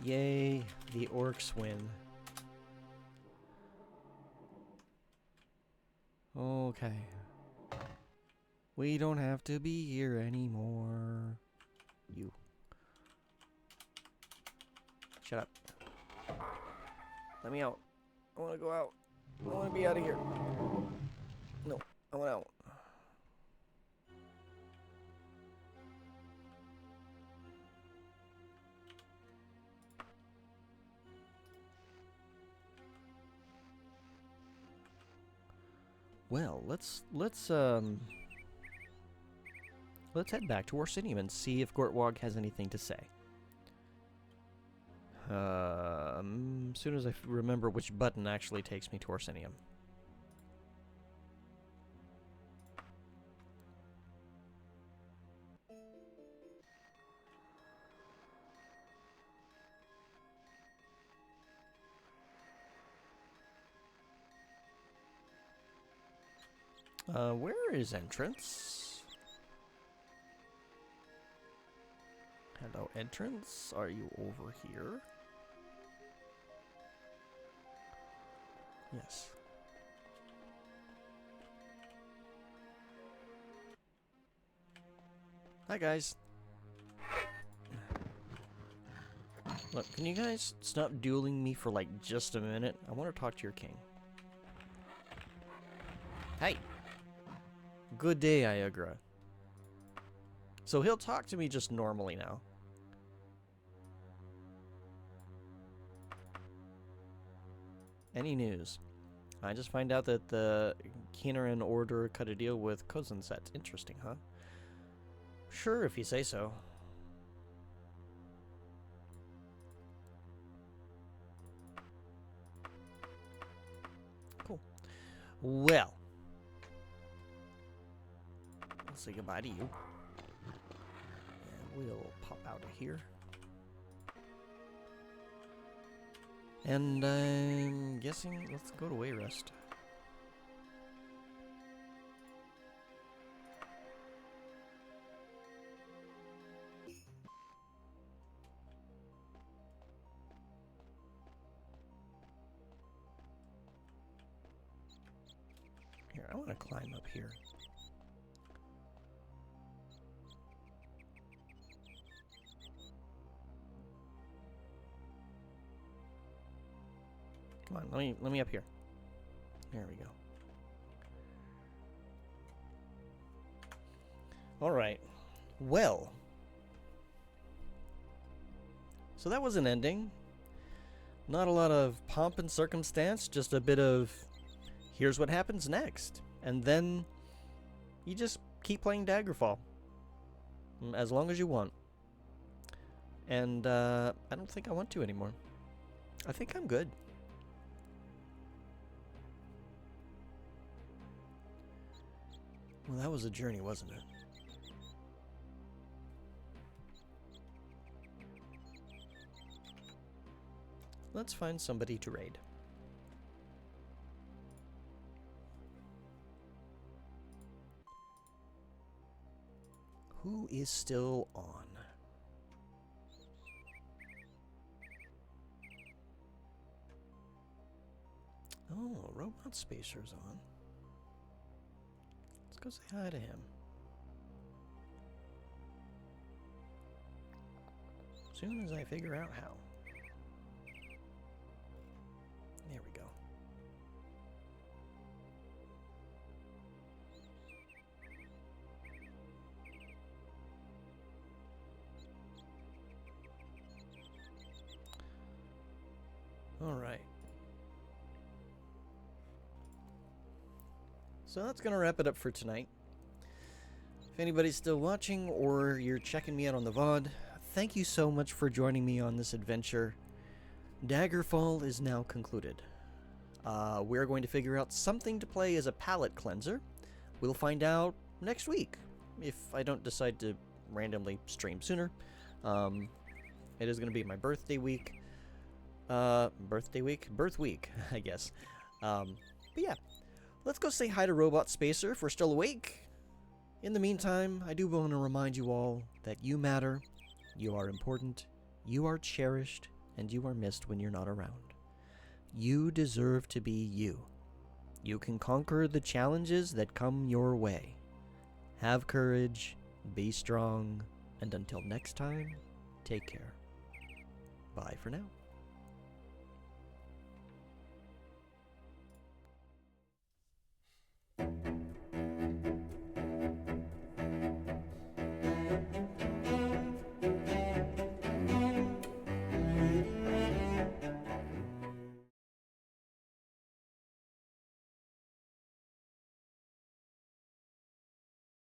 Yay, the orcs win. Okay. We don't have to be here anymore. You. Shut up. Let me out. I want to go out. I want to be out of here. No, I want out. Well, let's head back to Orsinium and see if Gortwog has anything to say. As soon as I remember which button actually takes me to Orsinium. Where is entrance? Hello, entrance? Are you over here? Yes. Hi, guys. Look, can you guys stop dueling me for, like, just a minute? I want to talk to your king. Hey! Good day, Iagra. So he'll talk to me just normally now. Any news? I just find out that the Keeneran Order cut a deal with Kozenset. Interesting, huh? Sure, if you say so. Cool. Well. I'll say goodbye to you. And we'll pop out of here. And I'm guessing, let's go to Wayrest. Here, I want to climb up here. Come on, let me up here. There we go. All right. Well. So that was an ending. Not a lot of pomp and circumstance, just a bit of here's what happens next. And then you just keep playing Daggerfall as long as you want. And I don't think I want to anymore. I think I'm good. Well, that was a journey, wasn't it? Let's find somebody to raid. Who is still on? Oh, Robot Spacer's on. Let's go say hi to him. Soon as I figure out how. There we go. All right. So that's going to wrap it up for tonight. If anybody's still watching or you're checking me out on the VOD, thank you so much for joining me on this adventure. Daggerfall is now concluded. We're going to figure out something to play as a palate cleanser. We'll find out next week, if I don't decide to randomly stream sooner. It is going to be my birthday week. Birth week, I guess. But yeah, let's go say hi to Robot Spacer if we're still awake. In the meantime, I do want to remind you all that you matter, you are important, you are cherished, and you are missed when you're not around. You deserve to be you. You can conquer the challenges that come your way. Have courage, be strong, and until next time, take care. Bye for now.